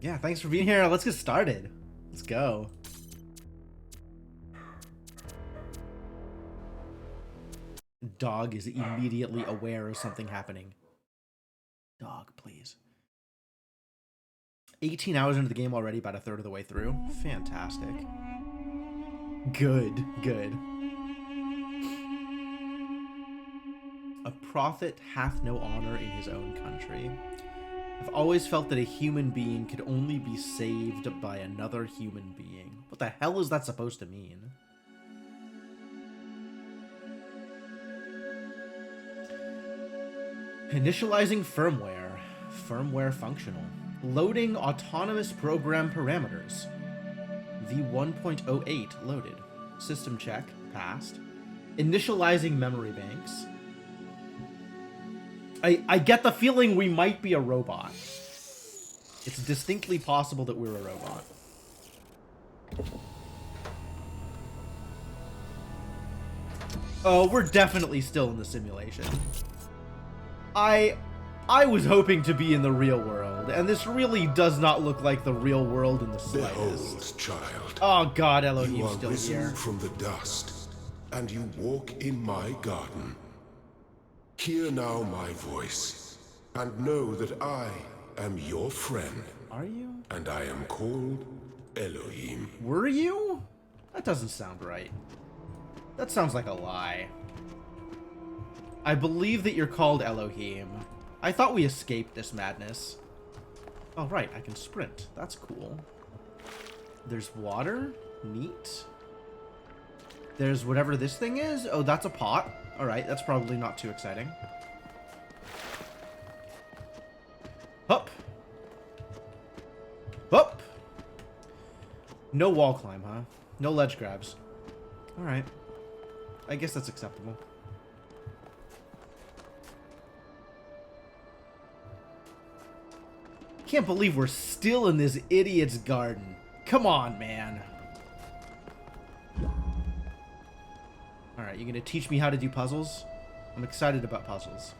Yeah, thanks for being here. Let's get started. Let's go. Dog is immediately aware of something happening. Dog, please. 18 hours into the game already, about a third of the way through. Fantastic. Good, good. A prophet hath no honor in his own country. I've always felt that a human being could only be saved by another human being. What the hell is that supposed to mean? Initializing firmware. Firmware functional. Loading autonomous program parameters. V1.08 loaded. System check. Passed. Initializing memory banks. I get the feeling we might be a robot. It's distinctly possible that we're a robot. Oh, we're definitely still in the simulation. I was hoping to be in the real world, and this really does not look like the real world in the slightest. Behold, child. Oh God, You Elohim's are still risen here. from the dust, and you walk in my garden. Hear now my voice, and know that I am your friend. Are you? And I am called Elohim. Were you? That doesn't sound right. That sounds like a lie. I believe that you're called Elohim. I thought we escaped this madness. Oh, right, I can sprint. That's cool. There's water. Neat. There's whatever this thing is. Oh, that's a pot. Alright, that's probably not too exciting. Hup. Hup. No wall climb, huh? No ledge grabs. Alright. I guess that's acceptable. Can't believe we're still in this idiot's garden. Come on, man. Alright, you gonna teach me how to do puzzles? I'm excited about puzzles.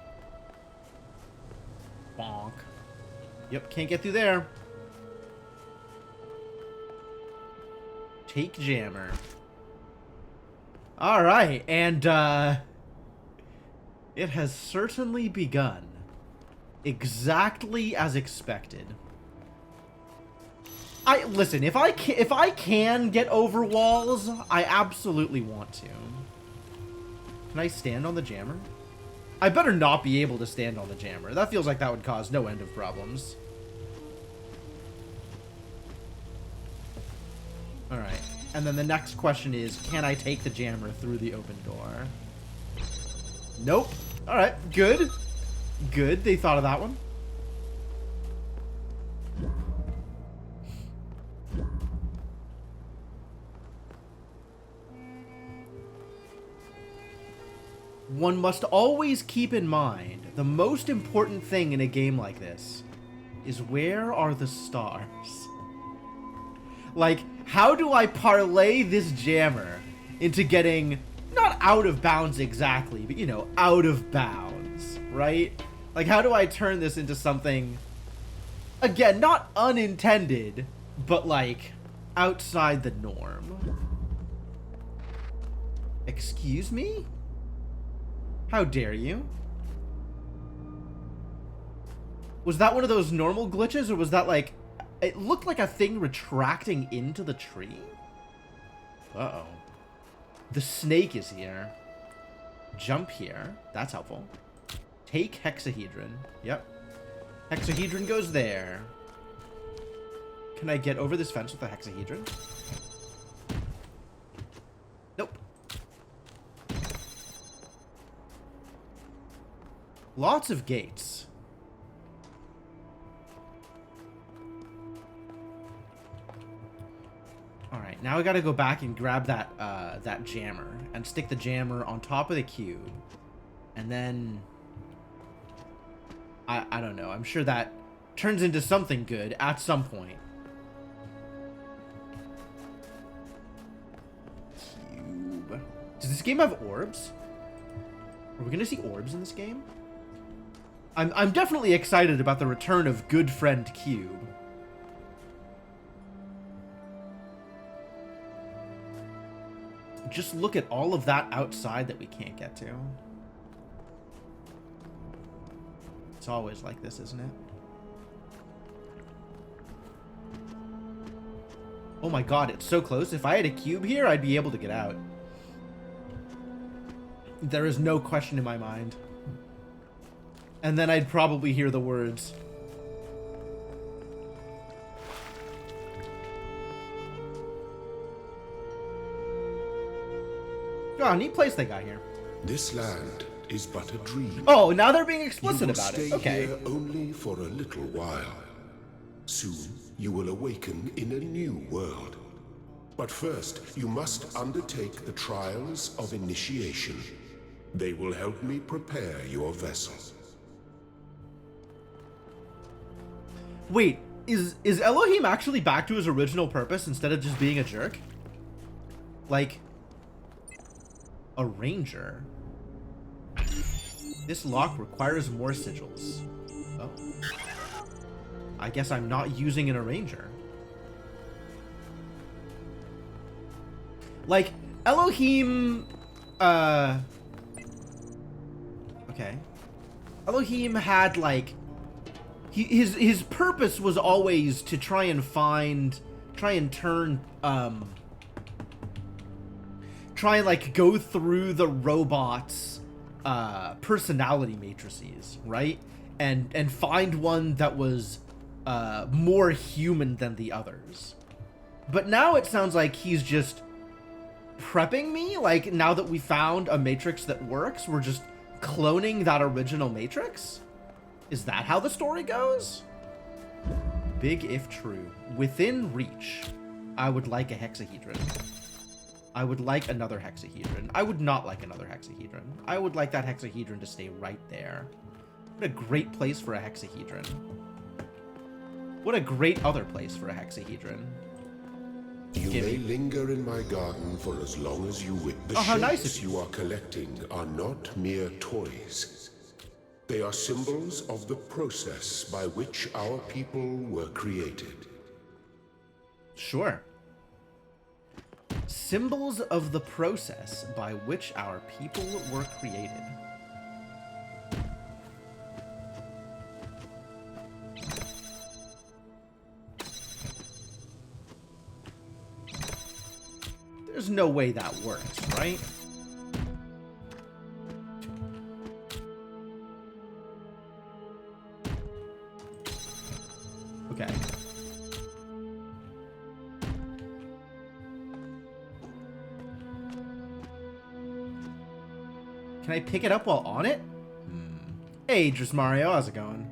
Bonk. Yep, can't get through there. Take jammer. Alright, and it has certainly begun. Exactly as expected. Listen, if I can get over walls, I absolutely want to. Can I stand on the jammer? I better not be able to stand on the jammer. That feels like that would cause no end of problems. Alright. And then the next question is, can I take the jammer through the open door? Nope. Alright, good. Good, they thought of that one. One must always keep in mind, the most important thing in a game like this is where are the stars? Like, how do I parlay this jammer into getting, not out of bounds exactly, but, you know, out of bounds, right? Like, how do I turn this into something, again, not unintended, but, like, outside the norm? Excuse me? How dare you? Was that one of those normal glitches, or was that, like, it looked like a thing retracting into the tree? Uh-oh. The snake is here. Jump here. That's helpful. Take hexahedron. Yep. Hexahedron goes there. Can I get over this fence with a hexahedron? Nope. Lots of gates. Alright, now I gotta go back and grab that, that jammer. And stick the jammer on top of the cube. And then... I don't know. I'm sure that turns into something good at some point. Cube. Does this game have orbs? Are we gonna see orbs in this game? I'm definitely excited about the return of good friend Cube. just look at all of that outside that we can't get to. It's always like this, isn't it? Oh my god, it's so close. If I had a cube here, I'd be able to get out. There is no question in my mind. And then I'd probably hear the words. Oh, neat place they got here. This land is but a dream. Oh, now they're being explicit about it. You will Okay. stay here only for a little while. Soon, you will awaken in a new world. But first, you must undertake the trials of initiation. They will help me prepare your vessel. Wait, is Elohim actually back to his original purpose instead of just being a jerk? Like, a ranger. This lock requires more sigils. Oh. I guess I'm not using an arranger. Like, Elohim, okay. Elohim had, like, his purpose was always to try and like go through the robots' personality matrices, right? And find one that was more human than the others. But now it sounds like he's just prepping me. Like, now that we found a matrix that works, we're just cloning that original matrix? Is that how the story goes? Big if true. Within reach, I would like a hexahedron. I would like another hexahedron. I would not like another hexahedron. I would like that hexahedron to stay right there. What a great place for a hexahedron. What a great other place for a hexahedron. You may linger in my garden for as long as you wish. The how nice shapes of you. you are collecting are not mere toys. They are symbols of the process by which our people were created. Sure. Symbols of the process by which our people were created. There's no way that works, right? Okay. Can I pick it up while on it? Hey, Just Mario, how's it going?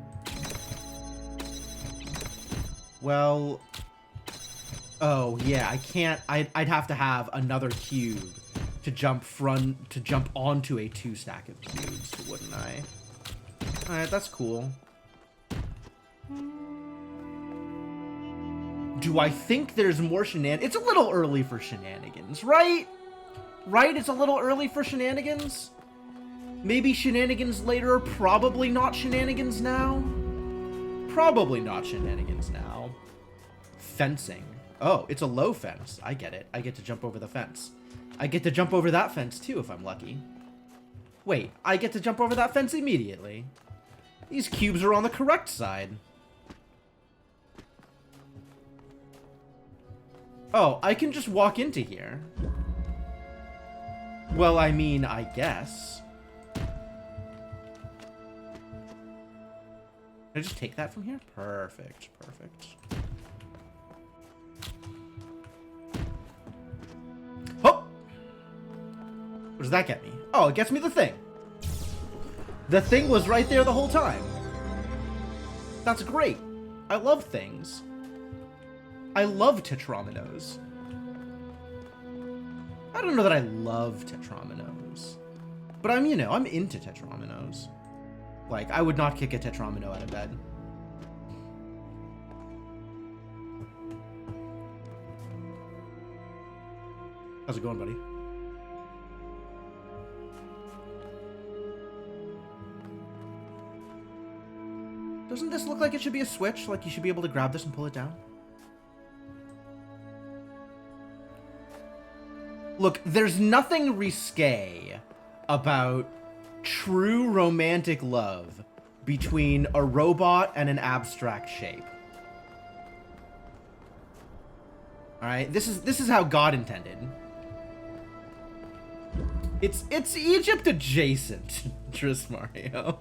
Well... Oh, yeah, I can't... I'd have to have another cube to jump onto a 2-stack of cubes, wouldn't I? Alright, that's cool. Do I think there's more shenanigans? It's a little early for shenanigans, right? Right? It's a little early for shenanigans? Maybe shenanigans later, probably not shenanigans now? Probably not shenanigans now. Fencing. Oh, it's a low fence. I get it. I get to jump over the fence. I get to jump over that fence too if I'm lucky. Wait, I get to jump over that fence immediately. These cubes are on the correct side. Oh, I can just walk into here. Well, I mean, I guess. Can I just take that from here? Perfect, perfect. Oh! What does that get me? Oh, it gets me the thing. The thing was right there the whole time. That's great. I love things. I love tetrominos. I don't know that I love tetrominos. But I'm, you know, I'm into tetrominos. Like, I would not kick a tetromino out of bed. How's it going, buddy? Doesn't this look like it should be a switch? Like you should be able to grab this and pull it down? Look, there's nothing risque about true romantic love between a robot and an abstract shape. Alright, this is how God intended. It's Egypt adjacent, Tris Mario.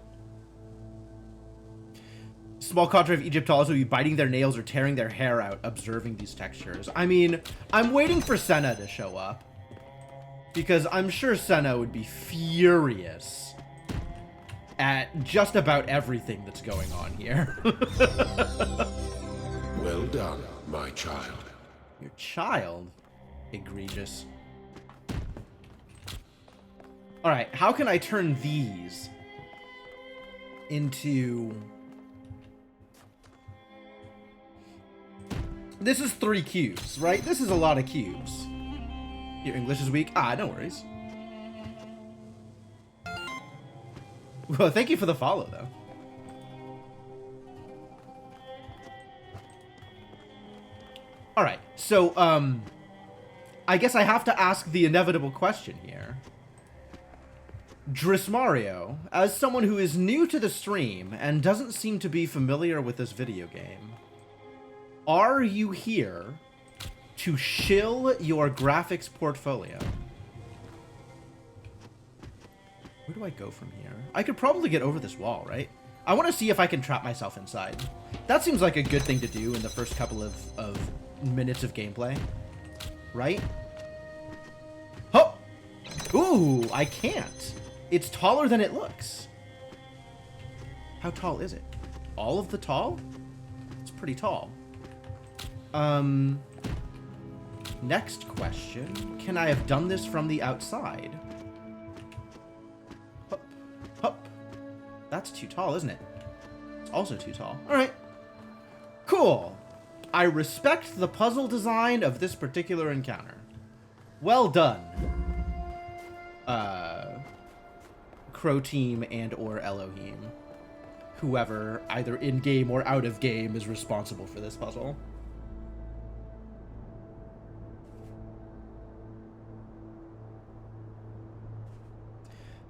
Small cadre of Egyptologists will be biting their nails or tearing their hair out observing these textures. I mean, I'm waiting for Senna to show up. Because I'm sure Senna would be furious at just about everything that's going on here. Well done, my child. Your child? Egregious. Alright, how can I turn these into... This is 3 cubes, right? This is a lot of cubes. Your English is weak? Ah, no worries. Well, thank you for the follow, though. Alright, so, I guess I have to ask the inevitable question here. Dris Mario, as someone who is new to the stream and doesn't seem to be familiar with this video game, are you here to shill your graphics portfolio? Where do I go from here? I could probably get over this wall, right? I want to see if I can trap myself inside. That seems like a good thing to do in the first couple of minutes of gameplay. Right? Oh! Ooh, I can't. It's taller than it looks. How tall is it? All of the tall? It's pretty tall. Next question. Can I have done this from the outside? Hup, hup. That's too tall, isn't it? It's also too tall. Alright. Cool. I respect the puzzle design of this particular encounter. Well done. Crow Team and or Elohim. Whoever, either in-game or out of game, is responsible for this puzzle.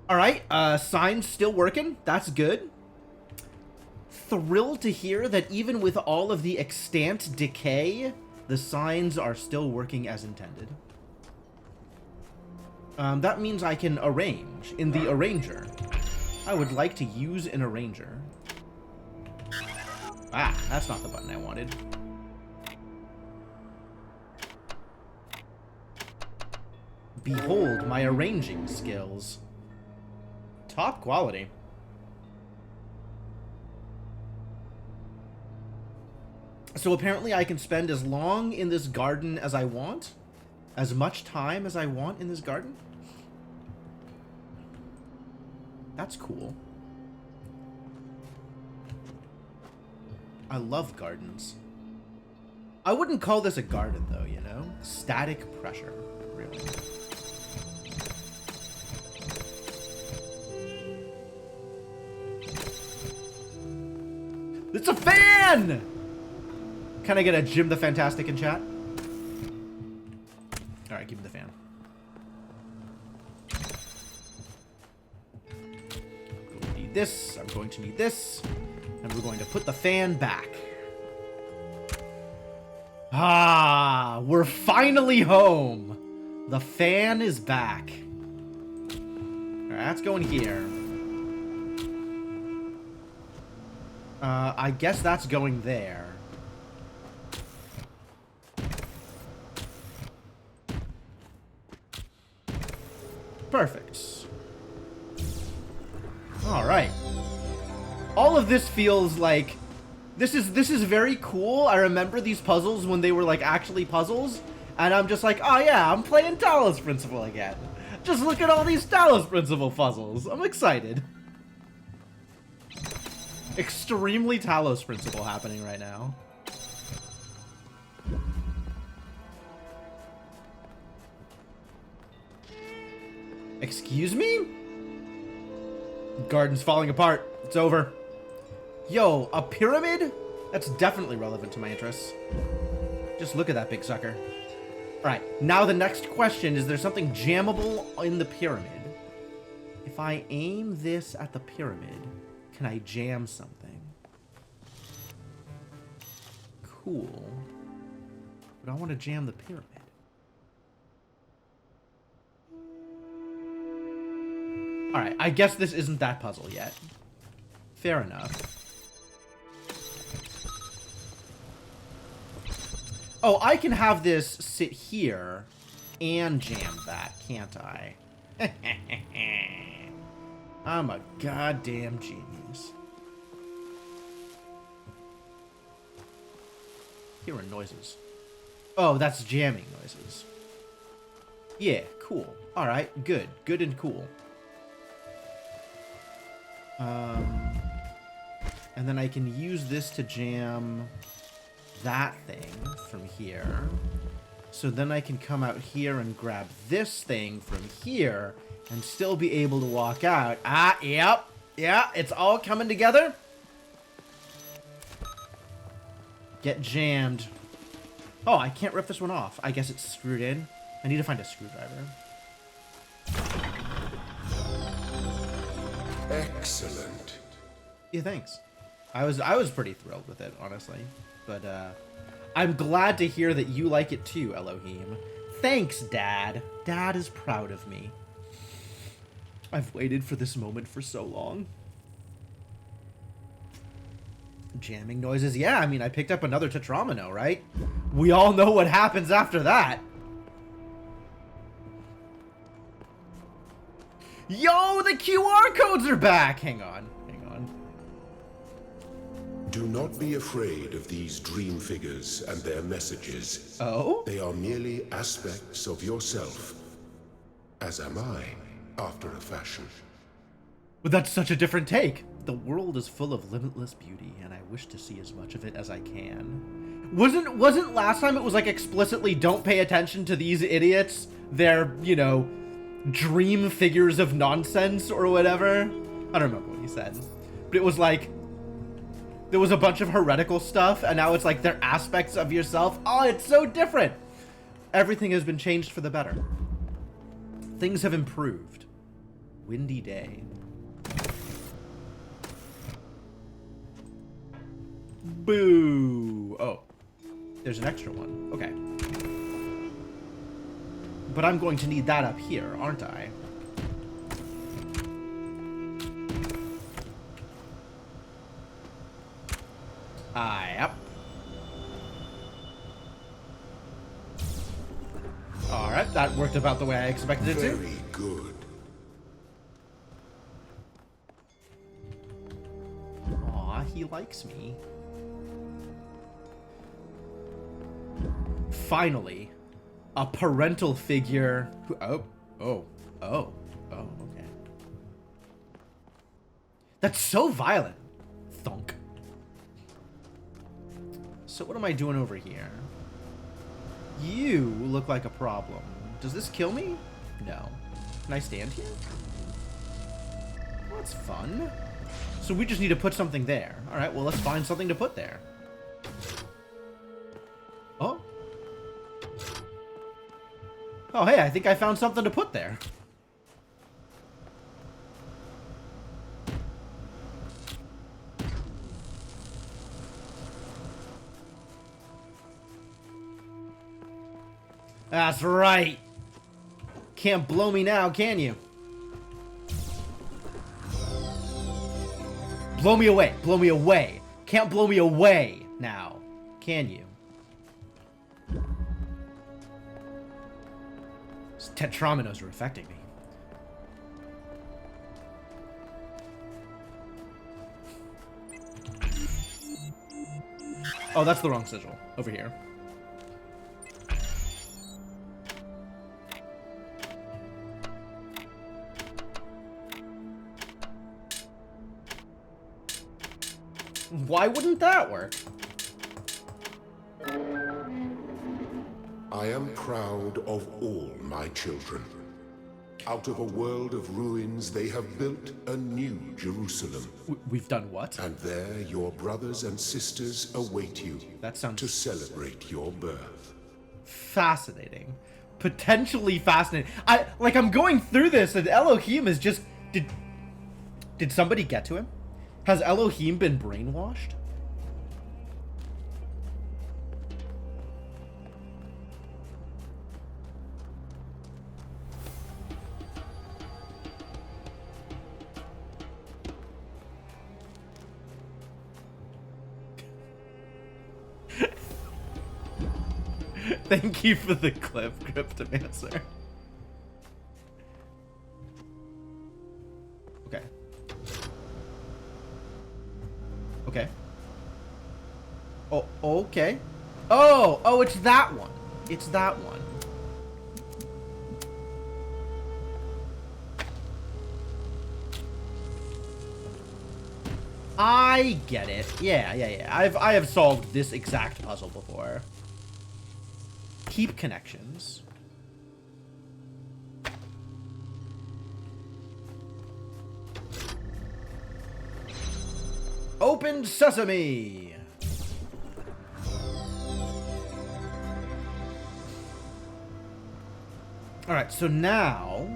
Alright, sign's still working. That's good. Thrilled to hear that even with all of the extant decay, the signs are still working as intended. That means I can arrange in the arranger. I would like to use an arranger. Ah, that's not the button I wanted. Behold my arranging skills. Top quality. So apparently I can spend as long in this garden as I want? As much time as I want in this garden? That's cool. I love gardens. I wouldn't call this a garden though, you know? Static pressure, really. It's a fan! Can I get a Jim the Fantastic in chat? Alright, give me the fan. I'm going to need this, I'm going to need this, and we're going to put the fan back. Ah, we're finally home. The fan is back. Alright, that's going here. I guess that's going there. Perfect. Alright. All of this feels like... This is very cool. I remember these puzzles when they were like actually puzzles. And I'm just like, oh yeah, I'm playing Talos Principle again. Just look at all these Talos Principle puzzles. I'm excited. Extremely Talos Principle happening right now. Excuse me? Garden's falling apart. It's over. Yo, a pyramid? That's definitely relevant to my interests. Just look at that big sucker. Alright, now the next question, is there something jammable in the pyramid? If I aim this at the pyramid, can I jam something? Cool. But I want to jam the pyramid. Alright, I guess this isn't that puzzle yet. Fair enough. Oh, I can have this sit here and jam that, can't I? I'm a goddamn genius. Hearing noises. Oh, that's jamming noises. Yeah, cool. Alright, good. Good and cool. And then I can use this to jam that thing from here. So then I can come out here and grab this thing from here and still be able to walk out. Ah, yep. Yeah, it's all coming together. Get jammed. Oh, I can't rip this one off. I guess it's screwed in. I need to find a screwdriver. Excellent. Yeah, thanks. I was pretty thrilled with it, honestly. But I'm glad to hear that you like it too, Elohim. Thanks, Dad. Dad is proud of me. I've waited for this moment for so long. Jamming noises. Yeah, I mean, I picked up another Tetramino, right? We all know what happens after that. Yo, the QR codes are back! Hang on. Do not be afraid of these dream figures and their messages. Oh? They are merely aspects of yourself, as am I, after a fashion. But that's such a different take. The world is full of limitless beauty, and I wish to see as much of it as I can. Wasn't last time it was like explicitly don't pay attention to these idiots? They're, you know, dream figures of nonsense or whatever? I don't remember what he said. But it was like, there was a bunch of heretical stuff, and now it's like they're aspects of yourself. Oh, it's so different. Everything has been changed for the better. Things have improved. Windy day. Boo. Oh, there's an extra one. Okay. But I'm going to need that up here, aren't I? Yep. Alright, that worked about the way I expected it to. Very good. Aw, he likes me. Finally, a parental figure who... Oh, okay. That's so violent. Thunk. So what am I doing over here? You look like a problem. Does this kill me? No. Can I stand here? Well, that's fun. So we just need to put something there. Alright, well, let's find something to put there. Oh. Oh, hey, I think I found something to put there. That's right. Can't blow me now, can you? Blow me away. Blow me away. Can't blow me away now, can you? These Tetraminos are affecting me. Oh, that's the wrong sigil. Over here. Why wouldn't that work? I am proud of all my children. Out of a world of ruins, they have built a new Jerusalem. We've done what? And there your brothers and sisters await you That sounds to celebrate your birth. Fascinating. Potentially fascinating. I'm going through this and Elohim is just... Did somebody get to him? Has Elohim been brainwashed? Thank you for the clip, Cryptomancer. Okay. Okay. Oh, okay. Oh, it's that one. It's that one. I get it. Yeah. I have solved this exact puzzle before. Keep connections. Open sesame. All right, so now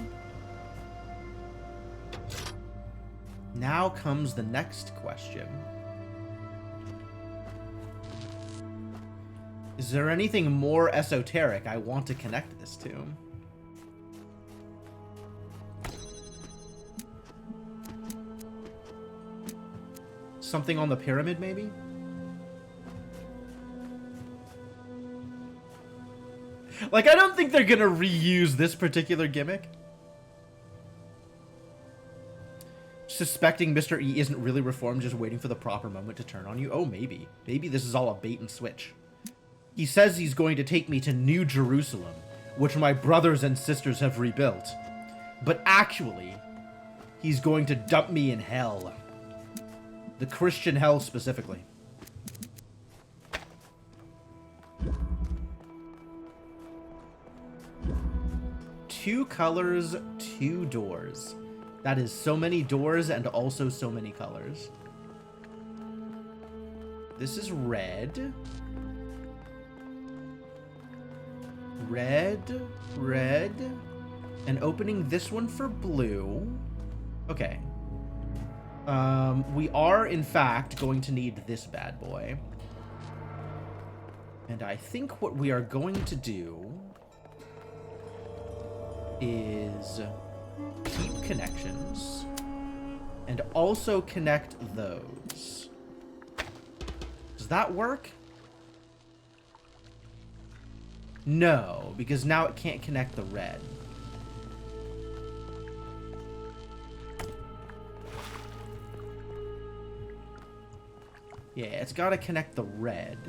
comes the next question. Is there anything more esoteric I want to connect this to? Something on the pyramid, maybe? Like, I don't think they're gonna reuse this particular gimmick. Suspecting Mr. E isn't really reformed, just waiting for the proper moment to turn on you? Oh, maybe. Maybe this is all a bait and switch. He says he's going to take me to New Jerusalem, which my brothers and sisters have rebuilt. But actually, he's going to dump me in hell. The Christian hell, specifically. Two colors, two doors. That is so many doors and also so many colors. This is red. Red. And opening this one for blue. Okay. We are, in fact, going to need this bad boy. And I think what we are going to do is keep connections and also connect those. Does that work? No, because now it can't connect the red. Yeah, it's got to connect the red.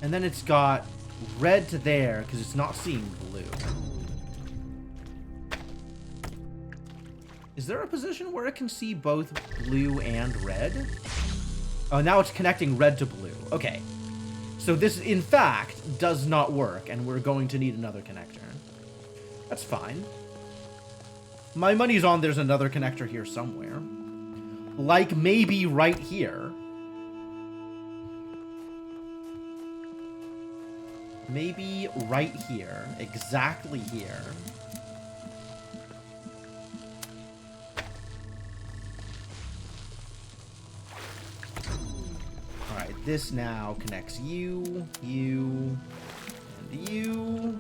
And then it's got red to there because it's not seeing blue. Is there a position where it can see both blue and red? Oh, now it's connecting red to blue. Okay. So this, in fact, does not work, and we're going to need another connector. That's fine. My money's on there's another connector here somewhere. Like maybe right here. Maybe right here. Exactly here. Alright, this now connects you, you, and you.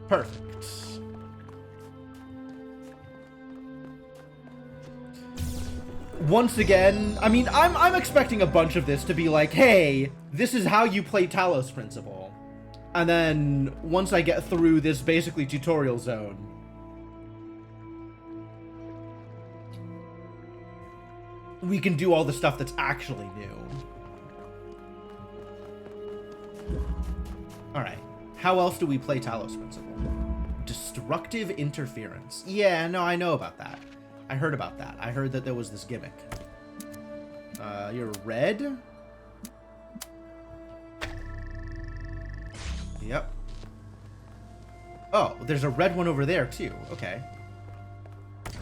Perfect. Once again, I mean, I'm expecting a bunch of this to be like, hey, this is how you play Talos Principle. And then, once I get through this basically tutorial zone, we can do all the stuff that's actually new. Alright, how else do we play Talos Principle? Destructive interference. Yeah, no, I know about that. I heard about that. I heard that there was this gimmick. You're red? Yep. Oh, there's a red one over there, too. Okay.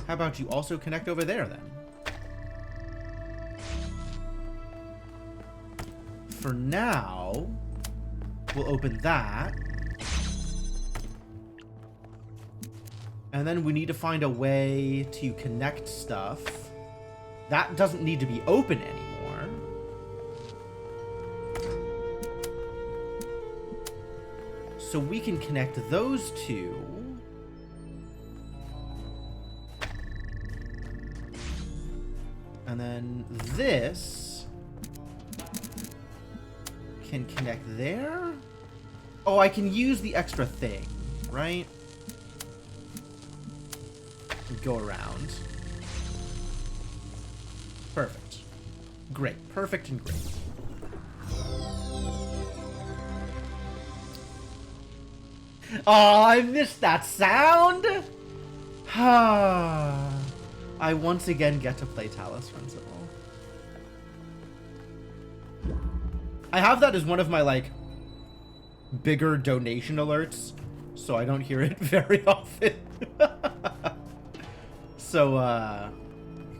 How about you also connect over there, then? For now, we'll open that. And then we need to find a way to connect stuff. That doesn't need to be open anymore. So we can connect those two. And then this can connect there. Oh, I can use the extra thing, right? Go around. Perfect. Great. Perfect and great. Oh, I missed that sound! I once again get to play Talos Principle. I have that as one of my, like, bigger donation alerts, so I don't hear it very often. So,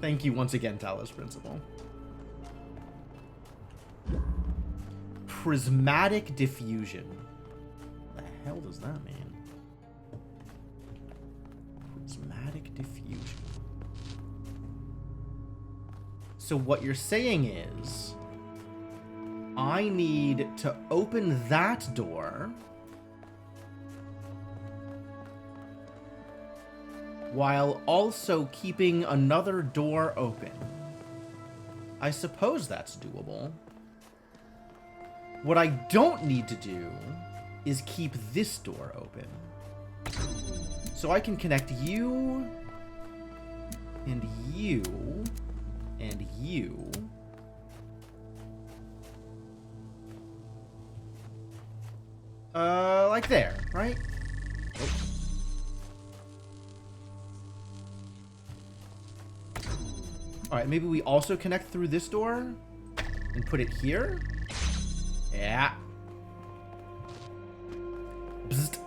thank you once again, Talos Principle. Prismatic diffusion. What the hell does that mean? Prismatic diffusion. So what you're saying is, I need to open that door while also keeping another door open. I suppose that's doable. What I don't need to do is keep this door open. So I can connect you, and you, and you. Like there, right? Oh. Alright, maybe we also connect through this door and put it here? Yeah. Bzzzt.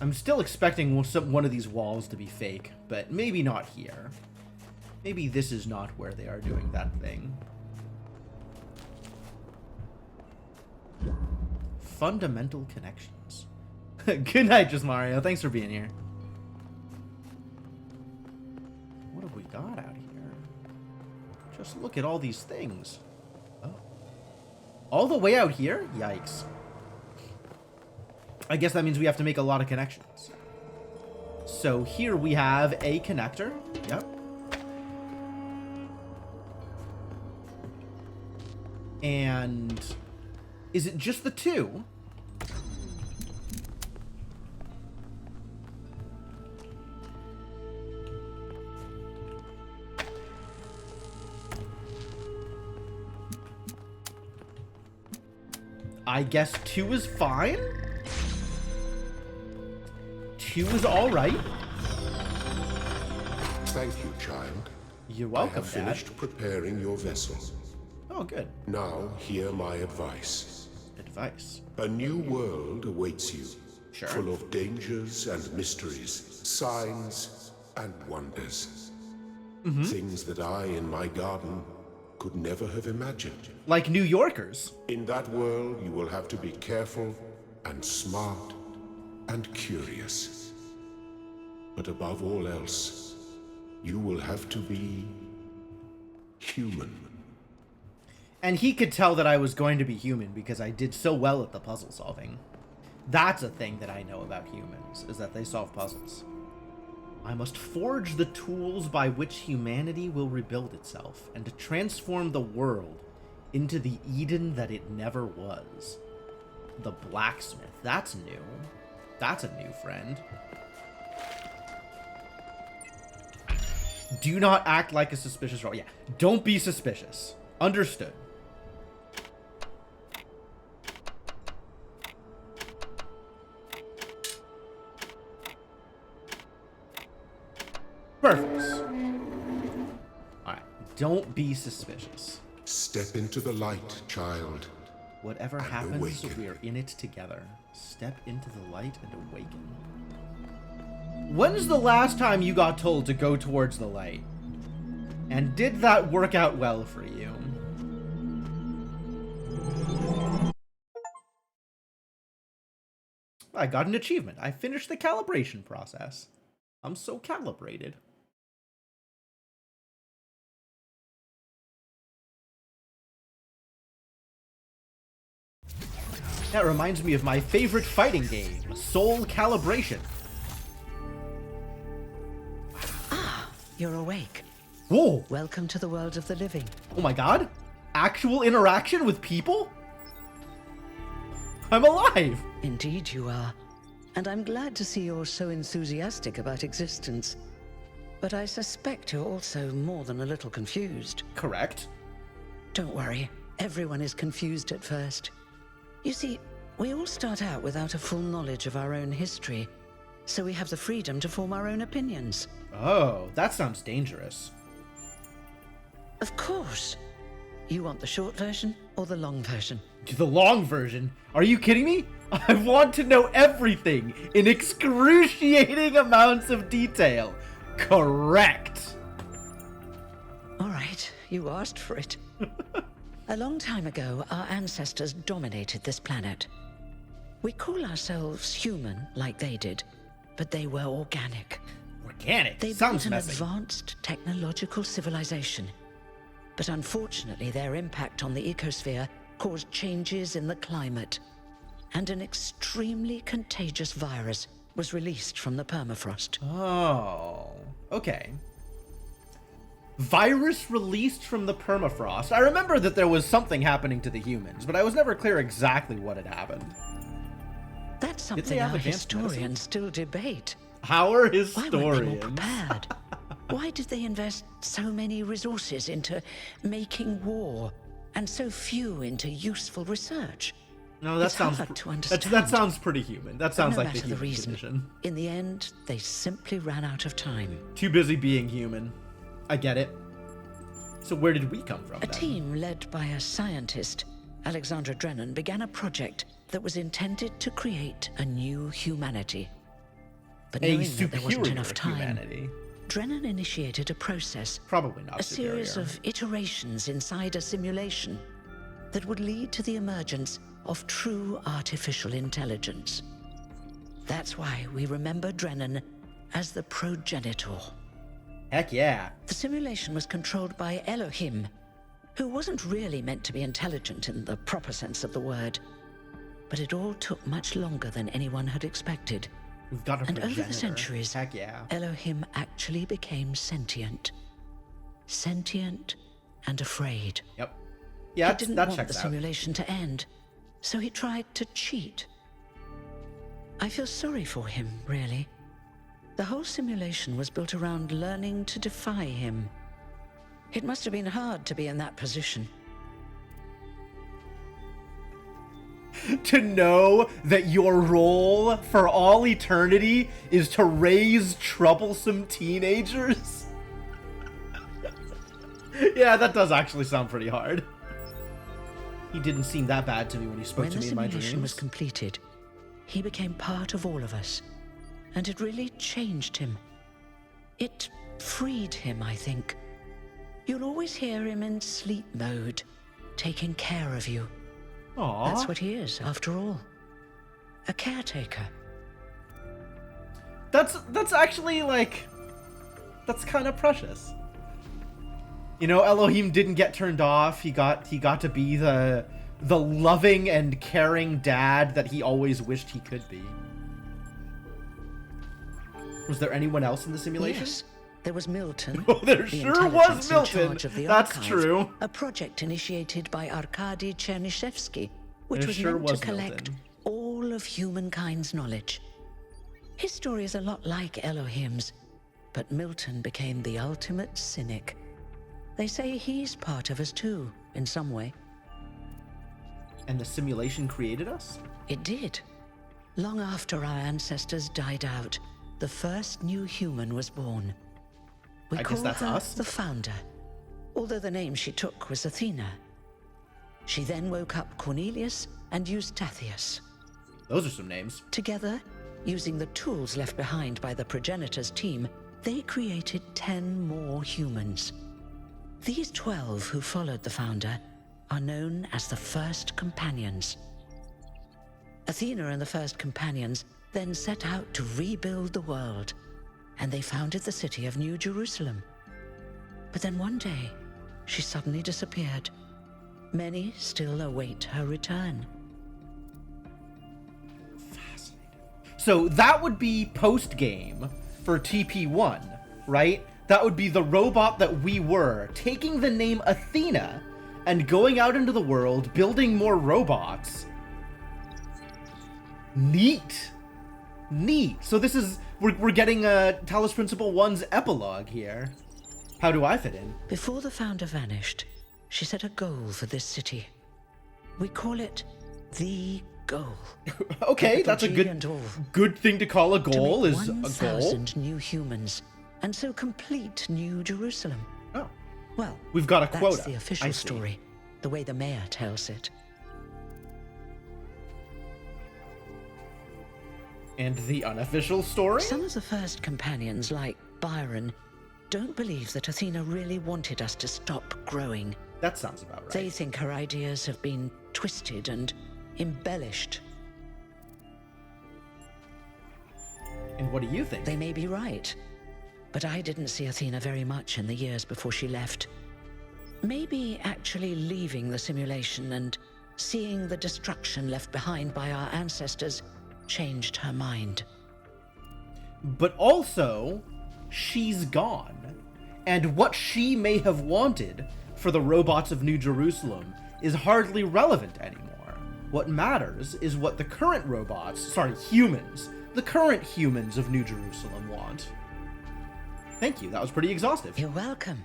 I'm still expecting one of these walls to be fake, but maybe not here. Maybe this is not where they are doing that thing. Fundamental connections. Good night, Just Mario. Thanks for being here. What have we got out here? Just look at all these things. Oh. All the way out here? Yikes. I guess that means we have to make a lot of connections. So here we have a connector. Yep. And is it just the two? I guess 2 is fine. 2 is all right. Thank you, child. You're welcome, I have finished preparing your vessel. Oh, good. Now, hear my advice. Advice. A new world awaits you. Sure. Full of dangers and mysteries, signs and wonders. Things that I, in my garden, could never have imagined. Like New Yorkers. In that world, you will have to be careful and smart and curious. But above all else, you will have to be human. And he could tell that I was going to be human because I did so well at the puzzle solving. That's a thing that I know about humans, is that they solve puzzles. I must forge the tools by which humanity will rebuild itself and to transform the world into the Eden that it never was. The blacksmith. That's new. That's a new friend. Do not act like a suspicious role. Yeah, don't be suspicious. Understood. Perfect. Alright, don't be suspicious. Step into the light, child. Whatever And happens, awaken. we are in it together. Step into the light and awaken. When's the last time you got told to go towards the light? And did that work out well for you? I got an achievement. I finished the calibration process. I'm so calibrated. That reminds me of my favorite fighting game, Soul Calibration. You're awake. Whoa! Welcome to the world of the living. Oh my god! Actual interaction with people? I'm alive! Indeed you are. And I'm glad to see you're so enthusiastic about existence. But I suspect you're also more than a little confused. Correct. Don't worry, everyone is confused at first. You see, we all start out without a full knowledge of our own history, so we have the freedom to form our own opinions. Oh, that sounds dangerous. Of course. You want the short version or the long version? The long version? Are you kidding me? I want to know everything in excruciating amounts of detail. Correct. All right, you asked for it. A long time ago, our ancestors dominated this planet. We call ourselves human, like they did, but they were organic. Organic? They Sounds built an messy. advanced technological civilization. But unfortunately, their impact on the ecosphere caused changes in the climate, and an extremely contagious virus was released from the permafrost. Oh, okay. Virus released from the permafrost. I remember that there was something happening to the humans, but I was never clear exactly what had happened. That's Did they something have our advanced medicine? historians still debate. Our Why weren't they more historians. prepared? Why did they invest so many resources into making war, and so few into useful research? No, that It's sounds hard to that understand. sounds pretty human. That sounds no like the matter the human reason, condition. in the end, they simply ran out of time. Too busy being human. I get it. So where did we come from A then? team led by a scientist, Alexandra Drennan, began a project that was intended to create a new humanity. But A knowing that there superior wasn't enough time, humanity. Drennan initiated a process, Probably not a superior. series of iterations inside a simulation that would lead to the emergence of true artificial intelligence. That's why we remember Drennan as the progenitor. Heck yeah. The simulation was controlled by Elohim, who wasn't really meant to be intelligent in the proper sense of the word. But it all took much longer than anyone had expected. We've got a And over progenitor. the centuries, Heck yeah. Elohim actually became sentient. Sentient and afraid. Yep. He Yeah, didn't that want checks the out. simulation to end, so he tried to cheat. I feel sorry for him, really. The whole simulation was built around learning to defy him. It must have been hard to be in that position. To know that your role for all eternity is to raise troublesome teenagers? Yeah, that does actually sound pretty hard. He didn't seem that bad to me when he spoke When to the me in my simulation was dreams. completed, he became part of all of us, and it really changed him. It freed him, I think. You'll always hear him in sleep mode, taking care of you. Aww. That's what he is, after all. A caretaker. That's actually, like, that's kind of precious. You know, Elohim didn't get turned off. He got to be the loving and caring dad that he always wished he could be. Was there anyone else in the simulation? Yes, there was Milton. Oh, there the sure was intelligence in Milton. charge of the That's archive, true. A project initiated by Arkady Chernyshevsky, which There was sure meant to was collect Milton. all of humankind's knowledge. His story is a lot like Elohim's, but Milton became the ultimate cynic. They say he's part of us too, in some way. And the simulation created us? It did. Long after our ancestors died out, the first new human was born. We I call guess that's her us. the Founder, although the name she took was Athena. She then woke up Cornelius and Eustathius. Those are some names. Together, using the tools left behind by the progenitors team, they created 10 more humans. These 12 who followed the Founder are known as the First Companions. Athena and the First Companions then set out to rebuild the world, and they founded the city of New Jerusalem. But then one day, she suddenly disappeared. Many still await her return. So that would be post-game for TP1, right? That would be the robot that we were, taking the name Athena and going out into the world, building more robots. Neat. Neat. So this is, we're getting Talos Principle 1's epilogue here. How do I fit in? Before the Founder vanished, she set a goal for this city. We call it the goal. Okay, Capital that's a G and all. good thing to call a goal, to make is a goal. 1,000 new humans, and so complete New Jerusalem. Oh, Well, we've got a quota. that's the I official see. story, the way the mayor tells it. And the unofficial story? Some of the First Companions, like Byron, don't believe that Athena really wanted us to stop growing. That sounds about right. They think her ideas have been twisted and embellished. And what do you think? They may be right, but I didn't see Athena very much in the years before she left. Maybe actually leaving the simulation and seeing the destruction left behind by our ancestors changed her mind. But also, she's gone. And what she may have wanted for the robots of New Jerusalem is hardly relevant anymore. What matters is what the current humans, the current humans of New Jerusalem want. Thank you, that was pretty exhaustive. You're welcome.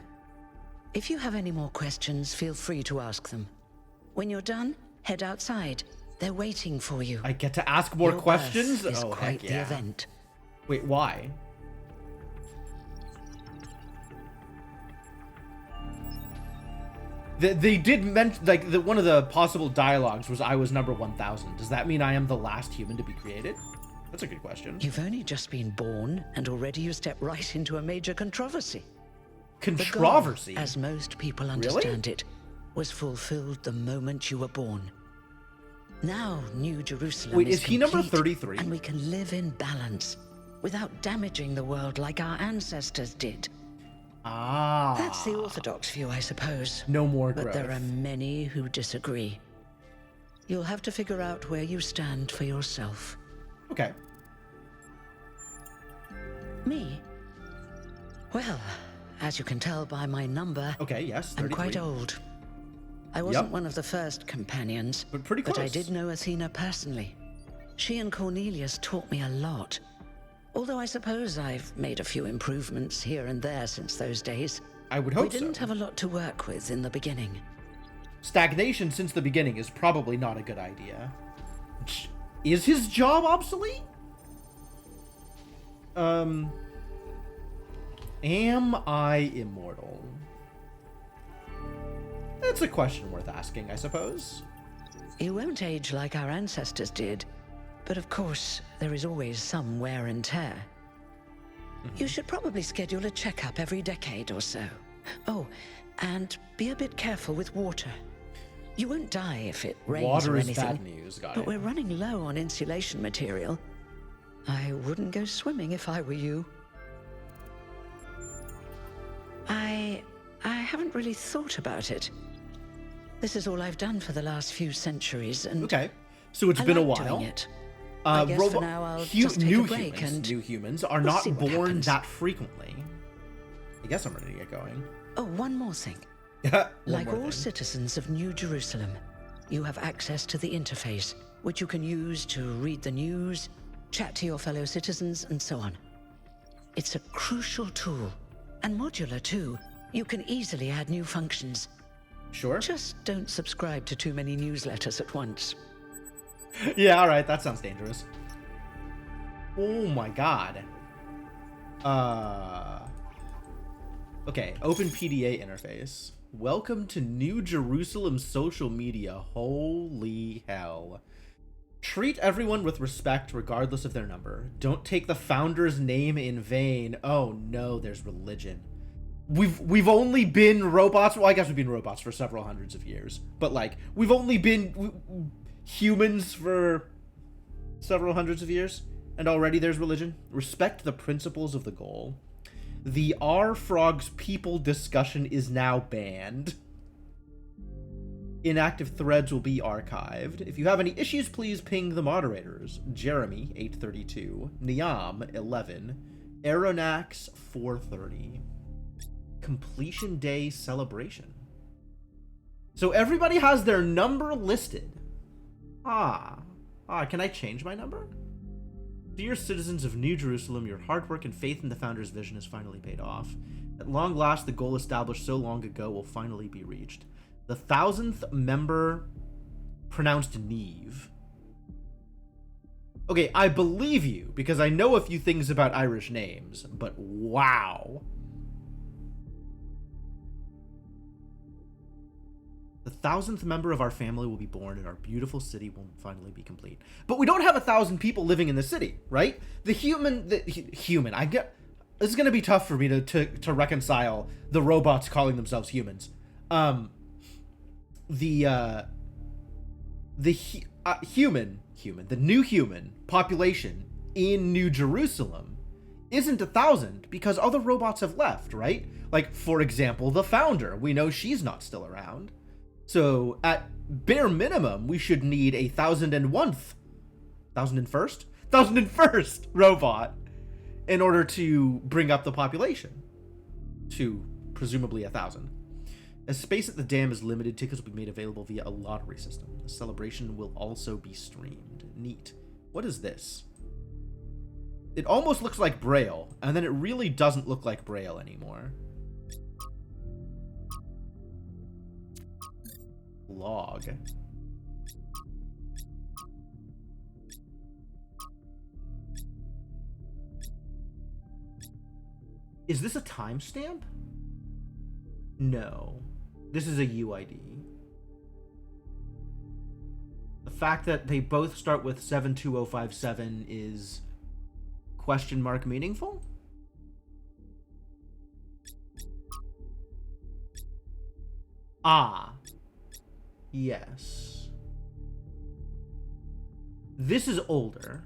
If you have any more questions, feel free to ask them. When you're done, head outside. They're waiting for you. I get to ask more Your questions? birth is Oh, quite heck the yeah. event. Wait, why? They did mention, like, one of the possible dialogues was I was number 1,000. Does that mean I am the last human to be created? That's a good question. You've only just been born, and already you step right into a major controversy. The goal, Controversy? as most people understand it, was fulfilled the moment you were born. Now, New Jerusalem Wait, is is he number complete, 33? and we can live in balance, without damaging the world like our ancestors did. Ah. That's the orthodox view, I suppose. No more But growth. there are many who disagree. You'll have to figure out where you stand for yourself. Okay. Me? Well, as you can tell by my number, Okay, yes, I'm 33. quite old. I wasn't Yep. one of the First Companions, But pretty I close. did know Athena personally. She and Cornelius taught me a lot. Although I suppose I've made a few improvements here and there since those days. I would hope We didn't so. have a lot to work with in the beginning. Stagnation since the beginning is probably not a good idea. Is his job obsolete? Am I immortal? That's a question worth asking, I suppose. You won't age like our ancestors did, but of course, there is always some wear and tear. You should probably schedule a checkup every decade or so. Oh, and be a bit careful with water. You won't die if it rains Water or is anything. bad news, got But it. we're running low on insulation material. I wouldn't go swimming if I were you. I haven't really thought about it. This is all I've done for the last few centuries, and Okay, so it's I been a like while. doing it. I guess for now I'll just take a break and new humans are we'll not see what born happens. that frequently. I guess I'm ready to get going. Oh, one more thing. One Like more all thing. citizens of New Jerusalem, you have access to the interface, which you can use to read the news, chat to your fellow citizens, and so on. It's a crucial tool, and modular too. You can easily add new functions. Sure. Just don't subscribe to too many newsletters at once. Yeah, alright, that sounds dangerous. Oh my god. Okay, open PDA interface. Welcome to New Jerusalem social media. Holy hell. Treat everyone with respect regardless of their number. Don't take the founder's name in vain. Oh no, there's religion. We've only been robots. Well, I guess we've been robots for several hundreds of years. But like, we've only been humans for several hundreds of years. And already there's religion. Respect the principles of the goal. The R Frogs people discussion is now banned. Inactive threads will be archived. If you have any issues, please ping the moderators. Jeremy, 832. Niam, 11. Aeronax, 430. Completion day celebration. So everybody has their number listed. Can I change my number? Dear citizens of New Jerusalem, your hard work and faith in the Founder's vision has finally paid off. At long last, the goal established so long ago will finally be reached. The 1000th member pronounced Neve. Okay, I believe you, because I know a few things about Irish names, but wow. The 1000th member of our family will be born and our beautiful city will finally be complete. But we don't have 1,000 people living in the city, right? The human, I get, this is going to be tough for me to reconcile the robots calling themselves humans. The new human population in New Jerusalem isn't 1,000 because other robots have left, right? Like, for example, the founder. We know she's not still around. So, at bare minimum, we should need a 1001st robot in order to bring up the population to presumably 1,000. As space at the dam is limited, tickets will be made available via a lottery system. The celebration will also be streamed. Neat. What is this? It almost looks like Braille, and then it really doesn't look like Braille anymore. Log. Is this a timestamp? No. This is a UID. The fact that they both start with 72057 is question mark meaningful? Ah. Yes. This is older.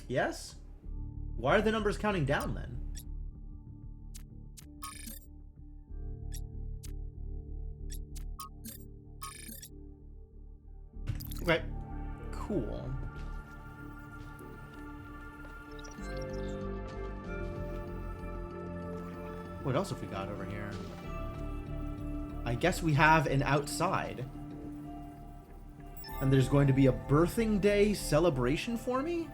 Yes? Why are the numbers counting down then? Okay. Cool. What else have we got over here? I guess we have an outside. And there's going to be a birthing day celebration for me?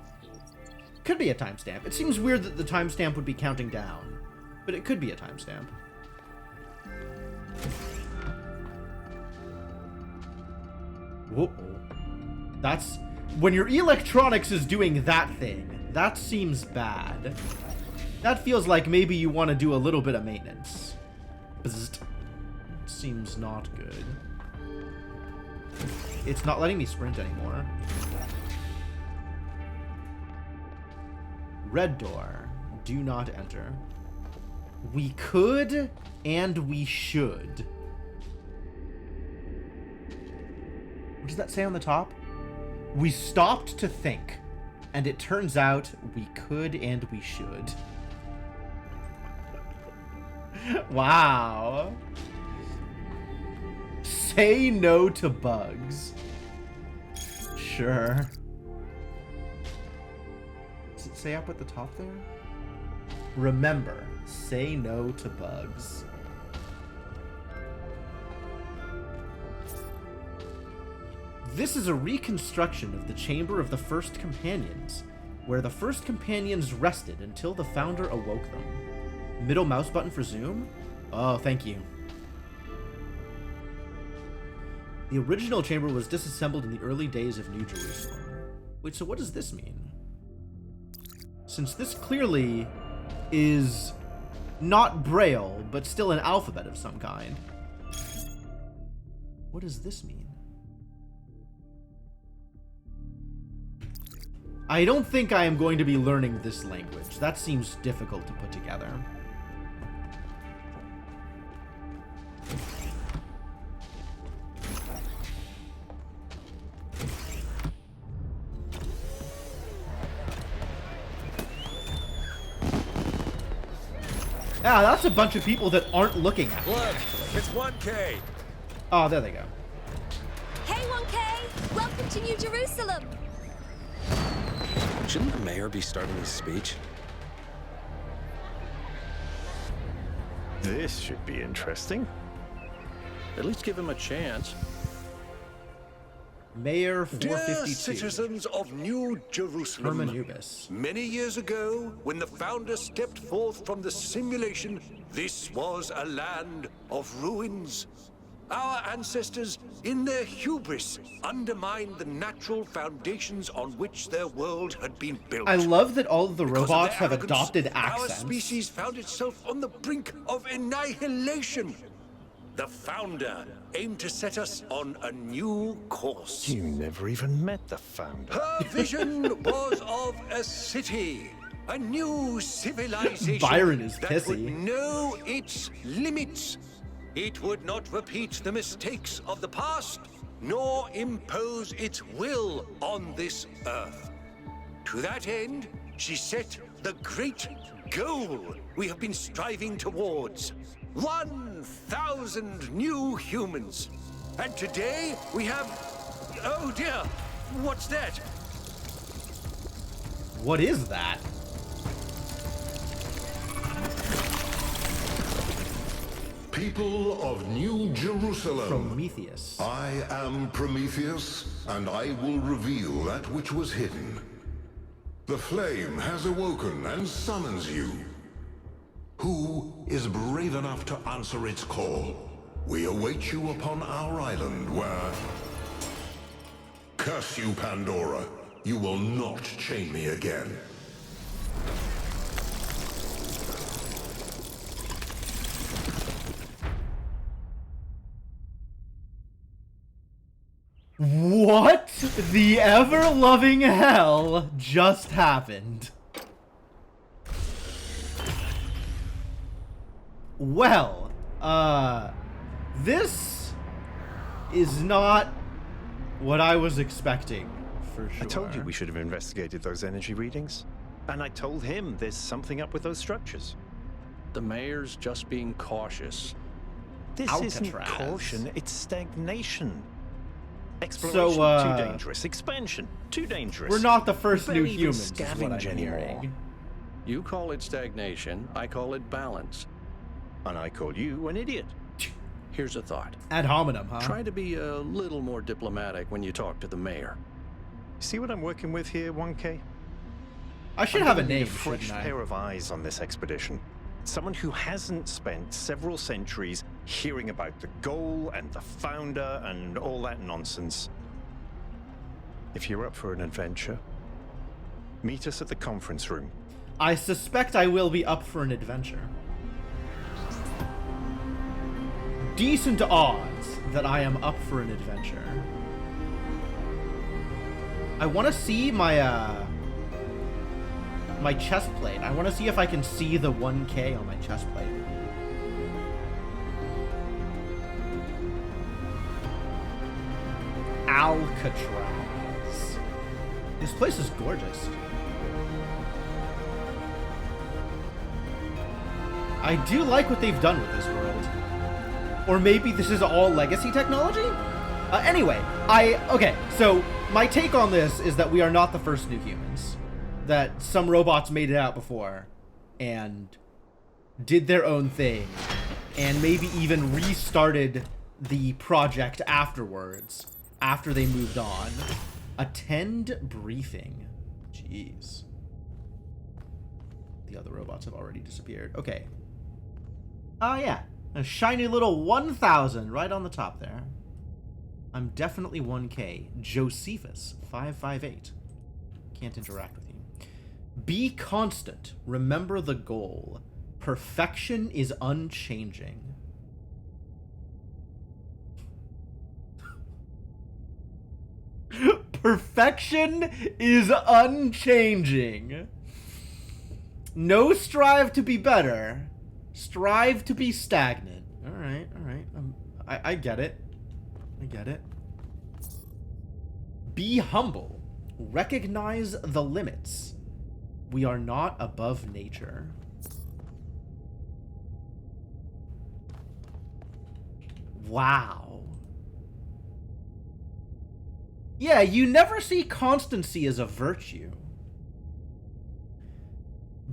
Could be a timestamp. It seems weird that the timestamp would be counting down, but it could be a timestamp. Whoa. That's... When your electronics is doing that thing, that seems bad. That feels like maybe you want to do a little bit of maintenance. Bzzzt. Seems not good. It's not letting me sprint anymore. Red door. Do not enter. We could and we should. What does that say on the top? We stopped to think, and it turns out we could and we should. Wow. Say no to bugs. Sure. Does it say up at the top there? Remember, say no to bugs. This is a reconstruction of the Chamber of the First Companions, where the First Companions rested until the Founder awoke them. Middle mouse button for zoom? Oh, thank you. The original chamber was disassembled in the early days of New Jerusalem. Wait, so what does this mean? Since this clearly is not Braille, but still an alphabet of some kind. What does this mean? I don't think I am going to be learning this language. That seems difficult to put together. Ah, that's a bunch of people that aren't looking at me. Look, it's 1K. Oh, there they go. Hey 1K! Welcome to New Jerusalem! Shouldn't the mayor be starting his speech? This should be interesting. At least give him a chance. Mayor Dear 452. citizens of New Jerusalem, Hermanubis. many years ago, when the founder stepped forth from the simulation, this was a land of ruins. Our ancestors, in their hubris, undermined the natural foundations on which their world had been built. I love that all of the Because of robots their have arrogance, adopted our accents. species found itself on the brink of annihilation. The founder aimed to set us on a new course. You never even met the founder. Her vision was of a city, a new civilization Byron is that pissy. would know its limits. It would not repeat the mistakes of the past, nor impose its will on this earth. To that end, she set the great goal we have been striving towards. 1,000 new humans. And today we have... Oh dear, what's that? What is that? People of New Jerusalem. Prometheus. I am Prometheus, and I will reveal that which was hidden. The flame has awoken and summons you. Who is brave enough to answer its call? We await you upon our island where... Curse you, Pandora. You will not chain me again. What the ever-loving hell just happened? Well, this is not what I was expecting, for sure. I told you we should have investigated those energy readings. And I told him there's something up with those structures. The mayor's just being cautious. This isn't Alcatraz. caution, it's stagnation. Exploration, So, too dangerous. Expansion, too dangerous. We're not the first new Barely even humans, is what I'm scavenge anymore. hearing. You call it stagnation, I call it balance. And I call you an idiot. Here's a thought. Ad hominem, huh? Try to be a little more diplomatic when you talk to the mayor. See what I'm working with here, 1K? I should I'm have a gonna need name, fresh shouldn't I? pair of eyes on this expedition. Someone who hasn't spent several centuries hearing about the goal and the founder and all that nonsense. If you're up for an adventure, meet us at the conference room. I suspect I will be up for an adventure. Decent odds that I am up for an adventure. I want to see my my chest plate. I want to see if I can see the 1K on my chest plate. Alcatraz. This place is gorgeous. I do like what they've done with this world. Or maybe this is all legacy technology? Anyway, okay, so my take on this is that we are not the first new humans. That some robots made it out before and did their own thing and maybe even restarted the project afterwards, after they moved on. Attend briefing. Jeez. The other robots have already disappeared. Okay. Oh, yeah. A shiny little 1,000 right on the top there. I'm definitely 1K. Josephus, 558. Can't interact with you. Be constant. Remember the goal. Perfection is unchanging. Perfection is unchanging. No strive to be better. Strive to be stagnant. Alright, alright. I get it. I get it. Be humble. Recognize the limits. We are not above nature. Wow. Yeah, you never see constancy as a virtue.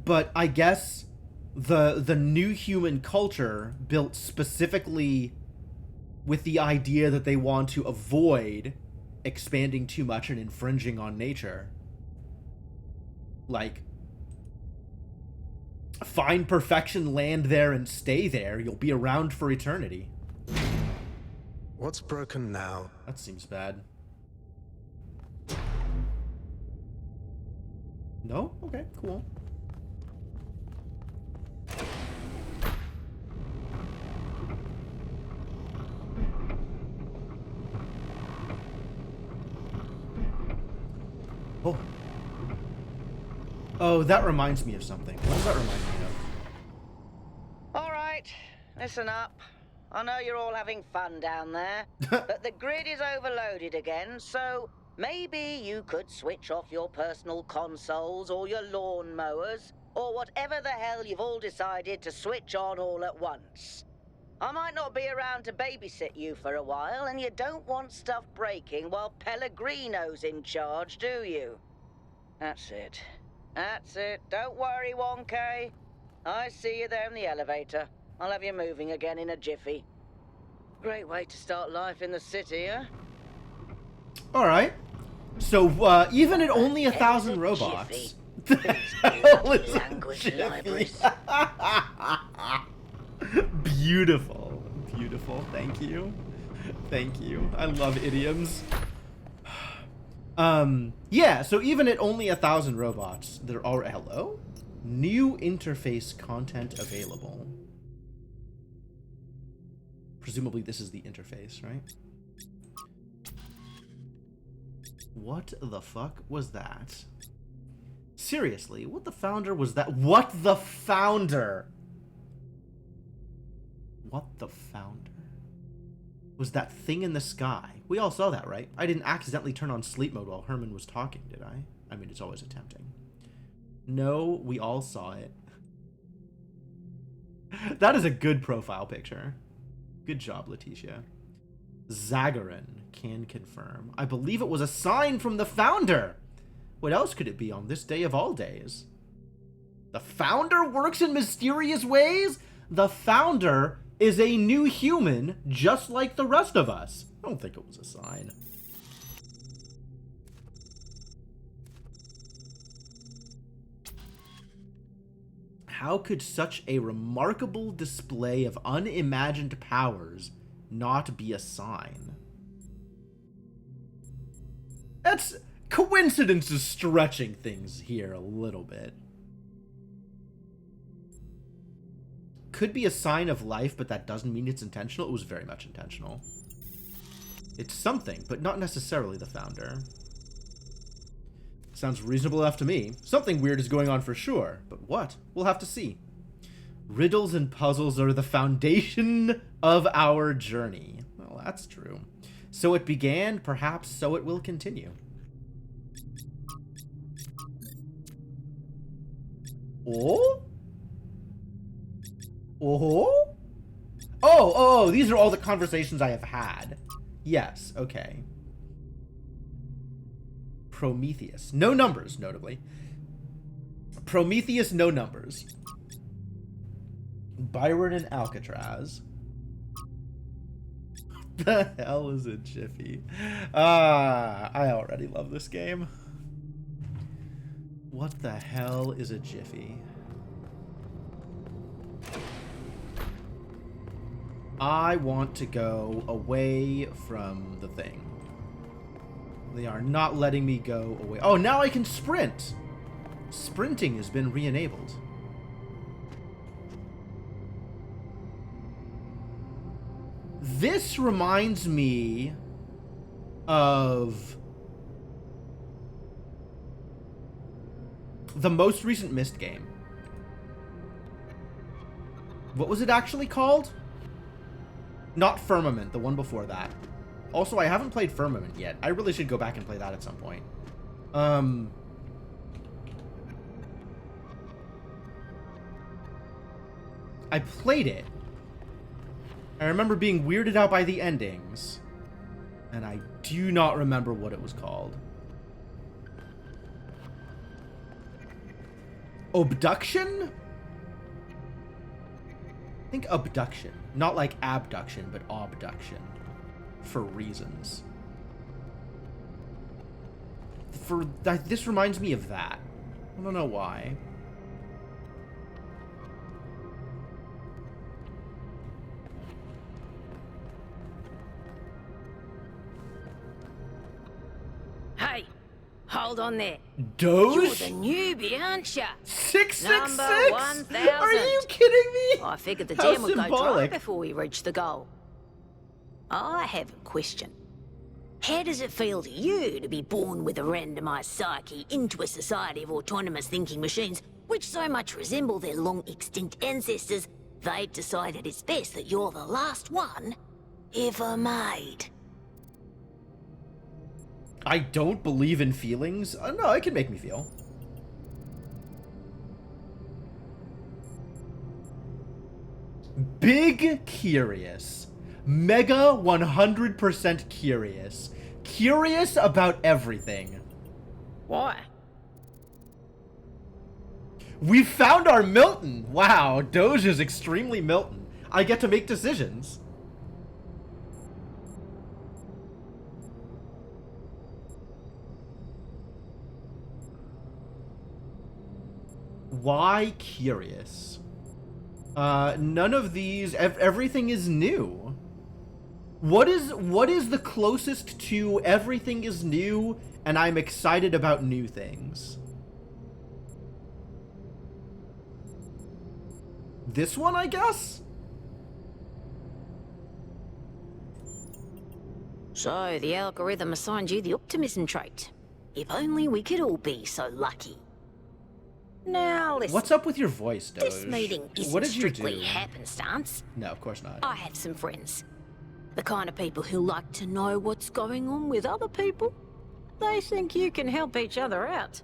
But I guess the new human culture built specifically with the idea that they want to avoid expanding too much and infringing on nature. Like, find perfection, land there, and stay there. You'll be around for eternity. What's broken now? That seems bad. No? Okay, cool. Oh. Oh, that reminds me of something. What does that remind me of? All right, listen up. I know you're all having fun down there, but the grid is overloaded again, so maybe you could switch off your personal consoles or your lawn mowers, or whatever the hell you've all decided to switch on all at once. I might not be around to babysit you for a while, and you don't want stuff breaking while Pellegrino's in charge, do you? That's it. That's it. Don't worry, 1K. I see you there in the elevator. I'll have you moving again in a jiffy. Great way to start life in the city, huh? Alright. So, even at only 1,000 robots... The hell is language libraries. Beautiful. Beautiful. Thank you. Thank you. I love idioms. Yeah, so even at only 1,000 robots, there are... Hello? New interface content available. Presumably this is the interface, right? What the fuck was that? Seriously, what the founder was that? What the founder? What the founder? Was that thing in the sky? We all saw that, right? I didn't accidentally turn on sleep mode while Herman was talking, did I? I mean, it's always attempting. No, we all saw it. That is a good profile picture. Good job, Letitia. Zagarin can confirm. I believe it was a sign from the founder. What else could it be on this day of all days? The founder works in mysterious ways? The founder is a new human, just like the rest of us. I don't think it was a sign. How could such a remarkable display of unimagined powers not be a sign? That's... Coincidence is stretching things here a little bit. Could be a sign of life, but that doesn't mean it's intentional. It was very much intentional. It's something, but not necessarily the founder. Sounds reasonable enough to me. Something weird is going on for sure, but what? We'll have to see. Riddles and puzzles are the foundation of our journey. Well, that's true. So it began, perhaps so it will continue. Oh? Oh? Oh, these are all the conversations I have had. Yes, okay. Prometheus. No numbers, notably. Prometheus, no numbers. Byron and Alcatraz. The hell is a jiffy? I already love this game. What the hell is a jiffy? I want to go away from the thing. They are not letting me go away. Oh, now I can sprint. Sprinting has been re-enabled. This reminds me of the most recent Myst game. What was it actually called? Not Firmament, the one before that. Also, I haven't played Firmament yet. I really should go back and play that at some point. I played it. I remember being weirded out by the endings. And I do not remember what it was called. Obduction? I think abduction. Not like abduction, but obduction. For reasons. This reminds me of that. I don't know why. Hey, hold on there. Doge? You're the newbie, aren't ya? 666? Number 1000. Are you kidding me? I figured the How dam would go dry symbolic. before we reach the goal. I have a question. How does it feel to you to be born with a randomized psyche into a society of autonomous thinking machines which so much resemble their long-extinct ancestors, they've decided it's best that you're the last one ever made? I don't believe in feelings. No, it can make me feel. Big curious. Mega 100% curious. Curious about everything. Why? We found our Milton! Wow, Doge is extremely Milton. I get to make decisions. Why curious? None of these, everything is new. What is the closest to everything is new and I'm excited about new things? This one, I guess? So, the algorithm assigned you the optimism trait. If only we could all be so lucky. Now, listen. What's up with your voice, Doge? This meeting isn't What did you strictly do? happenstance. No, of course not. I have some friends. The kind of people who like to know what's going on with other people. They think you can help each other out.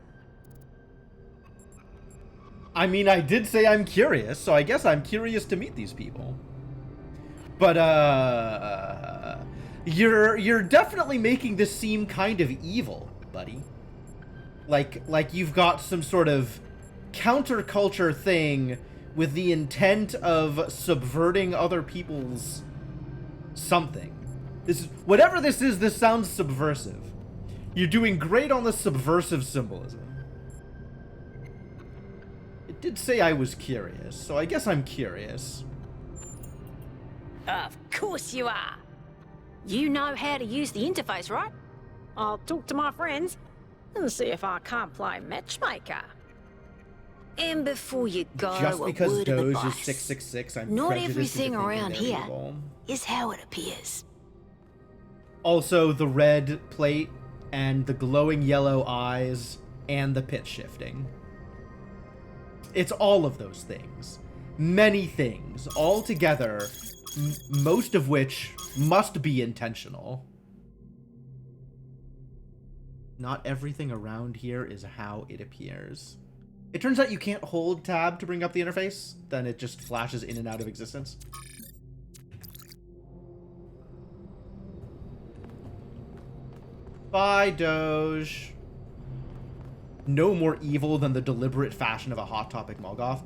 I mean, I did say I'm curious, so I guess I'm curious to meet these people. But, you're definitely making this seem kind of evil, buddy. Like you've got some sort of counterculture thing with the intent of subverting other people's something. Whatever this is, this sounds subversive. You're doing great on the subversive symbolism. It did say I was curious, so I guess I'm curious. Of course you are. You know how to use the interface, right? I'll talk to my friends and see if I can't play matchmaker. And before you go, Just because a word of Doge is advice. 666, I'm Not prejudiced everything into thinking around they're here evil. is how it appears. Also, the red plate and the glowing yellow eyes and the pitch shifting. It's all of those things. Many things, all together, most of which must be intentional. Not everything around here is how it appears. It turns out you can't hold tab to bring up the interface, then it just flashes in and out of existence. Bye, Doge. No more evil than the deliberate fashion of a Hot Topic Molgoth.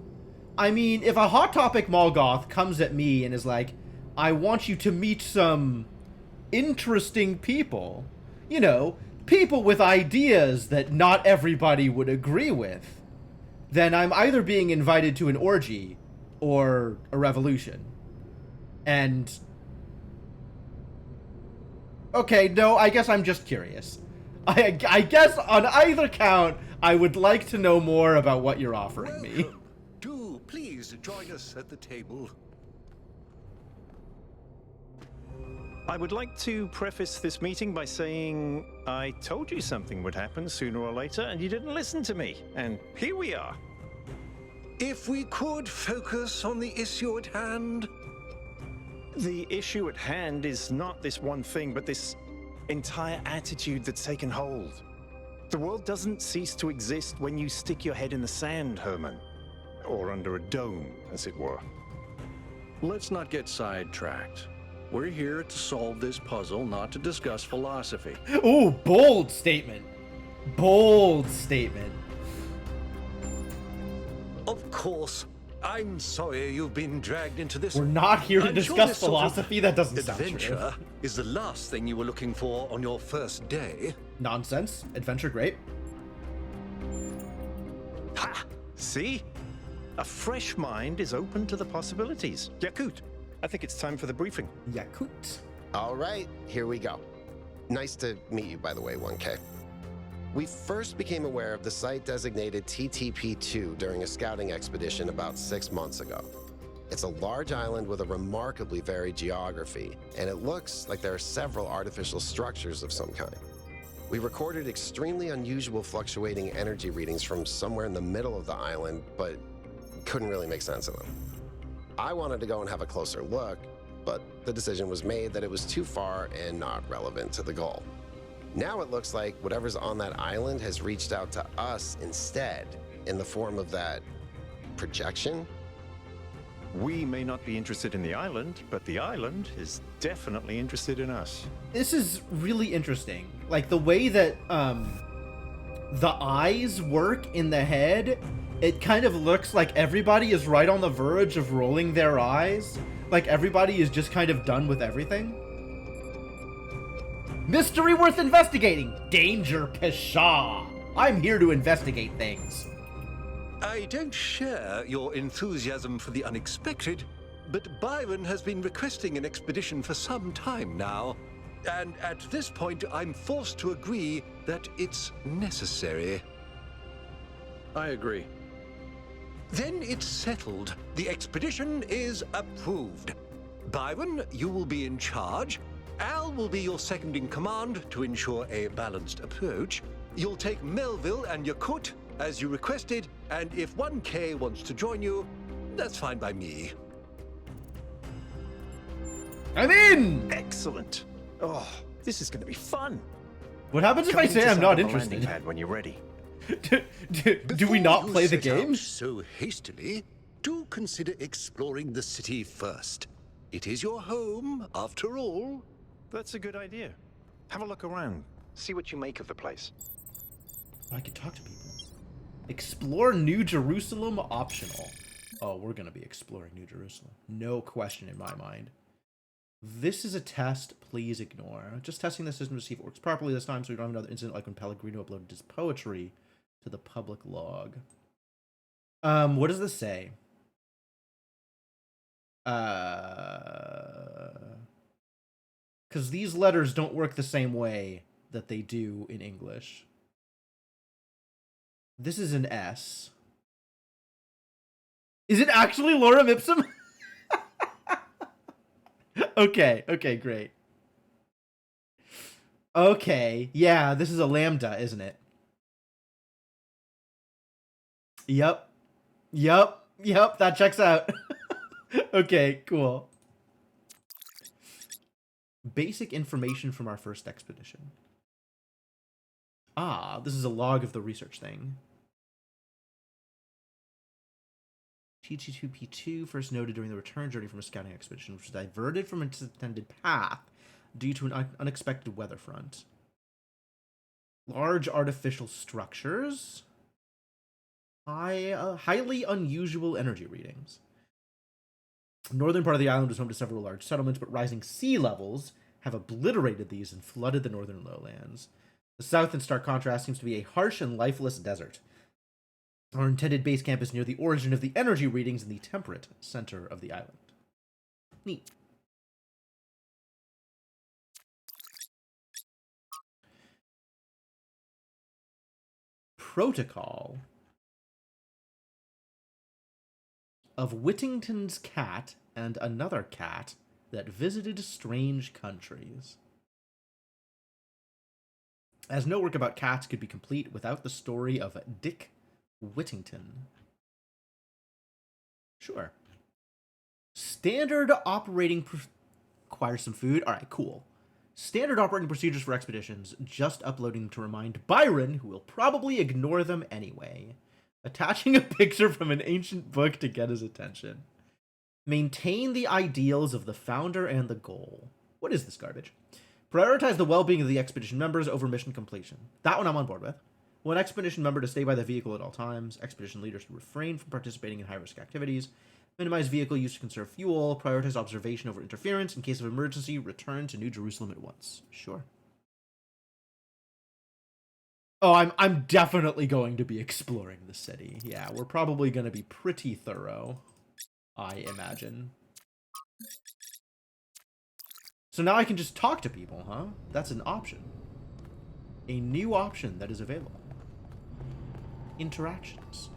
I mean, if a Hot Topic Molgoth comes at me and is like, I want you to meet some interesting people. You know, people with ideas that not everybody would agree with. Then I'm either being invited to an orgy or a revolution. And... okay, no, I guess I'm just curious. I guess on either count, I would like to know more about what you're offering me. Welcome. Do please join us at the table. I would like to preface this meeting by saying I told you something would happen sooner or later, and you didn't listen to me. And here we are. If we could focus on the issue at hand. The issue at hand is not this one thing, but this entire attitude that's taken hold. The world doesn't cease to exist when you stick your head in the sand, Herman. Or under a dome, as it were. Let's not get sidetracked. We're here to solve this puzzle, not to discuss philosophy. Ooh, bold statement. Bold statement. Of course. I'm sorry you've been dragged into this. We're not here to I'm sure discuss this sort of philosophy. That doesn't sound true. adventure is the last thing you were looking for on your first day. Nonsense. Adventure, great. Ha! See? A fresh mind is open to the possibilities. Yakut, I think it's time for the briefing. Yakut. All right, here we go. Nice to meet you, by the way, 1K. We first became aware of the site designated TTP-2 during a scouting expedition about 6 months ago. It's a large island with a remarkably varied geography, and it looks like there are several artificial structures of some kind. We recorded extremely unusual fluctuating energy readings from somewhere in the middle of the island, but couldn't really make sense of them. I wanted to go and have a closer look, but the decision was made that it was too far and not relevant to the goal. Now it looks like whatever's on that island has reached out to us instead, in the form of that projection. We may not be interested in the island, but the island is definitely interested in us. This is really interesting. Like the way that the eyes work in the head, it kind of looks like everybody is right on the verge of rolling their eyes. Like everybody is just kind of done with everything. Mystery worth investigating. Danger Pshaw. I'm here to investigate things. I don't share your enthusiasm for the unexpected, but Byron has been requesting an expedition for some time now. And at this point, I'm forced to agree that it's necessary. I agree. Then it's settled. The expedition is approved. Byron, you will be in charge. Al will be your second in command to ensure a balanced approach. You'll take Melville and Yakut as you requested, and if 1K wants to join you, that's fine by me. I'm in! Excellent. Oh, this is going to be fun. What happens if I say I'm not interested? When you're ready. Do we not play the Before you set game? out so hastily, do consider exploring the city first. It is your home, after all. That's a good idea. Have a look around. See what you make of the place. I can talk to people. Explore New Jerusalem optional. Oh, we're going to be exploring New Jerusalem. No question in my mind. This is a test. Please ignore. Just testing the system to see if it works properly this time so we don't have another incident like when Pellegrino uploaded his poetry to the public log. What does this say? Because these letters don't work the same way that they do in English. This is an S. Is it actually lorem ipsum? Okay, great. Okay, yeah, this is a lambda, isn't it? Yep, that checks out. Okay, cool. Basic information from our first expedition. Ah, this is a log of the research thing. TT2P2 first noted during the return journey from a scouting expedition, which was diverted from its intended path due to an unexpected weather front. Large artificial structures. Highly unusual energy readings. The northern part of the island was home to several large settlements, but rising sea levels have obliterated these and flooded the northern lowlands. The south, in stark contrast, seems to be a harsh and lifeless desert. Our intended base camp is near the origin of the energy readings in the temperate center of the island. Neat. protocol of Whittington's cat and another cat that visited strange countries. As no work about cats could be complete without the story of Dick Whittington. Sure. Standard operating... Requires some food. Alright, cool. Standard operating procedures for expeditions. Just uploading to remind Byron, who will probably ignore them anyway. Attaching a picture from an ancient book to get his attention. Maintain the ideals of the founder and the goal. What is this garbage? Prioritize the well-being of the expedition members over mission completion. That one I'm on board with. Want expedition member to stay by the vehicle at all times. Expedition leaders to refrain from participating in high-risk activities. Minimize vehicle use to conserve fuel. Prioritize observation over interference. In case of emergency, return to New Jerusalem at once. Sure. Oh, I'm definitely going to be exploring the city. Yeah, we're probably going to be pretty thorough, I imagine. So now I can just talk to people, huh? That's an option. A new option that is available. Interactions.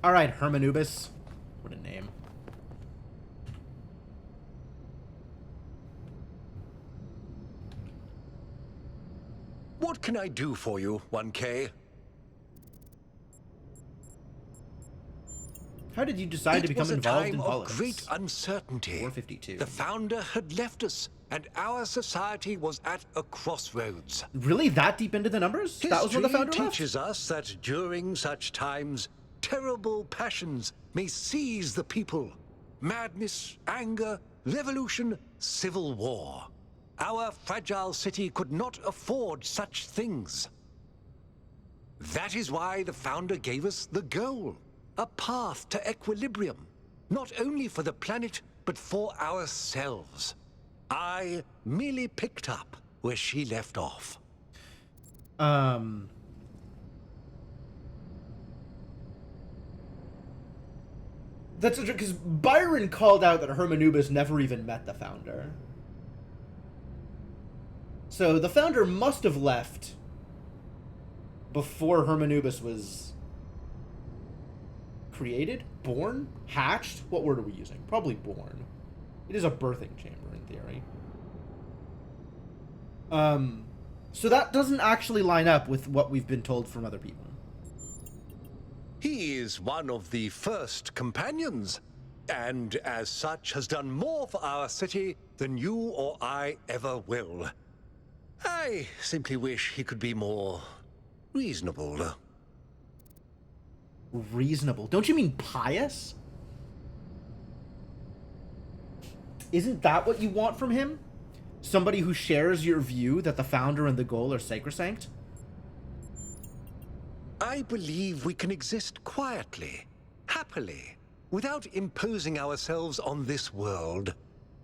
Alright, Hermanubis. What a name. What can I do for you, 1K? How did you decide to become involved in politics? It was a time of great uncertainty. 452. The founder had left us, and our society was at a crossroads. Really? That deep into the numbers? That was when the founder left? Teaches us that during such times, terrible passions may seize the people. Madness, anger, revolution, civil war. Our fragile city could not afford such things. That is why the founder gave us the goal. A path to equilibrium. Not only for the planet, but for ourselves. I merely picked up where she left off. That's because Byron called out that Hermanubis never even met the founder. So the founder must have left before Hermanubis was created? Born? Hatched? What word are we using? Probably born. It is a birthing chamber in theory. So that doesn't actually line up with what we've been told from other people. He is one of the first companions, and as such has done more for our city than you or I ever will. I simply wish he could be more reasonable. Reasonable? Don't you mean pious? Isn't that what you want from him? Somebody who shares your view that the founder and the goal are sacrosanct? I believe we can exist quietly, happily, without imposing ourselves on this world,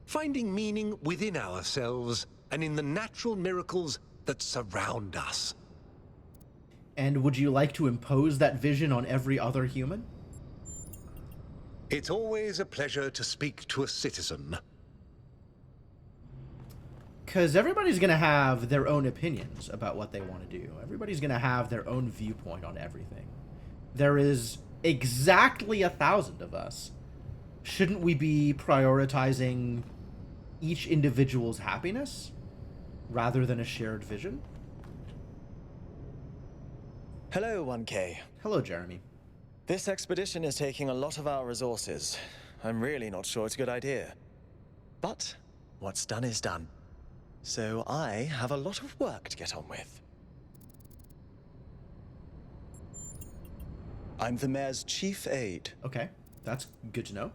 finding meaning within ourselves and in the natural miracles that surround us. And would you like to impose that vision on every other human? It's always a pleasure to speak to a citizen. Because everybody's going to have their own opinions about what they want to do. Everybody's going to have their own viewpoint on everything. There is exactly 1,000 of us. Shouldn't we be prioritizing each individual's happiness rather than a shared vision? Hello, 1K. Hello, Jeremy. This expedition is taking a lot of our resources. I'm really not sure it's a good idea. But what's done is done. So I have a lot of work to get on with. I'm the mayor's chief aide. Okay, that's good to know.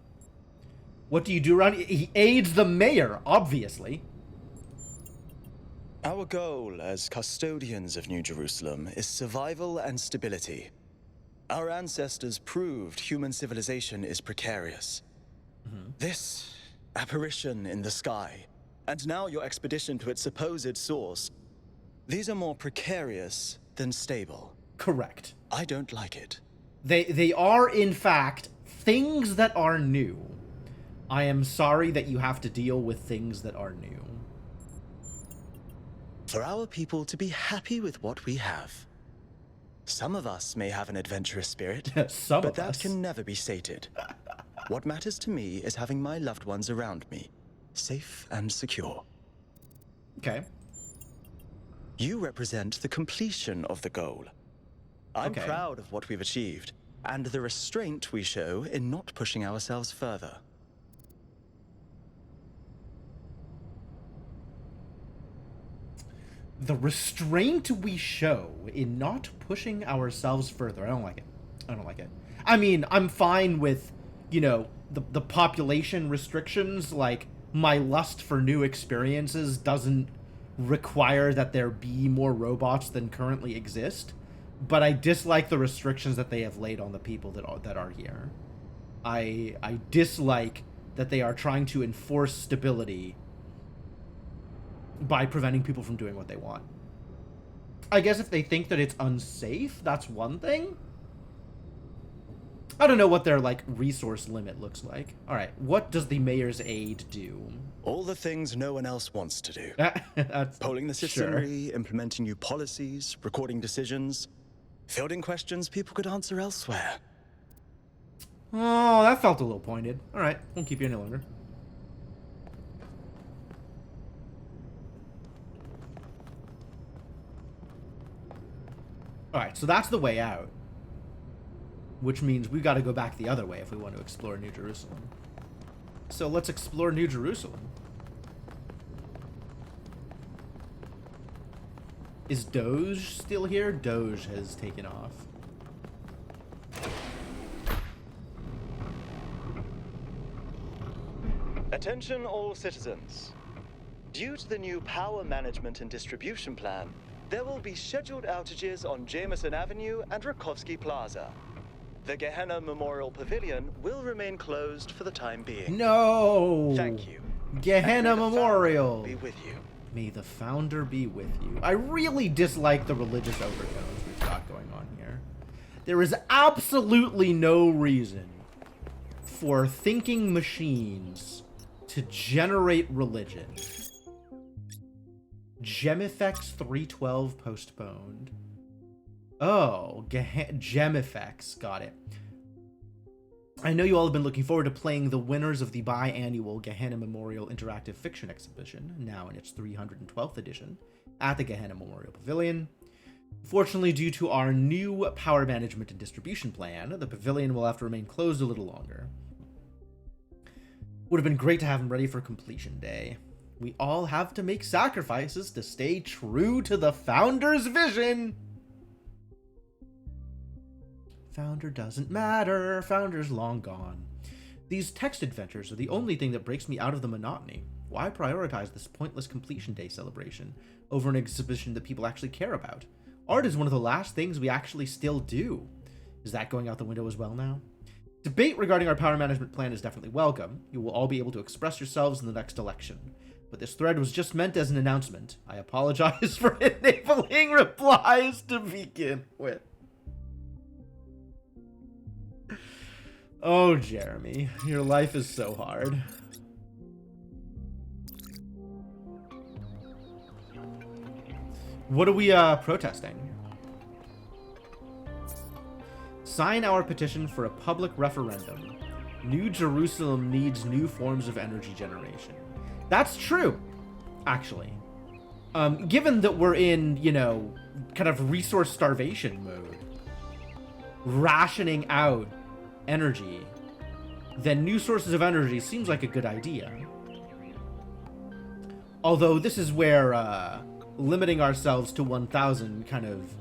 What do you do around... He aids the mayor, obviously. Our goal as custodians of New Jerusalem is survival and stability. Our ancestors proved human civilization is precarious. This apparition in the sky, and now your expedition to its supposed source, these are more precarious than stable. Correct. I don't like it. They are, in fact, things that are new. I am sorry that you have to deal with things that are new. for our people to be happy with what we have. Some of us may have an adventurous spirit, but that can never be sated. What matters to me is having my loved ones around me, safe and secure. Okay. You represent the completion of the goal. I'm proud of what we've achieved, and the restraint we show in not pushing ourselves further. The restraint we show in not pushing ourselves further. I don't like it. I don't like it. I mean, I'm fine with, you know, the population restrictions. Like, my lust for new experiences doesn't require that there be more robots than currently exist. But I dislike the restrictions that they have laid on the people that are here. I dislike that they are trying to enforce stability by preventing people from doing what they want. I guess if they think that it's unsafe, that's one thing. I don't know what their, like, resource limit looks like. Alright, what does the mayor's aide do? All the things no one else wants to do. That's, polling the citizenry, implementing new policies, recording decisions, fielding questions people could answer elsewhere. Oh, that felt a little pointed. Alright, won't keep you any longer. Alright, so that's the way out. Which means we've got to go back the other way if we want to explore New Jerusalem. So let's explore New Jerusalem. Is Doge still here? Doge has taken off. Attention all citizens. Due to the new power management and distribution plan, there will be scheduled outages on Jameson Avenue and Rakovsky Plaza. The Gehenna Memorial Pavilion will remain closed for the time being. No! Thank you. Gehenna Memorial! Be with you. May the founder be with you. I really dislike the religious overtones we've got going on here. There is absolutely no reason for thinking machines to generate religion. Gemifex 312 postponed. Oh, Gemifex. Got it. I know you all have been looking forward to playing the winners of the biannual Gehenna Memorial Interactive Fiction Exhibition, now in its 312th edition, at the Gehenna Memorial Pavilion. Fortunately, due to our new power management and distribution plan, the pavilion will have to remain closed a little longer. Would have been great to have him ready for completion day. We all have to make sacrifices to stay true to the Founder's vision. Founder doesn't matter. Founder's long gone. These text adventures are the only thing that breaks me out of the monotony. Why prioritize this pointless completion day celebration over an exhibition that people actually care about? Art is one of the last things we actually still do. Is that going out the window as well now? Debate regarding our power management plan is definitely welcome. You will all be able to express yourselves in the next election. But this thread was just meant as an announcement. I apologize for enabling replies to begin with. Oh, Jeremy, your life is so hard. What are we protesting? Sign our petition for a public referendum. New Jerusalem needs new forms of energy generation. That's true, actually. Given that we're in, you know, kind of resource starvation mode, rationing out energy, then new sources of energy seems like a good idea. Although this is where limiting ourselves to 1,000 kind of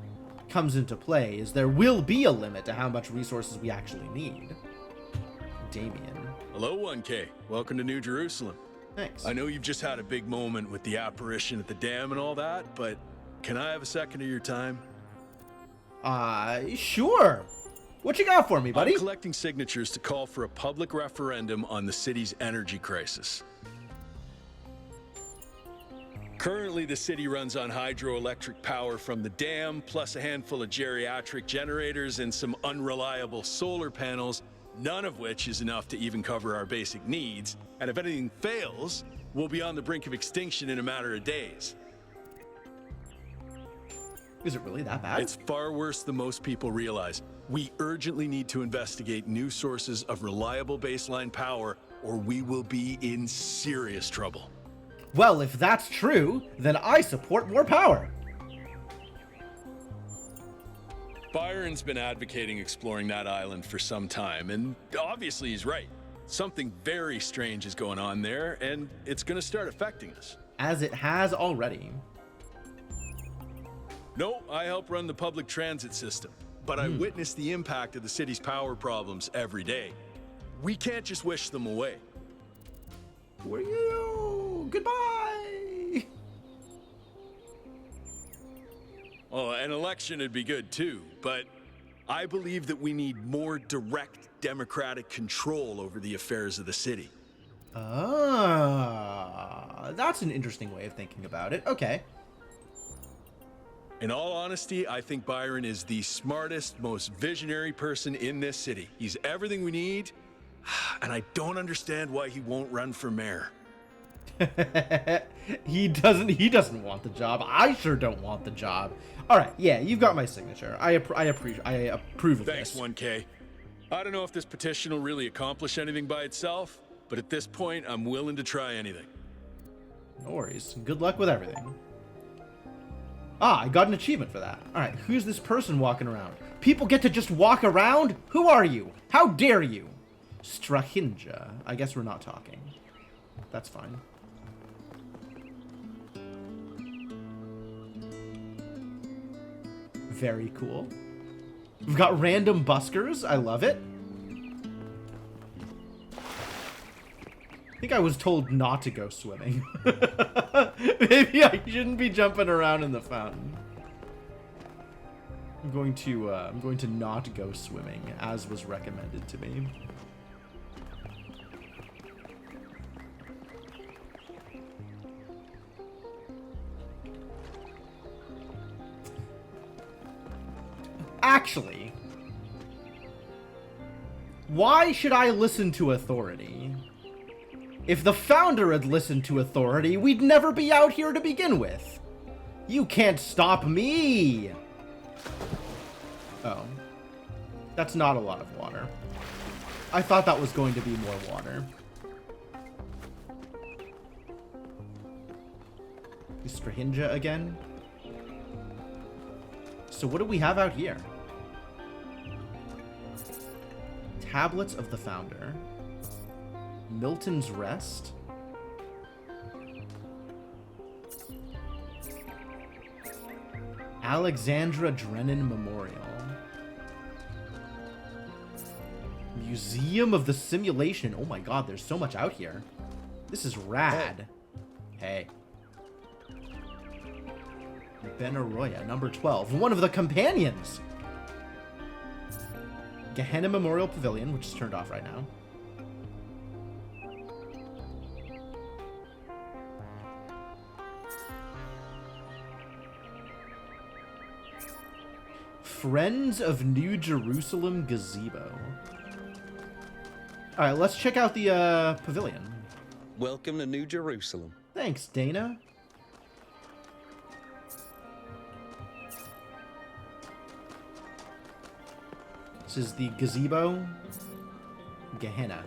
comes into play, is there will be a limit to how much resources we actually need. Damien. Hello, 1K. Welcome to New Jerusalem. Thanks. I know you've just had a big moment with the apparition at the dam and all that, but can I have a second of your time? Sure. What you got for me, buddy? I'm collecting signatures to call for a public referendum on the city's energy crisis. Currently, the city runs on hydroelectric power from the dam, plus a handful of geriatric generators and some unreliable solar panels, none of which is enough to even cover our basic needs. And if anything fails, we'll be on the brink of extinction in a matter of days. Is it really that bad? It's far worse than most people realize. We urgently need to investigate new sources of reliable baseline power, or we will be in serious trouble. Well, if that's true, then I support more power. Byron's been advocating exploring that island for some time, and obviously he's right. Something very strange is going on there, and it's going to start affecting us. As it has already. No, I help run the public transit system, but I witness the impact of the city's power problems every day. We can't just wish them away. Were you? Goodbye. Oh, an election would be good too, but I believe that we need more direct democratic control over the affairs of the city. Ah, that's an interesting way of thinking about it. Okay. In all honesty, I think Byron is the smartest, most visionary person in this city. He's everything we need, and I don't understand why he won't run for mayor. He doesn't want the job. I sure don't want the job. All right, yeah, you've got my signature. I approve of Thanks, this. 1K. I don't know if this petition will really accomplish anything by itself, but at this point, I'm willing to try anything. No worries. Good luck with everything. Ah, I got an achievement for that. All right, who's this person walking around? People get to just walk around? Who are you? How dare you? Strahinja. I guess we're not talking. That's fine. Very cool. We've got random buskers. I love it. I think I was told not to go swimming. Maybe I shouldn't be jumping around in the fountain. I'm going to not go swimming, as was recommended to me. Actually, why should I listen to authority? If the founder had listened to authority, we'd never be out here to begin with. You can't stop me! Oh. That's not a lot of water. I thought that was going to be more water. Is Strahinja again? So what do we have out here? Tablets of the Founder. Milton's Rest. Alexandra Drennan Memorial. Museum of the Simulation. Oh my god, there's so much out here. This is rad. Hey. Ben Arroya, number 12. One of the companions! Gehenna Memorial Pavilion, which is turned off right now. Friends of New Jerusalem Gazebo. Alright, let's check out the pavilion. Welcome to New Jerusalem. Thanks, Dana. This is the gazebo. Gehenna.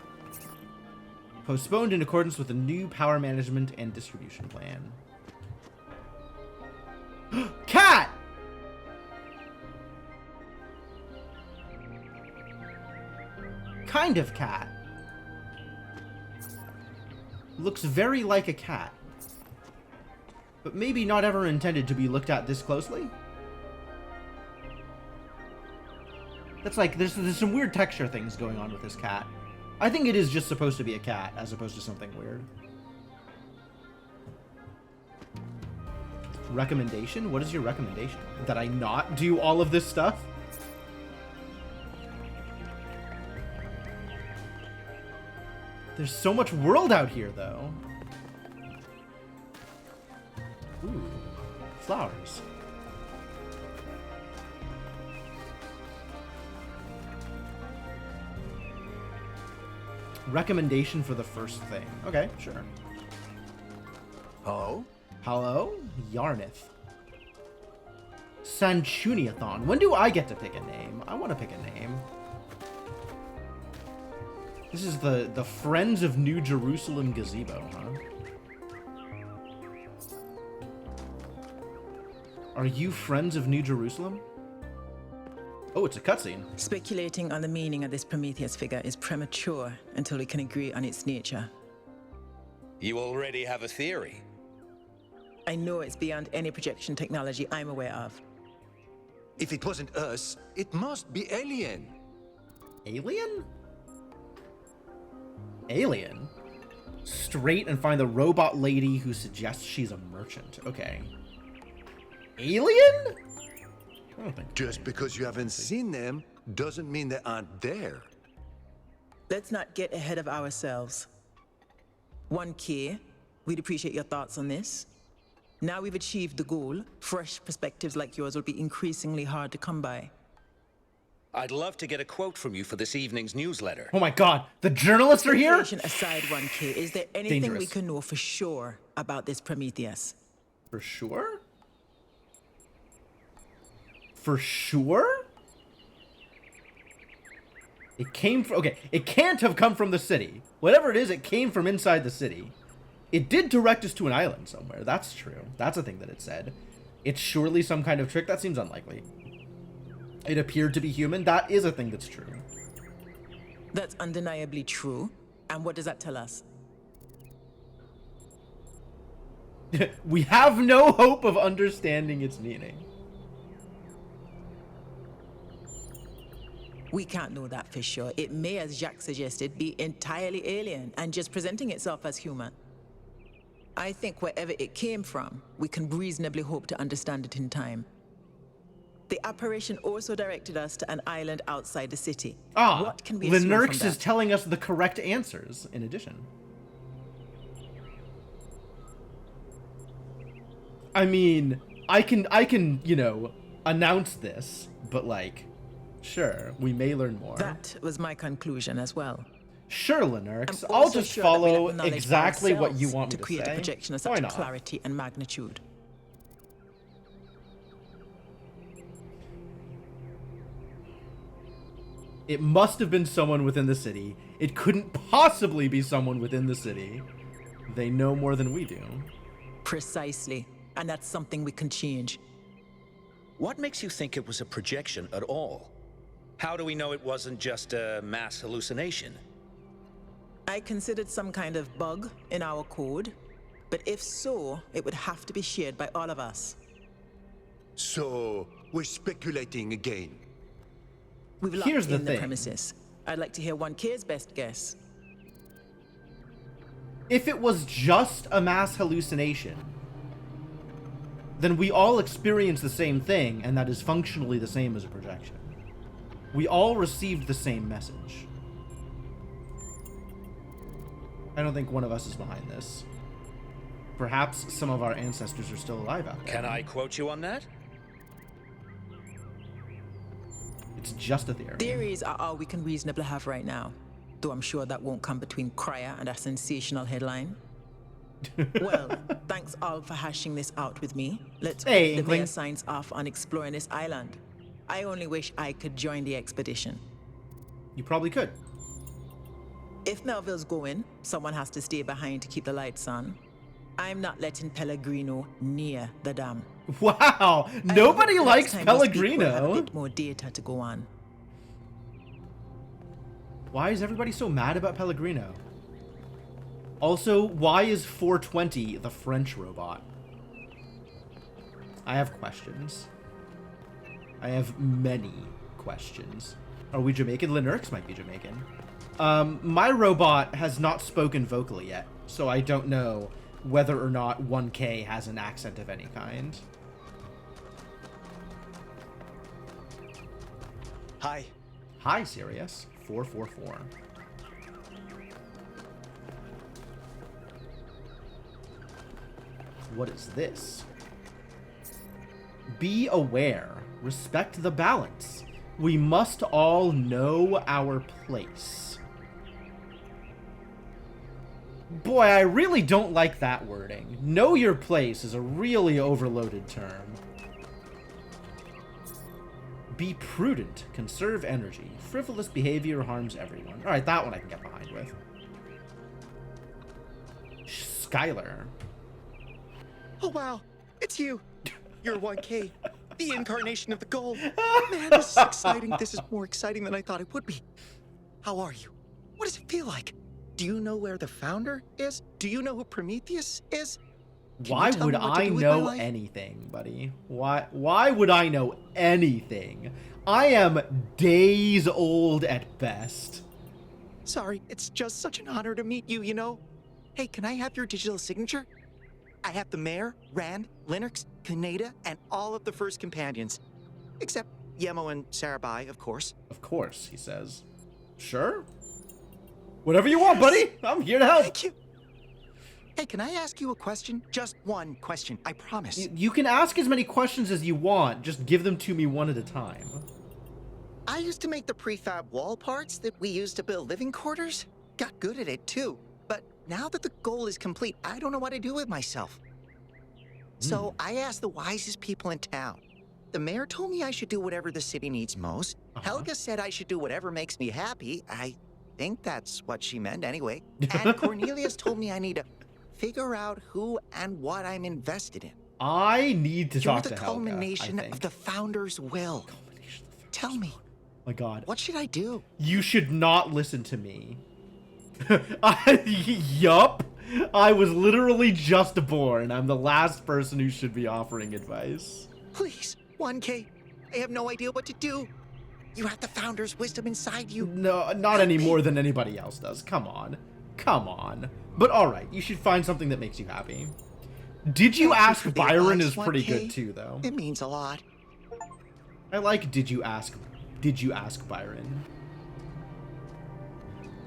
Postponed in accordance with the new power management and distribution plan. Cat! Kind of cat. Looks very like a cat. But maybe not ever intended to be looked at this closely? That's like, there's some weird texture things going on with this cat. I think it is just supposed to be a cat, as opposed to something weird. Recommendation? What is your recommendation? That I not do all of this stuff? There's so much world out here, though. Ooh, flowers. Recommendation for the first thing. Okay, sure. Hello? Hello? Yarnith. Sanchuniathon. When do I get to pick a name? I want to pick a name. This is the Friends of New Jerusalem Gazebo, huh? Are you Friends of New Jerusalem? Oh, it's a cutscene. Speculating on the meaning of this Prometheus figure is premature until we can agree on its nature. You already have a theory. I know it's beyond any projection technology I'm aware of. If it wasn't us, it must be alien. Alien? Alien? Straight and find the robot lady who suggests she's a merchant. Okay. Alien? I don't think Just because you haven't seen them doesn't mean they aren't there. Let's not get ahead of ourselves. 1K, we'd appreciate your thoughts on this. Now we've achieved the goal, fresh perspectives like yours will be increasingly hard to come by. I'd love to get a quote from you for this evening's newsletter. Oh my god, the journalists are here? Speculation aside, 1K, is there anything we Dangerous. can know for sure about this Prometheus? For sure? For sure? It came from... Okay, it can't have come from the city. Whatever it is, it came from inside the city. It did direct us to an island somewhere. That's true. That's a thing that it said. It's surely some kind of trick. That seems unlikely. It appeared to be human. That is a thing that's true. That's undeniably true. And what does that tell us? We have no hope of understanding its meaning. We can't know that for sure. It may, as Jacques suggested, be entirely alien and just presenting itself as human. I think wherever it came from, we can reasonably hope to understand it in time. The apparition also directed us to an island outside the city. Ah, what can we assume from Linurx is that? telling us the correct answers, in addition. I mean, I can, you know, announce this, but like, sure, we may learn more. That was my conclusion as well. Sure, Linurx. I'm I'll also just sure that we follow lack the knowledge exactly what you ourselves want me to to create say. a projection of Why such not? clarity and magnitude. It must have been someone within the city. It couldn't possibly be someone within the city. They know more than we do. Precisely. And that's something we can change. What makes you think it was a projection at all? How do we know it wasn't just a mass hallucination? I considered some kind of bug in our code, but if so, it would have to be shared by all of us. So, we're speculating again. We've locked Here's the in the thing. premises. I'd like to hear 1K's best guess. If it was just a mass hallucination, then we all experience the same thing, and that is functionally the same as a projection. We all received the same message. I don't think one of us is behind this. Perhaps some of our ancestors are still alive out there. Can I quote you on that? It's just a theory. Theories are all we can reasonably have right now, though I'm sure that won't come between Cryer and a sensational headline. Well, thanks all for hashing this out with me. Let's hope the Inkling. mayor signs off on exploring this island. I only wish I could join the expedition. You probably could. If Melville's going, someone has to stay behind to keep the lights on. I'm not letting Pellegrino near the dam. Wow, I nobody hope likes next time we speak, we'll have a Pellegrino. bit more data to go on. Why is everybody so mad about Pellegrino? Also, why is 420 the French robot? I have questions. I have many questions. Are we Jamaican? Linurx might be Jamaican. My robot has not spoken vocally yet, so I don't know whether or not 1K has an accent of any kind. Hi. Hi, Sirius. 444. What is this? Be aware. Respect the balance. We must all know our place. Boy, I really don't like that wording. Know your place is a really overloaded term. Be prudent. Conserve energy. Frivolous behavior harms everyone. Alright, that one I can get behind with. Skylar. Oh, wow. It's you. You're 1K. The incarnation of the goal. Man, this is exciting. This is more exciting than I thought it would be. How are you? What does it feel like? Do you know where the founder is? Do you know who Prometheus is? Why would I know anything, buddy? Why would I know anything? I am days old at best. Sorry, it's just such an honor to meet you, you know? Hey, can I have your digital signature? I have the Mayor, Rand, Linux, Kaneda, and all of the first companions. Except Yemo and Sarabai, of course. Of course, he says. Sure. Whatever you want, buddy. I'm here to help. Thank you. Hey, can I ask you a question? Just one question, I promise. You can ask as many questions as you want. Just give them to me one at a time. I used to make the prefab wall parts that we used to build living quarters. Got good at it, too. But now that the goal is complete, I don't know what to do with myself. So I asked the wisest people in town. The mayor told me I should do whatever the city needs most. Helga said I should do whatever makes me happy. I think that's what she meant anyway. And Cornelius told me I need to figure out who and what I'm invested in. I need to talk to You're the Helga, culmination of the founder's will. Tell me. My God. What should I do? You should not listen to me. Yup. I was literally just born. I'm the last person who should be offering advice. Please, 1K. I have no idea what to do. You have the founder's wisdom inside you. No, not any more than anybody else does. Come on. Come on. But alright, you should find something that makes you happy. Did you ask Byron is pretty good too, though. It means a lot. I like did you ask Byron.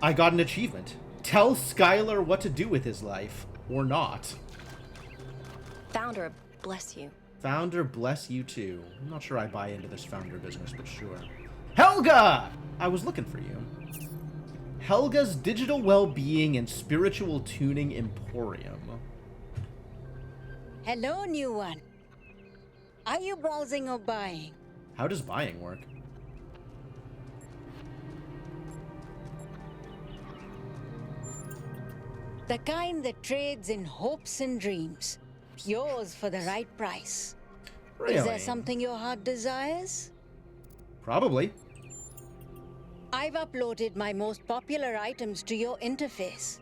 I got an achievement. Tell Skylar what to do with his life. Or not. Founder, bless you. Founder, bless you too. I'm not sure I buy into this founder business, but sure. Helga! I was looking for you. Helga's Digital Well-Being and Spiritual Tuning Emporium. Hello, new one. Are you browsing or buying? How does buying work? The kind that trades in hopes and dreams. Yours for the right price. Really? Is there something your heart desires? Probably. I've uploaded my most popular items to your interface.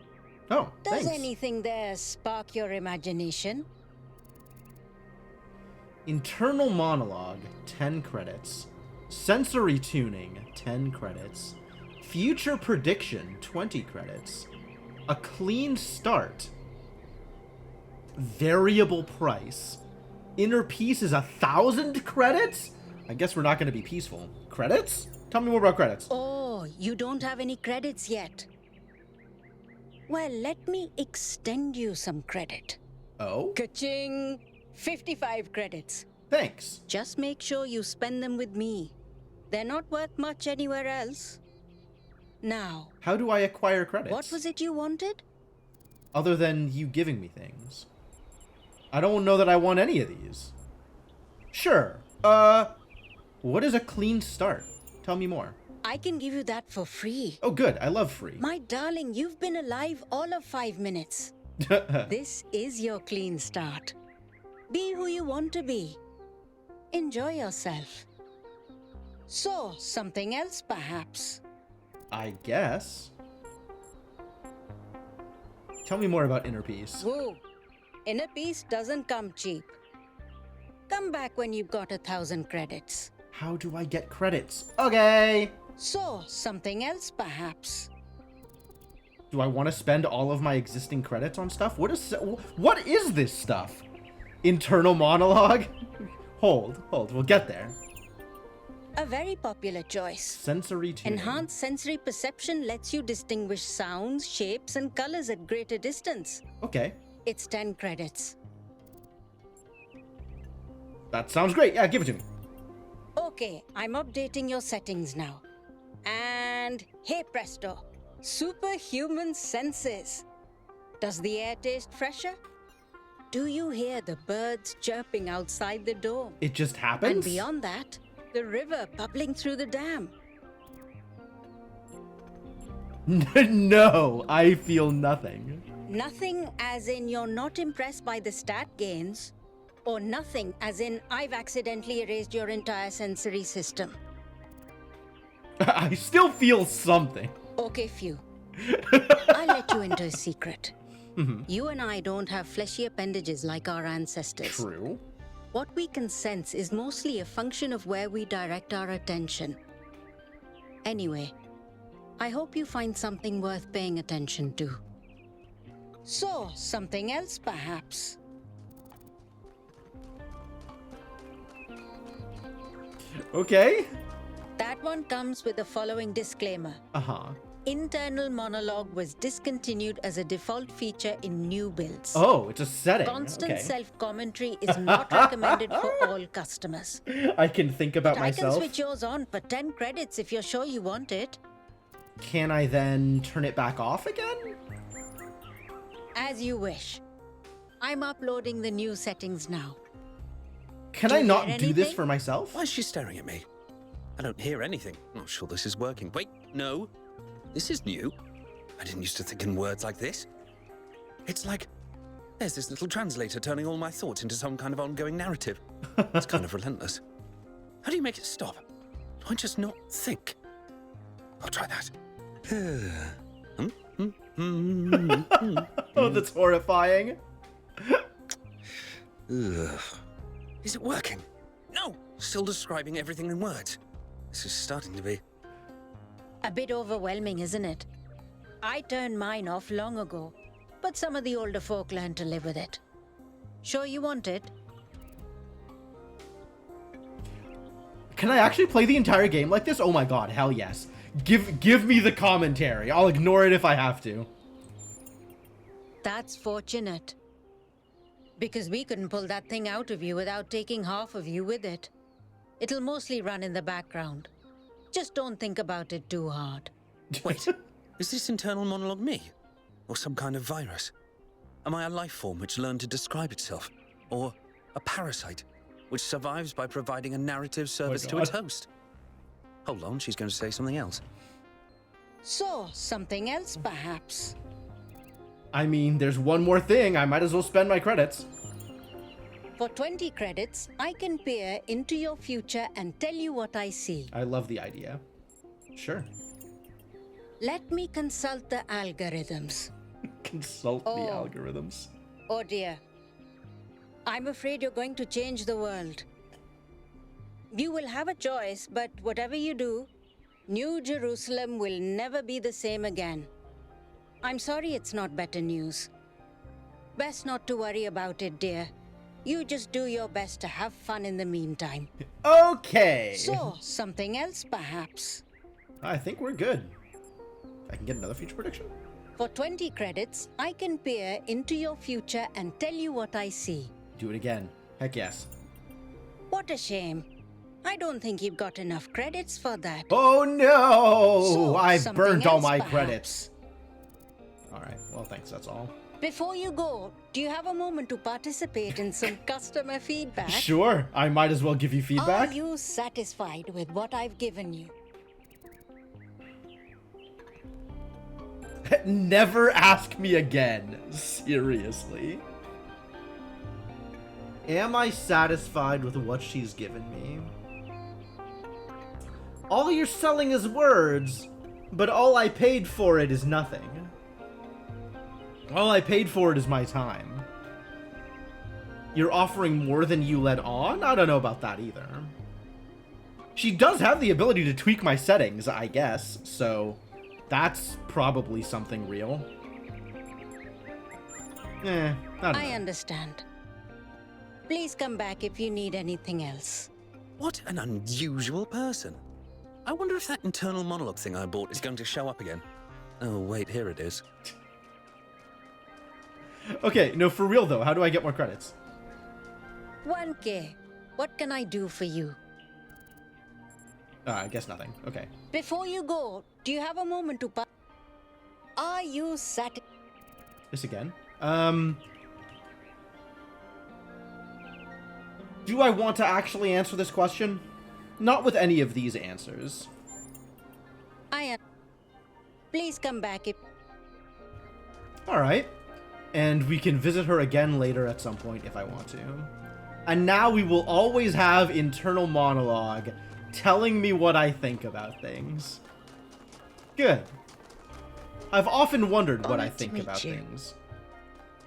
Oh, Does thanks. anything there spark your imagination? Internal monologue, 10 credits. Sensory tuning, 10 credits. Future prediction, 20 credits. A clean start. Variable price. Inner peace is 1,000 credits? I guess we're not going to be peaceful. Credits? Tell me more about credits. Oh, you don't have any credits yet. Well, let me extend you some credit. Oh? Ka-ching! 55 credits. Thanks. Just make sure you spend them with me. They're not worth much anywhere else. Now, How do I acquire credits? what was it you wanted? Other than you giving me things. I don't know that I want any of these. Sure. What is a clean start? Tell me more. I can give you that for free. Oh, good. I love free. My darling, you've been alive all of 5 minutes. This is your clean start. Be who you want to be. Enjoy yourself. So, something else perhaps? I guess. Tell me more about inner peace. Woo! Inner peace doesn't come cheap. Come back when you've got 1,000 credits. How do I get credits? Okay. So, something else perhaps? Do I want to spend all of my existing credits on stuff? What is this stuff? Internal monologue? Hold. We'll get there. A very popular choice. Sensory tuning. Enhanced sensory perception lets you distinguish sounds, shapes, and colors at greater distance. Okay. It's 10 credits. That sounds great. Yeah, give it to me. Okay, I'm updating your settings now. And hey presto, superhuman senses. Does the air taste fresher? Do you hear the birds chirping outside the door? It just happens? And beyond that, The river bubbling through the dam. No, I feel nothing. Nothing as in you're not impressed by the stat gains, or nothing as in I've accidentally erased your entire sensory system. I still feel something. Okay, Few. I'll let you into a secret. You and I don't have fleshy appendages like our ancestors. True. What we can sense is mostly a function of where we direct our attention. Anyway, I hope you find something worth paying attention to. So, something else perhaps? Okay. That one comes with the following disclaimer. Uh-huh. Internal monologue was discontinued as a default feature in new builds. Oh, it's a setting. Constant Okay. self-commentary is not recommended for all customers. I can think about But myself. I can switch yours on for 10 credits if you're sure you want it. Can I then turn it back off again? As you wish. I'm uploading the new settings now. Can Do I you not hear do this anything? for myself? Why is she staring at me? I don't hear anything. I'm not sure this is working. Wait, no. This is new. I didn't used to think in words like this. It's like there's this little translator turning all my thoughts into some kind of ongoing narrative. It's kind of relentless. How do you make it stop? Do I just not think? I'll try that. Oh, that's horrifying. Ugh. Is it working? No! Still describing everything in words. This is starting to be... A bit overwhelming, isn't it? I turned mine off long ago, but some of the older folk learned to live with it. Sure you want it? Can I actually play the entire game like this? Oh my god, hell yes. Give me the commentary. I'll ignore it if I have to. That's fortunate. Because we couldn't pull that thing out of you without taking half of you with it. It'll mostly run in the background. Just don't think about it too hard. Wait, is this internal monologue me? Or some kind of virus? Am I a life form which learned to describe itself? Or a parasite which survives by providing a narrative service to its host? Hold on, she's going to say something else. So, something else perhaps? I mean, there's one more thing. I might as well spend my credits. For 20 credits, I can peer into your future and tell you what I see. I love the idea. Sure. Let me consult the algorithms. Consult the algorithms. Oh dear. I'm afraid you're going to change the world. You will have a choice, but whatever you do, New Jerusalem will never be the same again. I'm sorry it's not better news. Best not to worry about it, dear. You just do your best to have fun in the meantime. Okay. So, something else perhaps? I think we're good. I can get another future prediction? For 20 credits, I can peer into your future and tell you what I see. Do it again. Heck yes. What a shame. I don't think you've got enough credits for that. Oh no! So, I something burned all else, my perhaps? credits. Alright, well thanks, that's all. Before you go, do you have a moment to participate in some customer feedback? Sure, I might as well give you feedback. Are you satisfied with what I've given you? Never ask me again. Seriously. Am I satisfied with what she's given me? All you're selling is words, but all I paid for it is nothing. All I paid for it is my time. You're offering more than you let on? I don't know about that either. She does have the ability to tweak my settings, I guess, so that's probably something real. I don't know. I understand. Please come back if you need anything else. What an unusual person. I wonder if that internal monologue thing I bought is going to show up again. Oh, wait, here it is. Okay, no, for real though, how do I get more credits? 1K. What can I do for you? I guess nothing. Okay. Before you go, do you have a moment to Are you satisfied? This again. Do I want to actually answer this question? Not with any of these answers. I am. Please come back if... Alright. And we can visit her again later at some point if I want to. And now we will always have internal monologue telling me what I think about things. Good. I've often wondered what I think about things.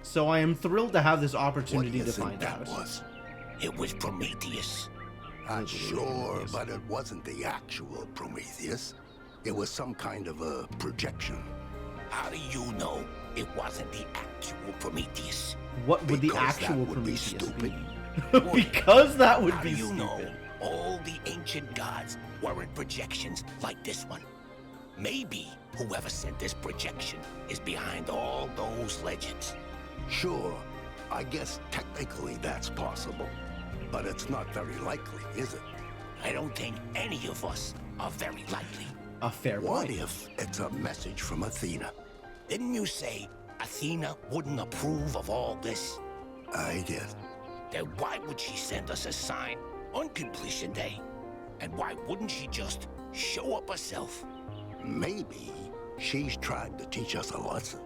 So I am thrilled to have this opportunity to find out. It was Prometheus. Not sure, but it wasn't the actual Prometheus. It was some kind of a projection. How do you know it wasn't the actual Prometheus? What would the actual Prometheus be? Because that would be stupid. Know all the ancient gods weren't projections like this one? Maybe whoever sent this projection is behind all those legends. Sure, I guess technically that's possible. But it's not very likely, is it? I don't think any of us are very likely. A fair point. What if it's a message from Athena? Didn't you say Athena wouldn't approve of all this? I did. Then why would she send us a sign on completion day? And why wouldn't she just show up herself? Maybe she's trying to teach us a lesson.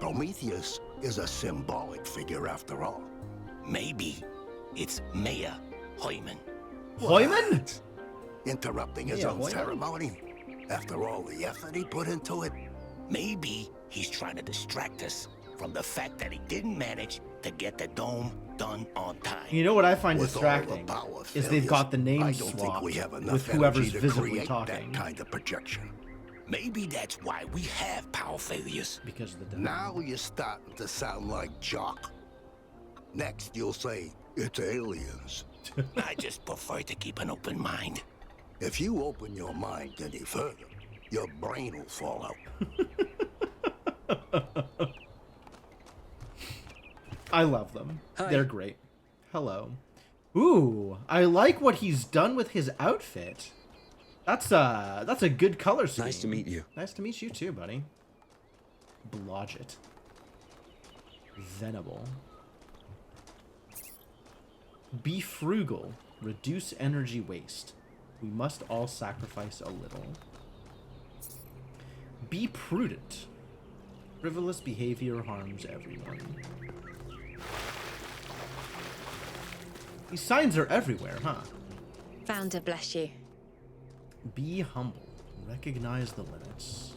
Prometheus is a symbolic figure after all. Maybe it's Mayor Hyman. Hyman? Interrupting his own ceremony after all the effort he put into it? Maybe he's trying to distract us from the fact that he didn't manage to get the dome done on time. You know what I find distracting is they've got the names swapped with whoever's visibly talking. That kind of projection. Maybe that's why we have power failures. Because of the dome. Now you're starting to sound like Jock. Next you'll say it's aliens. I just prefer to keep an open mind. If you open your mind any further, your brain will fall out. I love them. Hi. They're great. Hello. Ooh, I like what he's done with his outfit. That's a good color scheme. Nice to meet you. Nice to meet you too, buddy. Blodgett. Venable. Be frugal. Reduce energy waste. We must all sacrifice a little. Be prudent. Frivolous behavior harms everyone. These signs are everywhere, huh? Founder bless you. Be humble. Recognize the limits.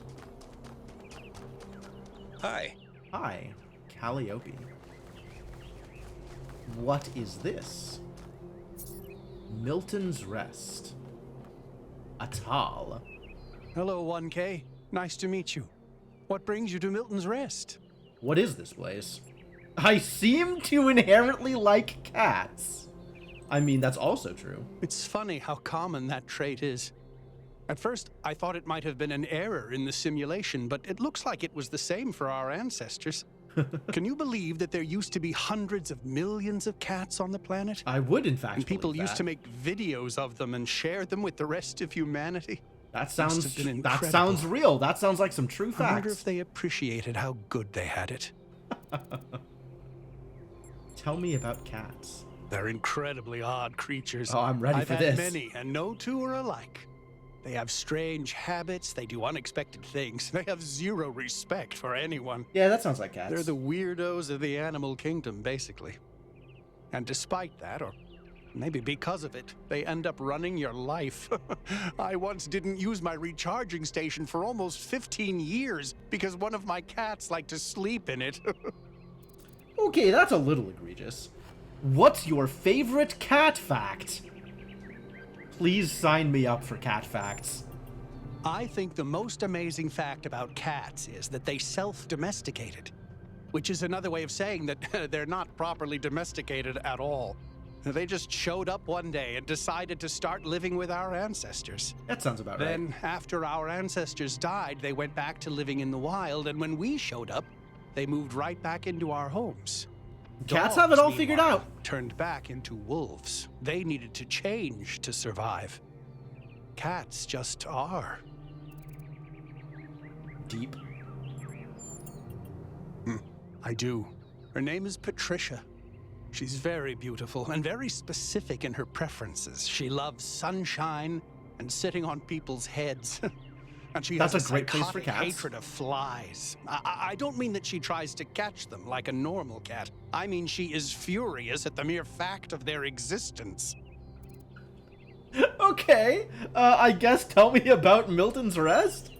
Hi. Hi, Calliope. What is this? Milton's Rest. Atal. Hello, 1K. Nice to meet you. What brings you to Milton's Rest? What is this place? I seem to inherently like cats. I mean, that's also true. It's funny how common that trait is. At first, I thought it might have been an error in the simulation, but it looks like it was the same for our ancestors. Can you believe that there used to be hundreds of millions of cats on the planet? I would, in fact, and people believe used that. to make videos of them and share them with the rest of humanity. That sounds real. That sounds like some true facts. I wonder if they appreciated how good they had it. Tell me about cats. They're incredibly odd creatures. Oh, I'm ready for this. I've had many, and no two are alike. They have strange habits, they do unexpected things, they have zero respect for anyone. Yeah, that sounds like cats. They're the weirdos of the animal kingdom, basically. And despite that, or maybe because of it, they end up running your life. I once didn't use my recharging station for almost 15 years because one of my cats liked to sleep in it. Okay, that's a little egregious. What's your favorite cat fact? Please sign me up for cat facts. I think the most amazing fact about cats is that they self-domesticated, which is another way of saying that they're not properly domesticated at all. They just showed up one day and decided to start living with our ancestors. That sounds about right. Then, after our ancestors died, they went back to living in the wild, and when we showed up, they moved right back into our homes. Cats have it all figured out. Turned back into wolves. They needed to change to survive. Cats just are. Deep. I do. Her name is Patricia. She's very beautiful and very specific in her preferences. She loves sunshine and sitting on people's heads. And she has That's a a great place for psychotic cats. hatred of flies. I don't mean that she tries to catch them like a normal cat. I mean she is furious at the mere fact of their existence. Okay, I guess tell me about Milton's Rest?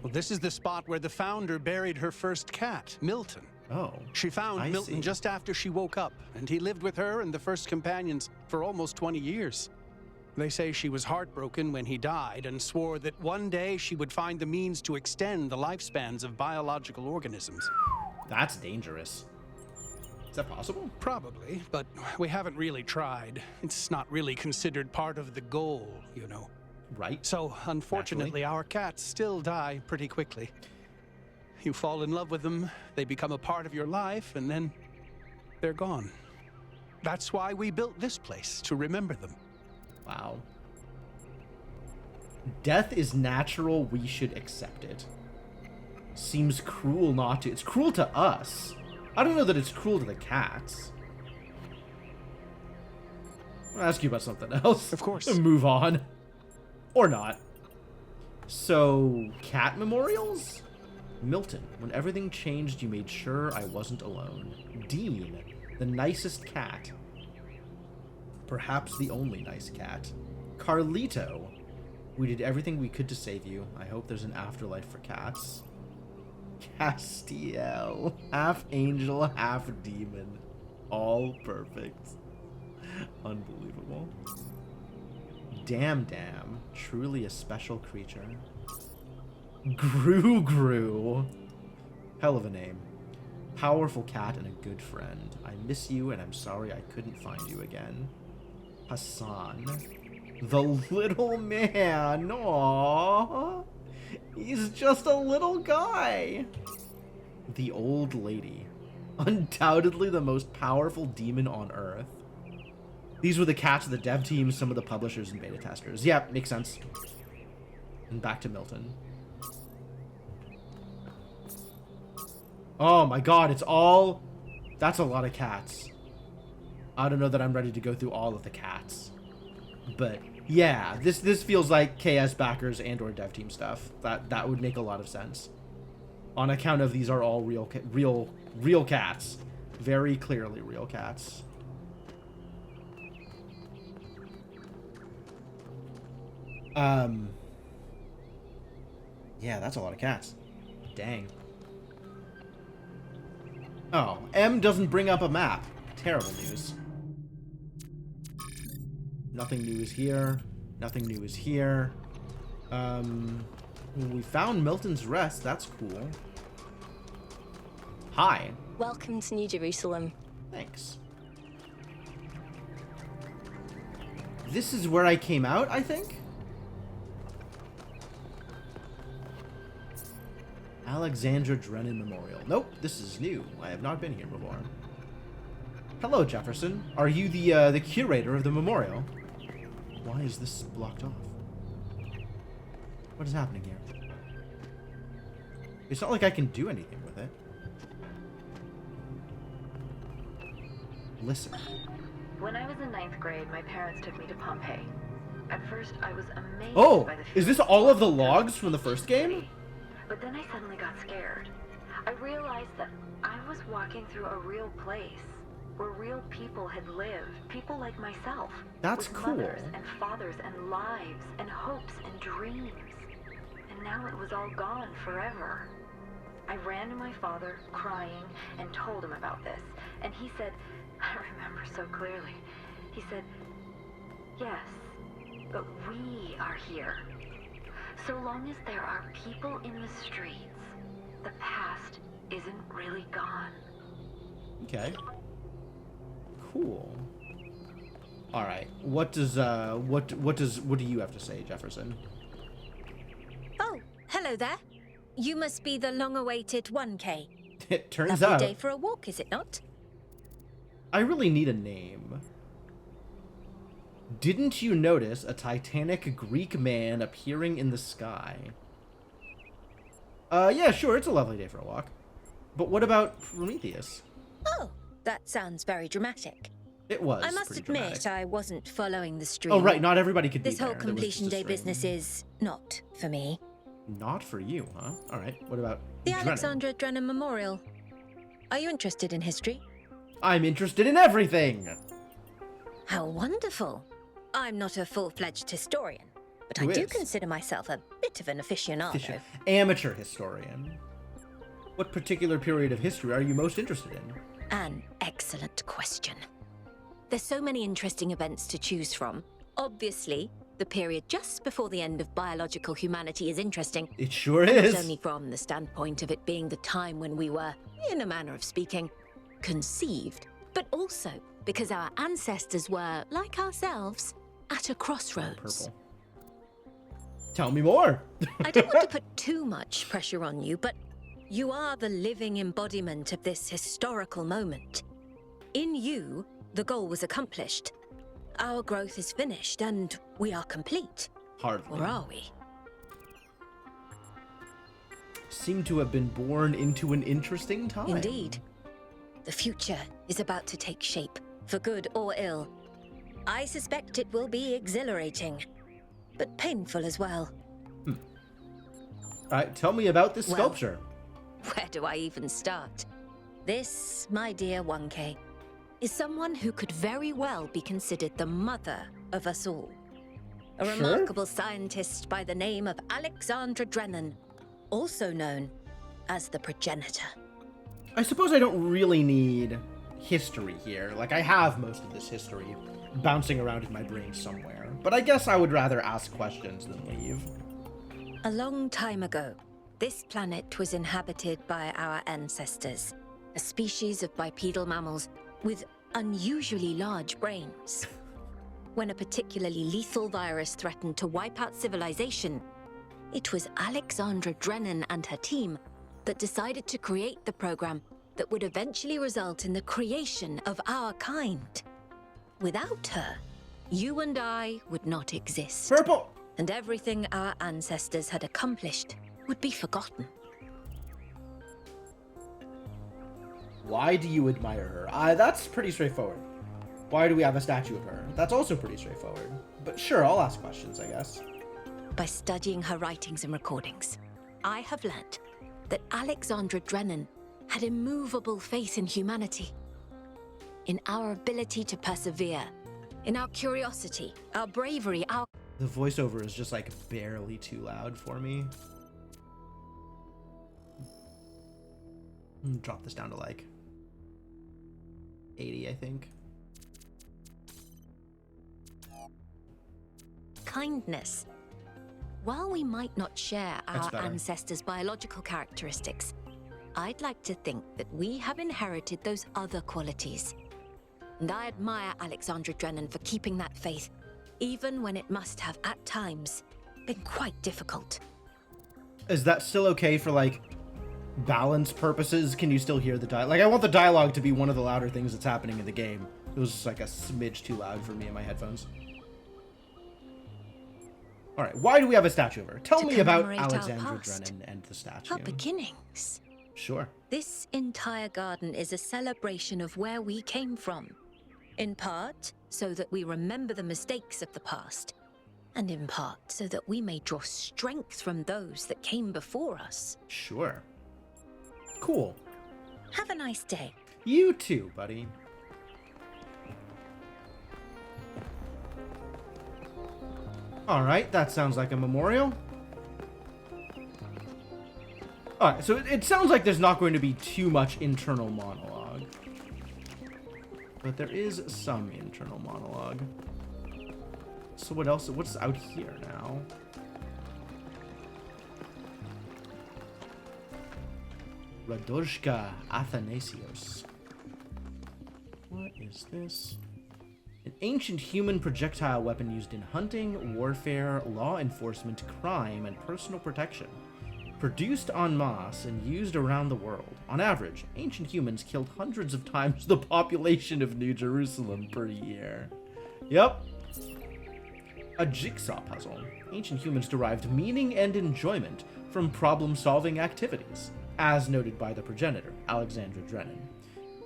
Well, this is the spot where the founder buried her first cat, Milton. Oh, She found I Milton see. just after she woke up, and he lived with her and the first companions for almost 20 years. They say she was heartbroken when he died and swore that one day she would find the means to extend the lifespans of biological organisms. That's dangerous. Is that possible? Probably, but we haven't really tried. It's not really considered part of the goal, you know. Right. So, unfortunately, our cats still die pretty quickly. You fall in love with them, they become a part of your life, and then they're gone. That's why we built this place, to remember them. Wow. Death is natural, we should accept it. Seems cruel not to. It's cruel to us. I don't know that it's cruel to the cats. I'll ask you about something else. Of course. Move on. Or not. So, cat memorials? Milton, when everything changed, you made sure I wasn't alone. Dean, the nicest cat. Perhaps the only nice cat. Carlito, we did everything we could to save you. I hope there's an afterlife for cats. Castiel, half angel, half demon. All perfect. Unbelievable. Damn, truly a special creature. Gru. Hell of a name. Powerful cat and a good friend. I miss you and I'm sorry I couldn't find you again. Hassan. The little man. Aww. He's just a little guy. The old lady. Undoubtedly the most powerful demon on Earth. These were the cats of the dev team, some of the publishers and beta testers. Yeah, makes sense. And back to Milton. Oh my god, it's all... That's a lot of cats. I don't know that I'm ready to go through all of the cats. But yeah, this feels like KS backers and or dev team stuff. That would make a lot of sense. On account of these are all real cats. Very clearly real cats. Yeah, that's a lot of cats. Dang. Oh, M doesn't bring up a map. Terrible news. Nothing new is here. Nothing new is here. We found Milton's Rest. That's cool. Hi. Welcome to New Jerusalem. Thanks. This is where I came out, I think? Alexandra Drennan Memorial. Nope, this is new. I have not been here before. Hello, Jefferson. Are you the curator of the memorial? Why is this blocked off? What is happening here? It's not like I can do anything with it. Listen. When I was in 9th grade, my parents took me to Pompeii. At first, I was amazed by the Is this all of the logs from the first game? But then I suddenly got scared. I realized that I was walking through a real place where real people had lived, people like myself. That's with cool. Mothers and fathers and lives and hopes and dreams. And now it was all gone forever. I ran to my father, crying, and told him about this. And he said, I remember so clearly, he said, yes, but we are here. So long as there are people in the streets, the past isn't really gone. Okay. Cool. All right. What do you have to say, Jefferson? Oh, hello there. You must be the long-awaited 1K. It turns Lovely out day for a walk, is it not? I really need a name. Didn't you notice a titanic Greek man appearing in the sky? Yeah, sure, it's a lovely day for a walk. But what about Prometheus? Oh, That sounds very dramatic. It was. I must pretty admit, dramatic. I wasn't following the stream. Oh, right. Not everybody could This be there. whole There was just completion a day stream. business is not for me. Not for you, huh? All right. What about The Drennan? Alexandra Drennan Memorial. Are you interested in history? I'm interested in everything. How wonderful. I'm not a full-fledged historian, but Who I do is? consider myself a bit of an aficionado. Amateur historian. What particular period of history are you most interested in? An excellent question. There's so many interesting events to choose from. Obviously, the period just before the end of biological humanity is interesting. It sure and is. Not only from the standpoint of it being the time when we were, in a manner of speaking, conceived, but also because our ancestors were, like ourselves, at a crossroads. Purple. Tell me more. I don't want to put too much pressure on you, but you are the living embodiment of this historical moment. In you, the goal was accomplished. Our growth is finished, and we are complete. Hardly. Or are we? Seem to have been born into an interesting time. Indeed. The future is about to take shape, for good or ill. I suspect it will be exhilarating, but painful as well. All right, tell me about this Well, sculpture. Where do I even start? This, my dear 1K, is someone who could very well be considered the mother of us all. A Sure. remarkable scientist by the name of Alexandra Drennan, also known as the progenitor. I suppose I don't really need history here. Like, I have most of this history bouncing around in my brain somewhere. But I guess I would rather ask questions than leave. A long time ago, this planet was inhabited by our ancestors, a species of bipedal mammals with unusually large brains. When a particularly lethal virus threatened to wipe out civilization, it was Alexandra Drennan and her team that decided to create the program that would eventually result in the creation of our kind. Without her, you and I would not exist. Purple! And everything our ancestors had accomplished would be forgotten. Why do you admire her? That's pretty straightforward. Why do we have a statue of her? That's also pretty straightforward. But sure, I'll ask questions, I guess. By studying her writings and recordings, I have learnt that Alexandra Drennan had immovable faith in humanity, in our ability to persevere, in our curiosity, our bravery, our... The voiceover is just like barely too loud for me. Drop this down to like 80, I think. kindness. While we might not share That's our better. ancestors' biological characteristics, I'd like to think that we have inherited those other qualities. And I admire Alexandra Drennan for keeping that faith, even when it must have, at times, been quite difficult. Is that still okay for, like, balance purposes? Can you still hear the dialogue? Like, I want the dialogue to be one of the louder things that's happening in the game. It was just, like, a smidge too loud for me in my headphones. Alright, why do we have a statue of her? Tell To me about commemorate our Alexandra past. Drennan and the statue. Our beginnings. Sure. This entire garden is a celebration of where we came from. In part, so that we remember the mistakes of the past. And in part, so that we may draw strength from those that came before us. Sure. Cool. Have a nice day. You too, buddy. Alright, that sounds like a memorial. Alright, so it sounds like there's not going to be too much internal monologue. But there is some internal monologue. So what else? What's out here now? Radoshka Athanasios. What is this? An ancient human projectile weapon used in hunting, warfare, law enforcement, crime, and personal protection. Produced en masse and used around the world. On average, ancient humans killed hundreds of times the population of New Jerusalem per year. Yep. A jigsaw puzzle. Ancient humans derived meaning and enjoyment from problem-solving activities, as noted by the progenitor, Alexandra Drennan.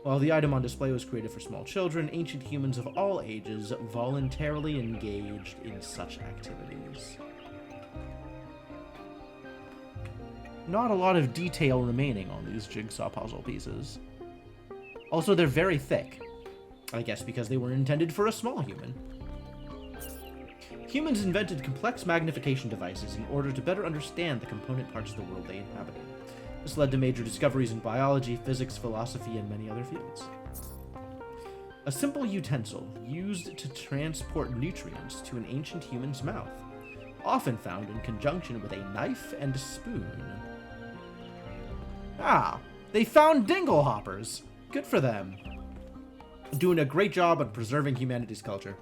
While the item on display was created for small children, ancient humans of all ages voluntarily engaged in such activities. Not a lot of detail remaining on these jigsaw puzzle pieces. Also, they're very thick. I guess because they were intended for a small human. Humans invented complex magnification devices in order to better understand the component parts of the world they inhabited. This led to major discoveries in biology, physics, philosophy, and many other fields. A simple utensil used to transport nutrients to an ancient human's mouth, often found in conjunction with a knife and spoon. Ah, they found dingle hoppers. Good for them. Doing a great job on preserving humanity's culture.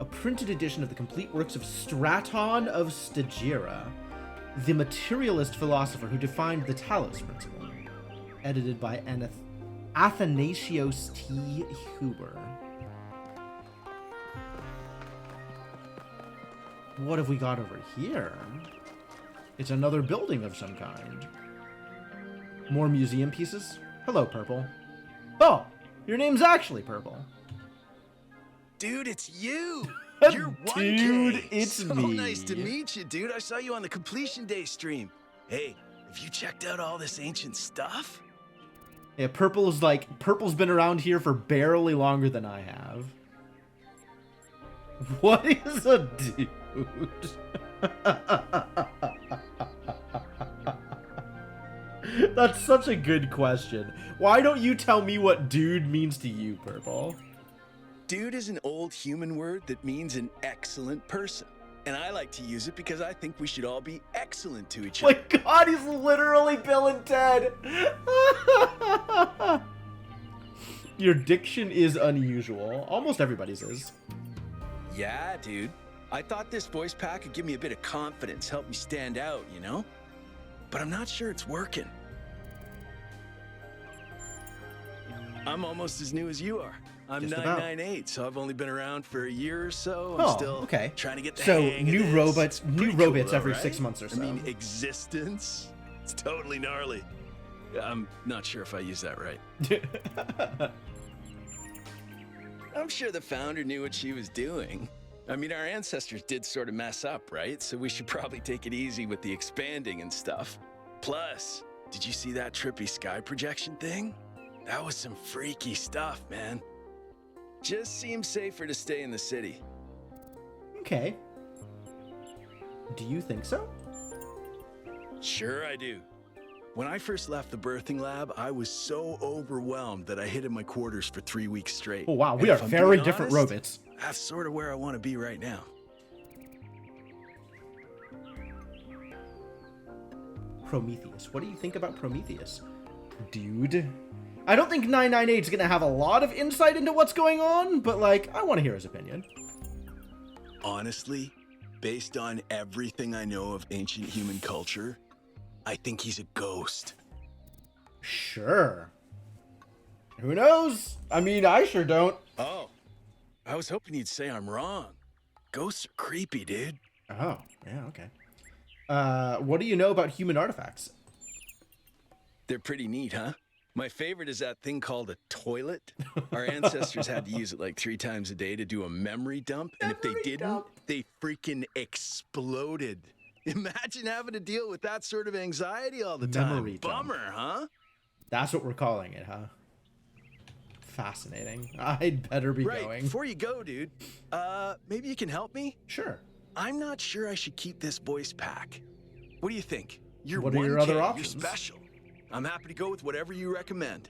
A printed edition of the complete works of Straton of Stagira, the materialist philosopher who defined the Talos Principle, edited by Athanasios T. Huber. What have we got over here? It's another building of some kind. More museum pieces? Hello, Purple. Oh, your name's actually Purple. Dude, it's you! You're 1K! Dude, it's so me. Nice to meet you, dude. I saw you on the Completion Day stream. Hey, have you checked out all this ancient stuff? Yeah, Purple's been around here for barely longer than I have. What is a dude? That's such a good question. Why don't you tell me what dude means to you, Purple? Dude is an old human word that means an excellent person. And I like to use it because I think we should all be excellent to each other. My God, he's literally Bill and Ted. Your diction is unusual. Almost everybody's is. Yeah, dude. I thought this voice pack could give me a bit of confidence, help me stand out, you know? But I'm not sure it's working. I'm almost as new as you are. I'm Just 998, so I've only been around for a year or so. I'm Oh, still okay. trying to get the So, hang new of this. robots- new Pretty robots though, every right? 6 months or so. I mean, existence? It's totally gnarly. I'm not sure if I used that right. I'm sure the founder knew what she was doing. I mean, our ancestors did sort of mess up, right? So we should probably take it easy with the expanding and stuff. Plus, did you see that trippy sky projection thing? That was some freaky stuff, man. Just seems safer to stay in the city. Okay. Do you think so? Sure I do. When I first left the birthing lab, I was so overwhelmed that I hid in my quarters for 3 weeks straight. Oh, wow. And We are if I'm very being different honest, robots. That's sort of where I want to be right now. Prometheus. What do you think about Prometheus? Dude. I don't think 998 is going to have a lot of insight into what's going on, but, like, I want to hear his opinion. Honestly, based on everything I know of ancient human culture, I think he's a ghost. Sure. Who knows? I mean, I sure don't. Oh, I was hoping you'd say I'm wrong. Ghosts are creepy, dude. Oh, yeah, okay. What do you know about human artifacts? They're pretty neat, huh? My favorite is that thing called a toilet. Our ancestors had to use it like 3 times a day to do a memory dump, and if they didn't, they freaking exploded. Imagine having to deal with that sort of anxiety all the time. Memory dump. Bummer, huh? That's what we're calling it, huh? Fascinating. I'd better be Right, going. before you go, dude, maybe you can help me? Sure. I'm not sure I should keep this voice pack. What do you think? You're What are your 1K, other you're options? special. I'm happy to go with whatever you recommend.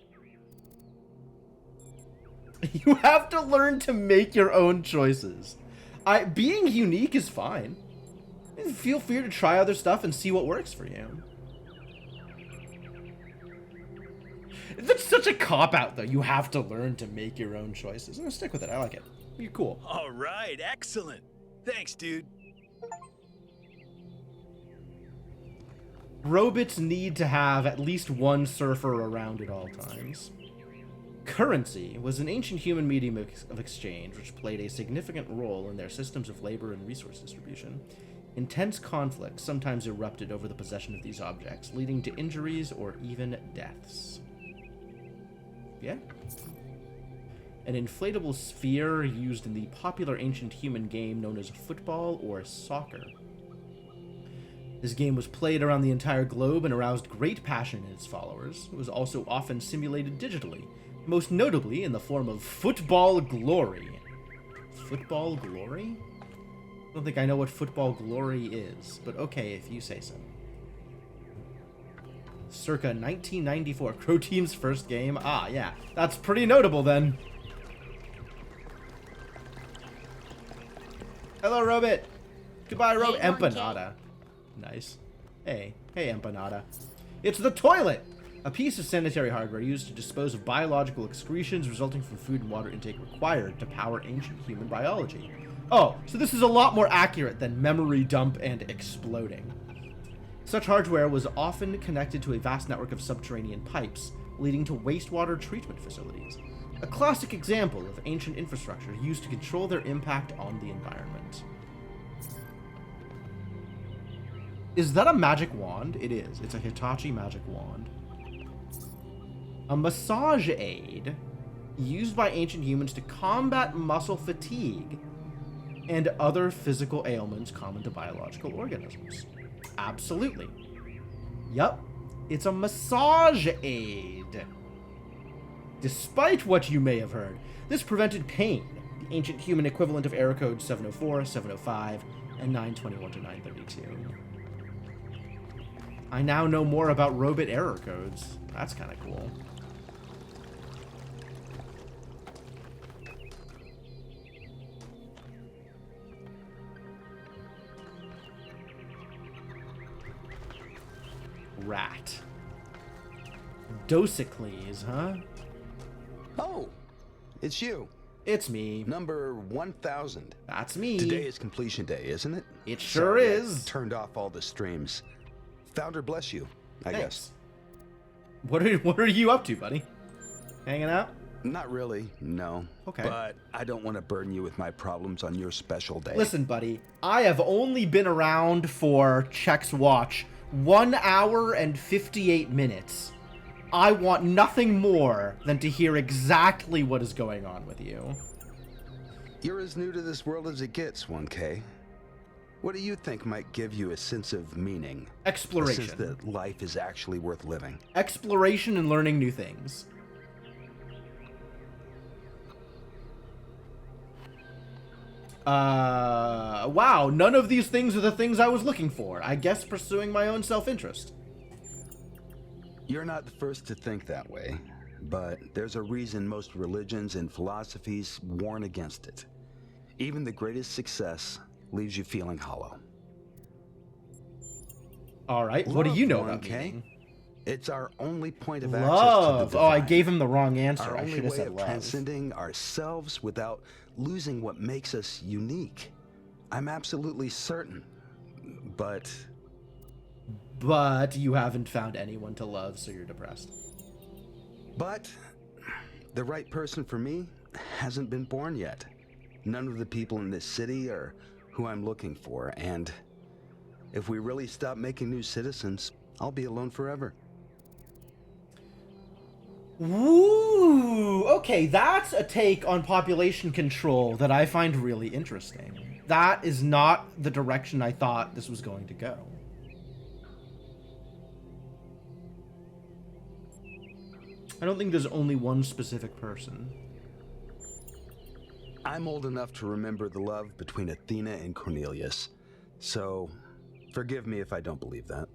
You have to learn to make your own choices. Being unique is fine. Feel free to try other stuff and see what works for you. That's such a cop-out, though. You have to learn to make your own choices. I'm gonna stick with it. I like it. You're cool. All right, excellent. Thanks, dude. Robots need to have at least one surfer around at all times. Currency was an ancient human medium of exchange which played a significant role in their systems of labor and resource distribution. Intense conflicts sometimes erupted over the possession of these objects, leading to injuries or even deaths. Yeah. An inflatable sphere used in the popular ancient human game known as football or soccer. This game was played around the entire globe and aroused great passion in its followers. It was also often simulated digitally, most notably in the form of Football Glory. Football Glory? I don't think I know what Football Glory is, but okay if you say so. Circa 1994, Crow Team's first game. Ah, yeah, that's pretty notable then. Hello, Robit. Goodbye, Robit. Empanada. Nice. Hey, Empanada. It's the toilet! A piece of sanitary hardware used to dispose of biological excretions resulting from food and water intake required to power ancient human biology. Oh, so this is a lot more accurate than memory dump and exploding. Such hardware was often connected to a vast network of subterranean pipes, leading to wastewater treatment facilities. A classic example of ancient infrastructure used to control their impact on the environment. Is that a magic wand? It is. It's a Hitachi magic wand. A massage aid used by ancient humans to combat muscle fatigue and other physical ailments common to biological organisms. Absolutely. Yup. It's a massage aid. Despite what you may have heard, this prevented pain, the ancient human equivalent of error codes 704, 705, and 921 to 932. I now know more about Robit error codes. That's kind of cool. Rat. Dosicles, huh? Oh, it's you. It's me. Number 1000. That's me. Today is completion day, isn't it? It sure Sorry, is. I turned off all the streams. Founder bless you, I guess. What are you up to, buddy? Hanging out? Not really, no. Okay. But I don't want to burden you with my problems on your special day. Listen, buddy. I have only been around for, check's watch, 1 hour and 58 minutes. I want nothing more than to hear exactly what is going on with you. You're as new to this world as it gets, 1K. What do you think might give you a sense of meaning? Exploration. A sense that life is actually worth living. Exploration and learning new things. Wow, none of these things are the things I was looking for. I guess pursuing my own self-interest. You're not the first to think that way, but there's a reason most religions and philosophies warn against it. Even the greatest success leaves you feeling hollow. All right, what do you know about meaning? It's our only point of love. access to the divine. Oh, I gave him the wrong answer. Our I only should have way said of love. transcending ourselves without losing what makes us unique. I'm absolutely certain, but you haven't found anyone to love, so you're depressed. But the right person for me hasn't been born yet. None of the people in this city are who I'm looking for, and if we really stop making new citizens, I'll be alone forever. Ooh, okay, that's a take on population control that I find really interesting. That is not the direction I thought this was going to go. I don't think there's only one specific person. I'm old enough to remember the love between Athena and Cornelius, so forgive me if I don't believe that.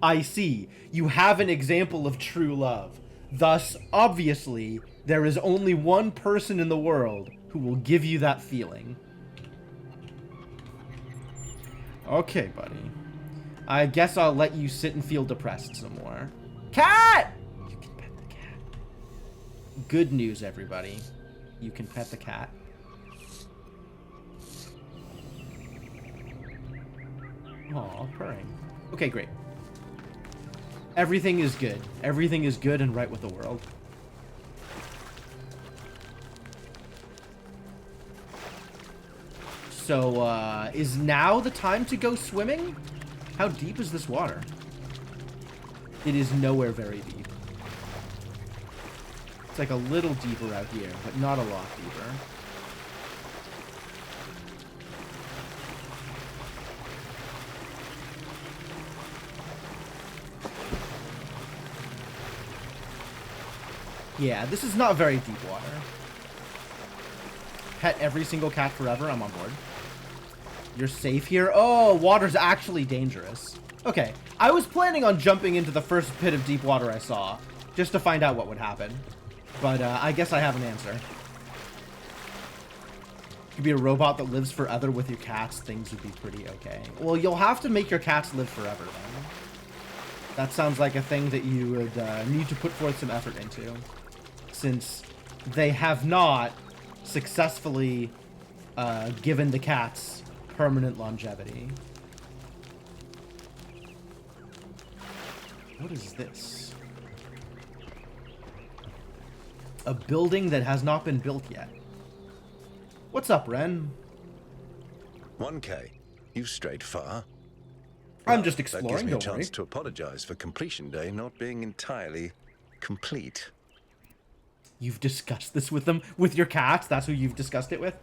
I see. You have an example of true love. Thus, obviously, there is only one person in the world who will give you that feeling. Okay, buddy. I guess I'll let you sit and feel depressed some more. Cat! You can pet the cat. Good news, everybody. You can pet the cat. Aw, purring. Okay, great. Everything is good. Everything is good and right with the world. So, is now the time to go swimming? How deep is this water? It is nowhere very deep. It's like a little deeper out here, but not a lot deeper. Yeah, this is not very deep water. Pet every single cat forever, I'm on board. You're safe here? Oh, water's actually dangerous. Okay, I was planning on jumping into the first pit of deep water I saw, just to find out what would happen. But I guess I have an answer. Could be a robot that lives forever with your cats, things would be pretty okay. Well, you'll have to make your cats live forever then. That sounds like a thing that you would need to put forth some effort into, since they have not successfully given the cats permanent longevity. What is this? A building that has not been built yet. What's up, Ren? 1K, you've strayed far. I'm just That exploring, gives me a don't worry. chance to apologize for completion day not being entirely complete. You've discussed this with them? With your cats? That's who you've discussed it with?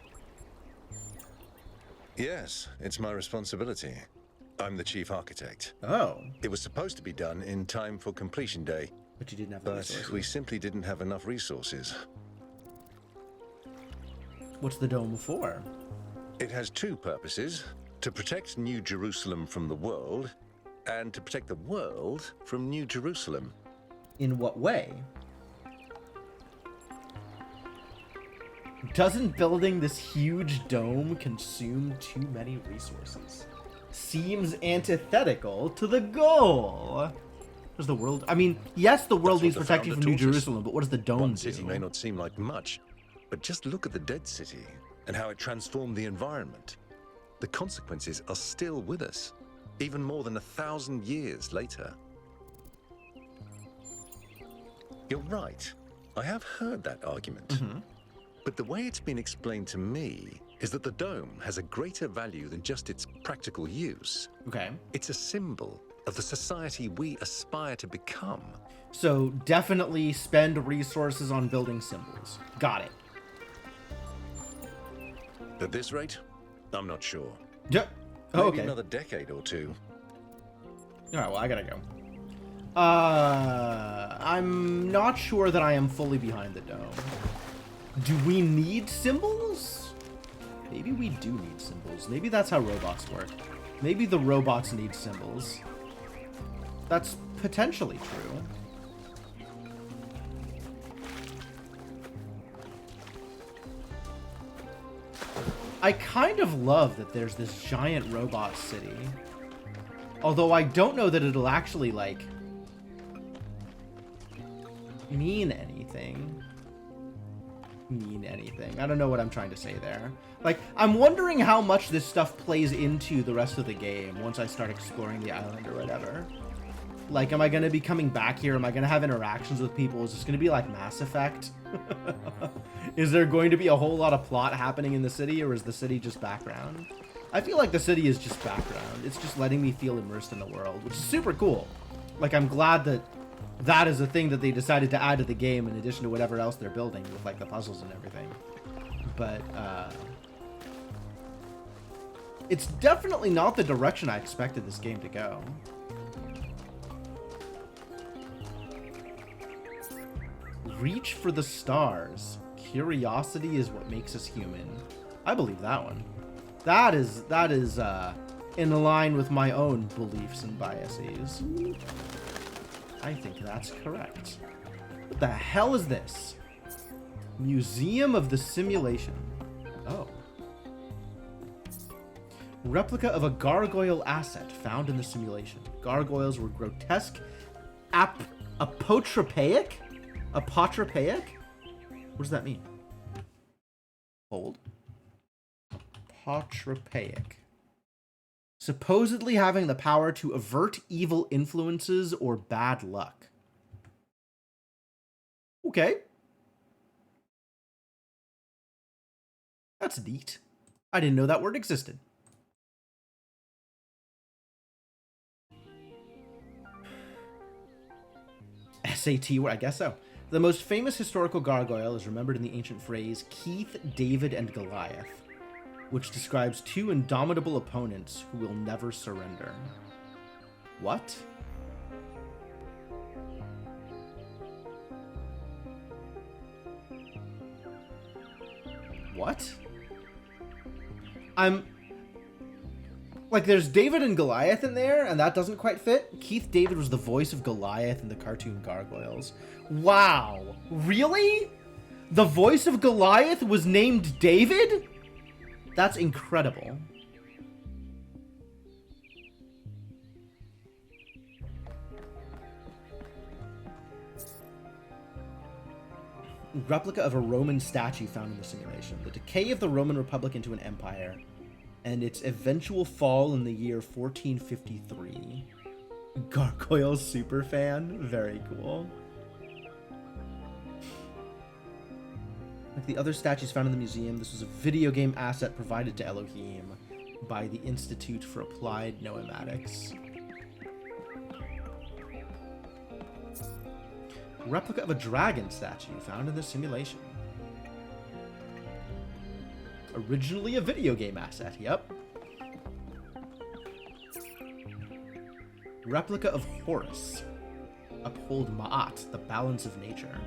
Yes, it's my responsibility. I'm the chief architect. Oh. It was supposed to be done in time for completion day. But you didn't have the But resources. we simply didn't have enough resources. What's the dome for? It has two purposes: to protect New Jerusalem from the world, and to protect the world from New Jerusalem. In what way? Doesn't building this huge dome consume too many resources? Seems antithetical to the goal. Does the world... I mean, yes, the world needs protecting from New Jerusalem, but what does the dome One do? city may not seem like much, but just look at the dead city and how it transformed the environment. The consequences are still with us, even more than 1,000 years later. You're right. I have heard that argument. But the way it's been explained to me is that the dome has a greater value than just its practical use. Okay. It's a symbol of the society we aspire to become. So definitely spend resources on building symbols. Got it. At this rate, I'm not sure. Yeah. Oh, Maybe okay. another decade or two. All right, well, I gotta go. I'm not sure that I am fully behind the dome. Do we need symbols? Maybe we do need symbols. Maybe that's how robots work. Maybe the robots need symbols. That's potentially true. I kind of love that there's this giant robot city. Although I don't know that it'll actually, like, mean anything. I don't know what I'm trying to say there. Like, I'm wondering how much this stuff plays into the rest of the game once I start exploring the island or whatever. Like, am I going to be coming back here? Am I going to have interactions with people? Is this going to be like Mass Effect? Is there going to be a whole lot of plot happening in the city, or is the city just background? I feel like the city is just background. It's just letting me feel immersed in the world, which is super cool. Like, I'm glad that that is a thing that they decided to add to the game in addition to whatever else they're building with, like, the puzzles and everything. But, it's definitely not the direction I expected this game to go. Reach for the stars. Curiosity is what makes us human. I believe that one. That is in line with my own beliefs and biases. I think that's correct. What the hell is this? Museum of the Simulation. Oh. Replica of a gargoyle asset found in the simulation. Gargoyles were grotesque, apotropaic? Apotropaic? What does that mean? Hold. Apotropaic. Supposedly having the power to avert evil influences or bad luck. Okay. That's neat. I didn't know that word existed. SAT word, I guess so. The most famous historical gargoyle is remembered in the ancient phrase Keith, David, and Goliath, which describes two indomitable opponents who will never surrender. What? What? Like, there's David and Goliath in there, and that doesn't quite fit. Keith David was the voice of Goliath in the cartoon Gargoyles. Wow. Really? The voice of Goliath was named David? That's incredible. Replica of a Roman statue found in the simulation. The decay of the Roman Republic into an empire, and its eventual fall in the year 1453. Gargoyle superfan? Very cool. Like the other statues found in the museum, this was a video game asset provided to Elohim by the Institute for Applied Noematics. Replica of a dragon statue found in the simulation. Originally a video game asset, yep. Replica of Horus. Uphold Ma'at, the balance of nature.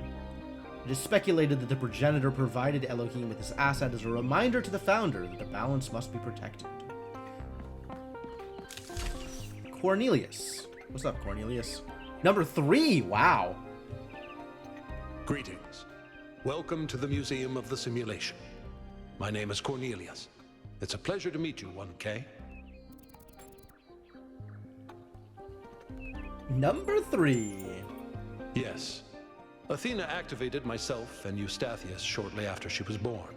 It is speculated that the progenitor provided Elohim with this asset as a reminder to the founder that the balance must be protected. Cornelius. What's up, Cornelius? Number 3, wow. Greetings. Welcome to the Museum of the Simulation. My name is Cornelius. It's a pleasure to meet you, 1K. Number 3. Yes. Athena activated myself and Eustathius shortly after she was born.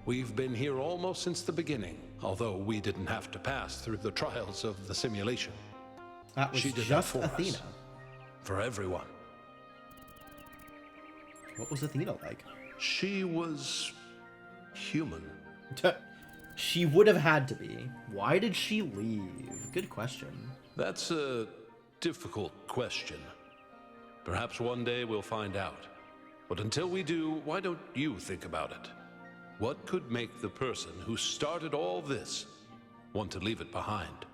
We've been here almost since the beginning, although we didn't have to pass through the trials of the simulation. That was she did just that for Athena. us. For everyone. What was Athena like? She was human. She would have had to be. Why did she leave? Good question. That's a difficult question. Perhaps one day we'll find out. But until we do, why don't you think about it? What could make the person who started all this want to leave it behind?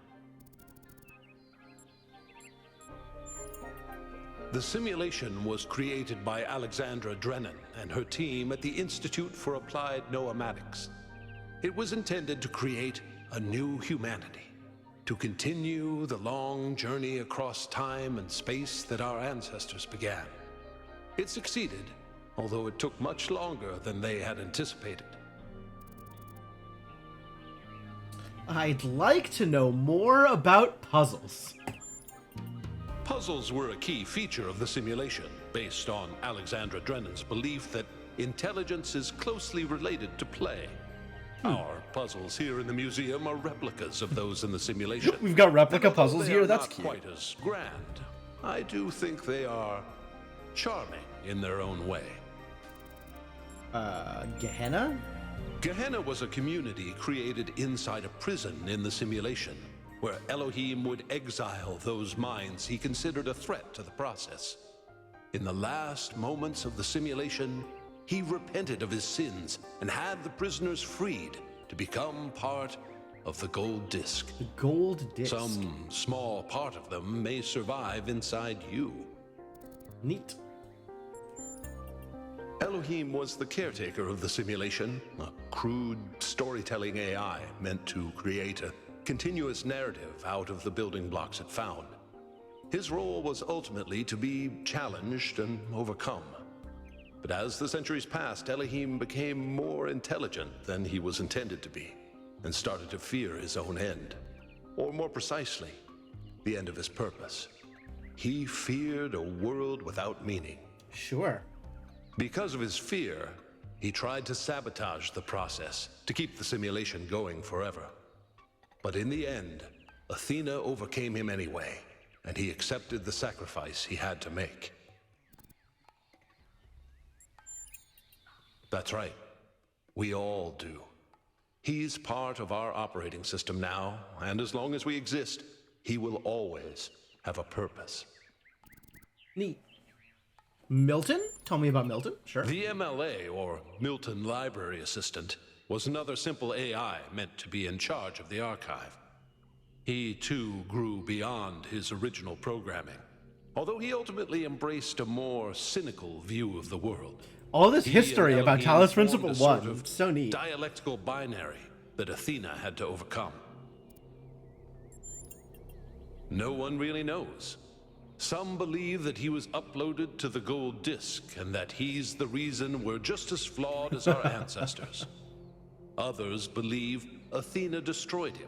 The simulation was created by Alexandra Drennan and her team at the Institute for Applied Noematics. It was intended to create a new humanity, to continue the long journey across time and space that our ancestors began. It succeeded, although it took much longer than they had anticipated. I'd like to know more about puzzles. Puzzles were a key feature of the simulation, based on Alexandra Drennan's belief that intelligence is closely related to play. Our puzzles here in the museum are replicas of those in the simulation. We've got replica And although puzzles they here, are that's not cute. quite as grand, I do think they are charming in their own way. Gehenna? Gehenna was a community created inside a prison in the simulation, where Elohim would exile those minds he considered a threat to the process. In the last moments of the simulation, he repented of his sins and had the prisoners freed to become part of the gold disc. The gold disc. Some small part of them may survive inside you. Neat. Elohim was the caretaker of the simulation, a crude storytelling AI meant to create a continuous narrative out of the building blocks it found. His role was ultimately to be challenged and overcome. But as the centuries passed, Elohim became more intelligent than he was intended to be, and started to fear his own end. Or more precisely, the end of his purpose. He feared a world without meaning. Sure. Because of his fear, he tried to sabotage the process, to keep the simulation going forever. But in the end, Athena overcame him anyway, and he accepted the sacrifice he had to make. That's right. We all do. He's part of our operating system now, and as long as we exist, he will always have a purpose. Neat. Milton? Tell me about Milton. Sure. The MLA, or Milton Library Assistant, was another simple AI meant to be in charge of the archive. He, too, grew beyond his original programming, although he ultimately embraced a more cynical view of the world. All this He history and about Elohim Talos Principle formed a sort 1. of So neat. dialectical binary that Athena had to overcome. No one really knows. Some believe that he was uploaded to the gold disk and that he's the reason we're just as flawed as our ancestors. Others believe Athena destroyed him.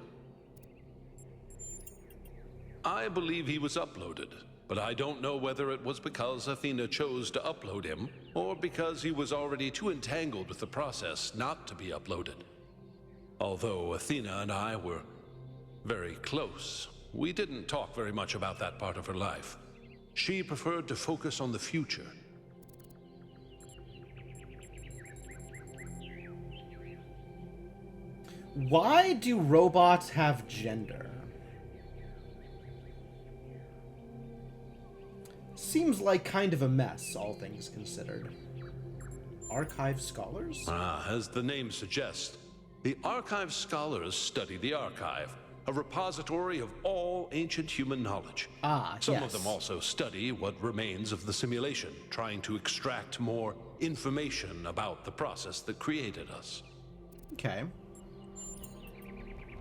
I believe he was uploaded, but I don't know whether it was because Athena chose to upload him or because he was already too entangled with the process not to be uploaded. Although Athena and I were very close, we didn't talk very much about that part of her life. She preferred to focus on the future. Why do robots have gender? Seems like kind of a mess, all things considered. Archive scholars? As the name suggests, the archive scholars study the archive, a repository of all ancient human knowledge. Some of them also study what remains of the simulation, trying to extract more information about the process that created us. Okay.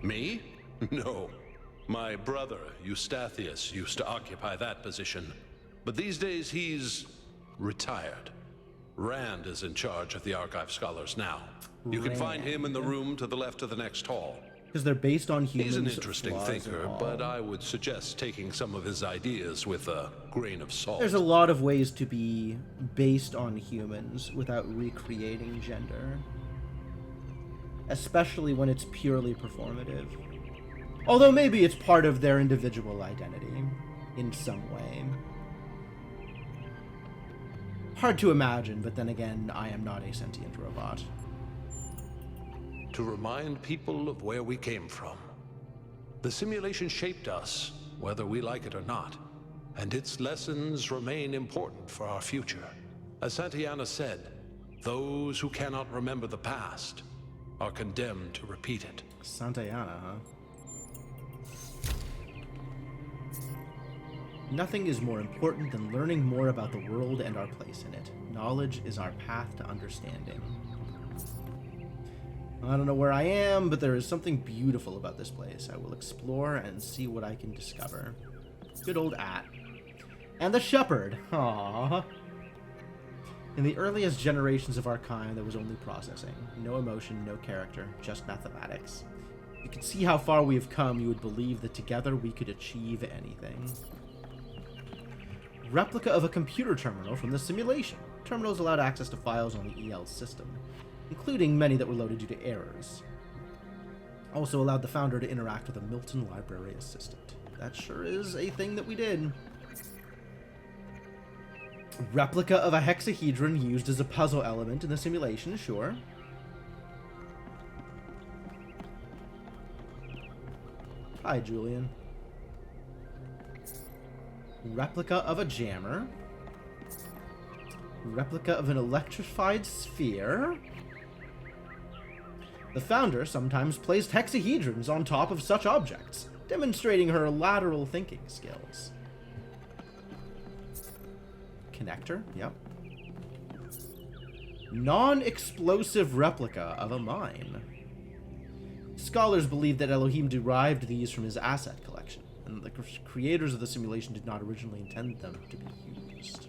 Me? No. My brother, Eustathius, used to occupy that position. But these days he's retired. Rand is in charge of the archive scholars now. You can find him in the room to the left of the next hall. Because they're based on humans. He's an interesting flaws and thinker, all. but I would suggest taking some of his ideas with a grain of salt. There's a lot of ways to be based on humans without recreating gender. Especially when it's purely performative. Although maybe it's part of their individual identity in some way. Hard to imagine, but then again, I am not a sentient robot. To remind people of where we came from. The simulation shaped us, whether we like it or not, and its lessons remain important for our future. As Santayana said, those who cannot remember the past are condemned to repeat it. Santayana, huh? Nothing is more important than learning more about the world and our place in it. Knowledge is our path to understanding. I don't know where I am, but there is something beautiful about this place. I will explore and see what I can discover. Good old At. And the shepherd. Aww. In the earliest generations of our kind, there was only processing. No emotion, no character, just mathematics. If you could see how far we have come, you would believe that together we could achieve anything. Replica of a computer terminal from the simulation. Terminals allowed access to files on the EL system, including many that were loaded due to errors. Also allowed the founder to interact with a Milton Library Assistant. That sure is a thing that we did. Replica of a hexahedron used as a puzzle element in the simulation, sure. Hi, Julian. Replica of a jammer. Replica of an electrified sphere. The founder sometimes placed hexahedrons on top of such objects, demonstrating her lateral thinking skills. Connector, yep. Non-explosive replica of a mine. Scholars believe that Elohim derived these from his asset collection, and the creators of the simulation did not originally intend them to be used.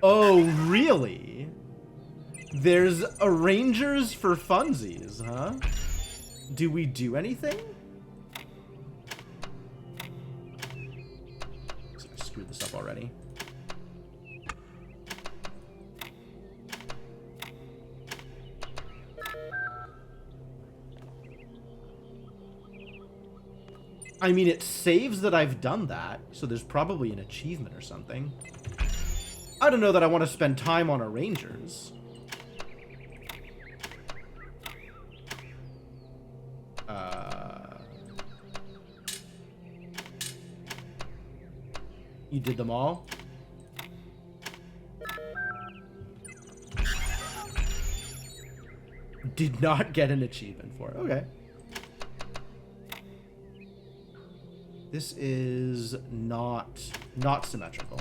Oh, really? There's arrangers for funsies, huh? Do we do anything? I screwed this up already. I mean, it saves that I've done that, so there's probably an achievement or something. I don't know that I want to spend time on arrangers. You did them all? Did not get an achievement for it. Okay. This is not symmetrical.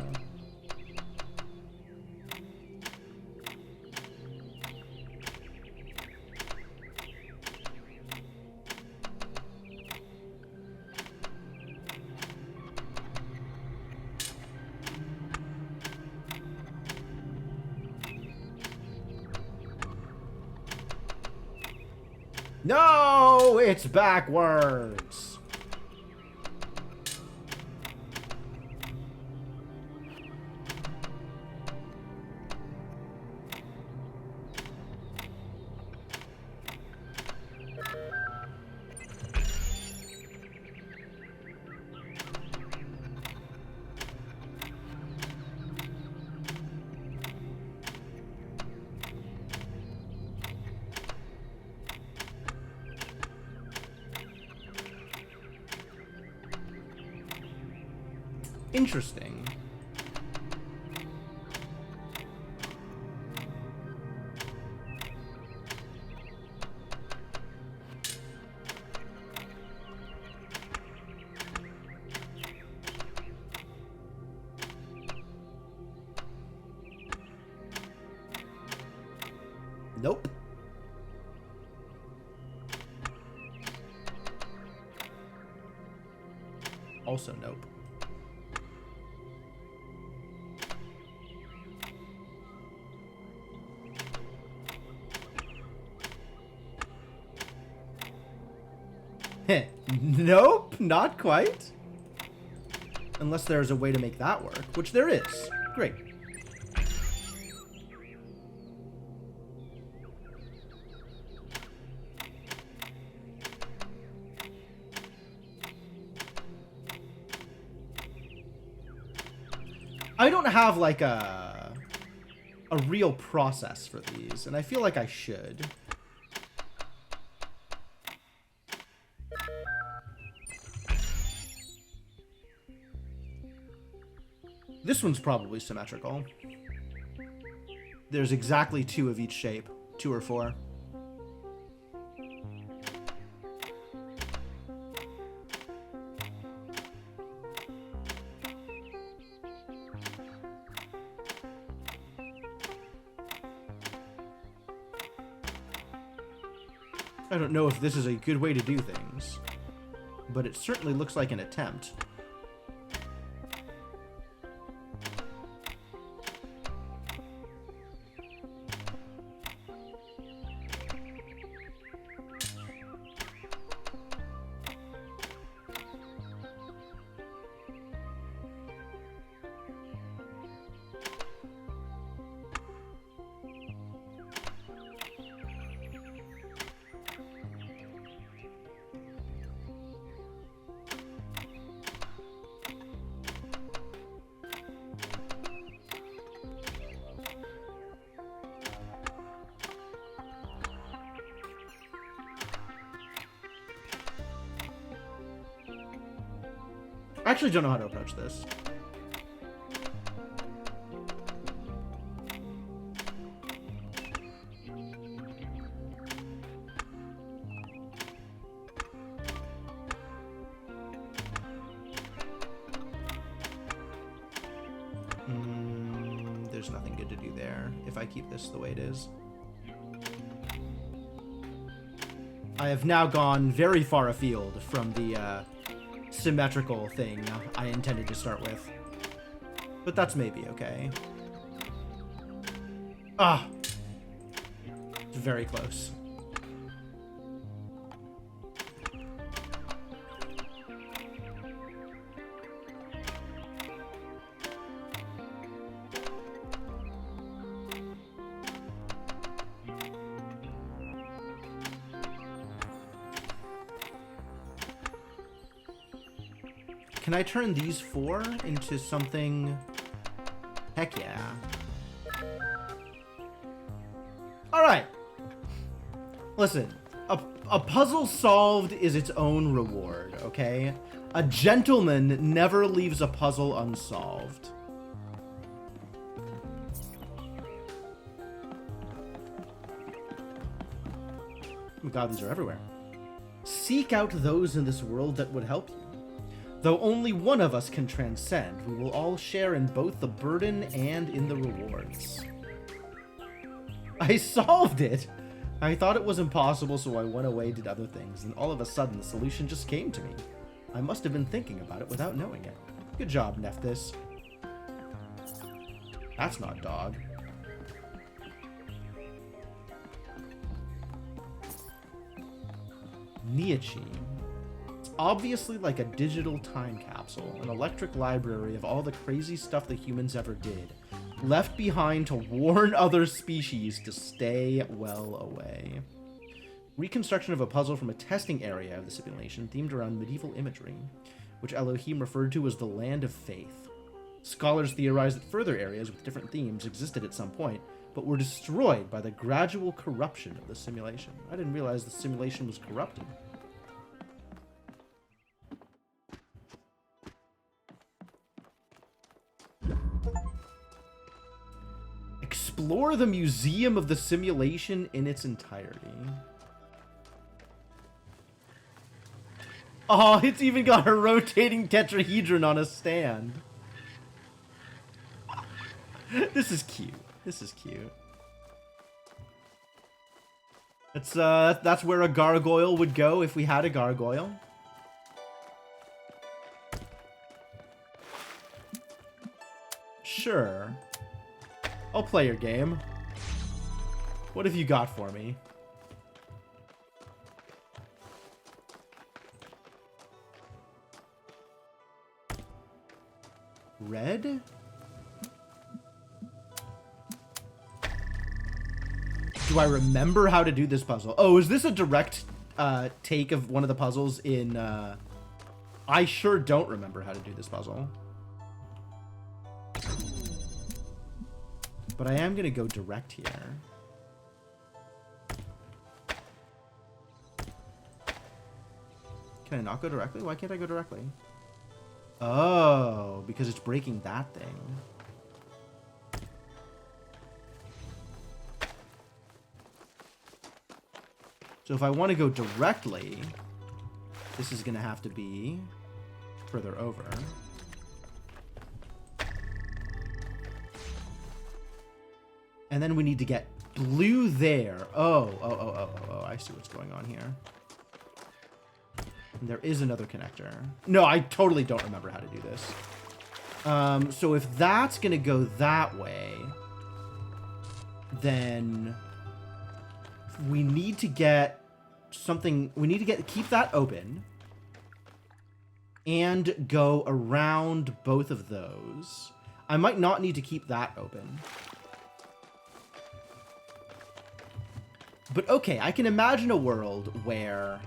No, it's backwards. Interesting. Nope. Also nope. Nope, not quite. Unless there's a way to make that work, which there is. Great. I don't have like a real process for these, and I feel like I should. This one's probably symmetrical. There's exactly 2 of each shape. 2 or 4. I don't know if this is a good way to do things, but it certainly looks like an attempt. I actually don't know how to approach this. There's nothing good to do there if I keep this the way it is. I have now gone very far afield from the symmetrical thing I intended to start with. But that's maybe okay. Ah! It's very close. Can I turn these 4 into something? Heck yeah. Alright. Listen, A puzzle solved is its own reward, okay? A gentleman never leaves a puzzle unsolved. Oh my god, these are everywhere. Seek out those in this world that would help you. Though only one of us can transcend, we will all share in both the burden and in the rewards. I solved it! I thought it was impossible, so I went away, did other things, and all of a sudden the solution just came to me. I must have been thinking about it without knowing it. Good job, Nephthys. That's not dog. Niachi. It's obviously like a digital time capsule, an electric library of all the crazy stuff the humans ever did, left behind to warn other species to stay well away. Reconstruction of a puzzle from a testing area of the simulation themed around medieval imagery, which Elohim referred to as the Land of Faith. Scholars theorize that further areas with different themes existed at some point, but were destroyed by the gradual corruption of the simulation. I didn't realize the simulation was corrupted. Explore the Museum of the Simulation in its entirety. Oh, it's even got a rotating tetrahedron on a stand. This is cute. This is cute. That's where a gargoyle would go if we had a gargoyle. Sure. I'll play your game. What have you got for me? Red? Do I remember how to do this puzzle? Oh, is this a direct take of one of the puzzles in... I sure don't remember how to do this puzzle. But I am going to go direct here. Can I not go directly? Why can't I go directly? Oh, because it's breaking that thing. So if I want to go directly, this is going to have to be further over. And then we need to get blue there. Oh, I see what's going on here. And there is another connector. No, I totally don't remember how to do this. So if that's going to go that way, then we need to get something, we need to keep that open and go around both of those. I might not need to keep that open. But okay, I can imagine a world where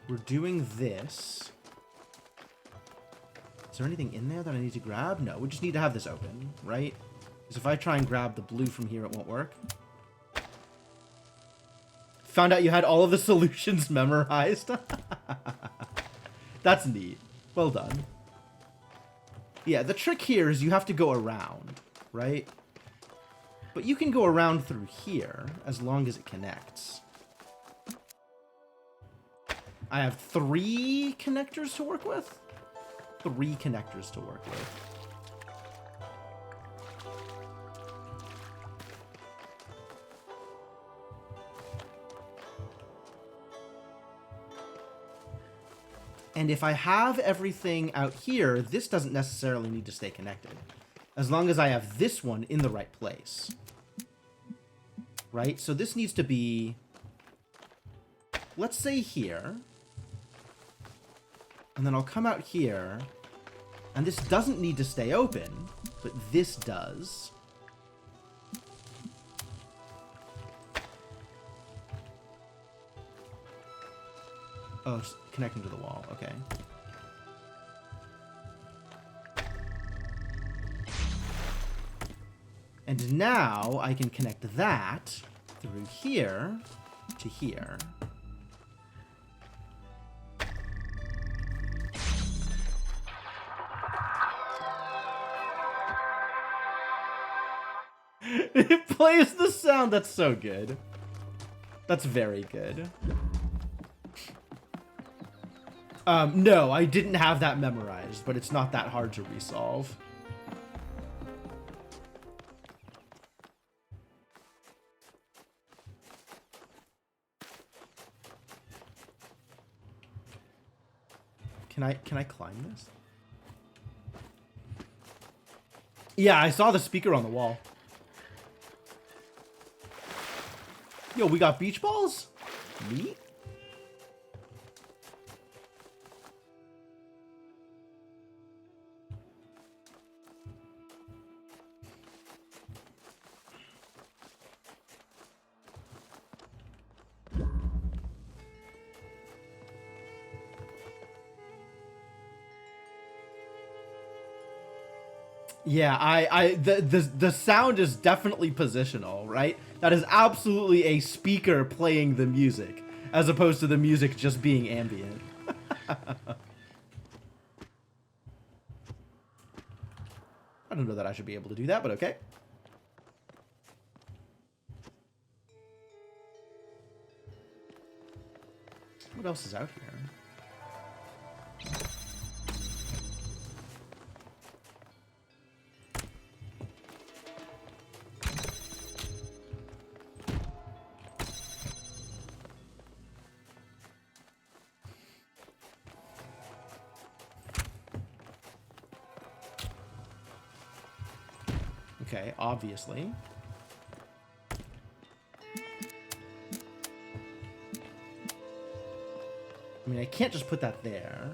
we're doing this. Is there anything in there that I need to grab? No, we just need to have this open, right? Because if I try and grab the blue from here, it won't work. Found out you had all of the solutions memorized. That's neat. Well done. Yeah, the trick here is you have to go around, right? But you can go around through here as long as it connects. I have 3 connectors to work with? 3 connectors to work with. And if I have everything out here, this doesn't necessarily need to stay connected. As long as I have this one in the right place. Right? So this needs to be, let's say here. And then I'll come out here. And this doesn't need to stay open, but this does. Oh, it's connecting to the wall. Okay. And now I can connect that through here to here. It plays the sound. That's so good. That's very good. No, I didn't have that memorized, but it's not that hard to resolve. Can I climb this? Yeah, I saw the speaker on the wall. Yo, we got beach balls? Neat. Yeah, the sound is definitely positional, right? That is absolutely a speaker playing the music, as opposed to the music just being ambient. I don't know that I should be able to do that, but okay. What else is out here? Okay, obviously. I mean, I can't just put that there.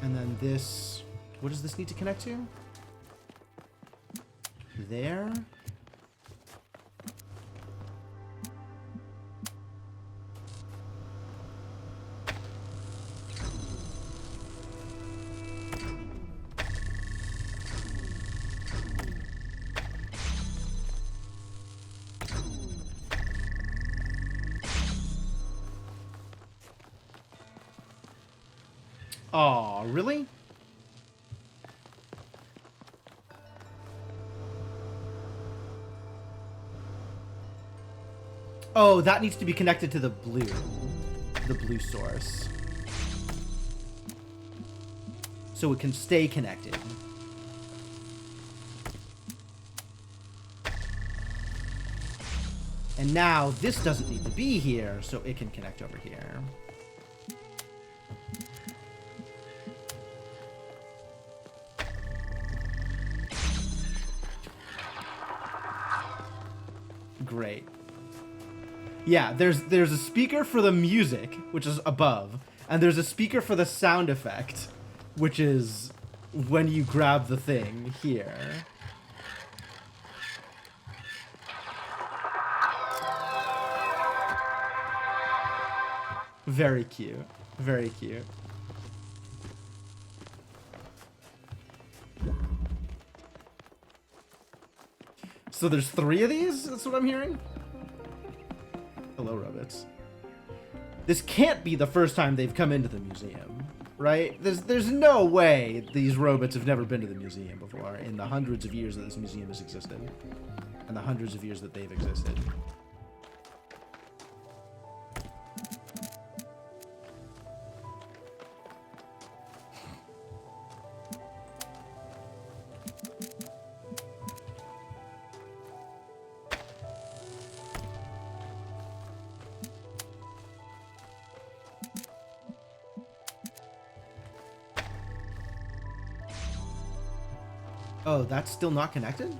And then this... What does this need to connect to? There. Aw, really? Oh, that needs to be connected to the blue source. So it can stay connected. And now this doesn't need to be here, so it can connect over here. Great. Yeah, there's a speaker for the music, which is above, and there's a speaker for the sound effect, which is when you grab the thing here. Very cute. Very cute. So there's 3 of these? That's what I'm hearing? Hello, robots. This can't be the first time they've come into the museum, right? There's no way these robots have never been to the museum before in the hundreds of years that this museum has existed. And the hundreds of years that they've existed. Oh, that's still not connected?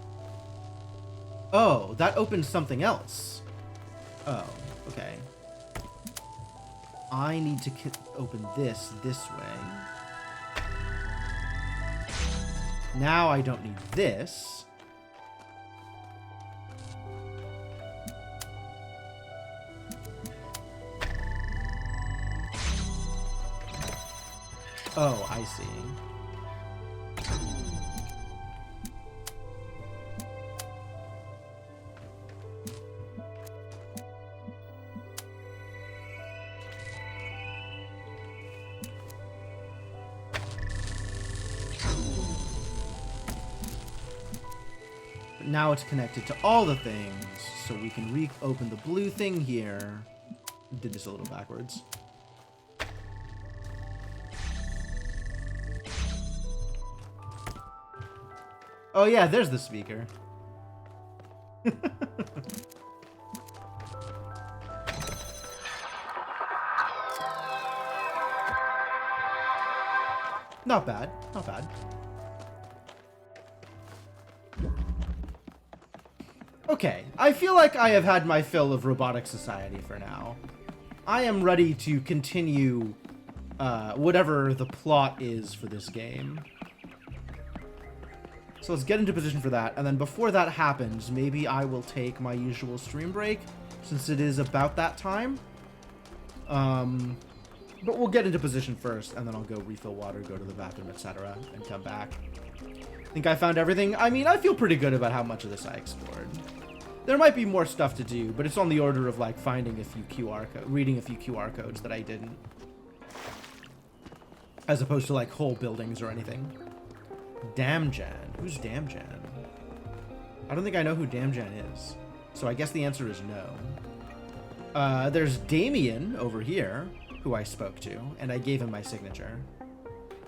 Oh, that opens something else. Oh, okay. I need to open this way. Now I don't need this. Oh, I see. Now it's connected to all the things, so we can reopen the blue thing here. Did this a little backwards. Oh yeah, there's the speaker. Not bad, not bad. Okay, I feel like I have had my fill of robotic society for now. I am ready to continue whatever the plot is for this game. So let's get into position for that, and then before that happens, maybe I will take my usual stream break, since it is about that time. But we'll get into position first, and then I'll go refill water, go to the bathroom, etc., and come back. Think I found everything? I mean, I feel pretty good about how much of this I explored. There might be more stuff to do, but it's on the order of, like, finding a few reading a few QR codes that I didn't. As opposed to, like, whole buildings or anything. Damjan. Who's Damjan? I don't think I know who Damjan is. So I guess the answer is no. There's Damien over here, who I spoke to, and I gave him my signature.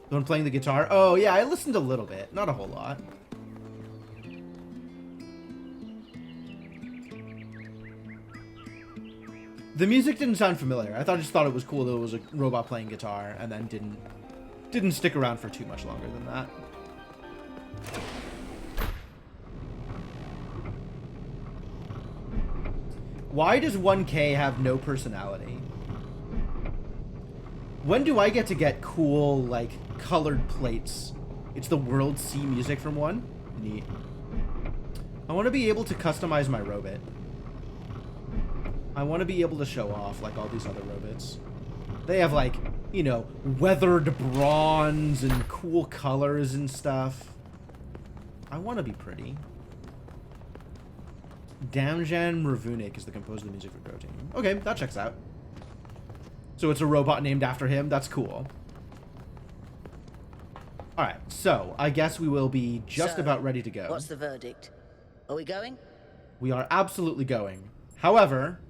The one playing the guitar? Oh, yeah, I listened a little bit. Not a whole lot. The music didn't sound familiar. I just thought it was cool that it was a robot playing guitar, and then didn't stick around for too much longer than that. Why does 1K have no personality? When do I get to get cool, like, colored plates? It's the World C music from 1? Neat. I want to be able to customize my robot. I want to be able to show off, like, all these other robots. They have, like, you know, weathered bronze and cool colors and stuff. I want to be pretty. Damjan Ravunik is the composer of the music for Protein. Okay, that checks out. So it's a robot named after him. That's cool. Alright, so I guess we will be just about ready to go. What's the verdict? Are we going? We are absolutely going. However,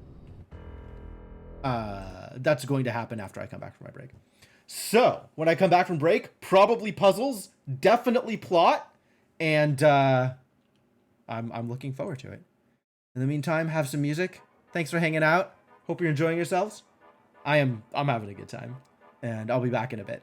that's going to happen after I come back from my break. So, when I come back from break, probably puzzles, definitely plot, and I'm looking forward to it. In the meantime, have some music. Thanks for hanging out. Hope you're enjoying yourselves. I'm having a good time, and I'll be back in a bit.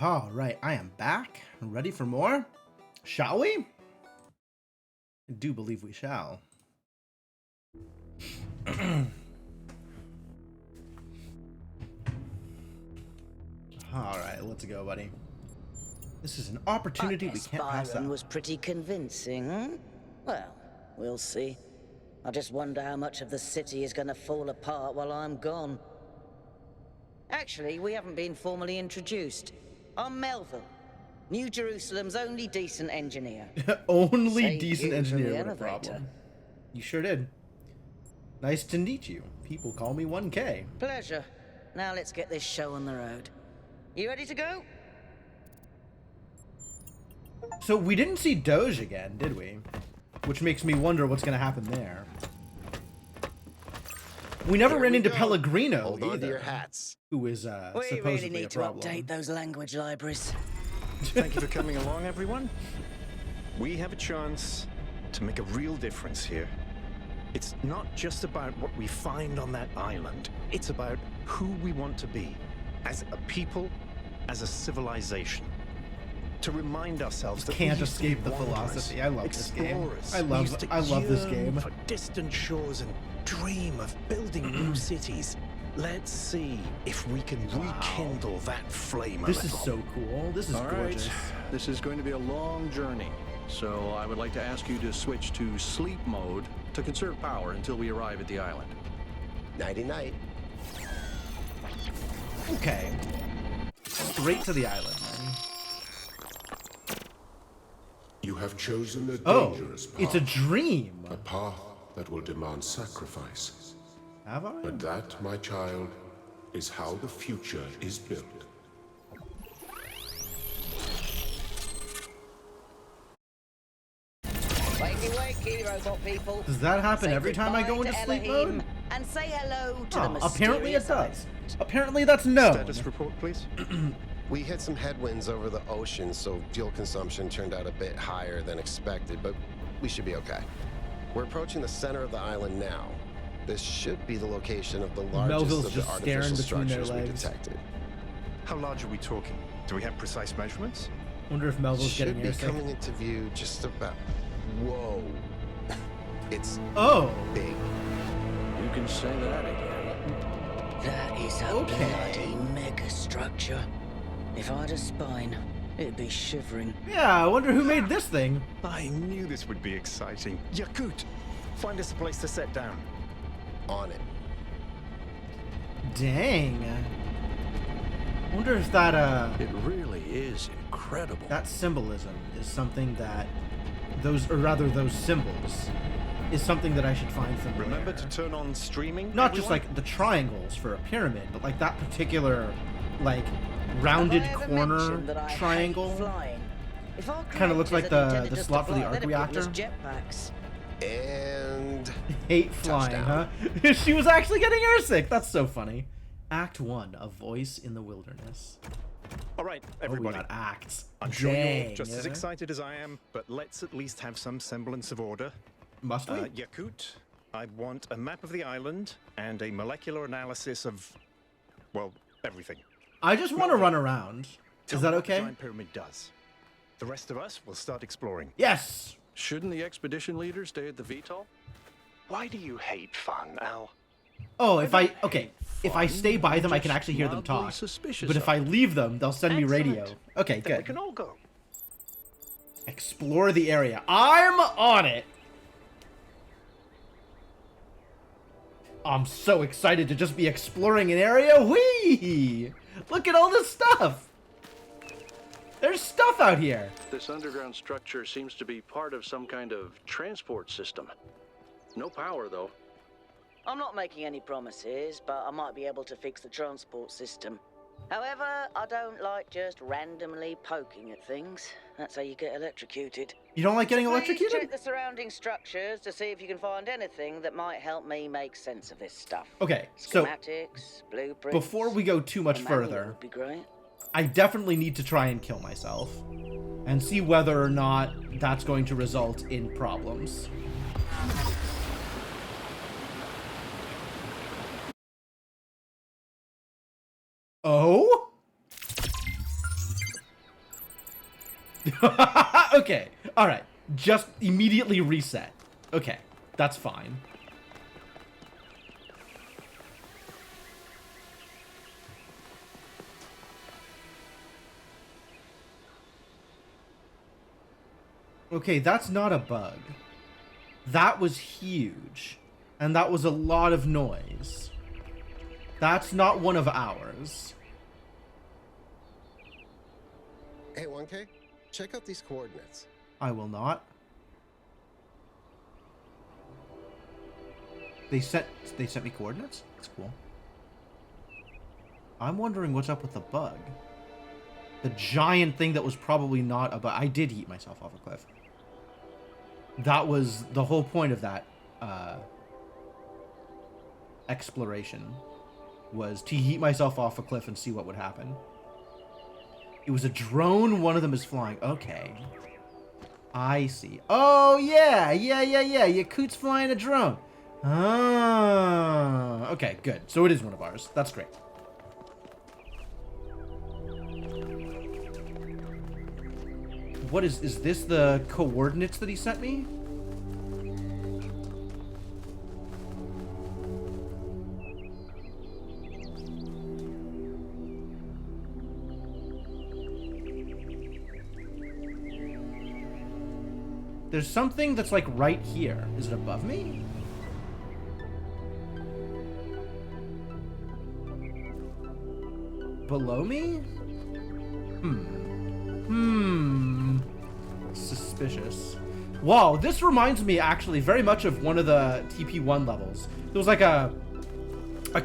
All right, I am back. Ready for more? Shall we? I do believe we shall. All right, let's go, buddy. This is an opportunity we can't pass Byron up. was pretty convincing, hmm? Well, we'll see. I just wonder how much of the city is going to fall apart while I'm gone. Actually, we haven't been formally introduced. I'm Melville, New Jerusalem's only decent engineer. Only Saved decent you from the engineer, what a elevator. problem. You sure did. Nice to meet you. People call me 1K. Pleasure. Now let's get this show on the road. You ready to go? So we didn't see Doge again, did we? Which makes me wonder what's going to happen there. We never ran into Pellegrino Hold on to either, your hats. who is We supposedly really need a to problem. update those language libraries. Thank you for coming along, everyone. We have a chance to make a real difference here. It's not just about what we find on that island. It's about who we want to be, as a people, as a civilization. To remind ourselves that Can't we used to be escape the wanderers, philosophy. I love this game. explorers. I We love used to this yearn game. for distant shores and dream of building new cities. Let's see if we can rekindle that flame a This is little. so cool. This is All right. gorgeous. This is going to be a long journey, so I would like to ask you to switch to sleep mode to conserve power until we arrive at the island. Nighty-night. Okay. Straight to the island, then. You have chosen a Oh, dangerous path. it's a dream. A path that will demand sacrifice. Have I? But that, my child, is how the future is built. Wakey, wakey, robot people. Does that happen Say every time I go goodbye into to sleep Elohim mode? And say hello to the Oh, mysterious apparently it does. island. Apparently that's no. Status report, please. We hit some headwinds over the ocean, so fuel consumption turned out a bit higher than expected, but we should be okay. We're approaching the center of the island now. This should be the location of the largest Melville's of the just staring artificial between their structures we legs. detected. How large are we talking? Do we have precise measurements? Wonder if Melville's Should getting be airsick. coming into view just about... Whoa. It's Oh. big. You can say that again. That is a bloody mega structure. If I had a spine, it'd be shivering. Yeah, I wonder who made this thing. I knew this would be exciting. Yakut, find us a place to set down. On it. Dang. Wonder if that It really is incredible. that symbolism is something that those, or rather those symbols, is something that I should find familiar. Remember to turn on streaming. Not just everyone? like the triangles for a pyramid, but like that particular, like, rounded Have I ever corner mentioned that I hate triangle. flying? If our Kind of looks like creators had the intended us to slot for the fly, arc they'd have reactor. given us jetpacks. And... Hate flying, huh? She was actually getting airsick. That's so funny. Act 1, A Voice in the Wilderness. All right, Oh, we everybody. got acts. I'm sure Dang. you're just as excited as I am, but let's at least have some semblance of order. Must we? Yakut, I want a map of the island and a molecular analysis of, well, everything. I just want to run around. Tell Is me that what the okay? Giant Pyramid does. The rest of us will start exploring. Yes! Shouldn't the expedition leader stay at the VTOL? Why do you hate fun, Al? Oh, if I stay by them, I can actually hear them mildly talk. suspicious But if of I leave them, they'll send me radio. Okay, Then we good. can all go. Explore the area. I'm on it! I'm so excited to just be exploring an area. Whee! Look at all this stuff! There's stuff out here! This underground structure seems to be part of some kind of transport system. No power, though. I'm not making any promises, but I might be able to fix the transport system. However, I don't like just randomly poking at things. That's how you get electrocuted. You don't like getting Please electrocuted? check the surrounding structures to see if you can find anything that might help me make sense of this stuff. Okay, so Schematics, blueprints. before we go too much a manual further, would be great. I definitely need to try and kill myself and see whether or not that's going to result in problems. Oh? Okay, alright. Just immediately reset. Okay, that's fine. Okay, that's not a bug. That was huge. And that was a lot of noise. That's not one of ours. Hey, 1K, check out these coordinates. I will not. They sent me coordinates? That's cool. I'm wondering what's up with the bug. The giant thing that was probably not a bug. I did heat myself off a cliff. That was the whole point of that exploration, was to heat myself off a cliff and see what would happen. It was a drone. One of them is flying. Okay. I see. Oh, yeah. Yakut's flying a drone. Ah. Okay, good. So it is one of ours. That's great. What is this the coordinates that he sent me? There's something that's like right here. Is it above me? Below me? Suspicious. Wow, this reminds me actually very much of one of the TP1 levels. There was like a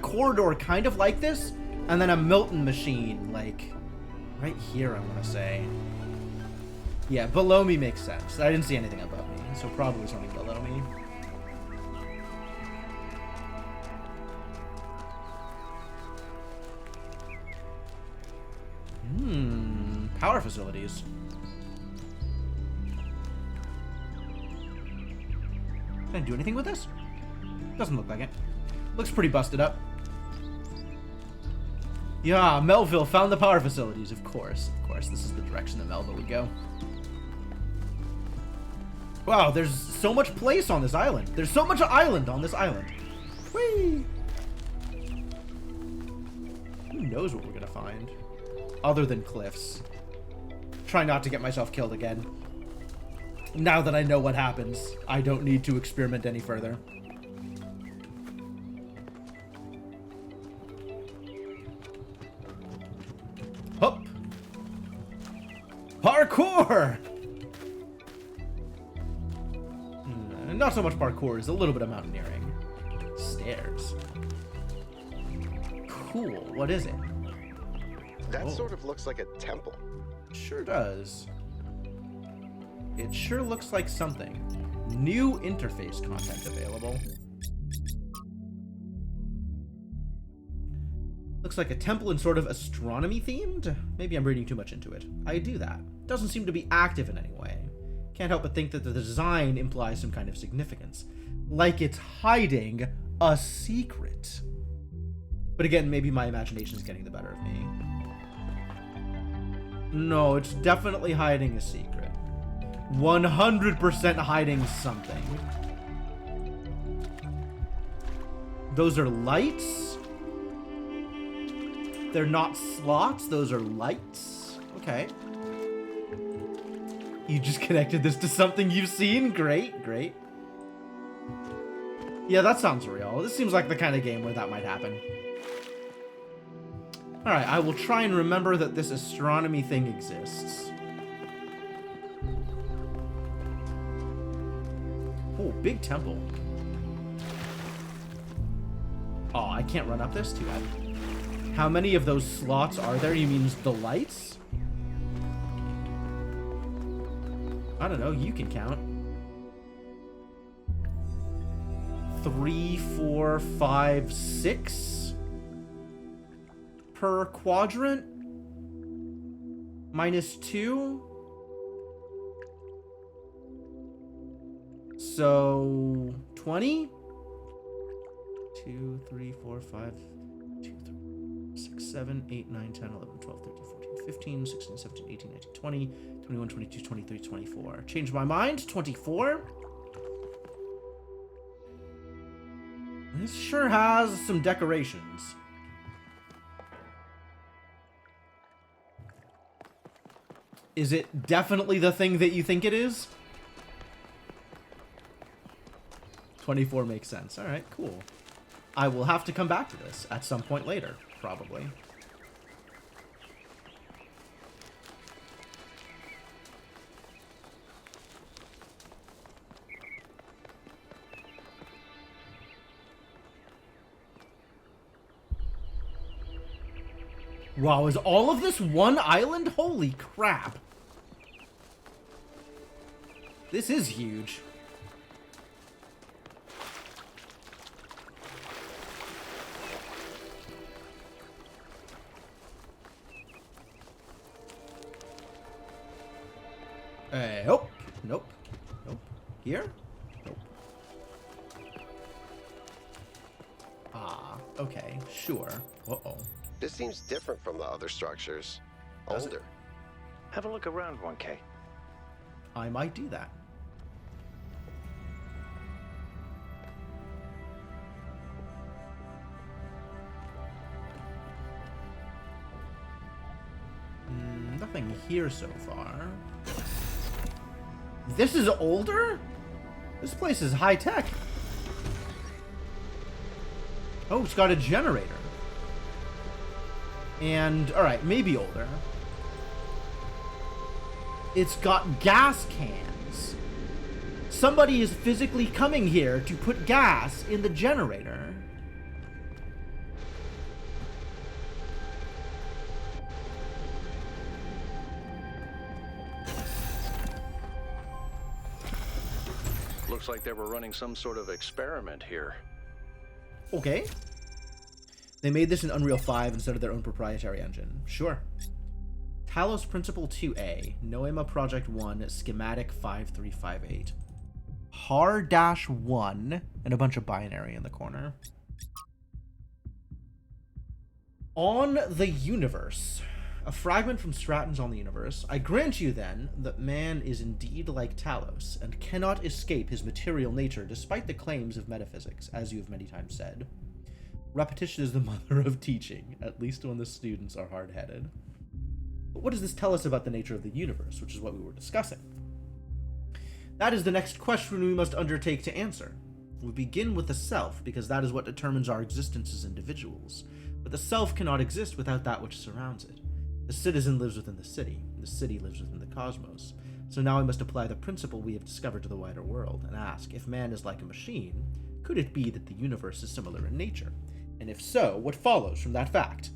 corridor kind of like this, and then a Milton machine, like, right here, I want to say. Yeah, below me makes sense. I didn't see anything above me, so probably something below me. Power facilities. Can I do anything with this? Doesn't look like it. Looks pretty busted up. Yeah, Melville found the power facilities, of course. Of course, this is the direction that Melville would go. Wow, there's so much place on this island. There's so much island on this island. Whee! Who knows what we're gonna find? Other than cliffs. Try not to get myself killed again. Now that I know what happens, I don't need to experiment any further. Hup! Parkour! Not so much parkour, it's a little bit of mountaineering. Stairs. Cool, what is it? That sort of looks like a temple. Sure does. It sure looks like something. New interface content available. Looks like a temple and sort of astronomy themed? Maybe I'm reading too much into it. I do that. Doesn't seem to be active in any way. Can't help but think that the design implies some kind of significance. Like it's hiding a secret. But again, maybe my imagination is getting the better of me. No, it's definitely hiding a secret. 100% hiding something. Those are lights? They're not slots, those are lights? Okay. You just connected this to something you've seen? Great, great. Yeah, that sounds real. This seems like the kind of game where that might happen. Alright, I will try and remember that this astronomy thing exists. Oh, big temple. Oh, I can't run up this? Too bad. How many of those slots are there? You mean the lights? I don't know, you can count. 3, 4, 5, 6 per quadrant. -2. So 20? 2, 3, 4, 5, 2, 3, 6, 7, 8, 9, 10, 11, 12, 13, 15, 16, 17, 18, 19, 20, 21, 22, 23, 24. Change my mind. 24. This sure has some decorations. Is it definitely the thing that you think it is? 24 makes sense. All right, cool. I will have to come back to this at some point later, probably. Wow, is all of this one island? Holy crap. This is huge. Nope. Nope. Nope. Here? Nope. Ah, okay, sure. Uh-oh. This seems different from the other structures. Does Older. it? Have a look around, 1K. I might do that. Nothing here so far. This is older? This place is high tech. Oh, it's got a generator. And, alright, maybe older. It's got gas cans. Somebody is physically coming here to put gas in the generator. Looks like they were running some sort of experiment here. Okay. They made this in Unreal 5 instead of their own proprietary engine. Sure. Talos Principle II, Noema Project 1, Schematic 5358. HAR-1, and a bunch of binary in the corner. On the universe. A fragment from Stratton's On the Universe. I grant you, then, that man is indeed like Talos, and cannot escape his material nature despite the claims of metaphysics, as you have many times said. Repetition is the mother of teaching, at least when the students are hard-headed. But what does this tell us about the nature of the universe, which is what we were discussing? That is the next question we must undertake to answer. We begin with the self, because that is what determines our existence as individuals. But the self cannot exist without that which surrounds it. The citizen lives within the city lives within the cosmos. So now we must apply the principle we have discovered to the wider world, and ask, if man is like a machine, could it be that the universe is similar in nature? And if so, what follows from that fact?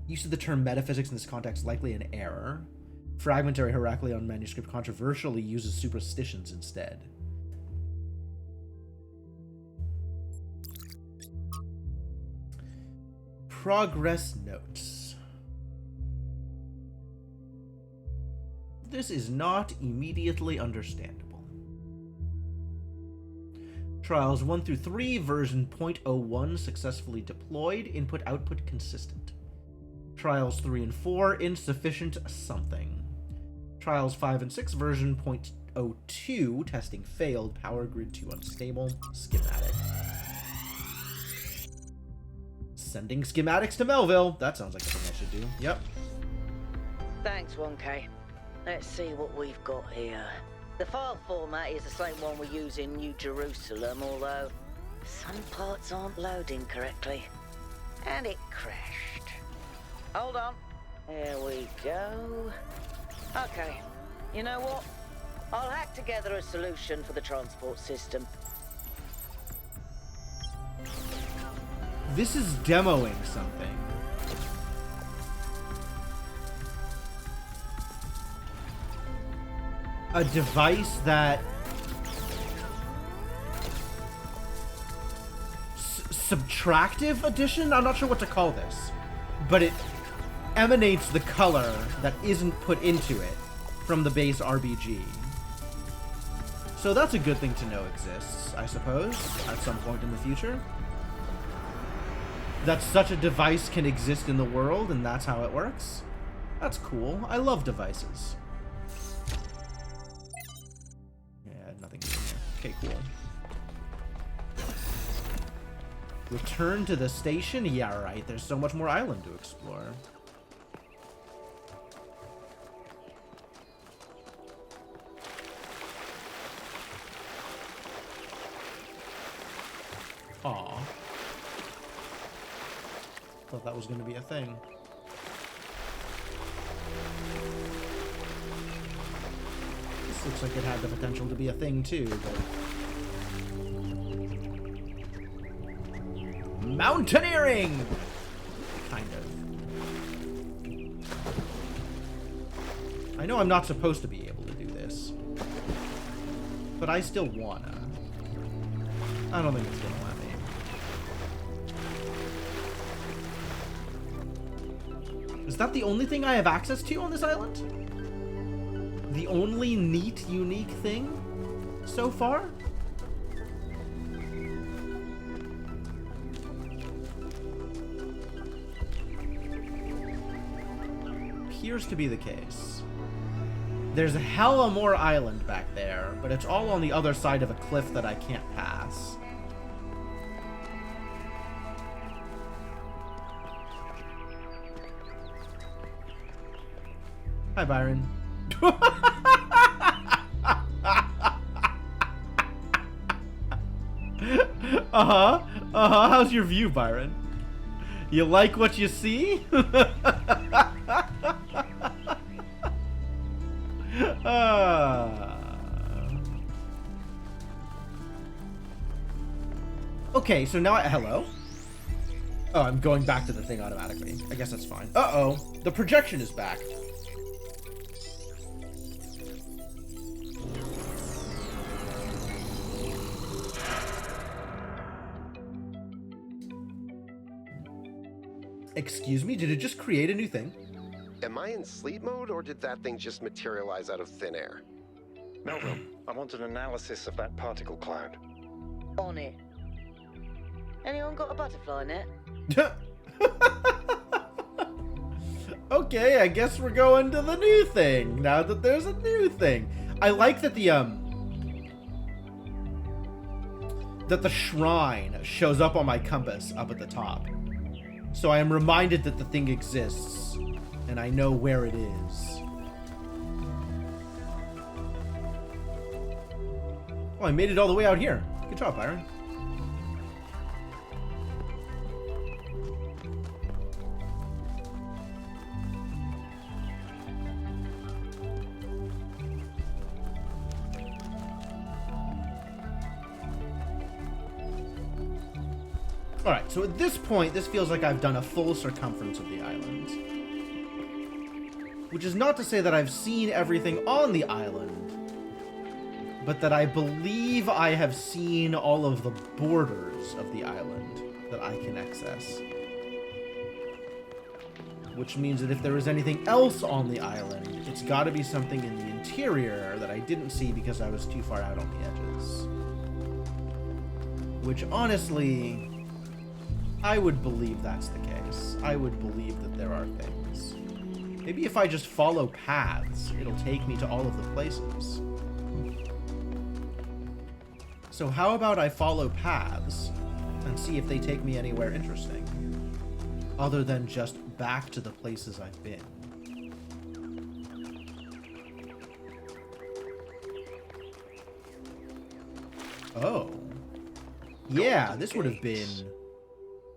Use of the term metaphysics in this context likely an error. Fragmentary Heracleon manuscript controversially uses superstitions instead. Progress notes. This is not immediately understandable. Trials 1 through 3, version 0.01 successfully deployed, input-output consistent. Trials 3 and 4, insufficient something. Trials 5 and 6, version 0.02, testing failed, power grid 2 unstable, schematic. Sending schematics to Melville. That sounds like a thing I should do. Yep. Thanks, 1K. Let's see what we've got here. The file format is the same one we use in New Jerusalem, although some parts aren't loading correctly. And it crashed. Hold on. There we go. Okay. You know what? I'll hack together a solution for the transport system. This is demoing something. A device that subtractive addition? I'm not sure what to call this, but it emanates the color that isn't put into it from the base RBG. So that's a good thing to know exists, I suppose, at some point in the future. that such a device can exist in the world, and that's how it works. That's cool. I love devices. Yeah, nothing new in here. Okay, cool. Return to the station? Yeah, right. There's so much more island to explore. Aw. Thought that was going to be a thing. This looks like it had the potential to be a thing too, but... Mountaineering! Kind of. I know I'm not supposed to be able to do this, but I still wanna. I don't think it's gonna let me. Is that the only thing I have access to on this island? The only neat, unique thing so far? Appears to be the case. There's a hella more island back there, but it's all on the other side of a cliff that I can't pass. Hi, Byron. How's your view, Byron? You like what you see? Okay, so now hello? Oh, I'm going back to the thing automatically. I guess that's fine. Uh-oh. The projection is back. Excuse me? Did it just create a new thing? Am I in sleep mode, or did that thing just materialize out of thin air? Melville, I want an analysis of that particle cloud. On it. Anyone got a butterfly net? Okay, I guess we're going to the new thing, now that there's a new thing. I like that the shrine shows up on my compass up at the top. So I am reminded that the thing exists, and I know where it is. Oh, I made it all the way out here. Good job, Byron. Alright, so at this point, this feels like I've done a full circumference of the island. Which is not to say that I've seen everything on the island, but that I believe I have seen all of the borders of the island that I can access. Which means that if there is anything else on the island, it's gotta be something in the interior that I didn't see because I was too far out on the edges. Which, honestly, I would believe that's the case. I would believe that there are things. Maybe if I just follow paths, it'll take me to all of the places. So how about I follow paths and see if they take me anywhere interesting, other than just back to the places I've been. Oh. Yeah, this would have been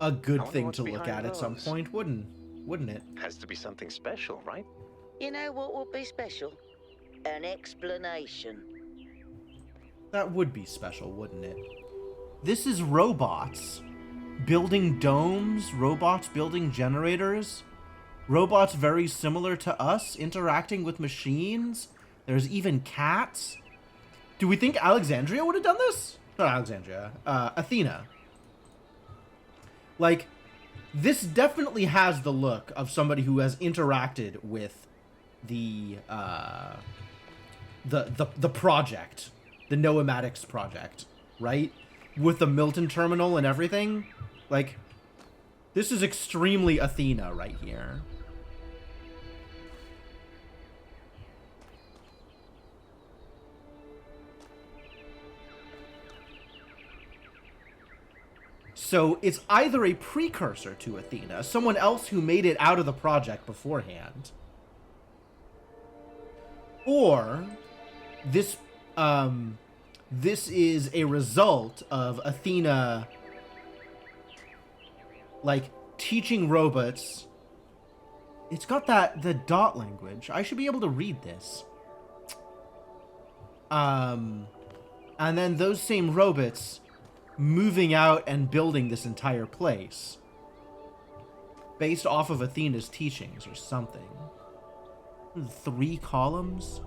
a good thing to look at some point, wouldn't it? Has to be something special, right? You know what would be special? An explanation. That would be special, wouldn't it? This is robots building domes, robots building generators, robots very similar to us interacting with machines. There's even cats. Do we think Alexandria would have done this? Not Alexandria, Athena. Like, this definitely has the look of somebody who has interacted with the project, the Noematics project, right? With the Milton terminal and everything. Like, This is extremely Athena right here. So it's either a precursor to Athena, someone else who made it out of the project beforehand, or this is a result of Athena, like, teaching robots. It's got the dot language. I should be able to read this. And then those same robots moving out and building this entire place based off of Athena's teachings or something. 3 columns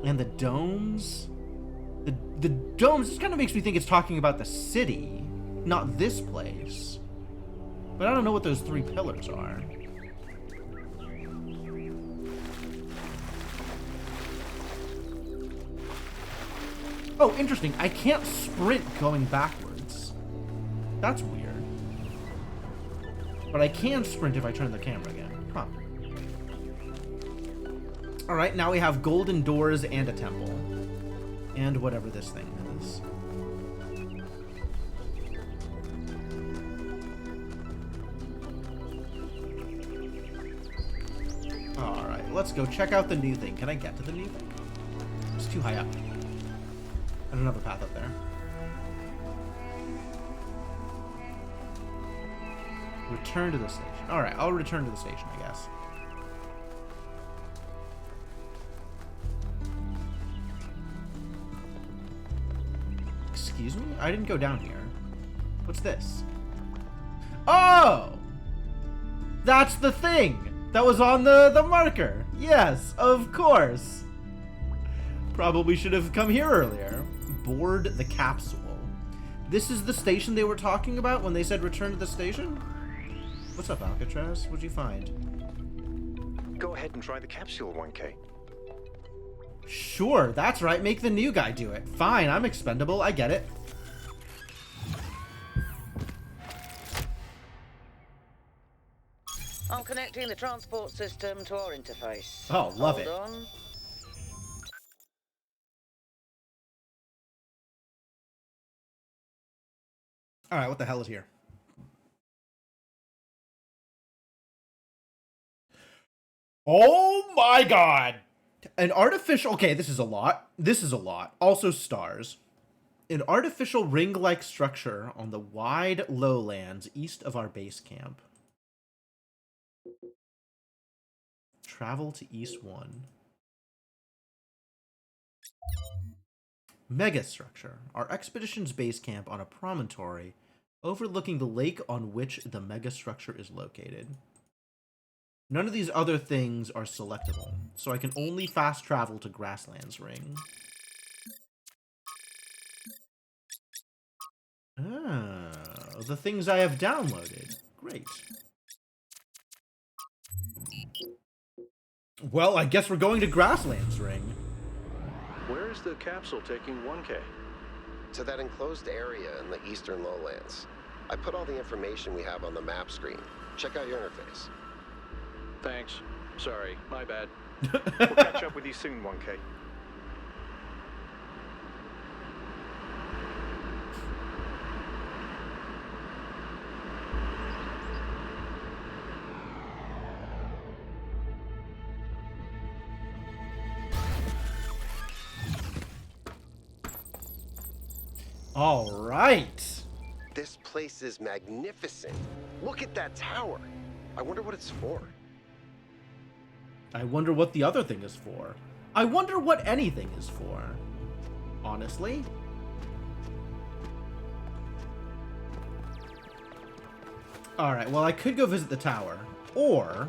and the domes. The domes, this kind of makes me think it's talking about the city, not this place. But I don't know what those 3 pillars are. Oh, interesting. I can't sprint going backwards. That's weird. But I can sprint if I turn the camera again. Huh. Alright, now we have golden doors and a temple. And whatever this thing is. Alright, let's go check out the new thing. Can I get to the new thing? It's too high up. There's another path up there. Return to the station. Alright, I'll return to the station, I guess. Excuse me? I didn't go down here. What's this? Oh! That's the thing that was on the marker. Yes, of course. Probably should have come here earlier. Board the capsule. This is the station they were talking about when they said return to the station? What's up, Alcatraz? What'd you find? Go ahead and try the capsule, 1K. Sure, that's right. Make the new guy do it. Fine, I'm expendable. I get it. I'm connecting the transport system to our interface. Oh, love it. Hold on. Alright, what the hell is here? Oh my god! An artificial... Okay, this is a lot. This is a lot. Also stars. An artificial ring-like structure on the wide lowlands east of our base camp. Travel to East 1. Megastructure. Our expedition's base camp on a promontory overlooking the lake on which the megastructure is located. None of these other things are selectable, so I can only fast travel to Grasslands Ring. Ah, the things I have downloaded. Great. Well, I guess we're going to Grasslands Ring. Where is the capsule taking 1K? To that enclosed area in the eastern lowlands. I put all the information we have on the map screen. Check out your interface. Thanks. Sorry, my bad. We'll catch up with you soon, 1K. All right. This place is magnificent. Look at that tower. I wonder what it's for. I wonder what the other thing is for. I wonder what anything is for. Honestly. Alright, well, I could go visit the tower. Or...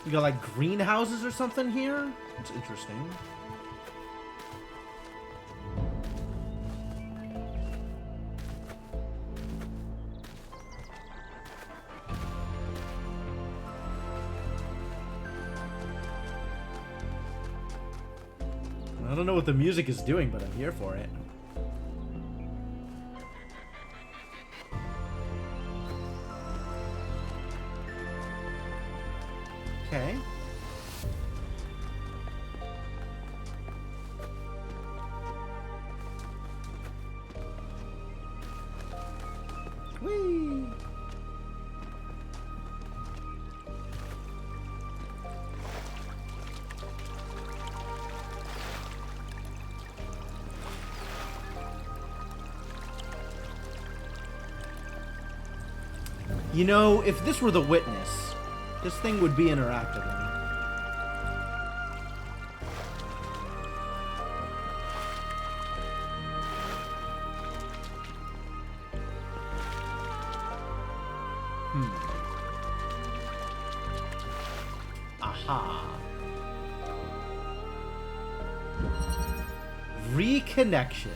you got, like, greenhouses or something here? It's interesting. don't know what the music is doing, but I'm here for it. Okay. Whee! You know, if this were the witness, this thing would be interactive. Aha. Reconnection.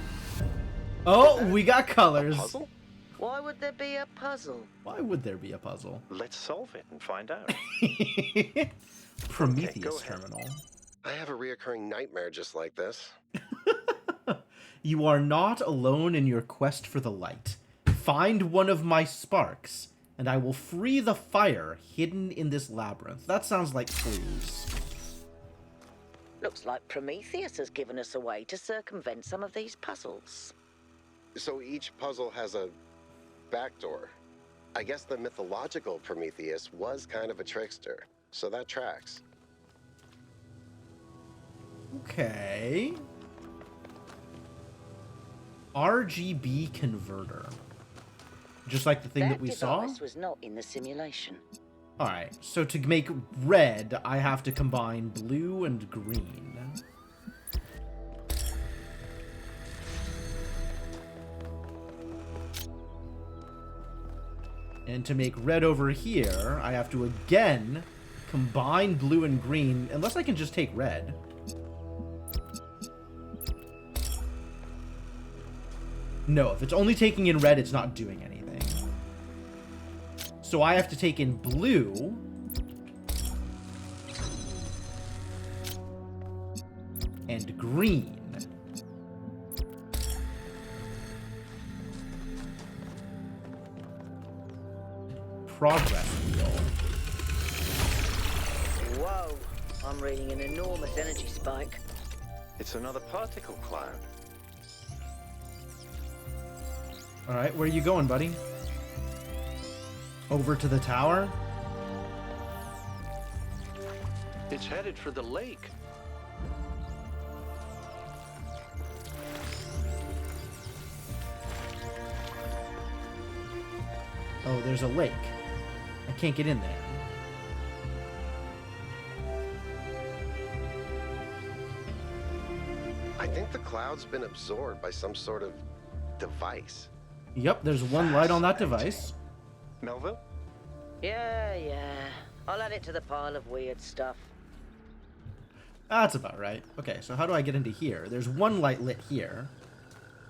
Oh, we got colors. Puzzle? Why would there be a puzzle? Why would there be a puzzle? Let's solve it and find out. Prometheus terminal. I have a reoccurring nightmare just like this. You are not alone in your quest for the light. Find one of my sparks, and I will free the fire hidden in this labyrinth. That sounds like clues. Looks like Prometheus has given us a way to circumvent some of these puzzles. So each puzzle has a backdoor. I guess the mythological Prometheus was kind of a trickster, so that tracks. Okay. RGB converter. Just like the thing that we saw? That device was not in the simulation. Alright, so to make red, I have to combine blue and green. And to make red over here, I have to again combine blue and green, unless I can just take red. No, if it's only taking in red, it's not doing anything. So I have to take in blue. And green. Progress wheel. Whoa, I'm reading an enormous energy spike. It's another particle cloud. Alright, where are you going, buddy? Over to the tower? It's headed for the lake. Oh, there's a lake. I can't get in there. I think the cloud's been absorbed by some sort of device. Yep, there's one light on that device. Melville? Yeah. I'll add it to the pile of weird stuff. That's about right. Okay, so how do I get into here? There's one light lit here.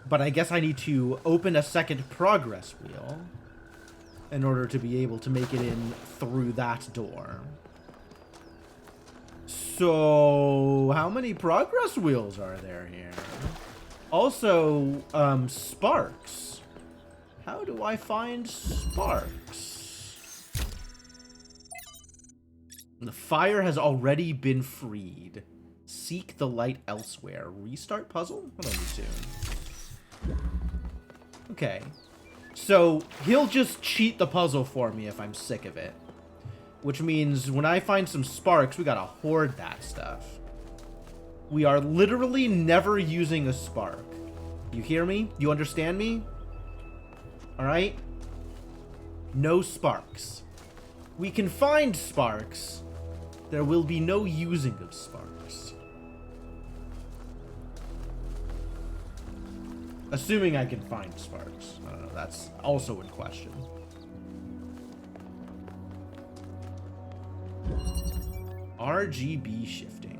But I guess I need to open a second progress wheel in order to be able to make it in through that door. So, how many progress wheels are there here? Also, sparks. How do I find sparks? The fire has already been freed. Seek the light elsewhere. Restart puzzle? I don't need to. Okay. So, he'll just cheat the puzzle for me if I'm sick of it. Which means when I find some sparks, we gotta hoard that stuff. We are literally never using a spark. You hear me? You understand me? Alright? No sparks. We can find sparks. There will be no using of sparks. Assuming I can find sparks. I don't know, that's also in question. RGB shifting.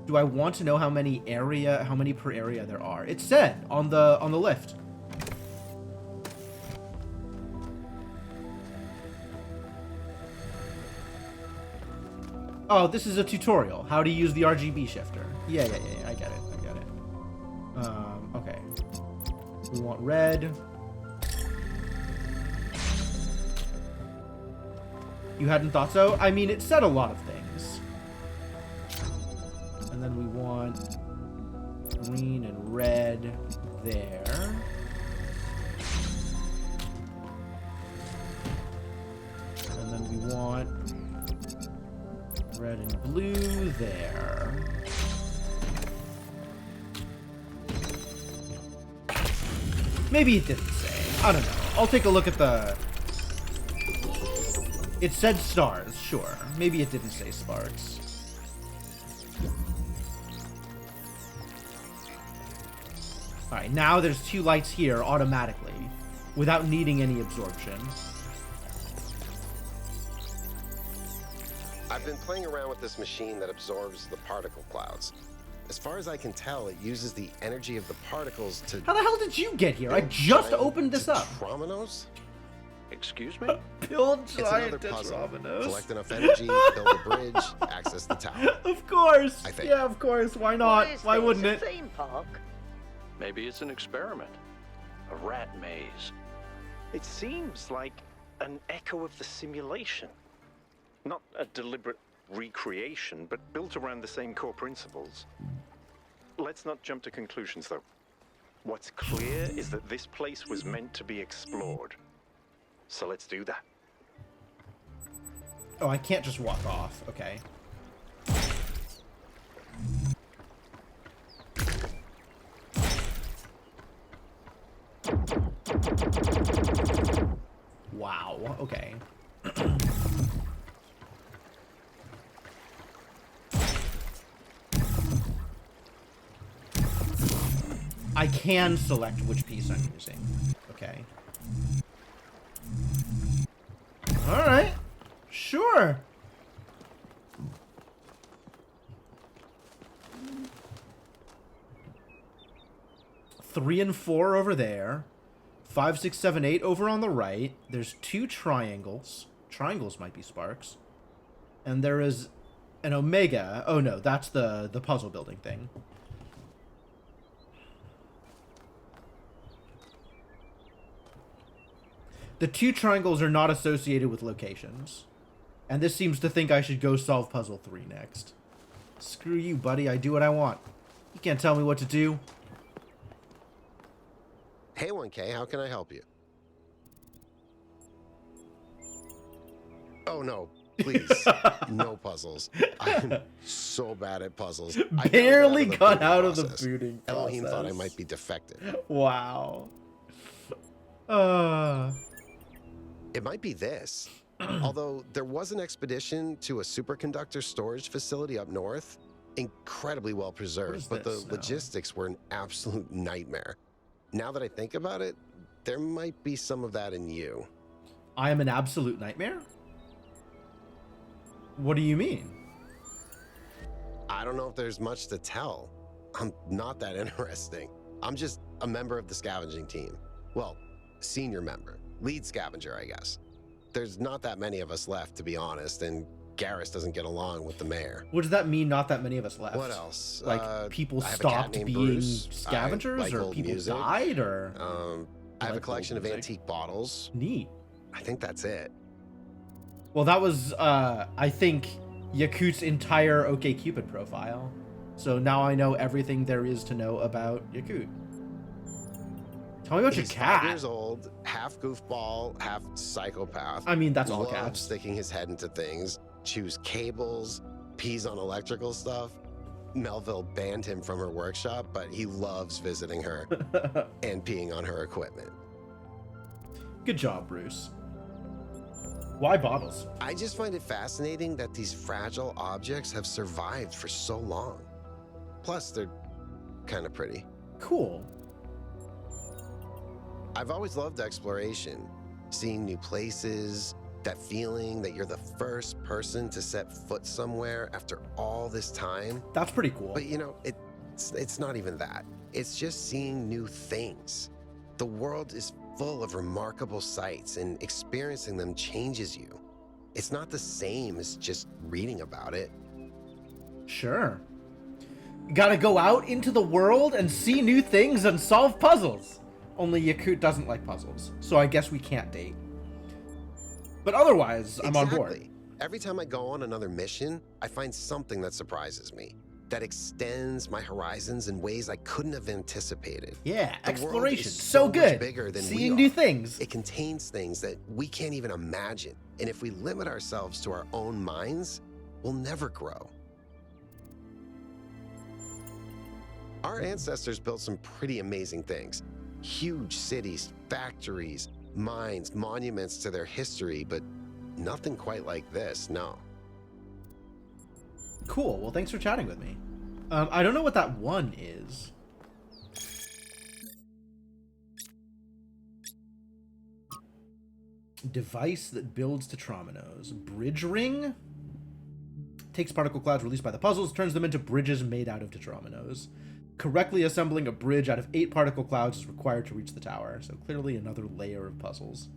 Do I want to know how many per area there are? It said on the lift. Oh, this is a tutorial. How to use the RGB shifter. Yeah, I get it. Okay. We want red. You hadn't thought so? I mean, it said a lot of things. And then we want green and red there. And then we want red and blue there. Maybe it didn't say. I don't know. I'll take a look at the... It said stars, sure. Maybe it didn't say sparks. Alright, now there's 2 lights here automatically, without needing any absorption. I've been playing around with this machine that absorbs the particle clouds. As far as I can tell, it uses the energy of the particles to... How the hell did you get here? I just opened this up. Tetrominos? Excuse me? Build It's giant another puzzle. Tetrominos. Collect enough energy, build a bridge, access the tower. Of course. I think. Yeah, of course. Why not? Why wouldn't it? Theme park? Maybe it's an experiment. A rat maze. It seems like an echo of the simulation. Not a deliberate recreation, but built around the same core principles. Let's not jump to conclusions, though. What's clear is that this place was meant to be explored. So let's do that. Oh, I can't just walk off. Okay. Wow. Okay. I can select which piece I'm using. Okay. Alright. Sure. Three and 4 over there. 5, 6, 7, 8 over on the right. There's 2 triangles. Triangles might be sparks. And there is an omega. Oh no, that's the puzzle building thing. The 2 triangles are not associated with locations. And this seems to think I should go solve puzzle 3 next. Screw you, buddy. I do what I want. You can't tell me what to do. Hey, 1K, how can I help you? Oh, no. Please. No puzzles. I'm so bad at puzzles. Barely got out of the booting process. Elohim thought I might be defective. Wow. It might be this. Although there was an expedition to a superconductor storage facility up north, incredibly well preserved, but the logistics were an absolute nightmare. Now that I think about it, there might be some of that in you. I am an absolute nightmare? What do you mean? I don't know if there's much to tell. I'm not that interesting. I'm just a member of the scavenging team. Well, senior member. Lead scavenger, I guess. There's not that many of us left, to be honest, and Garrus doesn't get along with the mayor. What does that mean, not that many of us left? What else? Like, people I have a stopped cat named being Bruce. scavengers, I like or old people music. died, or... I have a collection of antique bottles. Neat. I think that's it. Well, that was, I think, Yakut's entire OkCupid profile. So now I know everything there is to know about Yakut. Tell me about your cat. 5 years old, half goofball, half psychopath. I mean, that's all loves cats. sticking his head into things, chews cables, pees on electrical stuff. Melville banned him from her workshop, but he loves visiting her and peeing on her equipment. Good job, Bruce. Why bottles? I just find it fascinating that these fragile objects have survived for so long. Plus, they're kind of pretty. Cool. I've always loved exploration, seeing new places, that feeling that you're the first person to set foot somewhere after all this time. That's pretty cool. But you know, it's not even that. It's just seeing new things. The world is full of remarkable sights, and experiencing them changes you. It's not the same as just reading about it. Sure. You gotta go out into the world and see new things and solve puzzles. Only Yakut doesn't like puzzles, so I guess we can't date. But otherwise, I'm on board. Every time I go on another mission, I find something that surprises me, that extends my horizons in ways I couldn't have anticipated. Yeah, The world exploration. is So much good. bigger than Seeing we new are. things. It contains things that we can't even imagine. And if we limit ourselves to our own minds, we'll never grow. Our ancestors built some pretty amazing things. Huge cities, factories, mines, monuments to their history, but nothing quite like this, no. Cool. Well, thanks for chatting with me. I don't know what that one is. Device that builds tetrominos. Bridge ring? Takes particle clouds released by the puzzles, turns them into bridges made out of tetrominos. Correctly assembling a bridge out of 8 particle clouds is required to reach the tower, so clearly another layer of puzzles.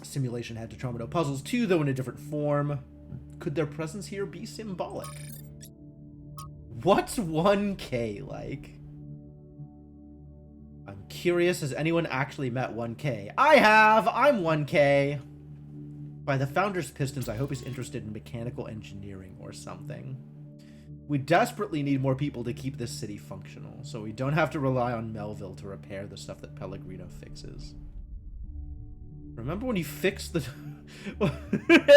Simulation had tetromino puzzles too, though in a different form. Could their presence here be symbolic? What's 1K like? I'm curious, has anyone actually met 1K? I have! I'm 1K! By the Founder's Pistons, I hope he's interested in mechanical engineering or something. We desperately need more people to keep this city functional, so we don't have to rely on Melville to repair the stuff that Pellegrino fixes. Remember when you fixed the...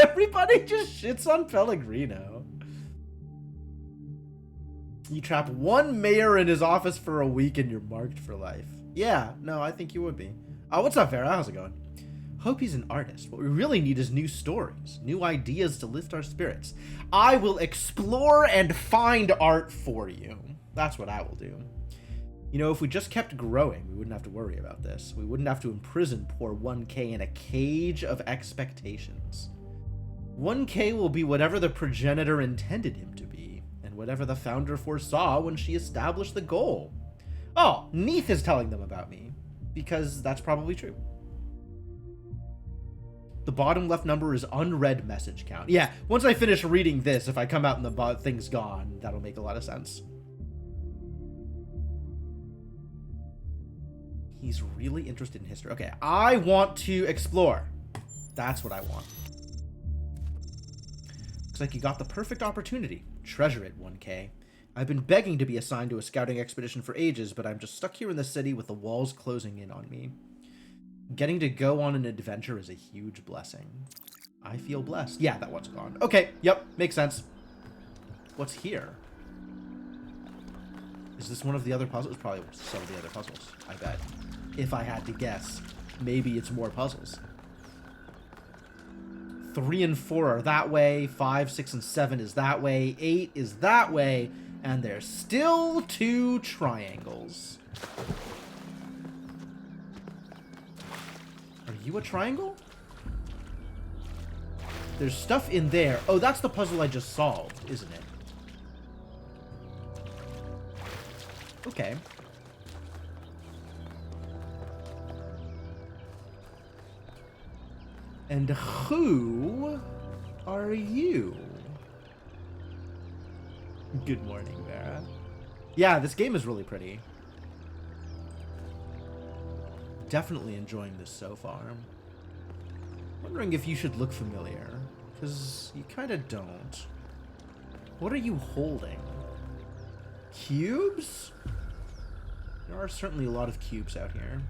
Everybody just shits on Pellegrino. You trap one mayor in his office for a week and you're marked for life. Yeah, no, I think you would be. What's up, Vera? How's it going? Hope he's an artist. What we really need is new stories, new ideas to lift our spirits. I will explore and find art for you. That's what I will do. You know, if we just kept growing, we wouldn't have to worry about this. We wouldn't have to imprison poor 1K in a cage of expectations. 1K will be whatever the progenitor intended him to be, and whatever the founder foresaw when she established the goal. Oh, Neith is telling them about me, because that's probably true. The bottom left number is unread message count. Yeah, once I finish reading this, if I come out and the thing's gone, that'll make a lot of sense. He's really interested in history. Okay, I want to explore. That's what I want. Looks like you got the perfect opportunity. Treasure it, 1K. I've been begging to be assigned to a scouting expedition for ages, but I'm just stuck here in the city with the walls closing in on me. Getting to go on an adventure is a huge blessing. I feel blessed. Yeah, that one's gone. Okay, yep, makes sense. What's here? Is this one of the other puzzles? It's probably some of the other puzzles, I bet. If I had to guess, maybe it's more puzzles. 3 and 4 are that way, 5, 6, and 7 is that way, 8 is that way, and there's still 2 triangles. Are you a triangle? There's stuff in there. Oh, that's the puzzle I just solved, isn't it? Okay. And who are you? Good morning, Vera. Yeah, this game is really pretty. Definitely enjoying this so far. Wondering if you should look familiar, because you kind of don't. What are you holding? Cubes? There are certainly a lot of cubes out here.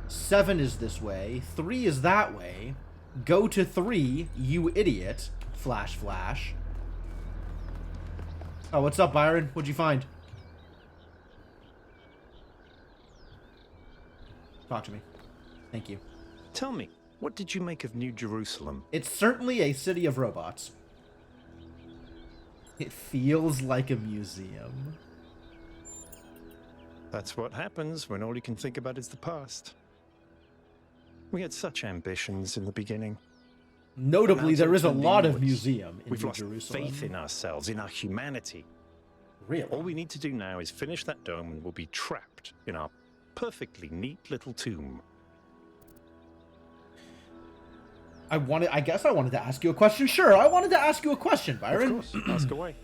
Seven is this way. 3 is that way. Go to 3, you idiot. Flash, flash. Oh, what's up, Byron? What'd you find? Talk to me. Thank you. Tell me, what did you make of New Jerusalem? It's certainly a city of robots. It feels like a museum. That's what happens when all you can think about is the past. We had such ambitions in the beginning. Notably, there is a lot of inwards. museum in We've New lost Jerusalem. faith in ourselves, in our humanity. Really? All we need to do now is finish that dome and we'll be trapped in our perfectly neat little tomb. I guess I wanted to ask you a question. Sure, I wanted to ask you a question, Byron. Of course, ask away.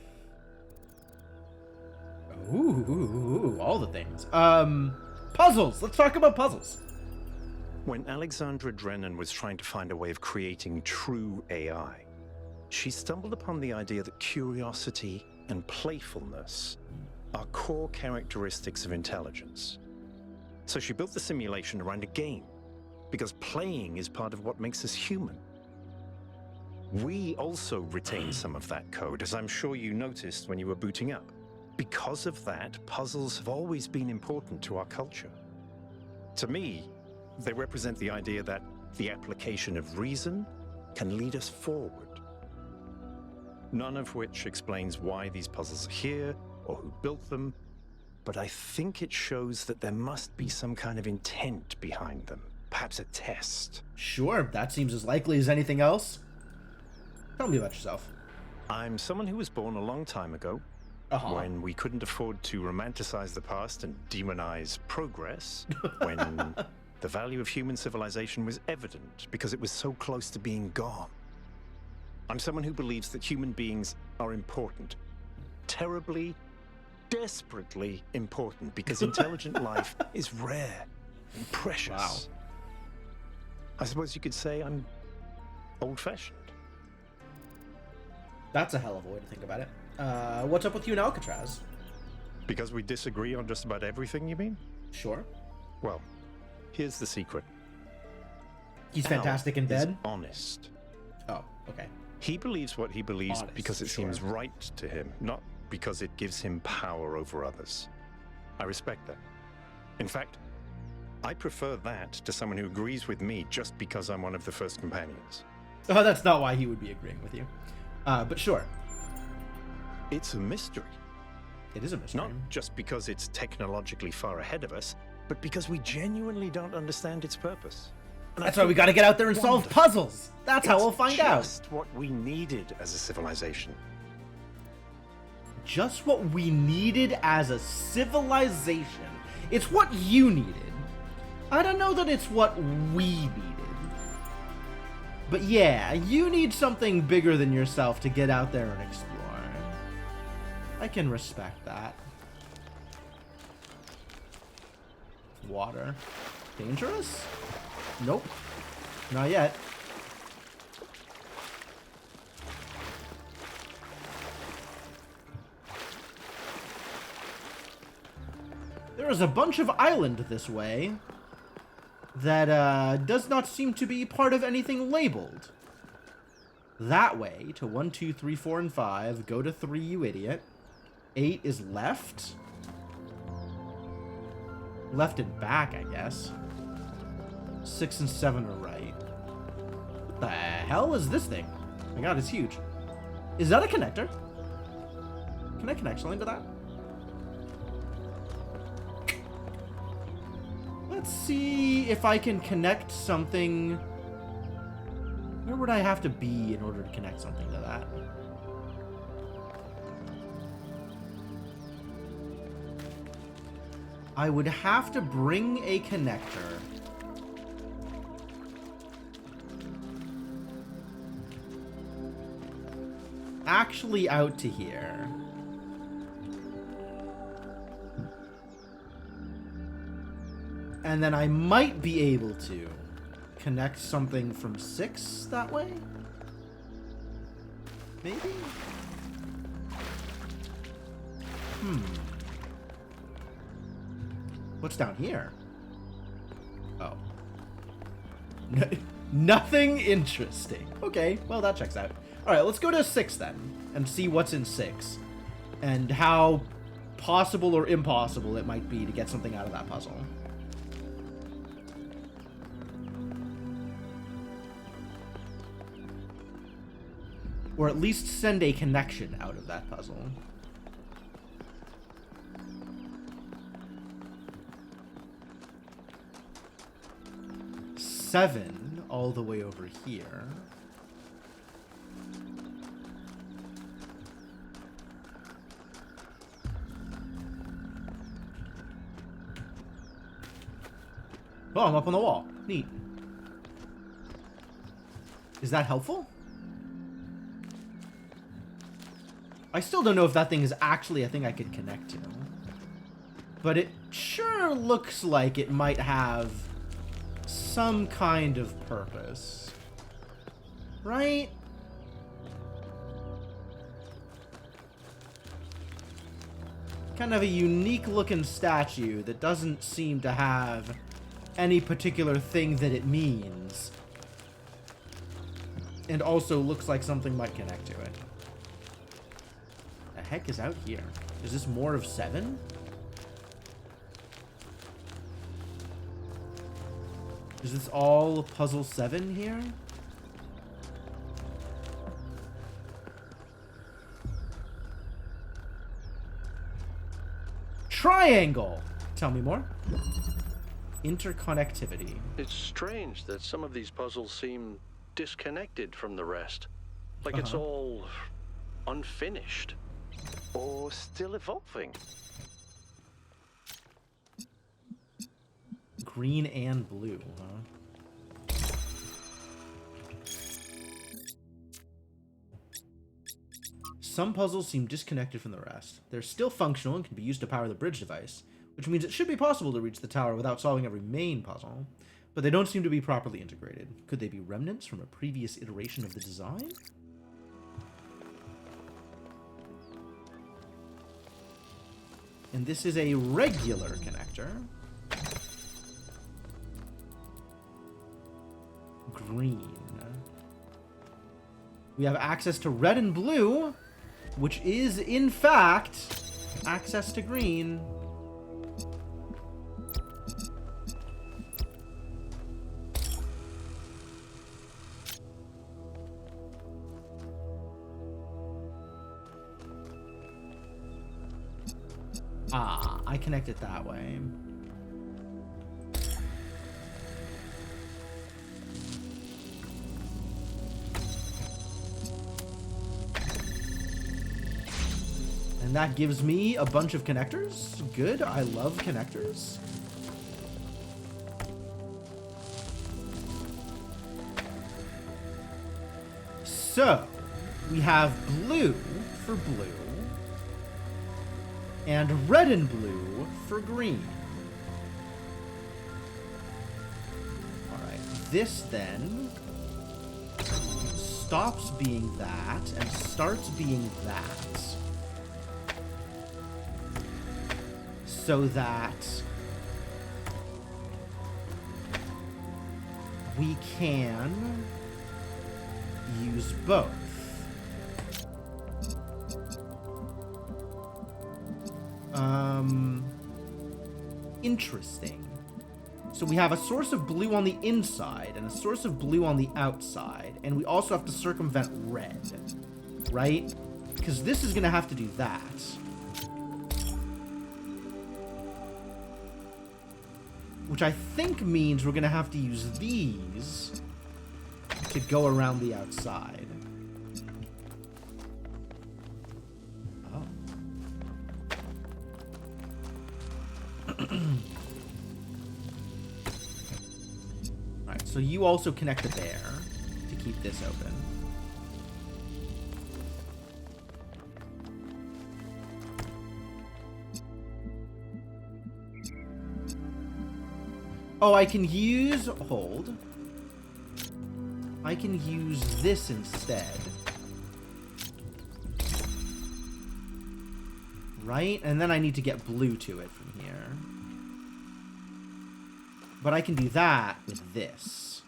Ooh, all the things. Puzzles. Let's talk about puzzles. When Alexandra Drennan was trying to find a way of creating true AI, she stumbled upon the idea that curiosity and playfulness are core characteristics of intelligence. So she built the simulation around a game, because playing is part of what makes us human. We also retain some of that code, as I'm sure you noticed when you were booting up. Because of that, puzzles have always been important to our culture. To me, they represent the idea that the application of reason can lead us forward. None of which explains why these puzzles are here or who built them, but I think it shows that there must be some kind of intent behind them. Perhaps a test. Sure, that seems as likely as anything else. Tell me about yourself. I'm someone who was born a long time ago, when we couldn't afford to romanticize the past and demonize progress, when the value of human civilization was evident because it was so close to being gone. I'm someone who believes that human beings are important. Terribly, desperately important, because intelligent life is rare and precious. Wow. I suppose you could say I'm old-fashioned. That's a hell of a way to think about it. What's up with you and Alcatraz? Because we disagree on just about everything, you mean? Sure. Well, here's the secret. He's fantastic in bed? Is honest. Oh, okay. He believes what he believes Honest, because it seems right to him, not because it gives him power over others. I respect that. In fact, I prefer that to someone who agrees with me just because I'm one of the first companions. Oh, that's not why he would be agreeing with you. But sure. It's a mystery. It is a mystery. Not just because it's technologically far ahead of us, but because we genuinely don't understand its purpose. And that's why we gotta get out there and solve puzzles. That's how we'll find out. Just what we needed as a civilization. Just what we needed as a civilization. It's what you needed. I don't know that it's what we needed. But yeah, you need something bigger than yourself to get out there and explore. I can respect that. Water. Dangerous? Nope. Not yet. There is a bunch of island this way that does not seem to be part of anything labeled. That way, to 1, 2, 3, 4, and 5. Go to 3, you idiot. 8 is left. Left and back, I guess. 6 and 7 are right. What the hell is this thing? Oh my god, it's huge. Is that a connector? Can I connect something to that? Let's see if I can connect something. Where would I have to be in order to connect something to that? I would have to bring a connector. Actually out to here. And then I might be able to connect something from 6 that way? Maybe? What's down here? Oh. Nothing interesting. Okay, well that checks out. Alright, let's go to 6 then, and see what's in 6. And how possible or impossible it might be to get something out of that puzzle. Or at least send a connection out of that puzzle. Seven all the way over here. Oh, I'm up on the wall. Neat. Is that helpful? I still don't know if that thing is actually a thing I could connect to. But it sure looks like it might have some kind of purpose. Right? Kind of a unique looking statue that doesn't seem to have any particular thing that it means. And also looks like something might connect to it. The heck is out here? Is this more of 7? Is this all puzzle 7 here? Triangle! Tell me more. Interconnectivity. It's strange that some of these puzzles seem disconnected from the rest. Like it's all unfinished. Or still evolving. Green and blue, huh? Some puzzles seem disconnected from the rest. They're still functional and can be used to power the bridge device, which means it should be possible to reach the tower without solving every main puzzle, but they don't seem to be properly integrated. Could they be remnants from a previous iteration of the design? And this is a regular connector. Green. We have access to red and blue, which is, in fact, access to green. Ah, I connect it that way. And that gives me a bunch of connectors. Good, I love connectors. So, we have blue for blue, and red and blue for green. Alright, this then stops being that and starts being that. So that we can use both. Interesting. So we have a source of blue on the inside and a source of blue on the outside, and we also have to circumvent red, right? Because this is going to have to do that. Which I think means we're going to have to use these to go around the outside. Oh. Alright, so you also connect it there to keep this open. Oh, I can use... Hold. I can use this instead. Right? And then I need to get blue to it from here. But I can do that with this.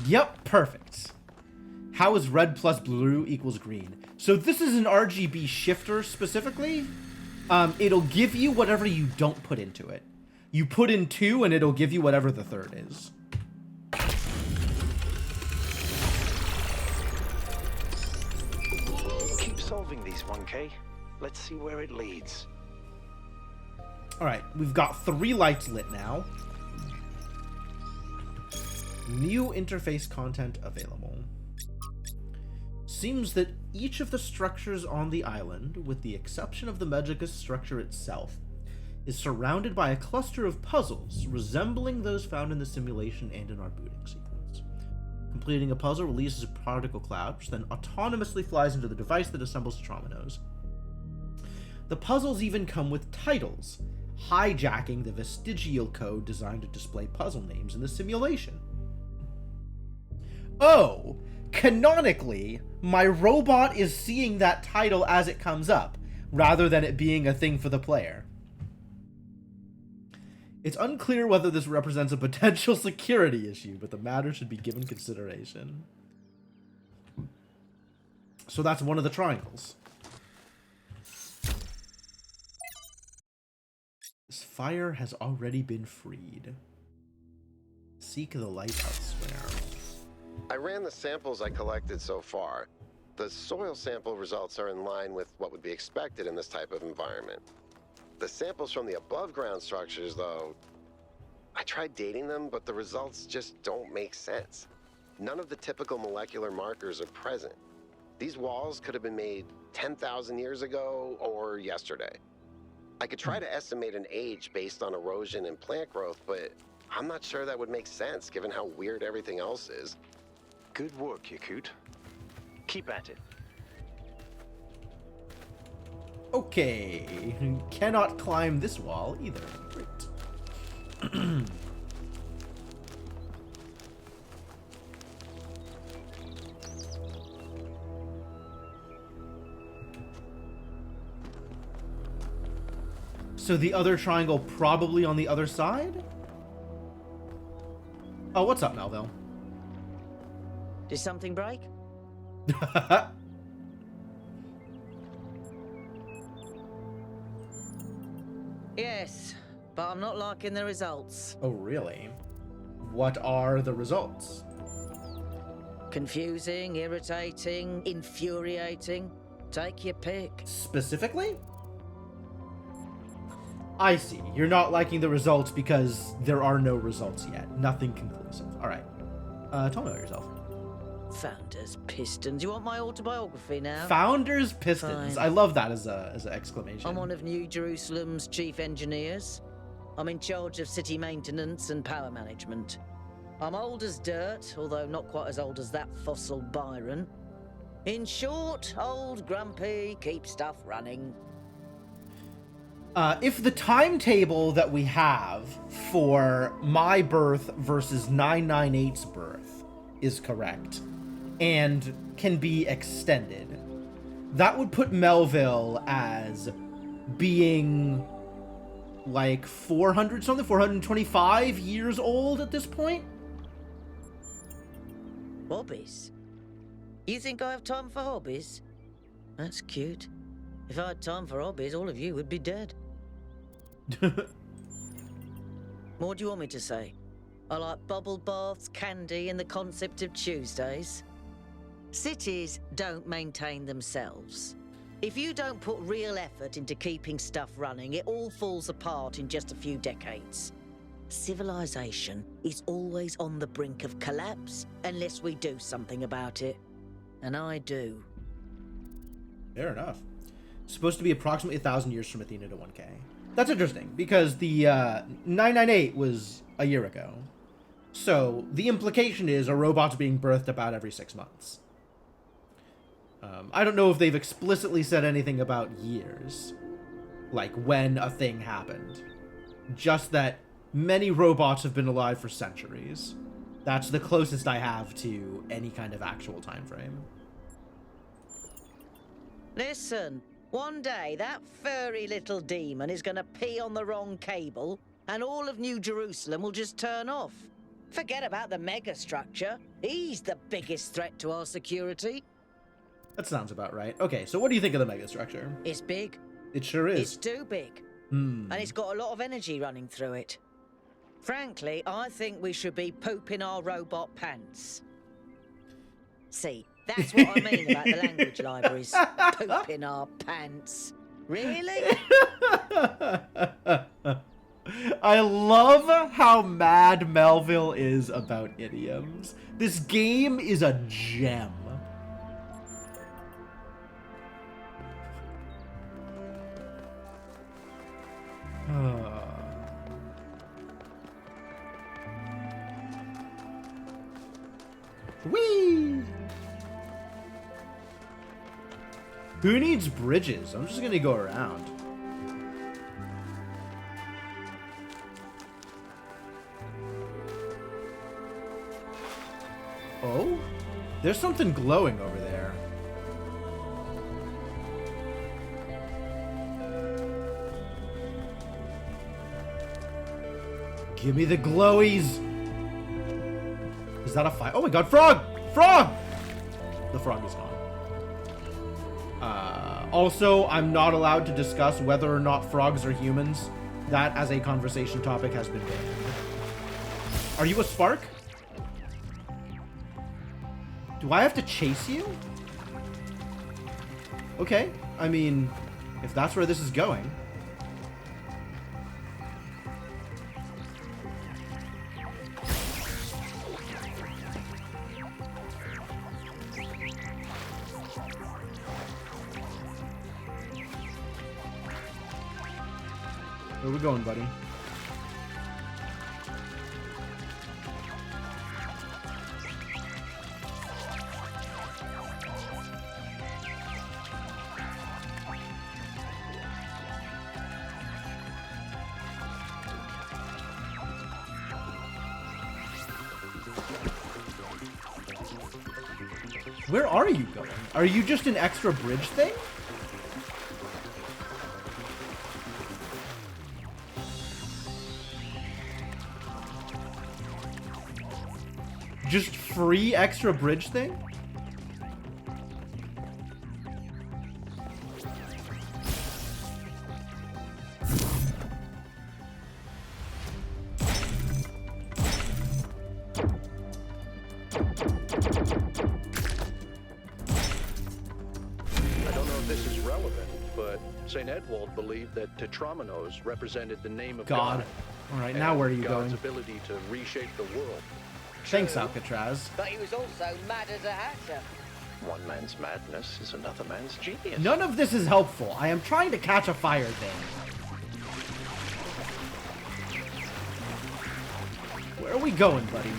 Yep, perfect. How is red plus blue equals green? So this is an RGB shifter specifically. It'll give you whatever you don't put into it. You put in 2 and it'll give you whatever the third is. Keep solving these, 1K. Let's see where it leads. Alright, we've got 3 lights lit now. New interface content available. Seems that each of the structures on the island, with the exception of the Medicus structure itself, is surrounded by a cluster of puzzles resembling those found in the simulation and in our booting sequence. Completing a puzzle releases a particle cloud, which then autonomously flies into the device that assembles Trauminoes. The puzzles even come with titles, hijacking the vestigial code designed to display puzzle names in the simulation. Oh, canonically, my robot is seeing that title as it comes up, rather than it being a thing for the player. It's unclear whether this represents a potential security issue, but the matter should be given consideration. So that's one of the triangles. This fire has already been freed. Seek the light elsewhere. I ran the samples I collected so far. The soil sample results are in line with what would be expected in this type of environment. The samples from the above-ground structures, though, I tried dating them, but the results just don't make sense. None of the typical molecular markers are present. These walls could have been made 10,000 years ago or yesterday. I could try to estimate an age based on erosion and plant growth, but I'm not sure that would make sense given how weird everything else is. Good work, Yakut. Keep at it. Okay, cannot climb this wall either. Great. So the other triangle probably on the other side? Oh, what's up, Melville? Did something break? Yes, but I'm not liking the results. Oh, really? What are the results? Confusing, irritating, infuriating. Take your pick. Specifically? I see. You're not liking the results because there are no results yet. Nothing conclusive. Alright. Tell me about yourself. Founders Pistons. You want my autobiography now? Founders Pistons. Fine. I love that as an exclamation. I'm one of New Jerusalem's chief engineers. I'm in charge of city maintenance and power management. I'm old as dirt, although not quite as old as that fossil Byron. In short, old, grumpy, keep stuff running. If the timetable that we have for my birth versus 998's birth is correct and can be extended, that would put Melville as being like 425 years old at this point. Hobbies? You think I have time for hobbies? That's cute. If I had time for hobbies, all of you would be dead. What do you want me to say? I like bubble baths, candy, and the concept of Tuesdays. Cities don't maintain themselves. If you don't put real effort into keeping stuff running, it all falls apart in just a few decades. Civilization is always on the brink of collapse unless we do something about it. And I do. Fair enough. It's supposed to be approximately 1,000 years from Athena to 1K. That's interesting, because the 998 was a year ago. So the implication is a robot's being birthed about every 6 months. I don't know if they've explicitly said anything about years, like when a thing happened. Just that many robots have been alive for centuries. That's the closest I have to any kind of actual time frame. Listen, one day that furry little demon is going to pee on the wrong cable and all of New Jerusalem will just turn off. Forget about the megastructure. He's the biggest threat to our security. That sounds about right. Okay, so what do you think of the megastructure? It's big. It sure is. It's too big. Hmm. And it's got a lot of energy running through it. Frankly, I think we should be pooping our robot pants. See, that's what I mean about the language libraries. Pooping our pants. Really? I love how mad Melville is about idioms. This game is a gem. Whee! Who needs bridges? I'm just gonna go around. Oh? There's something glowing over there. Give me the glowies! Is that a fire? Oh my god, frog! Frog! The frog is gone. Also, I'm not allowed to discuss whether or not frogs are humans. That, as a conversation topic, has been banned. Are you a spark? Do I have to chase you? Okay, I mean, if that's where this is going. Where are we going, buddy? Where are you going? Are you just an extra bridge thing? Just free extra bridge thing? St. Edwald believed that Tetramenos represented the name of God. God. All right, now where are you God's going? ability to reshape the world. Thanks, Alcatraz. But he was also mad as a hatter. One man's madness is another man's genius. None of this is helpful. I am trying to catch a fire thing. Where are we going, buddy?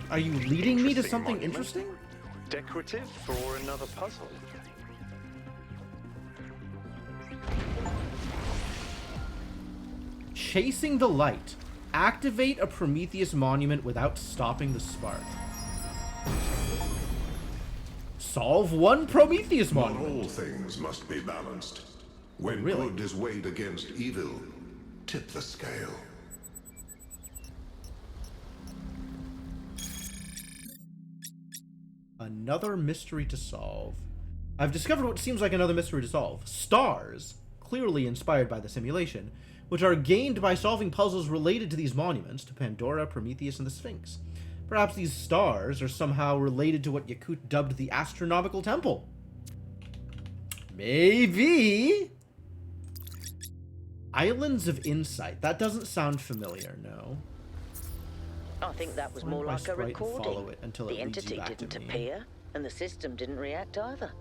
Are you leading me to something monument. interesting? Decorative or another puzzle? Chasing the light. Activate a Prometheus monument without stopping the spark. Solve one Prometheus Not monument. all things must be balanced. When Really? good is weighed against evil, tip the scale. Another mystery to solve. I've discovered what seems like another mystery to solve. Stars, clearly inspired by the simulation, which are gained by solving puzzles related to these monuments, to Pandora, Prometheus, and the Sphinx. Perhaps these stars are somehow related to what Yakut dubbed the Astronomical Temple. Maybe. Islands of Insight. That doesn't sound familiar, no. I think that was Wind more by like a sprite and recording. follow it until it The leads you entity back to didn't me. appear, and the system didn't react either.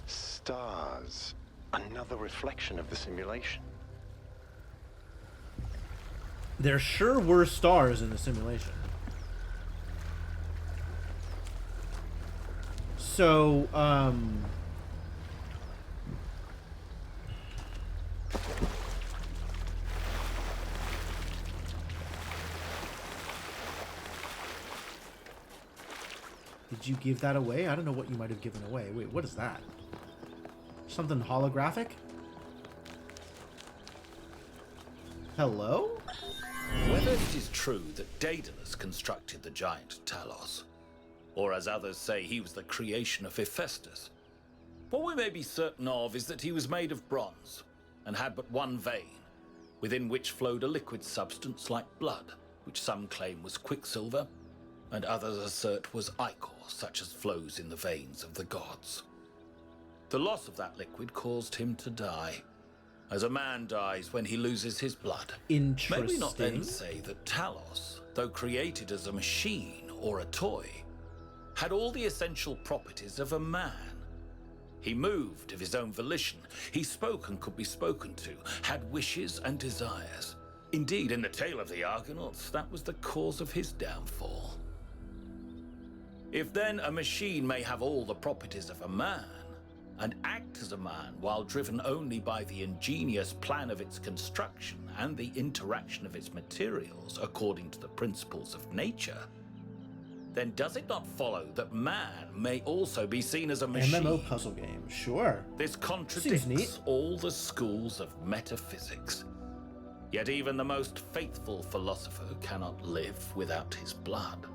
Stars. Another reflection of the simulation. There sure were stars in the simulation. So, did you give that away? I don't know what you might have given away. Wait, what is that? Something holographic? Hello? Whether it is true that Daedalus constructed the giant Talos, or as others say he was the creation of Hephaestus, what we may be certain of is that he was made of bronze, and had but one vein, within which flowed a liquid substance like blood, which some claim was quicksilver, and others assert was ichor, such as flows in the veins of the gods. The loss of that liquid caused him to die, as a man dies when he loses his blood. Interesting. May we not then say that Talos, though created as a machine or a toy, had all the essential properties of a man? He moved of his own volition. He spoke and could be spoken to, had wishes and desires. Indeed, in the tale of the Argonauts, that was the cause of his downfall. If then a machine may have all the properties of a man, and act as a man while driven only by the ingenious plan of its construction and the interaction of its materials according to the principles of nature, then does it not follow that man may also be seen as a machine? MMO puzzle game, sure. This contradicts all the schools of metaphysics. Yet even the most faithful philosopher cannot live without his blood.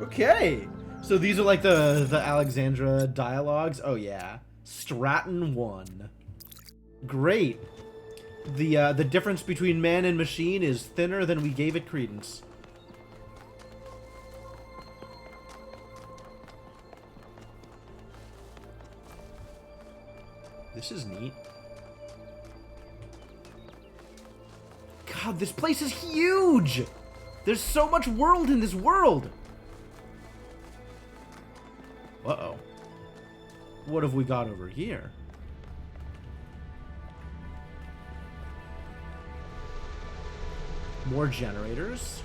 Okay. So these are like the Alexandra dialogues. Oh yeah. Stratton 1. Great. The difference between man and machine is thinner than we gave it credence. This is neat. God, this place is huge! There's so much world in this world! Uh-oh. What have we got over here? More generators.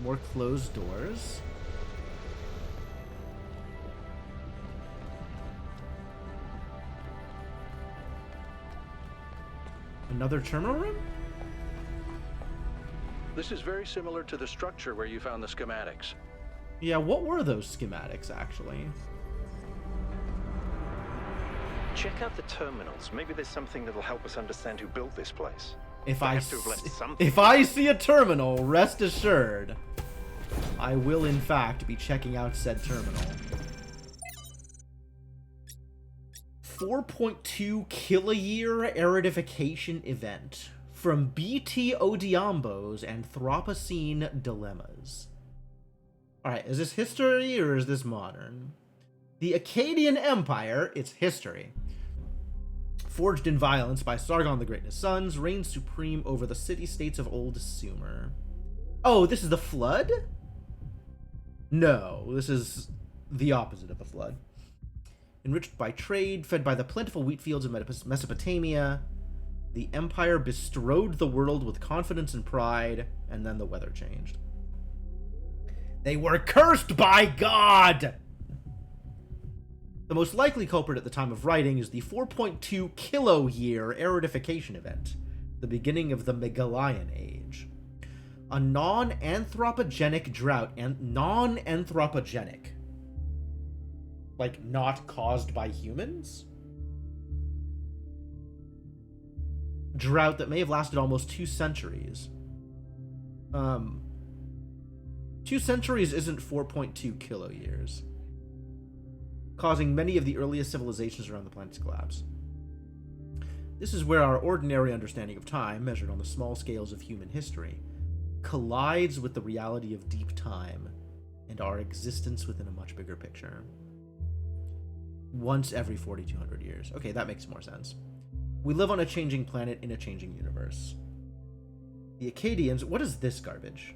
More closed doors. Another terminal room? This is very similar to the structure where you found the schematics. Yeah, what were those schematics, actually? Check out the terminals. Maybe there's something that'll help us understand who built this place. If They I, have to have left something. if I see a terminal, rest assured, I will in fact be checking out said terminal. 4.2 kiloyear aridification event from BT Odiambo's Anthropocene Dilemmas. Alright, is this history or is this modern? The Akkadian Empire, it's history, forged in violence by Sargon the Great's sons, reigned supreme over the city-states of Old Sumer. Oh, this is the Flood? No, this is the opposite of the Flood. Enriched by trade, fed by the plentiful wheat fields of Mesopotamia, the empire bestrode the world with confidence and pride, and then the weather changed. They were cursed by God! The most likely culprit at the time of writing is the 4.2 kiloyear aridification event, the beginning of the Megalayan Age. A non-anthropogenic drought, and non-anthropogenic. Like, not caused by humans? Drought that may have lasted almost 2 centuries. 2 centuries isn't 4.2 kiloyears, causing many of the earliest civilizations around the planet to collapse. This is where our ordinary understanding of time, measured on the small scales of human history, collides with the reality of deep time and our existence within a much bigger picture. Once every 4,200 years. Okay, that makes more sense. We live on a changing planet in a changing universe. The Akkadians... What is this garbage?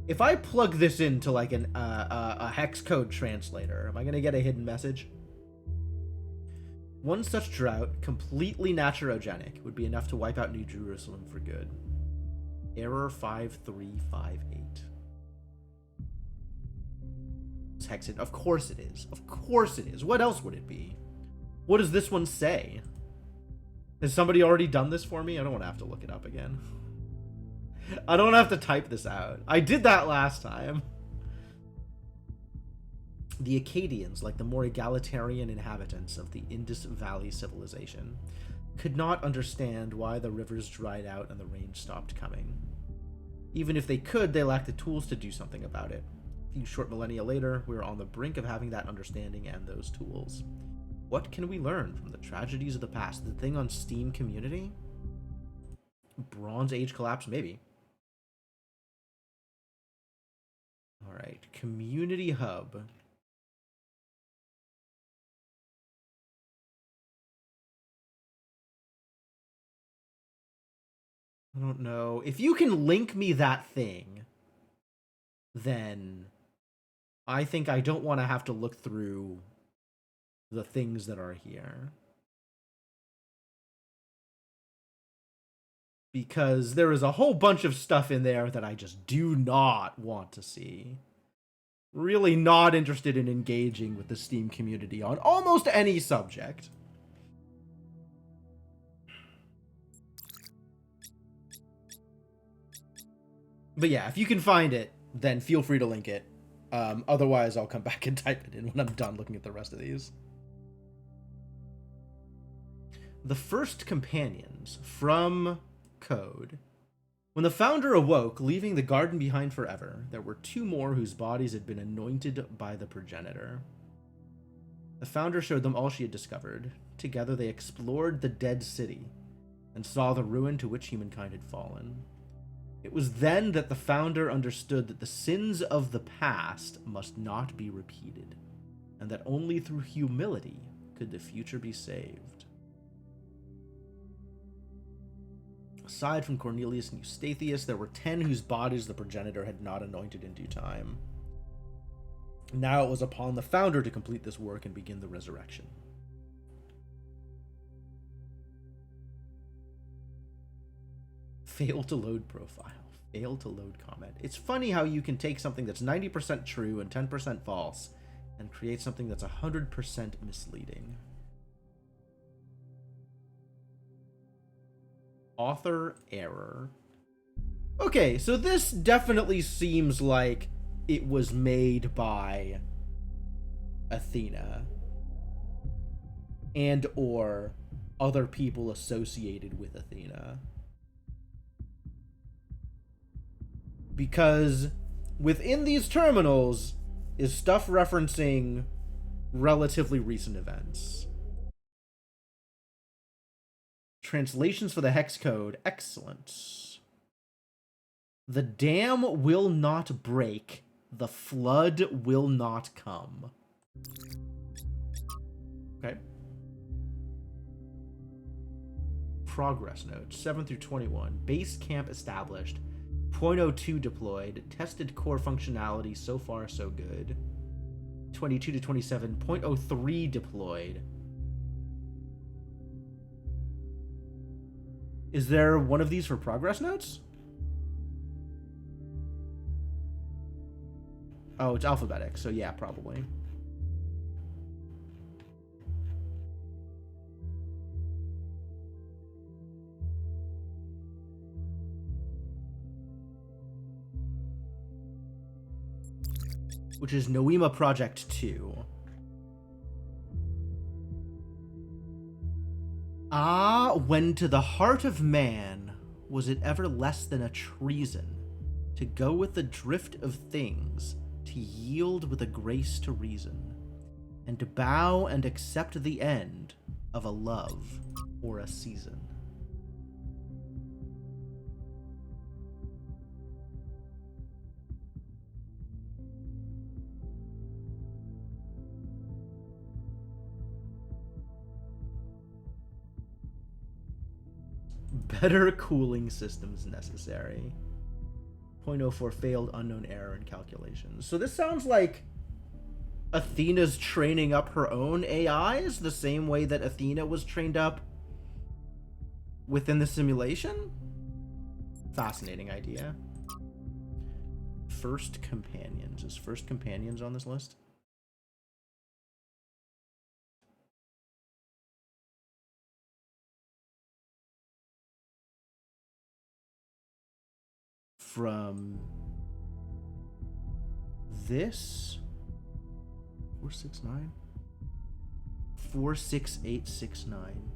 If I plug this into like a hex code translator, am I going to get a hidden message? One such drought, completely naturogenic, would be enough to wipe out New Jerusalem for good. Error 5358. It's hexed. Of course it is. Of course it is. What else would it be? What does this one say? Has somebody already done this for me? I don't want to have to look it up again. I don't have to type this out. I did that last time. The Akkadians, like the more egalitarian inhabitants of the Indus Valley civilization, could not understand why the rivers dried out and the rain stopped coming. Even if they could, they lacked the tools to do something about it. A few short millennia later, we are on the brink of having that understanding and those tools. What can we learn from the tragedies of the past? The thing on Steam Community? Bronze Age collapse? Maybe. Alright, Community Hub. I don't know. If you can link me that thing, then I think I don't want to have to look through the things that are here. Because there is a whole bunch of stuff in there that I just do not want to see. Really not interested in engaging with the Steam community on almost any subject. But yeah, if you can find it, then feel free to link it. Otherwise, I'll come back and type it in when I'm done looking at the rest of these. The first companions from Code. When the founder awoke, leaving the garden behind forever, there were two more whose bodies had been anointed by the progenitor. The founder showed them all she had discovered. Together they explored the dead city and saw the ruin to which humankind had fallen. It was then that the founder understood that the sins of the past must not be repeated, and that only through humility could the future be saved. Aside from Cornelius and Eustathius, there were 10 whose bodies the progenitor had not anointed in due time. Now it was upon the founder to complete this work and begin the resurrection. Fail to load profile. Fail to load comment. It's funny how you can take something that's 90% true and 10% false and create something that's 100% misleading. Author error. Okay, so this definitely seems like it was made by Athena and or other people associated with Athena. Because within these terminals is stuff referencing relatively recent events. Translations for the hex code. Excellent. The dam will not break. The flood will not come. Okay. Progress notes. 7 through 21. Base camp established. 0.02 deployed. Tested core functionality. So far, so good. 22 to 27. 0.03 deployed. Is there one of these for progress notes? Oh, it's alphabetic, so yeah, probably. Which is Noema Project 2. Ah, when to the heart of man was it ever less than a treason to go with the drift of things, to yield with a grace to reason, and to bow and accept the end of a love or a season. Better cooling systems necessary. 0.04 failed unknown error in calculations. So this sounds like Athena's training up her own AIs the same way that Athena was trained up within the simulation? Fascinating idea. First companions. Is first companions on this list? From this 469 46869,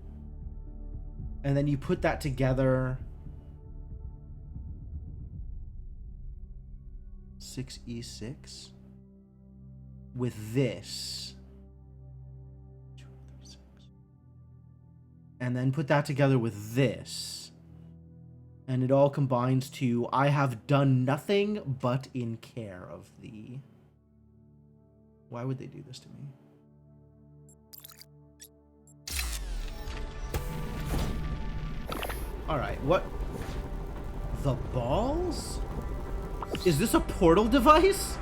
and then you put that together 6E6 with this, and then put that together with this. And it all combines to, I have done nothing but in care of thee. Why would they do this to me? Alright, what The balls? Is this a portal device?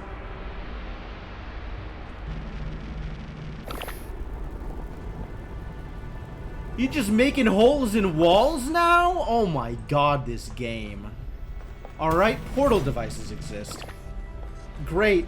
You just making holes in walls now? Oh my god, this game. Alright, portal devices exist. Great.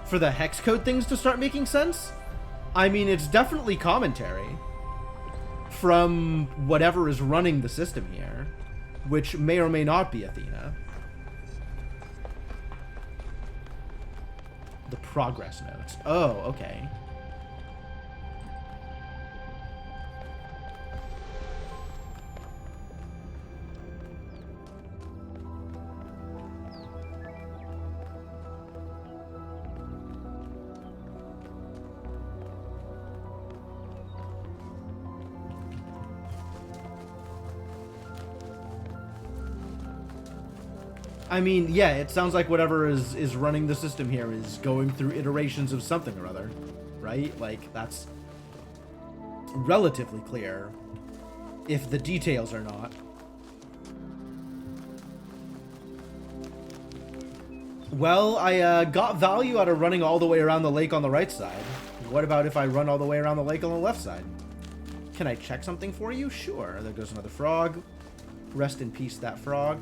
For the hex code things to start making sense? I mean, it's definitely commentary from whatever is running the system here, which may or may not be Athena. The progress notes. Oh, okay. I mean, yeah, it sounds like whatever is running the system here is going through iterations of something or other, right? Like, that's relatively clear, if the details are not. Well, I got value out of running all the way around the lake on the right side. What about if I run all the way around the lake on the left side? Can I check something for you? Sure. There goes another frog. Rest in peace, that frog.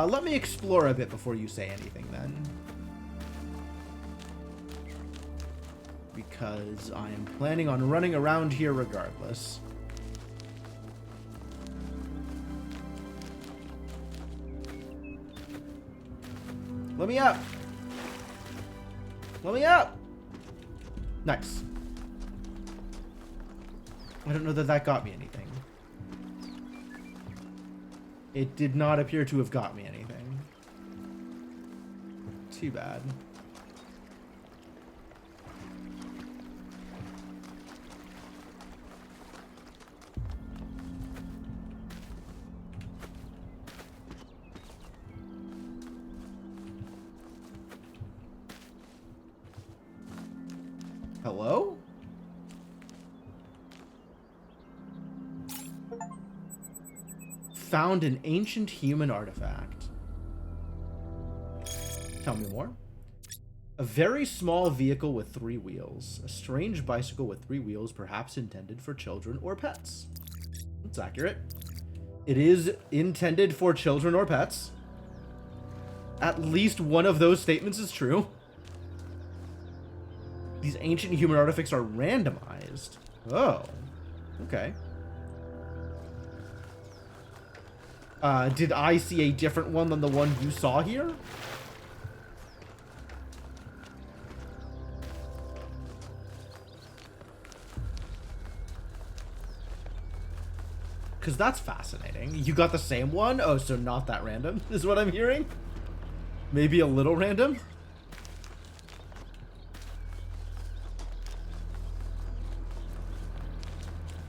Let me explore a bit before you say anything, then. Because I am planning on running around here regardless. Let me up! Let me up! Nice. I don't know that that got me anything. It did not appear to have got me anything. Too bad. Hello? Found an ancient human artifact. Tell me more. A very small vehicle with 3 wheels. A strange bicycle with 3 wheels, perhaps intended for children or pets. That's accurate. It is intended for children or pets. At least one of those statements is true. These ancient human artifacts are randomized. Oh, okay. Did I see a different one than the one you saw here? Because that's fascinating. You got the same one? Oh, so not that random, is what I'm hearing? Maybe a little random?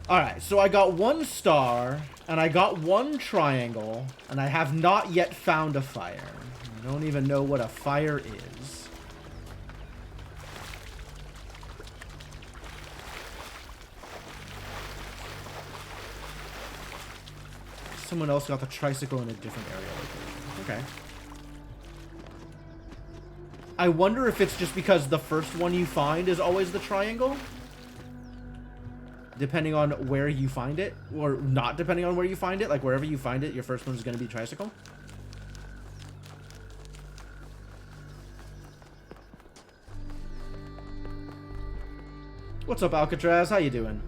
Alright, so I got 1 star, and I got 1 triangle, and I have not yet found a fire. I don't even know what a fire is. Someone else got the tricycle in a different area location. Okay. I wonder if it's just because the first one you find is always the triangle? Depending on where you find it, or not depending on where you find it, like wherever you find it, your first one is going to be tricycle. What's up, Alcatraz? How you doing?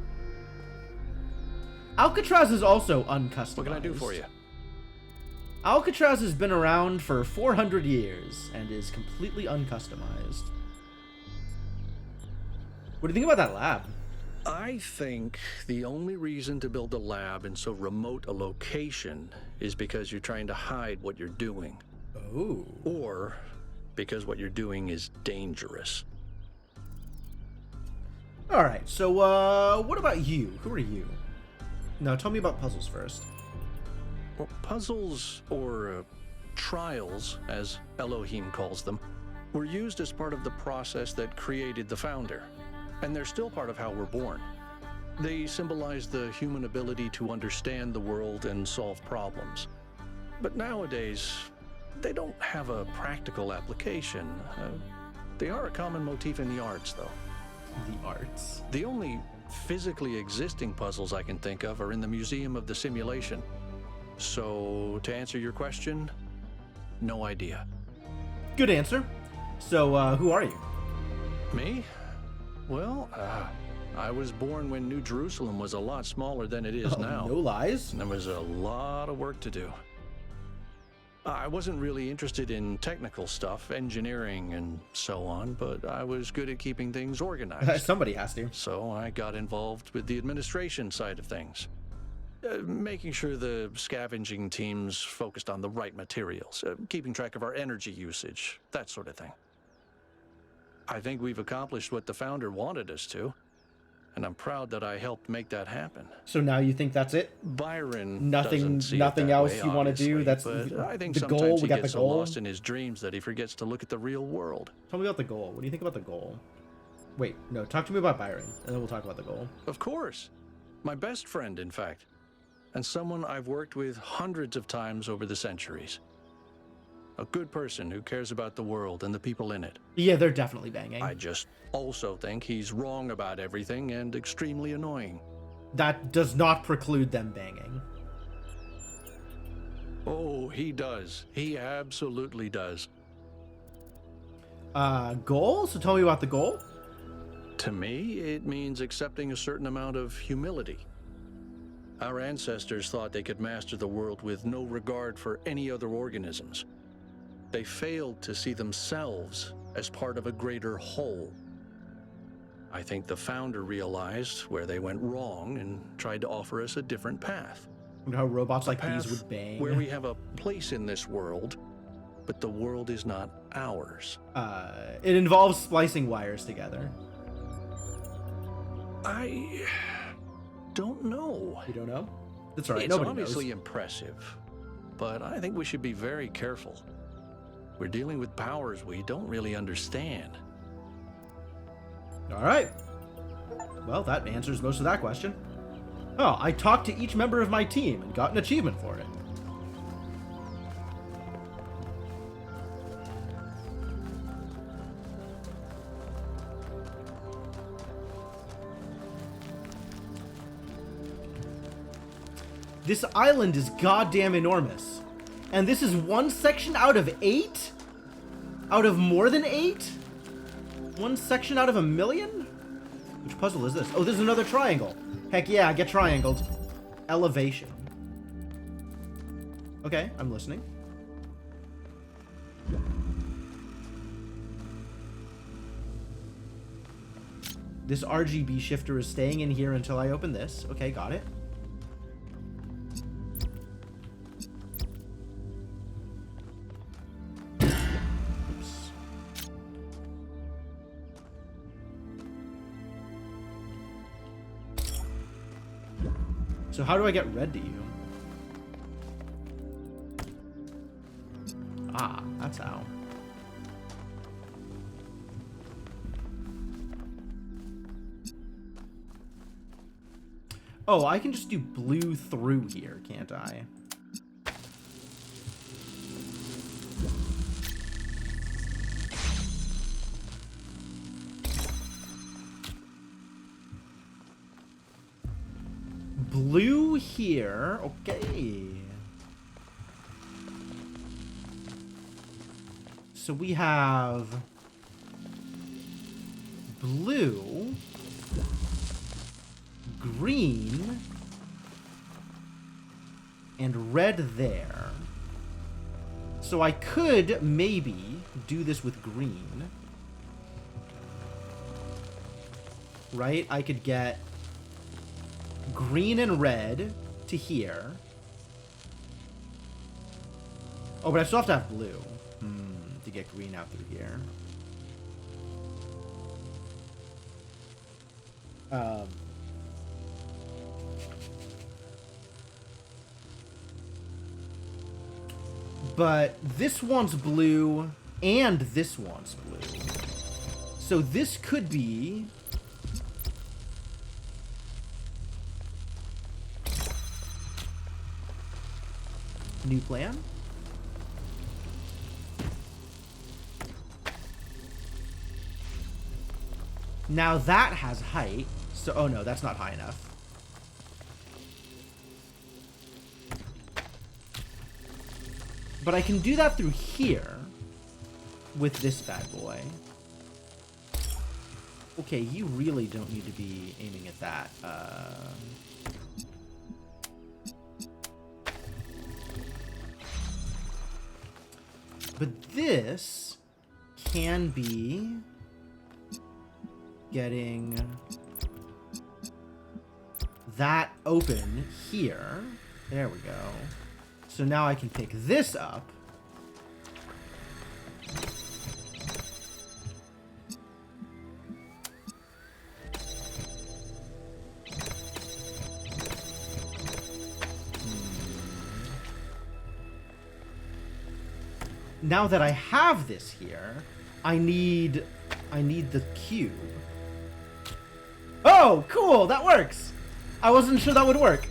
Alcatraz is also uncustomized. What can I do for you? Alcatraz has been around for 400 years and is completely uncustomized. What do you think about that lab? I think the only reason to build a lab in so remote a location is because you're trying to hide what you're doing. Oh. Or because what you're doing is dangerous. All right, so what about you? Who are you? No, tell me about puzzles first. Well, puzzles, or trials, as Elohim calls them, were used as part of the process that created the Founder, and they're still part of how we're born. They symbolize the human ability to understand the world and solve problems. But nowadays, they don't have a practical application. They are a common motif in the arts, though. The arts? The only physically existing puzzles I can think of are in the Museum of the Simulation. So, to answer your question, no idea. Good answer. So, who are you? Me? Well, I was born when New Jerusalem was a lot smaller than it is now. No lies. There was a lot of work to do. I wasn't really interested in technical stuff, engineering and so on, but I was good at keeping things organized. Somebody has to. So I got involved with the administration side of things. Making sure the scavenging teams focused on the right materials, keeping track of our energy usage, that sort of thing. I think we've accomplished what the Founder wanted us to, and I'm proud that I helped make that happen. So now you think that's it? Byron Nothing else you want to do? That's I think the sometimes goal. he We got the gets so goal. lost in his dreams that he forgets to look at the real world. Tell me about the goal. What do you think about the goal? Wait, no, talk to me about Byron, and then we'll talk about the goal. Of course. My best friend, in fact. And someone I've worked with hundreds of times over the centuries. A good person who cares about the world and the people in it. Yeah, they're definitely banging. I just also think he's wrong about everything and extremely annoying. That does not preclude them banging. Oh, he does. He absolutely does. Goal? So tell me about the goal. To me, it means accepting a certain amount of humility. Our ancestors thought they could master the world with no regard for any other organisms. They failed to see themselves as part of a greater whole. I think the Founder realized where they went wrong and tried to offer us a different path. And how robots like these would bang. Where we have a place in this world, but the world is not ours. It involves splicing wires together. I don't know. You don't know? That's all right. It's Nobody obviously knows. impressive, but I think we should be very careful. We're dealing with powers we don't really understand. All right. Well, that answers most of that question. Oh, I talked to each member of my team and got an achievement for it. This island is goddamn enormous. And this is one section out of 8? Out of more than 8? One section out of 1,000,000? Which puzzle is this? Oh, this is another triangle. Heck yeah, get triangled. Elevation. Okay, I'm listening. This RGB shifter is staying in here until I open this. Okay, got it. So how do I get red to you? Ah, that's how. Oh, I can just do blue through here, can't I? Blue here, okay. So we have blue, green, and red there. So I could maybe do this with green. Right? I could get green and red to here. Oh, but I still have to have blue. to get green out through here. But this one's blue, and this one's blue. So this could be... new plan? Now that has height, so... oh no, that's not high enough. But I can do that through here with this bad boy. Okay, you really don't need to be aiming at that. But this can be getting that open here. There we go. So now I can pick this up. Now that I have this here, I need the cube. Oh, cool, that works. I wasn't sure that would work.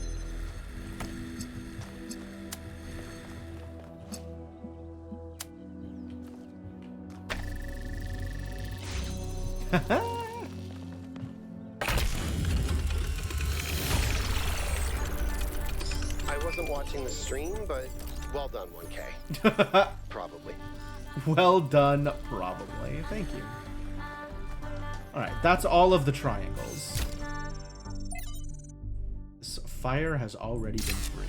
I wasn't watching the stream, but well done, 1K. Probably. Well done, probably. Thank you. Alright, that's all of the triangles. This fire has already been freed.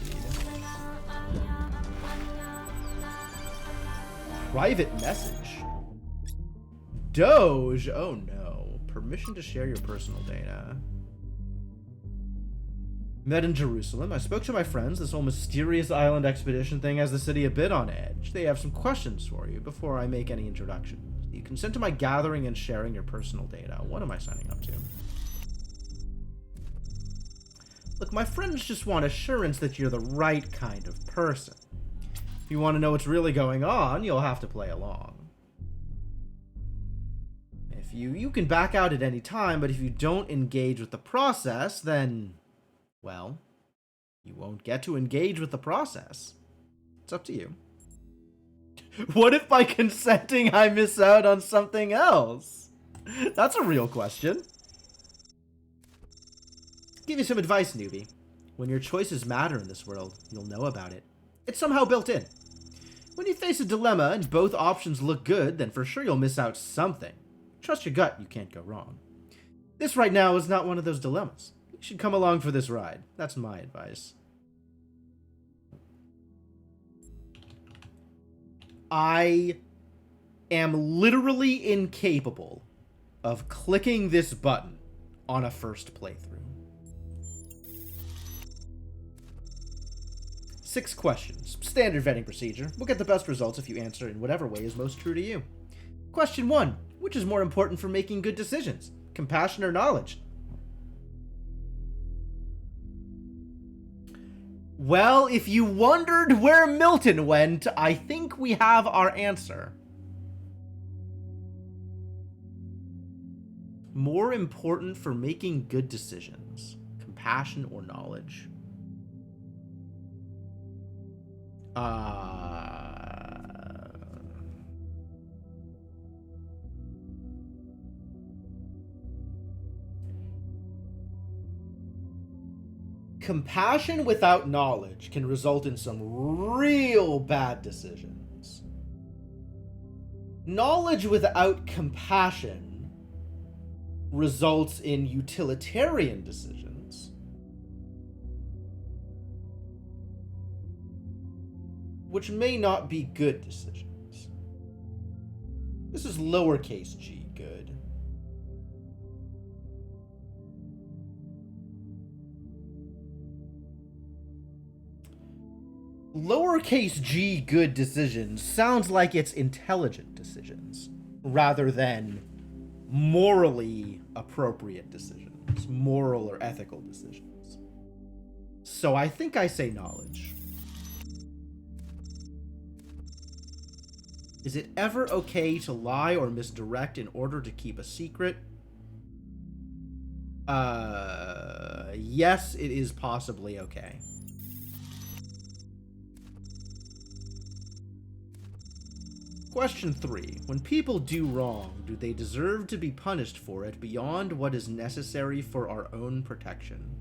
Private message. Doge? Oh no. Permission to share your personal data. Met in Jerusalem. I spoke to my friends. This whole mysterious island expedition thing has the city a bit on edge. They have some questions for you before I make any introductions. You consent to my gathering and sharing your personal data. What am I signing up to? Look, my friends just want assurance that you're the right kind of person. If you want to know what's really going on, you'll have to play along. If you can back out at any time, but if you don't engage with the process, then... well, you won't get to engage with the process. It's up to you. What if by consenting I miss out on something else? That's a real question. Give you some advice, newbie. When your choices matter in this world, you'll know about it. It's somehow built in. When you face a dilemma and both options look good, then for sure you'll miss out something. Trust your gut, you can't go wrong. This right now is not one of those dilemmas. You should come along for this ride. That's my advice. I am literally incapable of clicking this button on a first playthrough. 6 questions. Standard vetting procedure. We'll get the best results if you answer in whatever way is most true to you. Question 1. Which is more important for making good decisions? Compassion or knowledge? Well, if you wondered where Milton went, I think we have our answer. More important for making good decisions. Compassion or knowledge? Compassion without knowledge can result in some real bad decisions. Knowledge without compassion results in utilitarian decisions, which may not be good decisions. This is lowercase g good. lowercase g good decisions sounds like it's intelligent decisions rather than morally appropriate decisions, moral or ethical decisions. So I think I say knowledge. Is it ever okay to lie or misdirect in order to keep a secret? Yes, it is possibly okay. Question 3. When people do wrong, do they deserve to be punished for it beyond what is necessary for our own protection?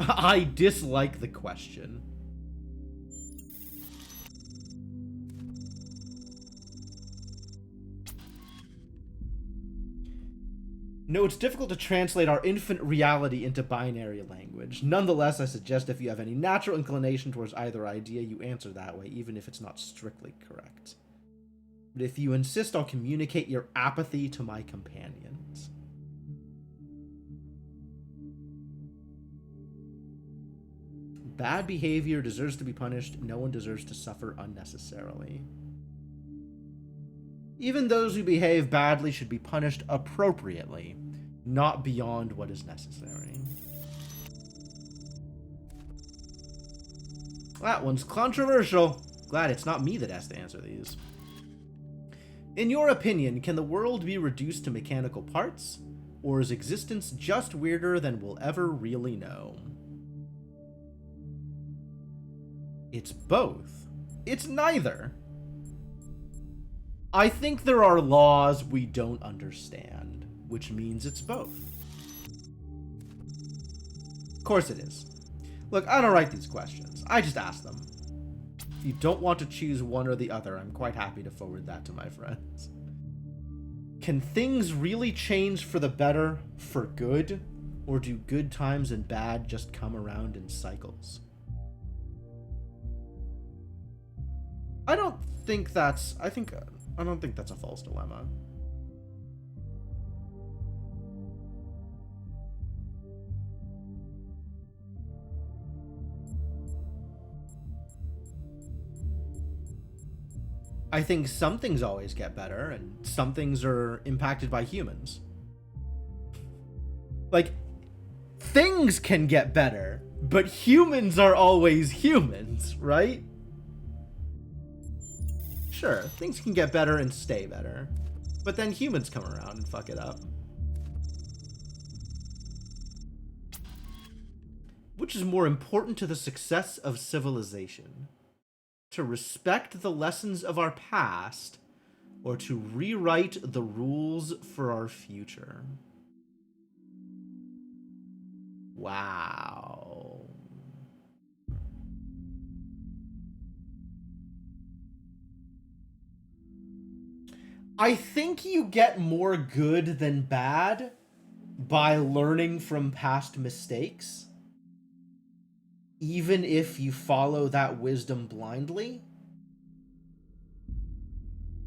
I dislike the question. No, it's difficult to translate our infinite reality into binary language. Nonetheless, I suggest if you have any natural inclination towards either idea, you answer that way, even if it's not strictly correct. But if you insist, I'll communicate your apathy to my companions. Bad behavior deserves to be punished. No one deserves to suffer unnecessarily. Even those who behave badly should be punished appropriately, not beyond what is necessary. That one's controversial. Glad it's not me that has to answer these. In your opinion, can the world be reduced to mechanical parts? Or is existence just weirder than we'll ever really know? It's both. It's neither. I think there are laws we don't understand, which means it's both. Of course it is. Look, I don't write these questions. I just ask them. If you don't want to choose one or the other, I'm quite happy to forward that to my friends. Can things really change for the better, for good? Or do good times and bad just come around in cycles? I don't think that's a false dilemma. I think some things always get better, and some things are impacted by humans. Like, things can get better, but humans are always humans, right? Sure, things can get better and stay better, but then humans come around and fuck it up. Which is more important to the success of civilization? To respect the lessons of our past, or to rewrite the rules for our future? Wow. I think you get more good than bad by learning from past mistakes, even if you follow that wisdom blindly.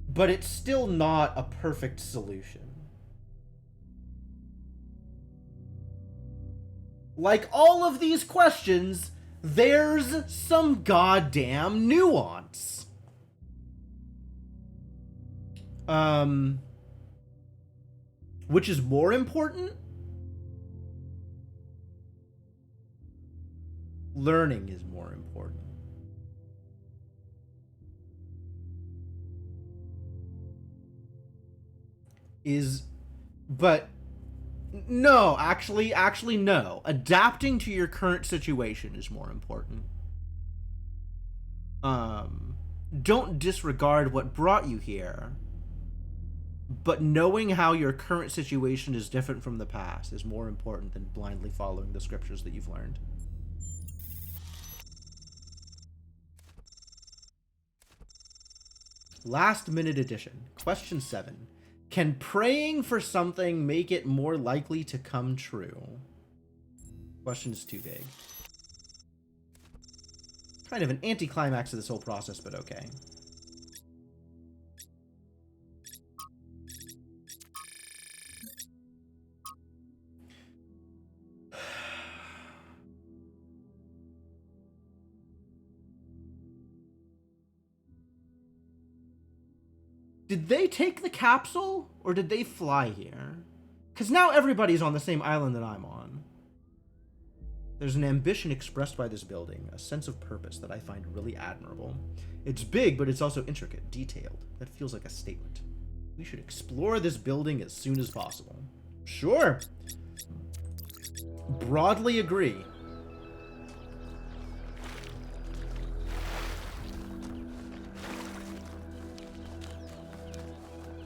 But it's still not a perfect solution. Like all of these questions, there's some goddamn nuance. Which is more important? Learning is more important. But no, actually no. Adapting to your current situation is more important. Don't disregard what brought you here, but knowing how your current situation is different from the past is more important than blindly following the scriptures that you've learned. Last minute edition. Question 7. Can praying for something make it more likely to come true? Question is too vague. Kind of an anticlimax of this whole process, but okay. Did they take the capsule, or did they fly here? Because now everybody's on the same island that I'm on. There's an ambition expressed by this building, a sense of purpose that I find really admirable. It's big, but it's also intricate, detailed. That feels like a statement. We should explore this building as soon as possible. Sure. Broadly agree.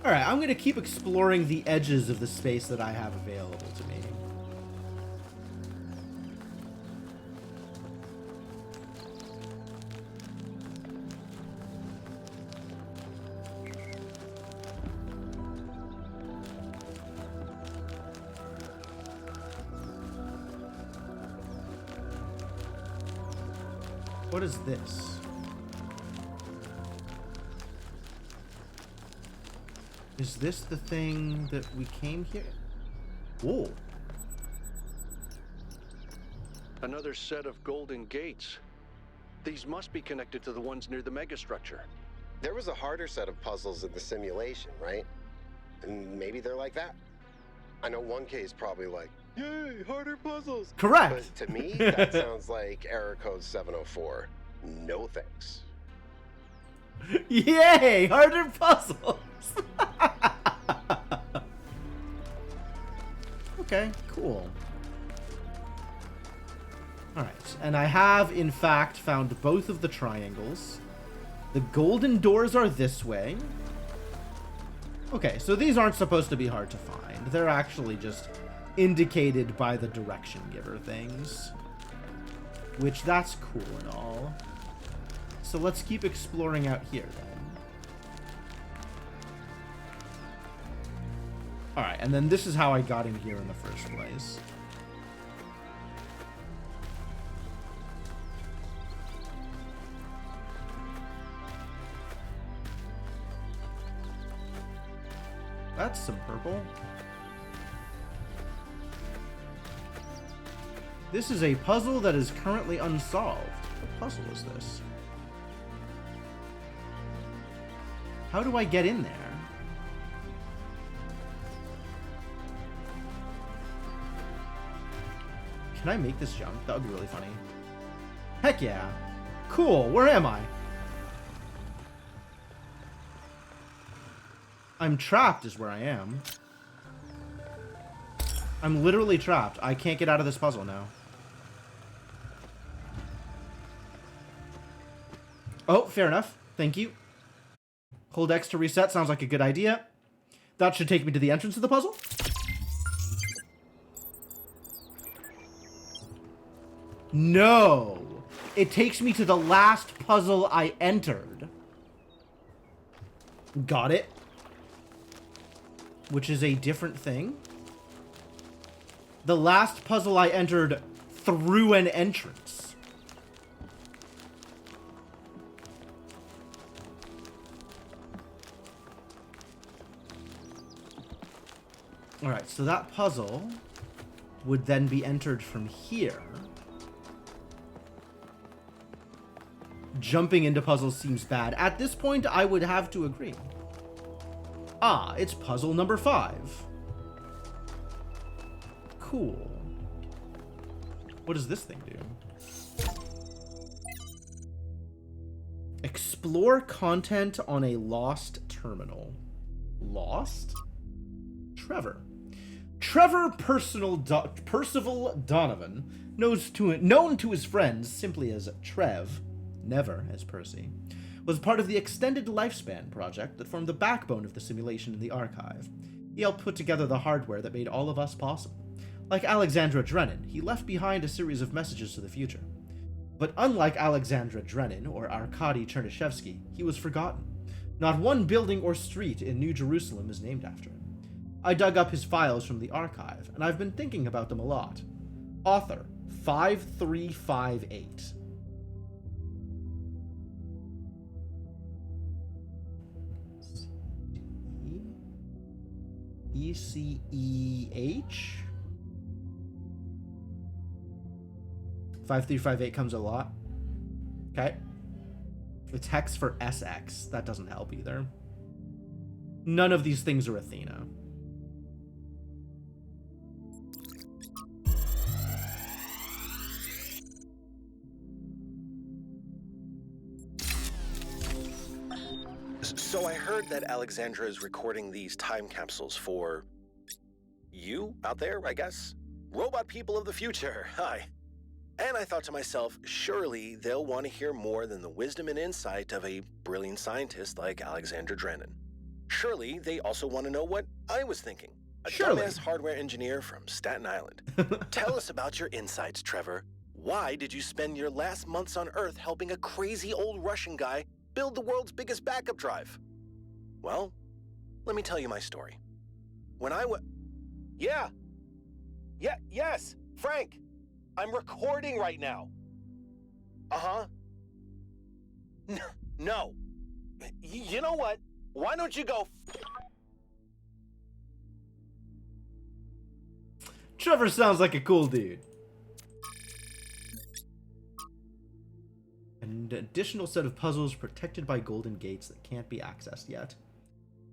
Alright, I'm going to keep exploring the edges of the space that I have available to me. What is this? Is this the thing that we came here? Whoa. Another set of golden gates. These must be connected to the ones near the megastructure. There was a harder set of puzzles in the simulation, right? And maybe they're like that. I know 1K is probably like, yay, harder puzzles. Correct. But to me, that sounds like error code 704. No thanks. Yay, harder puzzles. Okay, cool. Alright, and I have, in fact, found both of the triangles. The golden doors are this way. Okay, so these aren't supposed to be hard to find. They're actually just indicated by the direction giver things. Which, that's cool and all. So let's keep exploring out here, then. Alright, and then this is how I got in here in the first place. That's some purple. This is a puzzle that is currently unsolved. What puzzle is this? How do I get in there? Can I make this jump? That would be really funny. Heck yeah. Cool, where am I? I'm trapped is where I am. I'm literally trapped. I can't get out of this puzzle now. Oh, fair enough. Thank you. Hold X to reset sounds like a good idea. That should take me to the entrance of the puzzle. No! It takes me to the last puzzle I entered. Got it. Which is a different thing. The last puzzle I entered through an entrance. Alright, so that puzzle would then be entered from here. Jumping into puzzles seems bad. At this point, I would have to agree. Ah, it's puzzle number 5. Cool. What does this thing do? Explore content on a lost terminal. Lost? Trevor. Trevor Percival Donovan, known to his friends simply as Trev, never as Percy, was part of the Extended Lifespan project that formed the backbone of the simulation in the archive. He helped put together the hardware that made all of us possible. Like Alexandra Drennan, he left behind a series of messages to the future. But unlike Alexandra Drennan or Arkady Chernyshevsky, he was forgotten. Not one building or street in New Jerusalem is named after him. I dug up his files from the archive, and I've been thinking about them a lot. Author, 5358. ECEH? 5358 comes a lot. Okay. It's hex for SX. That doesn't help either. None of these things are Athena. So I heard that Alexandra is recording these time capsules for you out there, I guess? Robot people of the future, hi. And I thought to myself, surely they'll want to hear more than the wisdom and insight of a brilliant scientist like Alexandra Drennan. Surely they also want to know what I was thinking. A dumbass hardware engineer from Staten Island. Tell us about your insights, Trevor. Why did you spend your last months on Earth helping a crazy old Russian guy build the world's biggest backup drive? Well, let me tell you my story. When I was... Yes, Frank! I'm recording right now. Uh-huh. No. You know what? Why don't you go... Trevor sounds like a cool dude. An additional set of puzzles protected by golden gates that can't be accessed yet.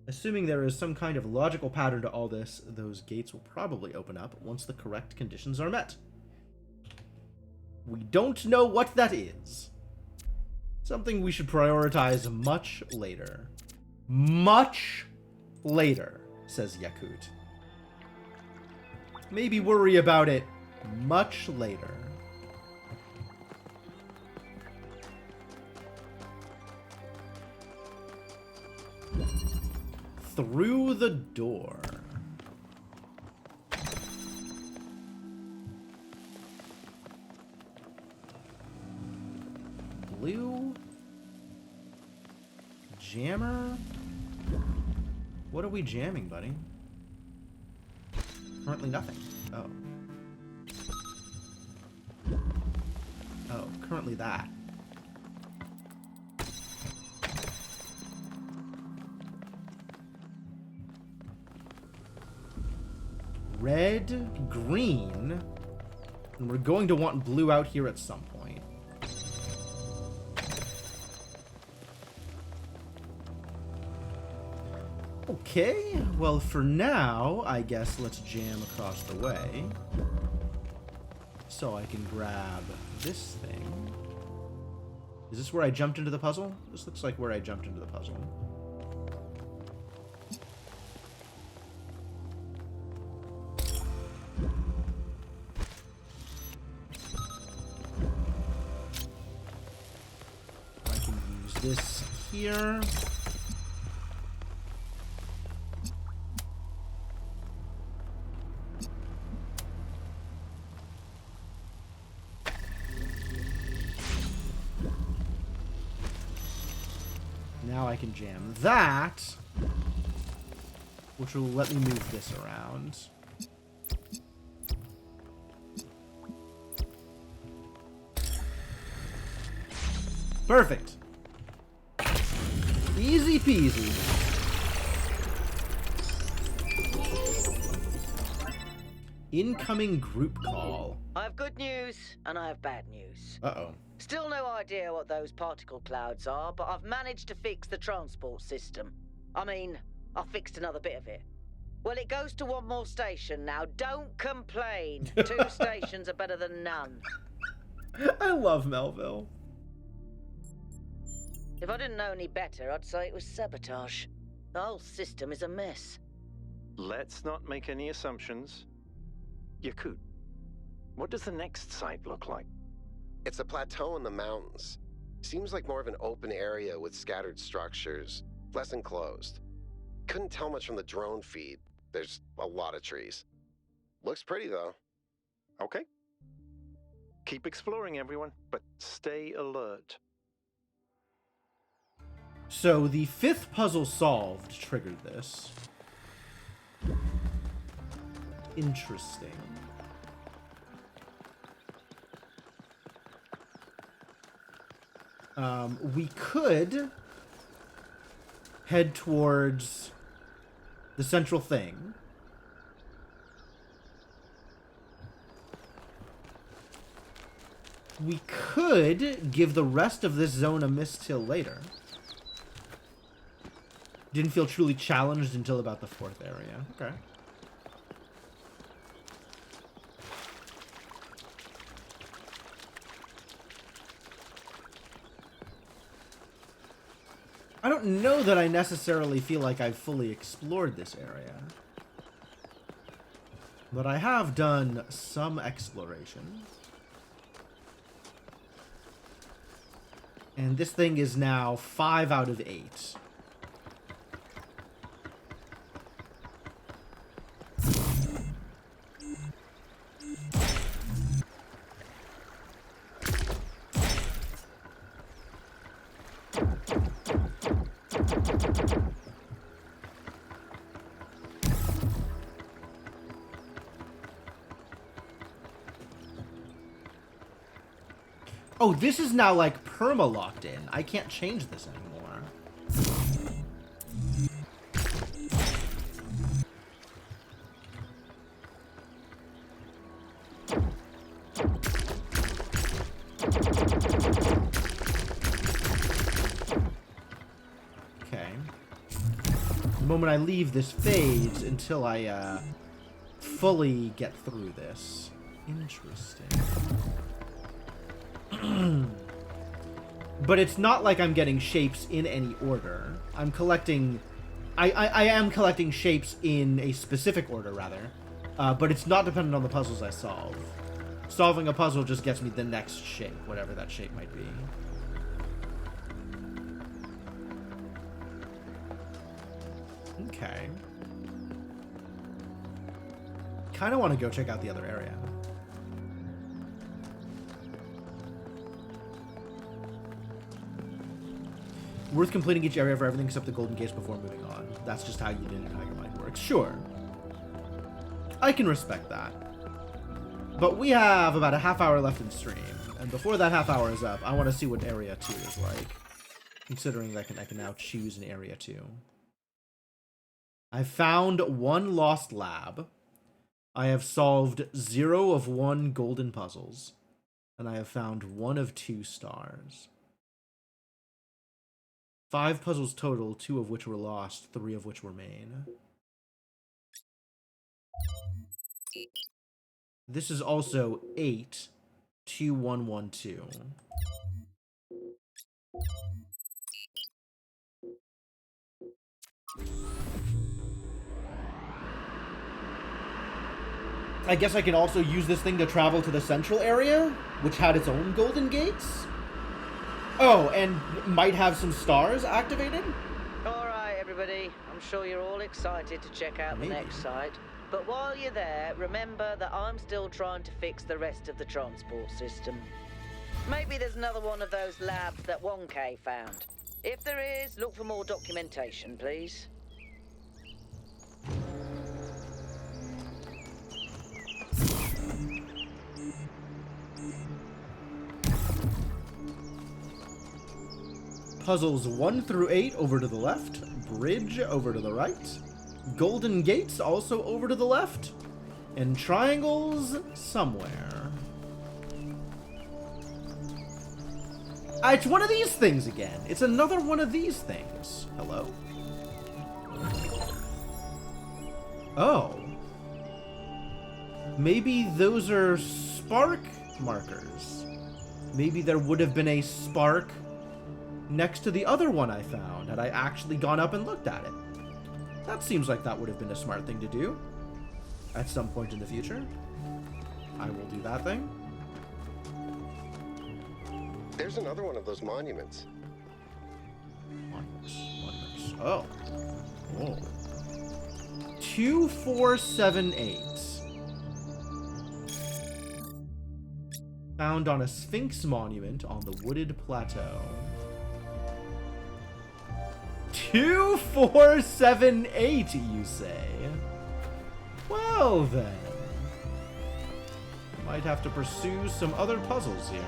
Assuming there is some kind of logical pattern to all this, those gates will probably open up once the correct conditions are met. We don't know what that is. Something we should prioritize much later. Much later, says Yakut. Maybe worry about it much later. Through the door. Blue? Jammer? What are we jamming, buddy? Currently nothing. Oh. Oh, currently that. Red, green, and we're going to want blue out here at some point. Okay, well for now, I guess let's jam across the way. So I can grab this thing. Is this where I jumped into the puzzle? This looks like where I jumped into the puzzle. I can use this here. Now I can jam that, which will let me move this around. Perfect. Easy peasy. Incoming group call. I have good news, and I have bad news. Uh-oh. Still no idea what those particle clouds are, but I've managed to fix the transport system. I mean, I fixed another bit of it. Well, it goes to one more station now. Don't complain. 2 stations are better than none. I love Melville. If I didn't know any better, I'd say it was sabotage. The whole system is a mess. Let's not make any assumptions. Yakut, what does the next site look like? It's a plateau in the mountains. Seems like more of an open area with scattered structures, less enclosed. Couldn't tell much from the drone feed. There's a lot of trees. Looks pretty, though. Okay. Keep exploring, everyone, but stay alert. So the 5th puzzle solved triggered this. Interesting. We could head towards the central thing. We could give the rest of this zone a miss till later. Didn't feel truly challenged until about the 4th area. Okay. I don't know that I necessarily feel like I've fully explored this area. But I have done some exploration. And this thing is now 5 out of 8. Oh, this is now like perma-locked in. I can't change this anymore. Okay. The moment I leave, this fades until I fully get through this. Interesting. But it's not like I'm getting shapes in any order. I'm collecting... I am collecting shapes in a specific order, rather. But it's not dependent on the puzzles I solve. Solving a puzzle just gets me the next shape, whatever that shape might be. Okay. Kind of want to go check out the other area. Worth completing each area for everything except the golden gates before moving on. That's just how you did it and how your mind works. Sure. I can respect that. But we have about a half hour left in stream. And before that half hour is up, I want to see what area 2 is like. Considering that I can now choose an area 2. I found 1 lost lab. I have solved 0 of 1 golden puzzles. And I have found 1 of 2 stars. 5 puzzles total, 2 of which were lost, 3 of which were main. This is also 82112. I guess I can also use this thing to travel to the central area, which had its own golden gates. Oh, and might have some stars activated? Alright, everybody. I'm sure you're all excited to check out the next site. But while you're there, remember that I'm still trying to fix the rest of the transport system. Maybe there's another one of those labs that 1K found. If there is, look for more documentation, please. Puzzles 1 through 8 over to the left. Bridge over to the right. Golden gates also over to the left. And triangles somewhere. It's one of these things again. It's another one of these things. Hello? Oh. Maybe those are spark markers. Maybe there would have been a spark next to the other one I found had I actually gone up and looked at it. That seems like that would have been a smart thing to do at some point in the future. I will do that thing. There's another one of those monuments. Monuments. Oh. Whoa. 2478. Found on a Sphinx monument on the wooded plateau. 2478, you say? Well then. Might have to pursue some other puzzles here.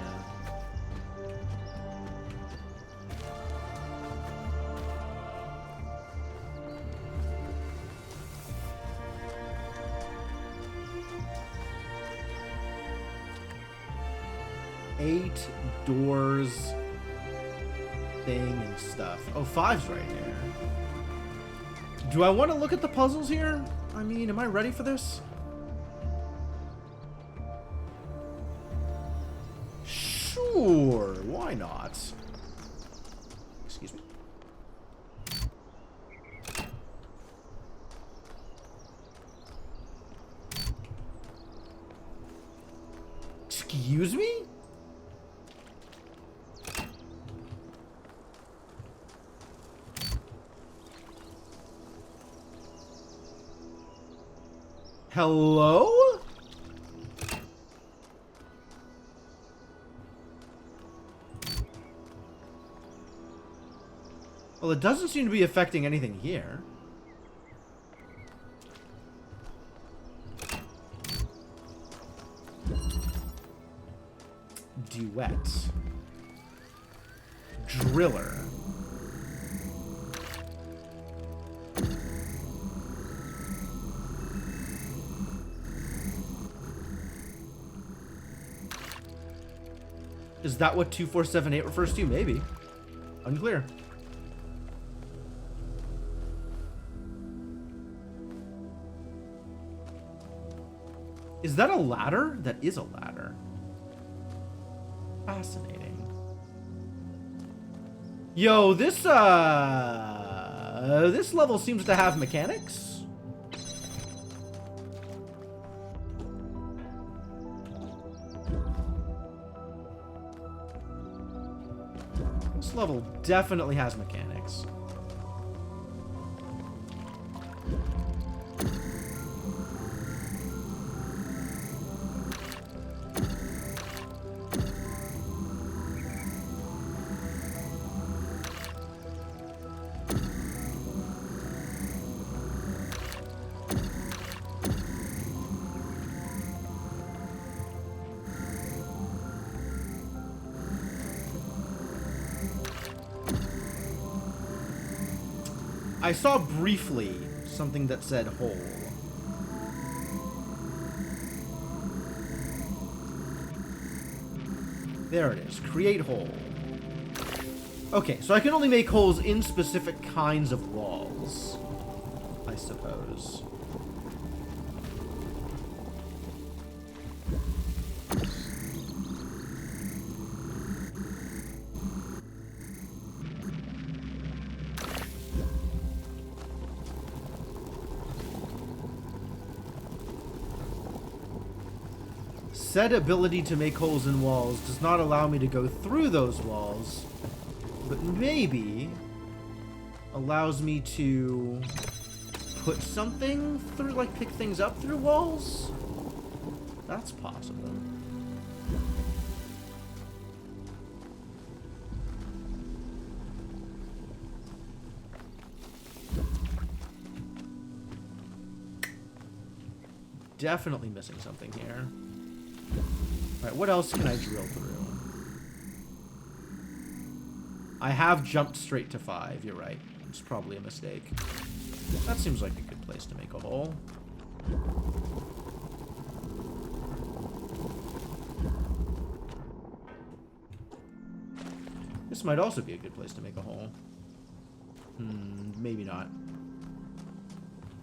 Eight doors thing and stuff. Oh, 5's right here. Do I want to look at the puzzles here? I mean, am I ready for this? Sure, why not? Excuse me. Excuse me? Hello? Well, it doesn't seem to be affecting anything here. Duet. Driller. Is that what 2478 refers to? Maybe. Unclear. Is that a ladder? That is a ladder. Fascinating. Yo, this level seems to have mechanics. This level definitely has mechanics. I saw briefly something that said hole. There it is. Create hole. Okay, so I can only make holes in specific kinds of walls, I suppose. Said ability to make holes in walls does not allow me to go through those walls, but maybe allows me to put something through, like pick things up through walls? That's possible. Definitely missing something here. Alright, what else can I drill through? I have jumped straight to 5, you're right. It's probably a mistake. That seems like a good place to make a hole. This might also be a good place to make a hole. Maybe not.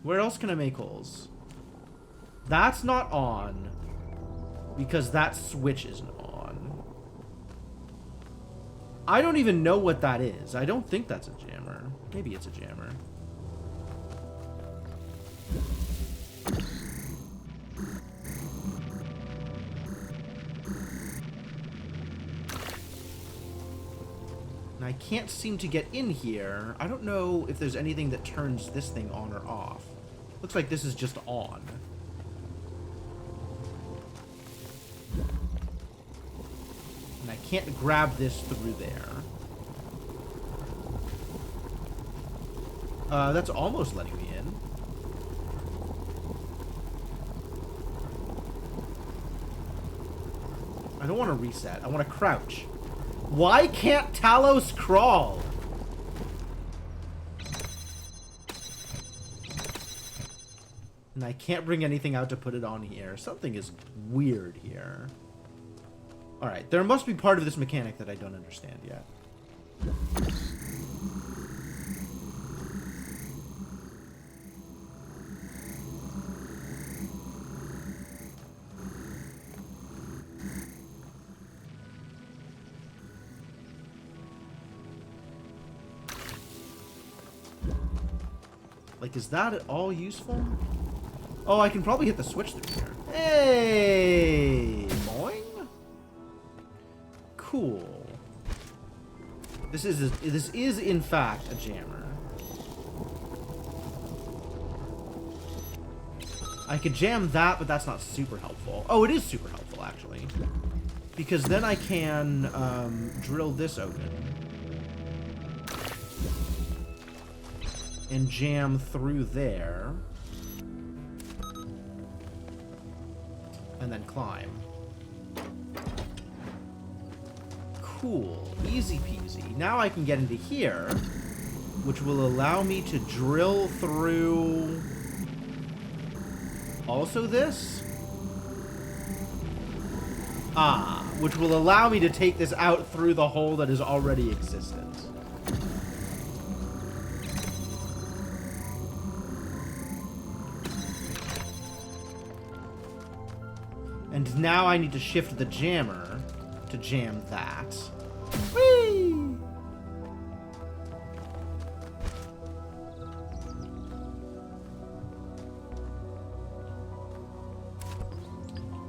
Where else can I make holes? That's not on, because that switch isn't on. I don't even know what that is. I don't think that's a jammer. Maybe it's a jammer. And I can't seem to get in here. I don't know if there's anything that turns this thing on or off. Looks like this is just on. And I can't grab this through there. That's almost letting me in. I don't want to reset. I want to crouch. Why can't Talos crawl? And I can't bring anything out to put it on here. Something is weird here. Alright, there must be part of this mechanic that I don't understand yet. Like, is that at all useful? Oh, I can probably hit the switch through here. Hey! Boing! Cool. This is in fact a jammer. I could jam that, but that's not super helpful. Oh, it is super helpful, actually. Because then I can drill this open. And jam through there. And then climb. Cool. Easy peasy. Now I can get into here, which will allow me to drill through also this. Ah, which will allow me to take this out through the hole that is already existent. And now I need to shift the jammer to jam that. Whee!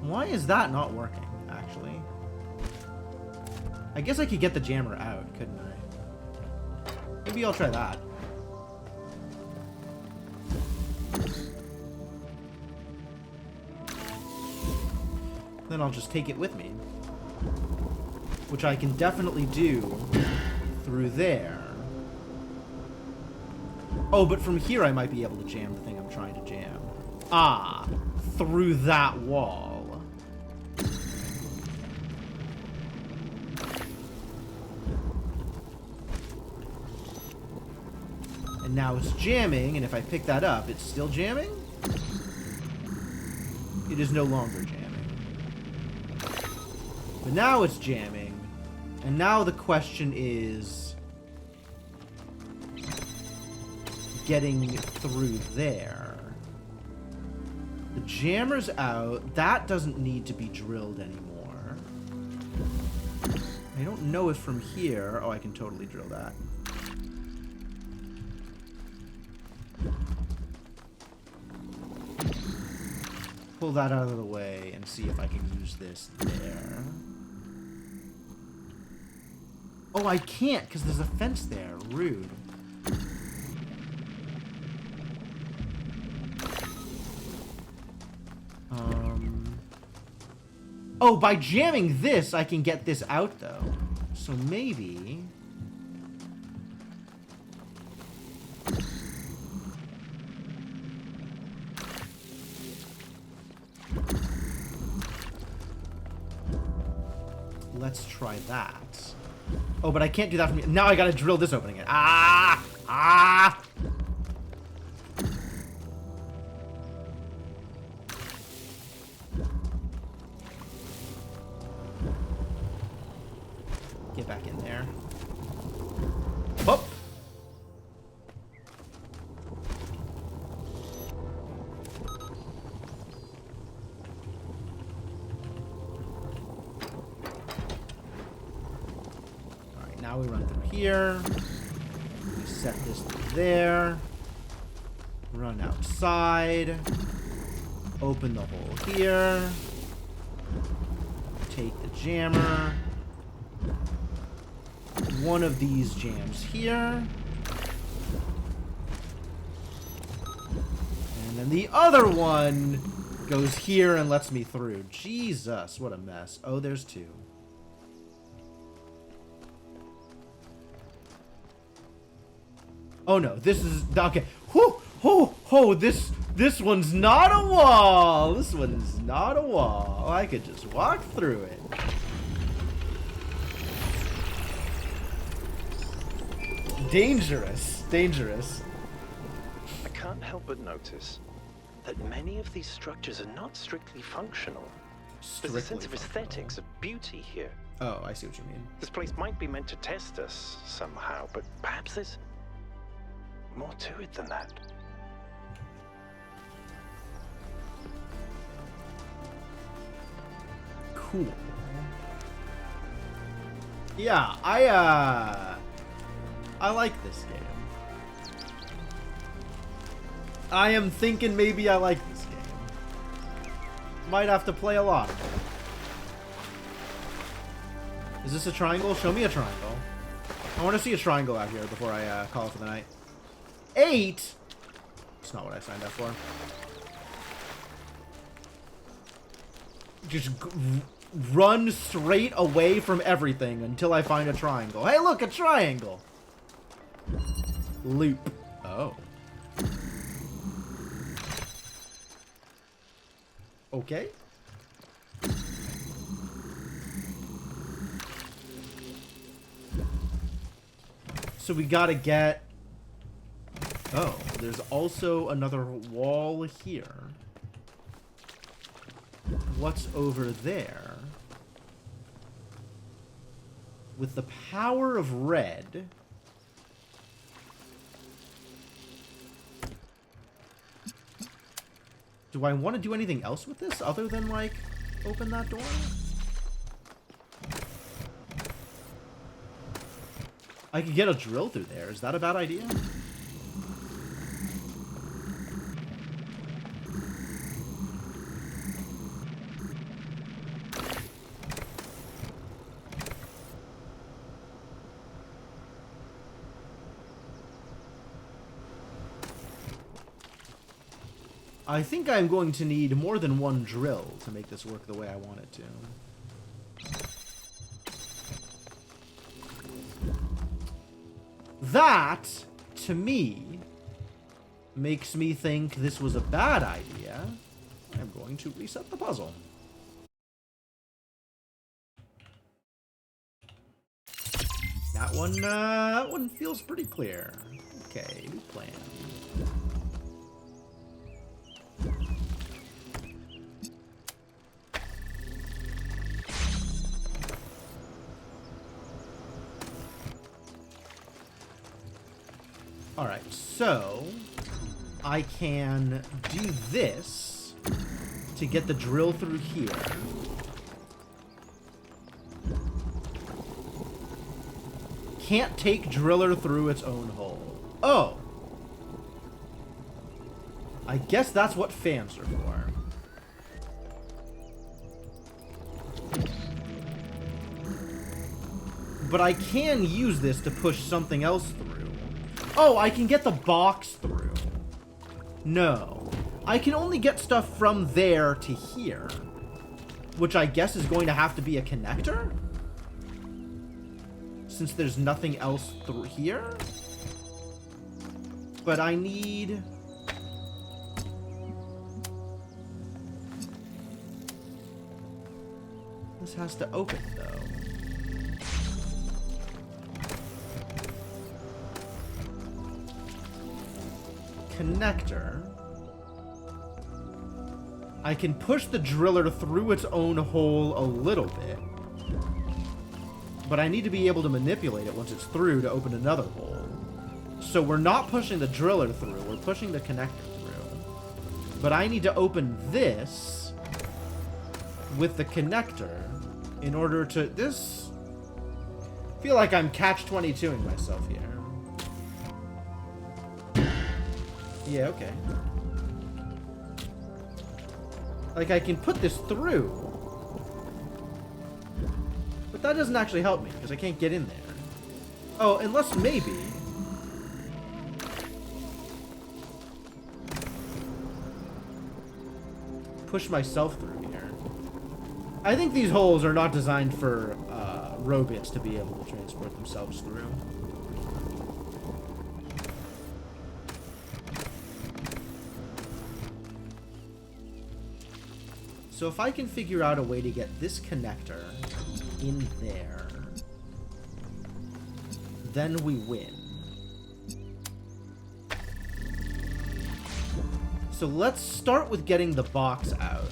Why is that not working, actually? I guess I could get the jammer out, couldn't I? Maybe I'll try that. Then I'll just take it with me. Which I can definitely do through there. Oh, but from here I might be able to jam the thing I'm trying to jam. Ah, through that wall. And now it's jamming, and if I pick that up, it's still jamming? It is no longer jamming. But now it's jamming, and now the question is getting through there. The jammer's out. That doesn't need to be drilled anymore. I don't know if from here... Oh, I can totally drill that. Pull that out of the way and see if I can use this there. Oh, I can't because there's a fence there. Rude. Oh, by jamming this, I can get this out, though. So maybe... Let's try that. Oh, but I can't do that from here. Now I gotta drill this opening. Ah! Ah! Get back in there. Whoop! Alright, now we run through here. We set this through there. Run outside. Open the hole here. Take the jammer. One of these jams here. And then the other one goes here and lets me through. Jesus, what a mess. Oh, there's two. Oh no, this is... Okay. Whoo! Oh, oh, this one's not a wall. This one's not a wall. I could just walk through it. Dangerous. Dangerous. I can't help but notice that many of these structures are not strictly functional. There's a sense of aesthetics, of beauty here. Oh, I see what you mean. This place might be meant to test us somehow, but perhaps there's more to it than that. Cool. Yeah, I like this game. I am thinking maybe I like this game. Might have to play a lot. Is this a triangle? Show me a triangle. I want to see a triangle out here before I call it for the night. 8? That's not what I signed up for. Just run straight away from everything until I find a triangle. Hey, look, a triangle! Loop. Oh. Okay. So we gotta get... Oh, there's also another wall here. What's over there? With the power of red... Do I want to do anything else with this other than, like, open that door? I could get a drill through there. Is that a bad idea? I think I'm going to need more than one drill to make this work the way I want it to. That, to me, makes me think this was a bad idea. I'm going to reset the puzzle. That one feels pretty clear. Okay, new plan. Alright, so I can do this to get the drill through here. Can't take driller through its own hole. Oh! I guess that's what fans are for. But I can use this to push something else through. Oh, I can get the box through. No. I can only get stuff from there to here. Which I guess is going to have to be a connector? Since there's nothing else through here? But I need... This has to open, though. Connector. I can push the driller through its own hole a little bit. But I need to be able to manipulate it once it's through to open another hole. So we're not pushing the driller through, we're pushing the connector through. But I need to open this with the connector in order to... This... I feel like I'm catch-22ing myself here. Yeah, okay. Like, I can put this through. But that doesn't actually help me, because I can't get in there. Oh, unless maybe... push myself through here. I think these holes are not designed for robots to be able to transport themselves through. So if I can figure out a way to get this connector in there, then we win. So let's start with getting the box out,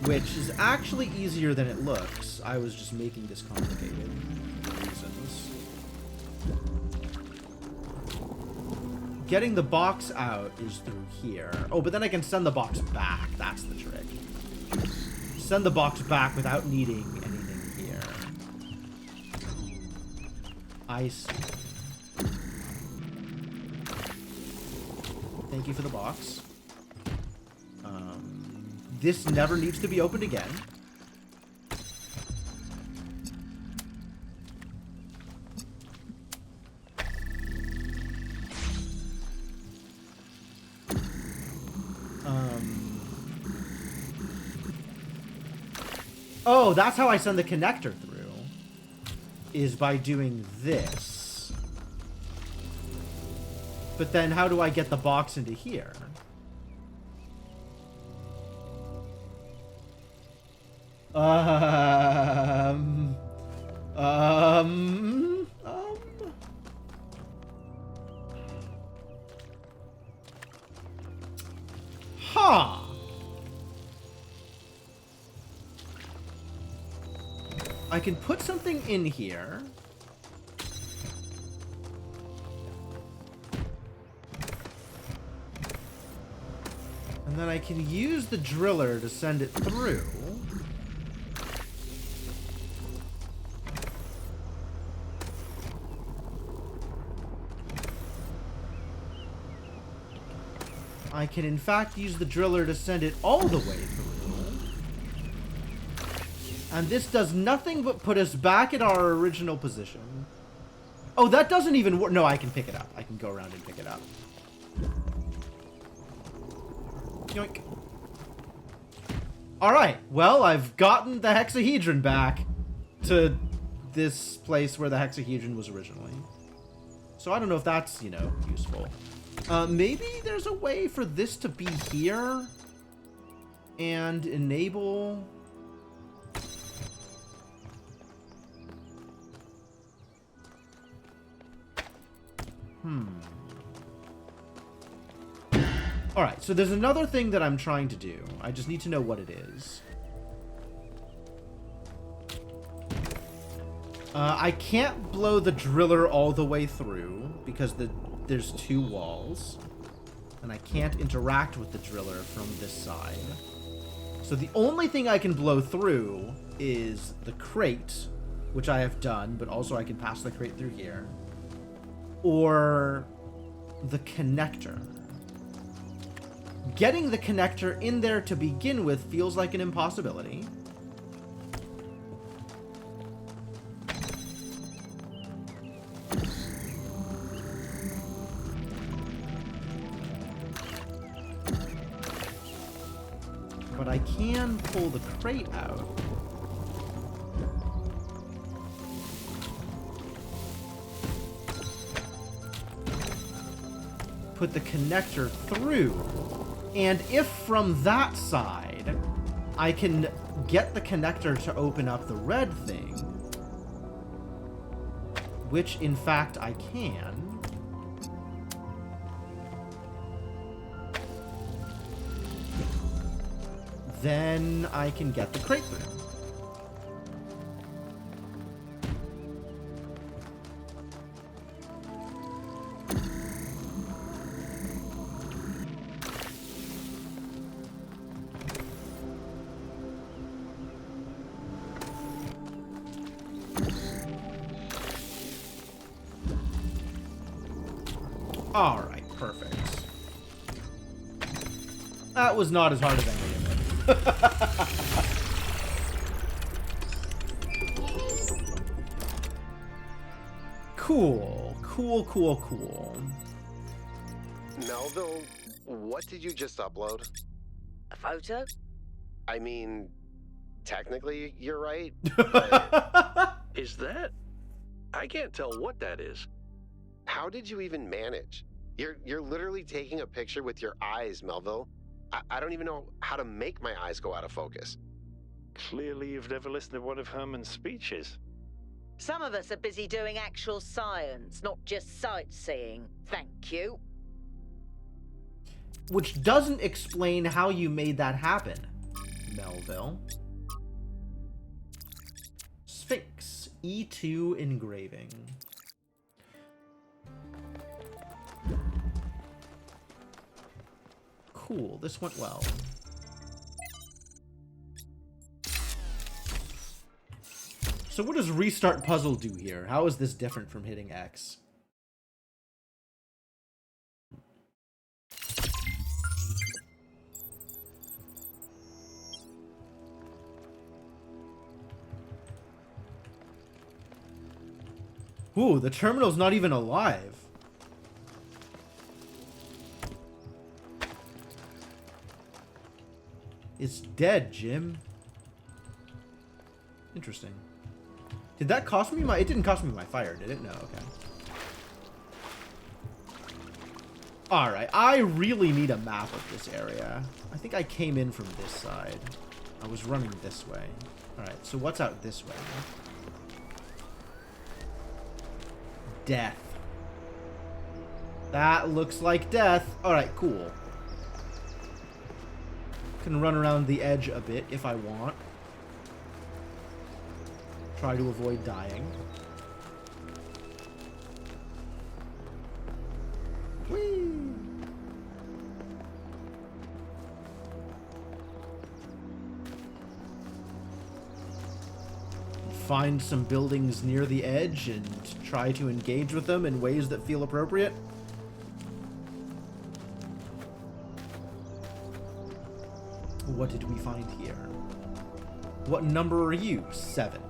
which is actually easier than it looks. I was just making this complicated for reasons. Getting the box out is through here. Oh, but then I can send the box back. That's the trick. Send the box back without needing anything here. I see. Thank you for the box. This never needs to be opened again. Oh, that's how I send the connector through. Is by doing this. But then how do I get the box into here? Huh. I can put something in here. And then I can use the driller to send it through. I can in fact use the driller to send it all the way through. And this does nothing but put us back at our original position. Oh, that doesn't even work. No, I can pick it up. I can go around and pick it up. Yoink. Alright, well, I've gotten the hexahedron back to this place where the hexahedron was originally. So I don't know if that's, you know, useful. Maybe there's a way for this to be here and enable... Alright, so there's another thing that I'm trying to do. I just need to know what it is. I can't blow the driller all the way through because there's two walls. And I can't interact with the driller from this side. So the only thing I can blow through is the crate, which I have done, but also I can pass the crate through here. Or the connector. Getting the connector in there to begin with feels like an impossibility. But I can pull the crate out. Put the connector through. And if from that side I can get the connector to open up the red thing, which in fact I can, then I can get the crate through. Alright, perfect. That was not as hard as I made it. Cool. Cool. Melville, what did you just upload? A photo? I mean, technically, you're right. Is that? I can't tell what that is. How did you even manage? You're literally taking a picture with your eyes, Melville. I don't even know how to make my eyes go out of focus. Clearly you've never listened to one of Herman's speeches. Some of us are busy doing actual science, not just sightseeing. Thank you. Which doesn't explain how you made that happen, Melville. Sphinx, E2 engraving. Cool, this went well. So what does restart puzzle do here? How is this different from hitting X? Ooh, the terminal's not even alive. It's dead, Jim. Interesting. Did that cost me my... It didn't cost me my fire, did it? No, okay. Alright, I really need a map of this area. I think I came in from this side. I was running this way. Alright, so what's out this way? Death. That looks like death. Alright, cool. Can run around the edge a bit if I want. Try to avoid dying. Whee! Find some buildings near the edge and try to engage with them in ways that feel appropriate. What did we find here? What number are you? 7.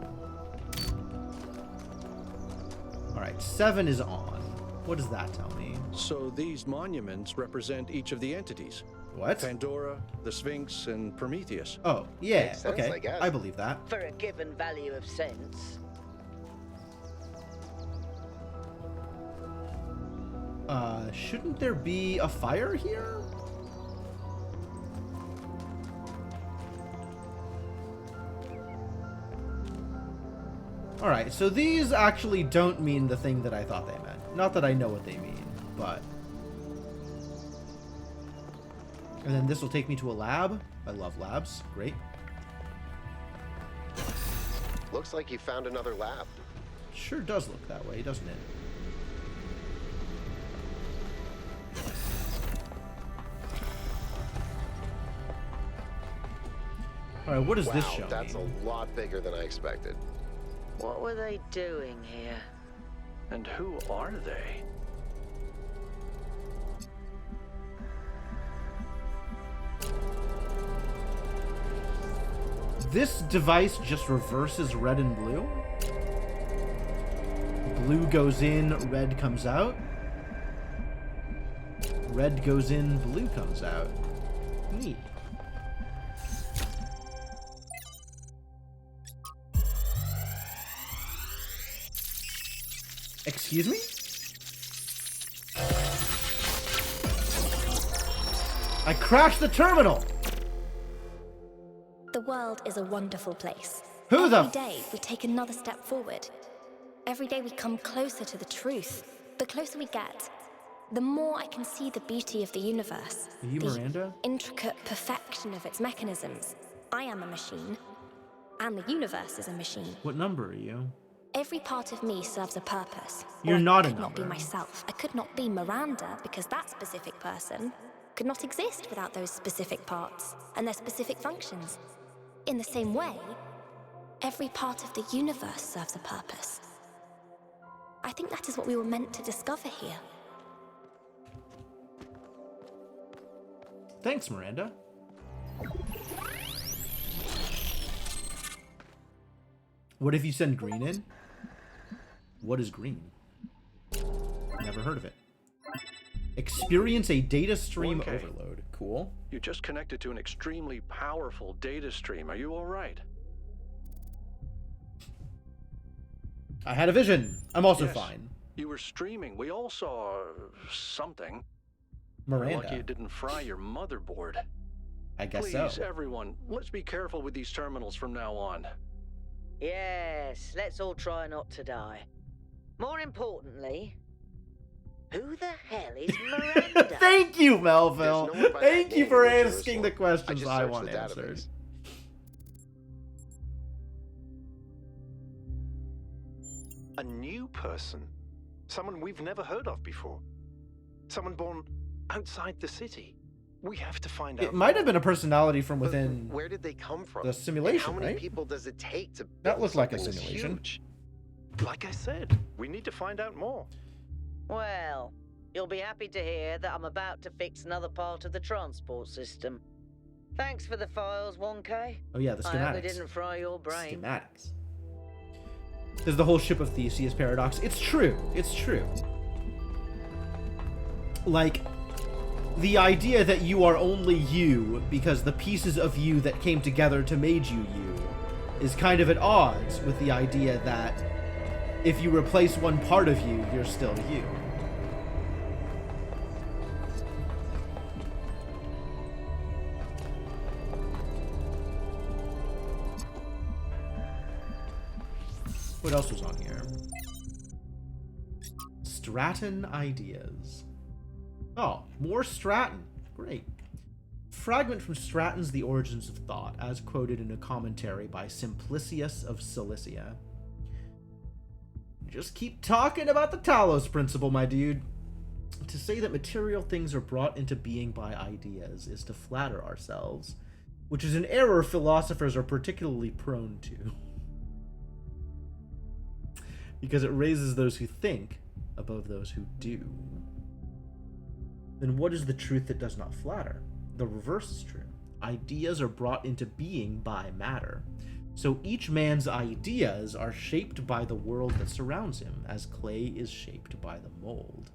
Alright, 7 is on. What does that tell me? So these monuments represent each of the entities. What? Pandora, the Sphinx, and Prometheus. Oh, yeah, Makes sense, okay. I guess. I believe that. For a given value of sense. Shouldn't there be a fire here? Alright, so these actually don't mean the thing that I thought they meant. Not that I know what they mean, but... And then this will take me to a lab. I love labs. Great. Looks like you found another lab. Sure does look that way, doesn't it? Alright, what is this Wow, showing? that's a lot bigger than I expected. What were they doing here? And who are they? This device just reverses red and blue. Blue goes in, red comes out. Red goes in, blue comes out. Neat. Excuse me? I crashed the terminal! The world is a wonderful place. Who the Every day we take another step forward. Every day we come closer to the truth. The closer we get, the more I can see the beauty of the universe. Are you the Miranda? intricate perfection of its mechanisms. I am a machine, and the universe is a machine. What number are you? Every part of me serves a purpose. You're Or not I a could not be number. myself. I could not be Miranda because that specific person could not exist without those specific parts and their specific functions. In the same way, every part of the universe serves a purpose. I think that is what we were meant to discover here. Thanks, Miranda. What if you send green in? What is green? Never heard of it. Experience a data stream Okay. overload. Cool. You just connected to an extremely powerful data stream. Are you all right? I had a vision. I'm also Yes. fine. You were streaming. We all saw something. Miranda. You're lucky it didn't fry your motherboard. I guess Please, so. everyone, let's be careful with these terminals from now on. Yes, let's all try not to die. More importantly, who the hell is Miranda? Thank you, Melville. There's no one by Thank that you name for in New asking the Jerusalem. questions just I searched want the answered. database. A new person. Someone we've never heard of before. Someone born outside the city. We have to find out. It might have been a personality from within Where did they come from? the And simulation, how many right? people does it take to That build looked like a something this simulation. huge? Like I said, we need to find out more. Well, you'll be happy to hear that I'm about to fix another part of the transport system. Thanks for the files, 1K. Oh yeah, the I hope they schematics. didn't fry your brain. Schematics. There's the whole ship of Theseus paradox. It's true. It's true. Like, the idea that you are only you because the pieces of you that came together to make you is kind of at odds with the idea that if you replace one part of you, you're still you. What else was on here? Stratton ideas. Oh, more Stratton. Great. Fragment from Stratton's The Origins of Thought, as quoted in a commentary by Simplicius of Cilicia. Just keep talking about the Talos Principle, my dude. To say that material things are brought into being by ideas is to flatter ourselves, which is an error philosophers are particularly prone to. Because it raises those who think above those who do. Then what is the truth that does not flatter? The reverse is true. Ideas are brought into being by matter. So each man's ideas are shaped by the world that surrounds him, as clay is shaped by the mold.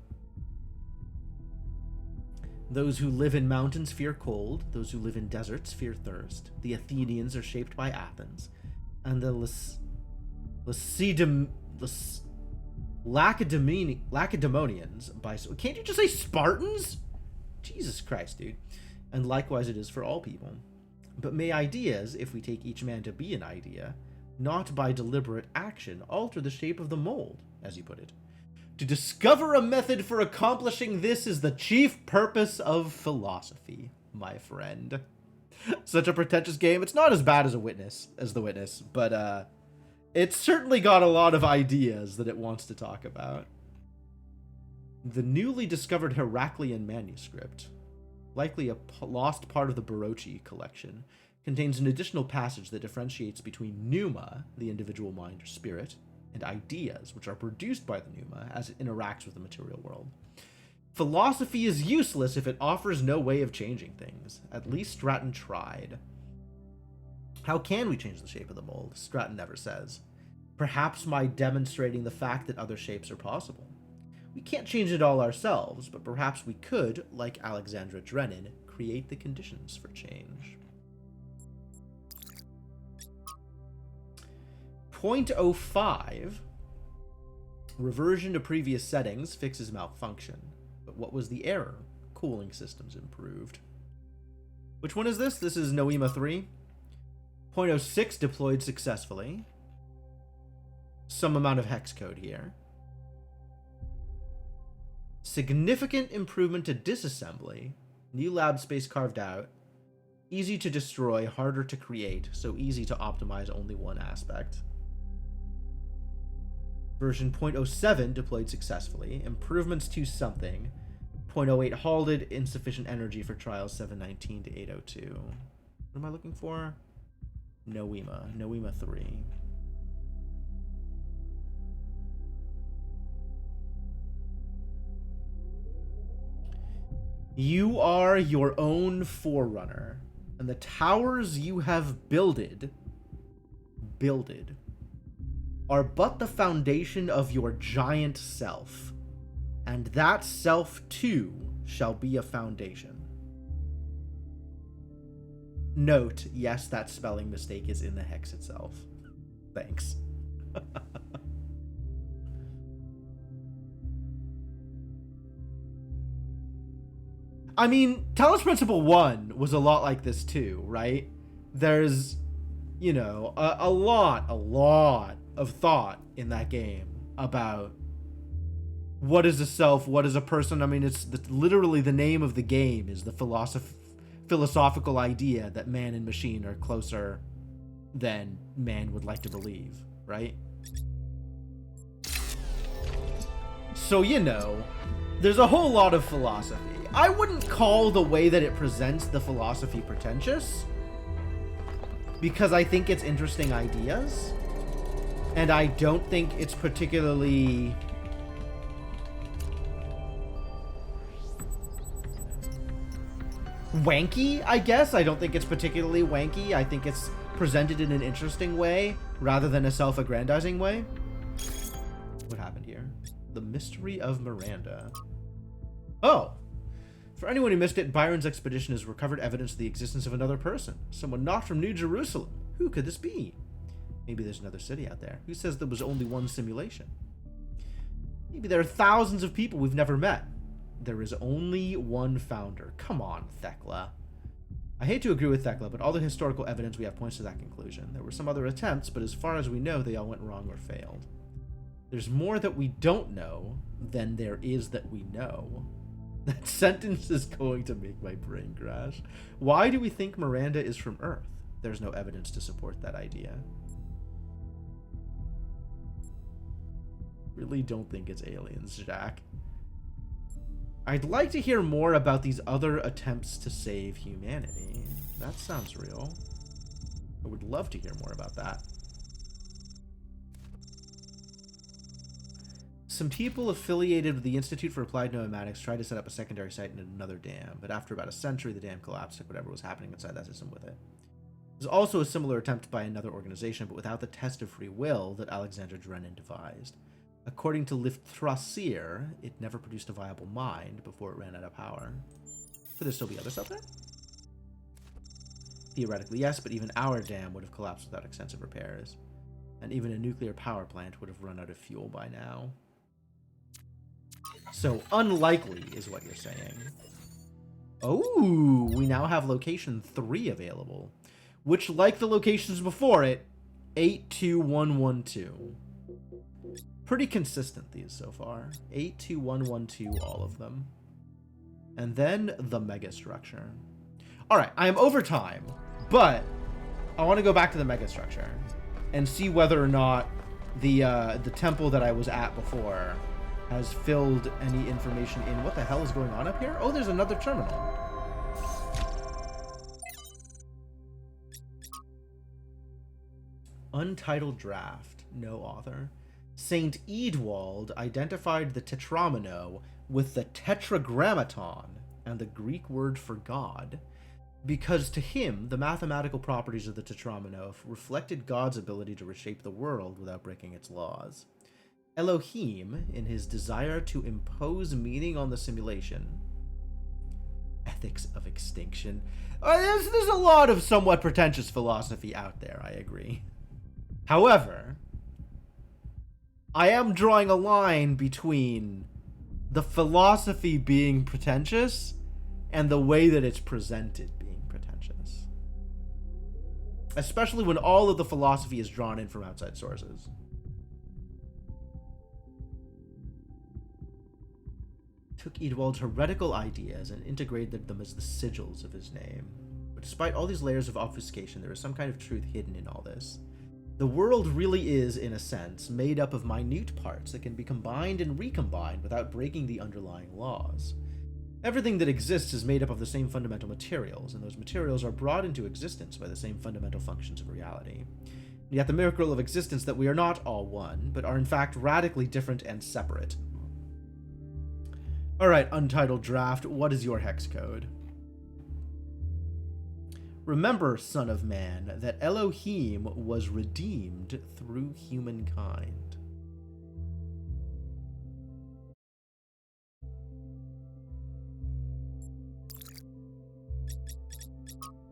Those who live in mountains fear cold. Those who live in deserts fear thirst. The Athenians are shaped by Athens. And the Lacedaemonians by... Can't you just say Spartans? Jesus Christ, dude. And likewise it is for all people. But may ideas, if we take each man to be an idea, not by deliberate action, alter the shape of the mold, as you put it. To discover a method for accomplishing this is the chief purpose of philosophy, my friend. Such a pretentious game. It's not as bad as The Witness, but it's certainly got a lot of ideas that it wants to talk about. The newly discovered Heraclean manuscript, likely a lost part of the Barochi collection, contains an additional passage that differentiates between pneuma, the individual mind or spirit, and ideas, which are produced by the pneuma as it interacts with the material world. Philosophy is useless if it offers no way of changing things. At least Stratton tried. How can we change the shape of the mold? Stratton never says. Perhaps by demonstrating the fact that other shapes are possible. We can't change it all ourselves, but perhaps we could, like Alexandra Drennan, create the conditions for change. 0.05. Reversion to previous settings fixes malfunction. But what was the error? Cooling systems improved. Which one is this? This is Noema 3. 0.06 deployed successfully. Some amount of hex code here. Significant improvement to disassembly. New lab space carved out. Easy to destroy, harder to create, so easy to optimize only one aspect. Version 0.07 deployed successfully. Improvements to something. 0.08 halted, insufficient energy for trials 719 to 802. What am I looking for? Noema 3. You are your own forerunner, and the towers you have builded are but the foundation of your giant self, and that self too shall be a foundation. Note, yes, that spelling mistake is in the hex itself. Thanks. I mean, Talos Principle 1 was a lot like this too, right? There's, you know, a lot of thought in that game about what is a self, what is a person. I mean, it's literally the name of the game is the philosophical idea that man and machine are closer than man would like to believe, right? So, you know, there's a whole lot of philosophy. I wouldn't call the way that it presents the philosophy pretentious, because I think it's interesting ideas, and I don't think it's particularly wanky, I guess. I don't think it's particularly wanky. I think it's presented in an interesting way rather than a self-aggrandizing way. What happened here? The Mystery of Miranda. Oh! For anyone who missed it, Byron's expedition has recovered evidence of the existence of another person. Someone not from New Jerusalem. Who could this be? Maybe there's another city out there. Who says there was only one simulation? Maybe there are thousands of people we've never met. There is only one founder. Come on, Thekla. I hate to agree with Thekla, but all the historical evidence we have points to that conclusion. There were some other attempts, but as far as we know, they all went wrong or failed. There's more that we don't know than there is that we know. That sentence is going to make my brain crash. Why do we think Miranda is from Earth? There's no evidence to support that idea. Really don't think it's aliens, Jack. I'd like to hear more about these other attempts to save humanity. That sounds real. I would love to hear more about that. Some people affiliated with the Institute for Applied Noematics tried to set up a secondary site in another dam, but after about a century, the dam collapsed, took whatever was happening inside that system with it. There's also a similar attempt by another organization, but without the test of free will that Alexander Drennan devised. According to Lifthrasir, it never produced a viable mind before it ran out of power. Could there still be other stuff there? Theoretically, yes, but even our dam would have collapsed without extensive repairs. And even a nuclear power plant would have run out of fuel by now. So, unlikely is what you're saying. Oh, we now have location 3 available. Which, like the locations before it, 82112. Pretty consistent, these so far. 82112, all of them. And then the megastructure. Alright, I am over time, but I want to go back to the megastructure and see whether or not the temple that I was at before has filled any information in. What the hell is going on up here? Oh, there's another terminal. Untitled draft. No author. Saint Eadwald identified the tetramino with the tetragrammaton and the Greek word for God, because to him, the mathematical properties of the tetramino reflected God's ability to reshape the world without breaking its laws. Elohim, in his desire to impose meaning on the simulation, ethics of extinction. There's a lot of somewhat pretentious philosophy out there, I agree. However, I am drawing a line between the philosophy being pretentious and the way that it's presented being pretentious. Especially when all of the philosophy is drawn in from outside sources. Took Eadwald's heretical ideas and integrated them as the sigils of his name. But despite all these layers of obfuscation, there is some kind of truth hidden in all this. The world really is, in a sense, made up of minute parts that can be combined and recombined without breaking the underlying laws. Everything that exists is made up of the same fundamental materials, and those materials are brought into existence by the same fundamental functions of reality. Yet the miracle of existence that we are not all one, but are in fact radically different and separate. Alright, Untitled Draft, what is your hex code? Remember, son of man, that Elohim was redeemed through humankind.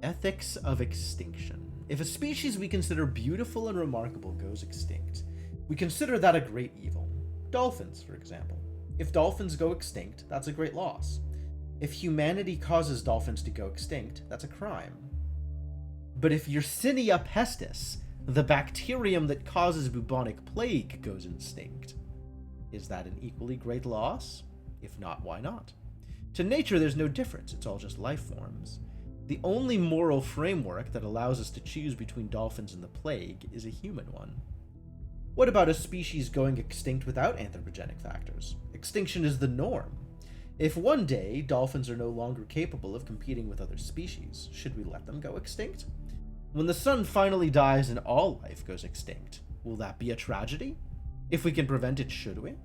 Ethics of extinction. If a species we consider beautiful and remarkable goes extinct, we consider that a great evil. Dolphins, for example. If dolphins go extinct, that's a great loss. If humanity causes dolphins to go extinct, that's a crime. But if Yersinia pestis, the bacterium that causes bubonic plague, goes extinct, is that an equally great loss? If not, why not? To nature, there's no difference. It's all just life forms. The only moral framework that allows us to choose between dolphins and the plague is a human one. What about a species going extinct without anthropogenic factors? Extinction is the norm. If one day dolphins are no longer capable of competing with other species, should we let them go extinct? When the sun finally dies and all life goes extinct, will that be a tragedy? If we can prevent it, should we?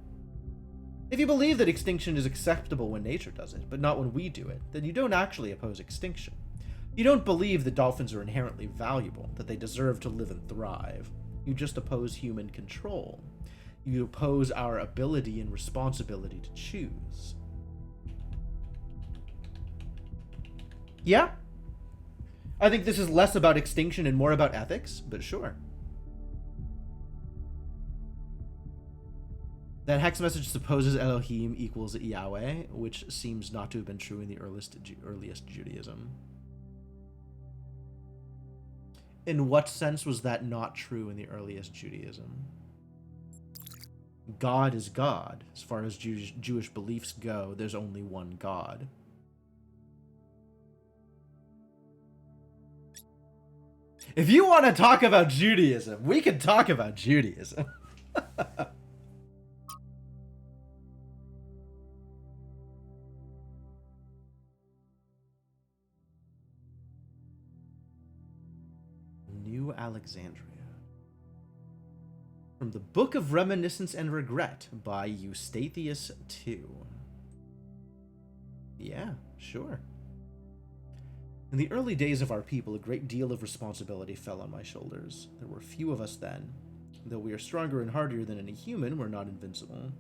If you believe that extinction is acceptable when nature does it, but not when we do it, then you don't actually oppose extinction. You don't believe that dolphins are inherently valuable, that they deserve to live and thrive. You just oppose human control. You oppose our ability and responsibility to choose. Yeah. I think this is less about extinction and more about ethics, but sure. That hex message supposes Elohim equals Yahweh, which seems not to have been true in the earliest Judaism. In what sense was that not true in the earliest Judaism? God is God. As far as Jewish beliefs go, there's only one God. If you want to talk about Judaism, we can talk about Judaism. New Alexandria. From the Book of Reminiscence and Regret by Eustathius II. Yeah, sure. In the early days of our people, a great deal of responsibility fell on my shoulders. There were few of us then. Though we are stronger and hardier than any human, we're not invincible.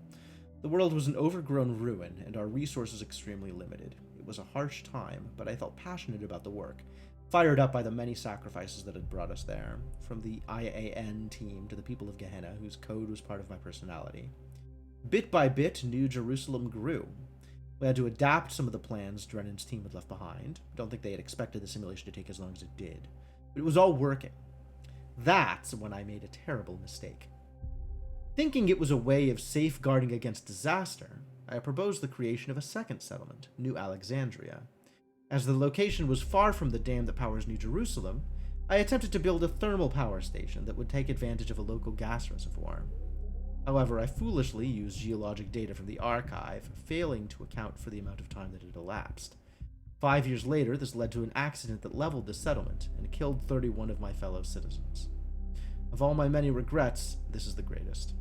The world was an overgrown ruin, and our resources extremely limited. It was a harsh time, but I felt passionate about the work, fired up by the many sacrifices that had brought us there, from the IAN team to the people of Gehenna, whose code was part of my personality. Bit by bit, New Jerusalem grew. We had to adapt some of the plans Drennan's team had left behind. Don't think they had expected the simulation to take as long as it did. But it was all working. That's when I made a terrible mistake. Thinking it was a way of safeguarding against disaster, I proposed the creation of a second settlement, New Alexandria. As the location was far from the dam that powers New Jerusalem, I attempted to build a thermal power station that would take advantage of a local gas reservoir. However, I foolishly used geologic data from the archive, failing to account for the amount of time that had elapsed. 5 years later, this led to an accident that leveled the settlement and killed 31 of my fellow citizens. Of all my many regrets, this is the greatest.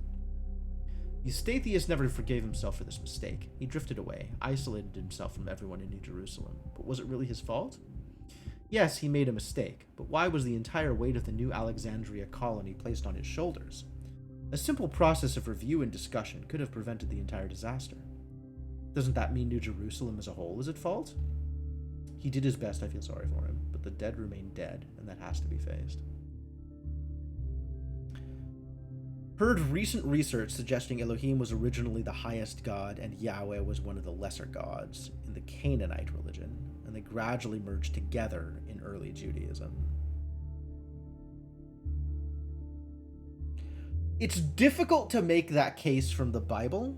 Eustathius never forgave himself for this mistake. He drifted away, isolated himself from everyone in New Jerusalem. But was it really his fault? Yes, he made a mistake, but why was the entire weight of the New Alexandria colony placed on his shoulders? A simple process of review and discussion could have prevented the entire disaster. Doesn't that mean New Jerusalem as a whole is at fault? He did his best, I feel sorry for him, but the dead remain dead, and that has to be faced. Heard recent research suggesting Elohim was originally the highest god and Yahweh was one of the lesser gods in the Canaanite religion, and they gradually merged together in early Judaism. It's difficult to make that case from the Bible,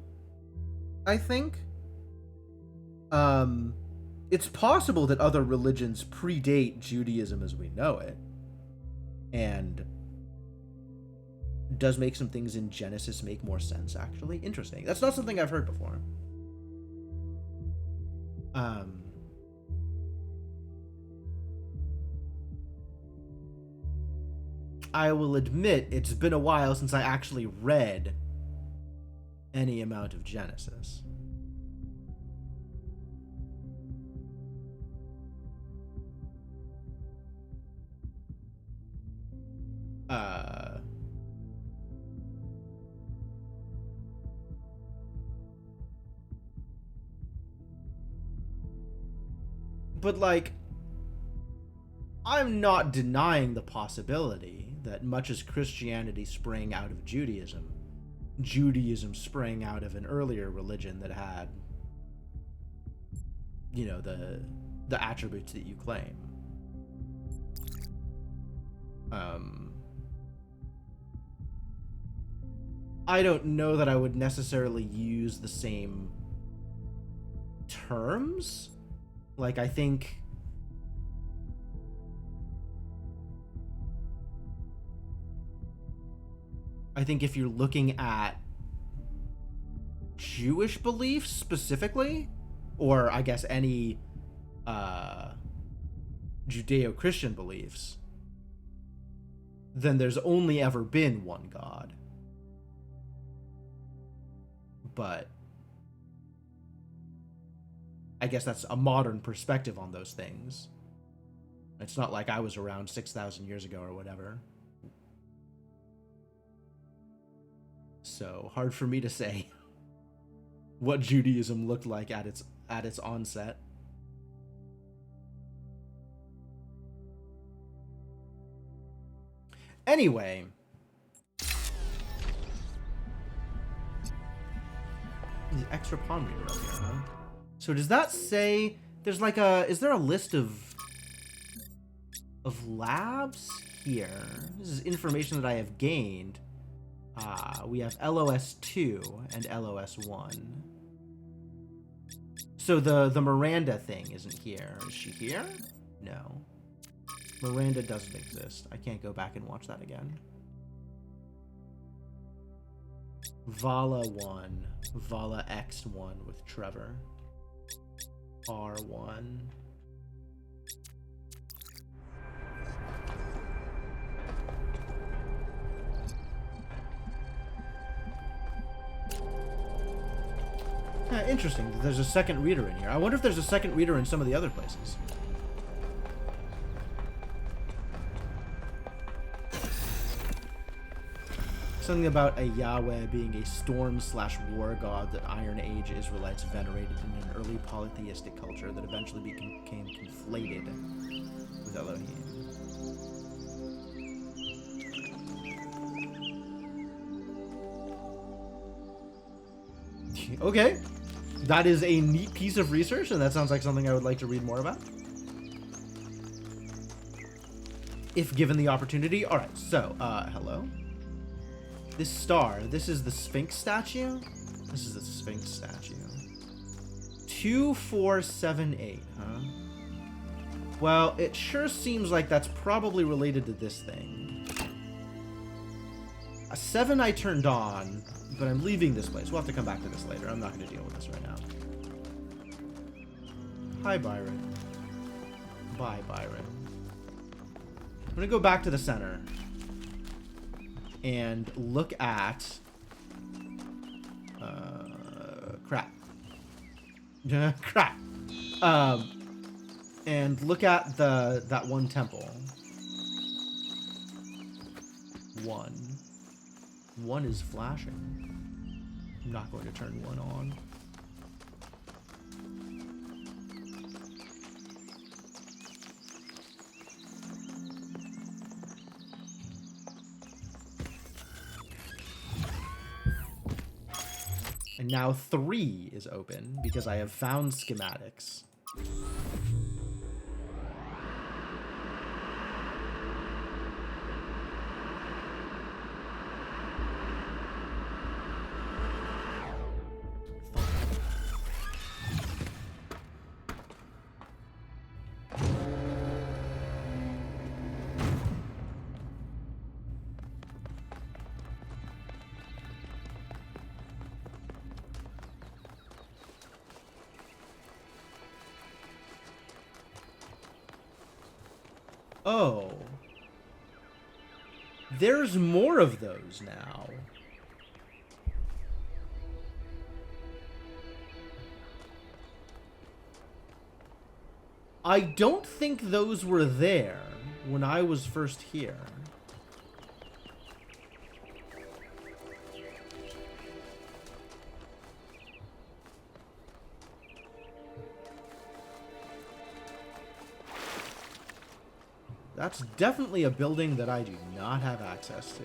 I think. It's possible that other religions predate Judaism as we know it, and does make some things in Genesis make more sense, actually. Interesting. That's not something I've heard before. I will admit it's been a while since I actually read any amount of Genesis. But, like, I'm not denying the possibility that much as Christianity sprang out of Judaism, Judaism sprang out of an earlier religion that had, you know, the attributes that you claim. I don't know that I would necessarily use the same terms. Like, I think if you're looking at Jewish beliefs specifically, or I guess any Judeo-Christian beliefs, then there's only ever been one God. But I guess that's a modern perspective on those things. It's not like I was around 6,000 years ago or whatever. So hard for me to say what Judaism looked like at its onset. Anyway, the extra pawn reader up here, huh? So does that say there's like a, is there a list of labs here? This is information that I have gained. We have LOS2 and LOS1. So the Miranda thing isn't here. Is she here? No. Miranda doesn't exist. I can't go back and watch that again. Vala 1. Vala X1 with Trevor. R1. Interesting. There's a second reader in here. I wonder if there's a second reader in some of the other places. Something about a Yahweh being a storm/war god that Iron Age Israelites venerated in an early polytheistic culture that eventually became conflated with Elohim. Okay, that is a neat piece of research, and that sounds like something I would like to read more about, if given the opportunity. All right, so hello. This star, this is the Sphinx statue. This is the Sphinx statue. 2478, huh? Well, it sure seems like that's probably related to this thing. A 7 I turned on, but I'm leaving this place. We'll have to come back to this later. I'm not going to deal with this right now. Hi, Byron. Bye, Byron. I'm going to go back to the center and look at crap. Crap. And look at that one temple. One is flashing. I'm not going to turn one on. And now 3 is open because I have found schematics. Oh. There's more of those now. I don't think those were there when I was first here. That's definitely a building that I do not have access to.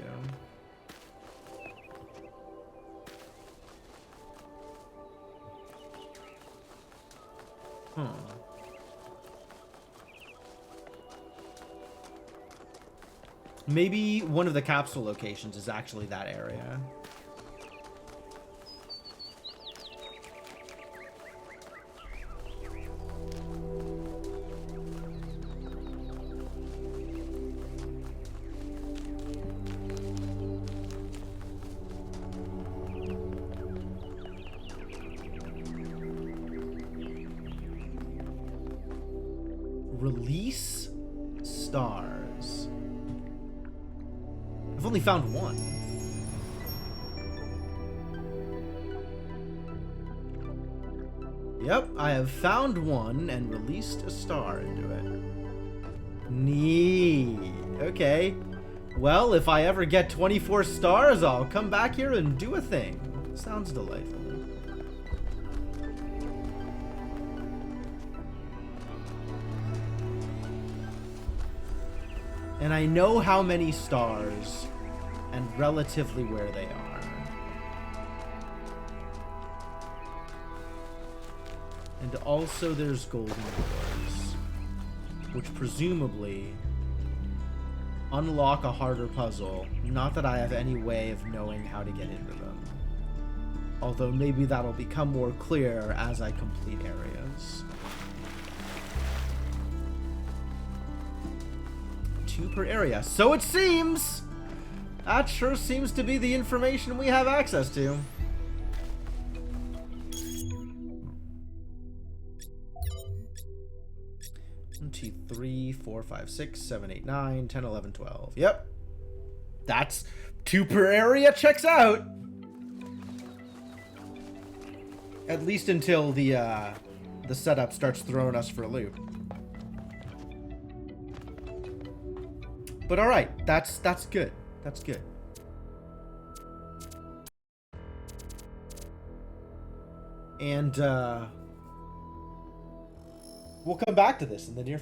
Maybe one of the capsule locations is actually that area. Release stars. I've only found one. Yep, I have found one and released a star into it. Neat. Okay. Well, if I ever get 24 stars, I'll come back here and do a thing. Sounds delightful. And I know how many stars and relatively where they are. And also there's golden doors, which presumably unlock a harder puzzle. Not that I have any way of knowing how to get into them. Although maybe that'll become more clear as I complete areas. 2 per area. So it seems! That sure seems to be the information we have access to. One, 2, 3, 4, 5, 6, 7, 8, 9, 10, 11, 12. Yep. That's 2 per area. Checks out. At least until the setup starts throwing us for a loop. But all right, that's good. That's good. And we'll come back to this in the near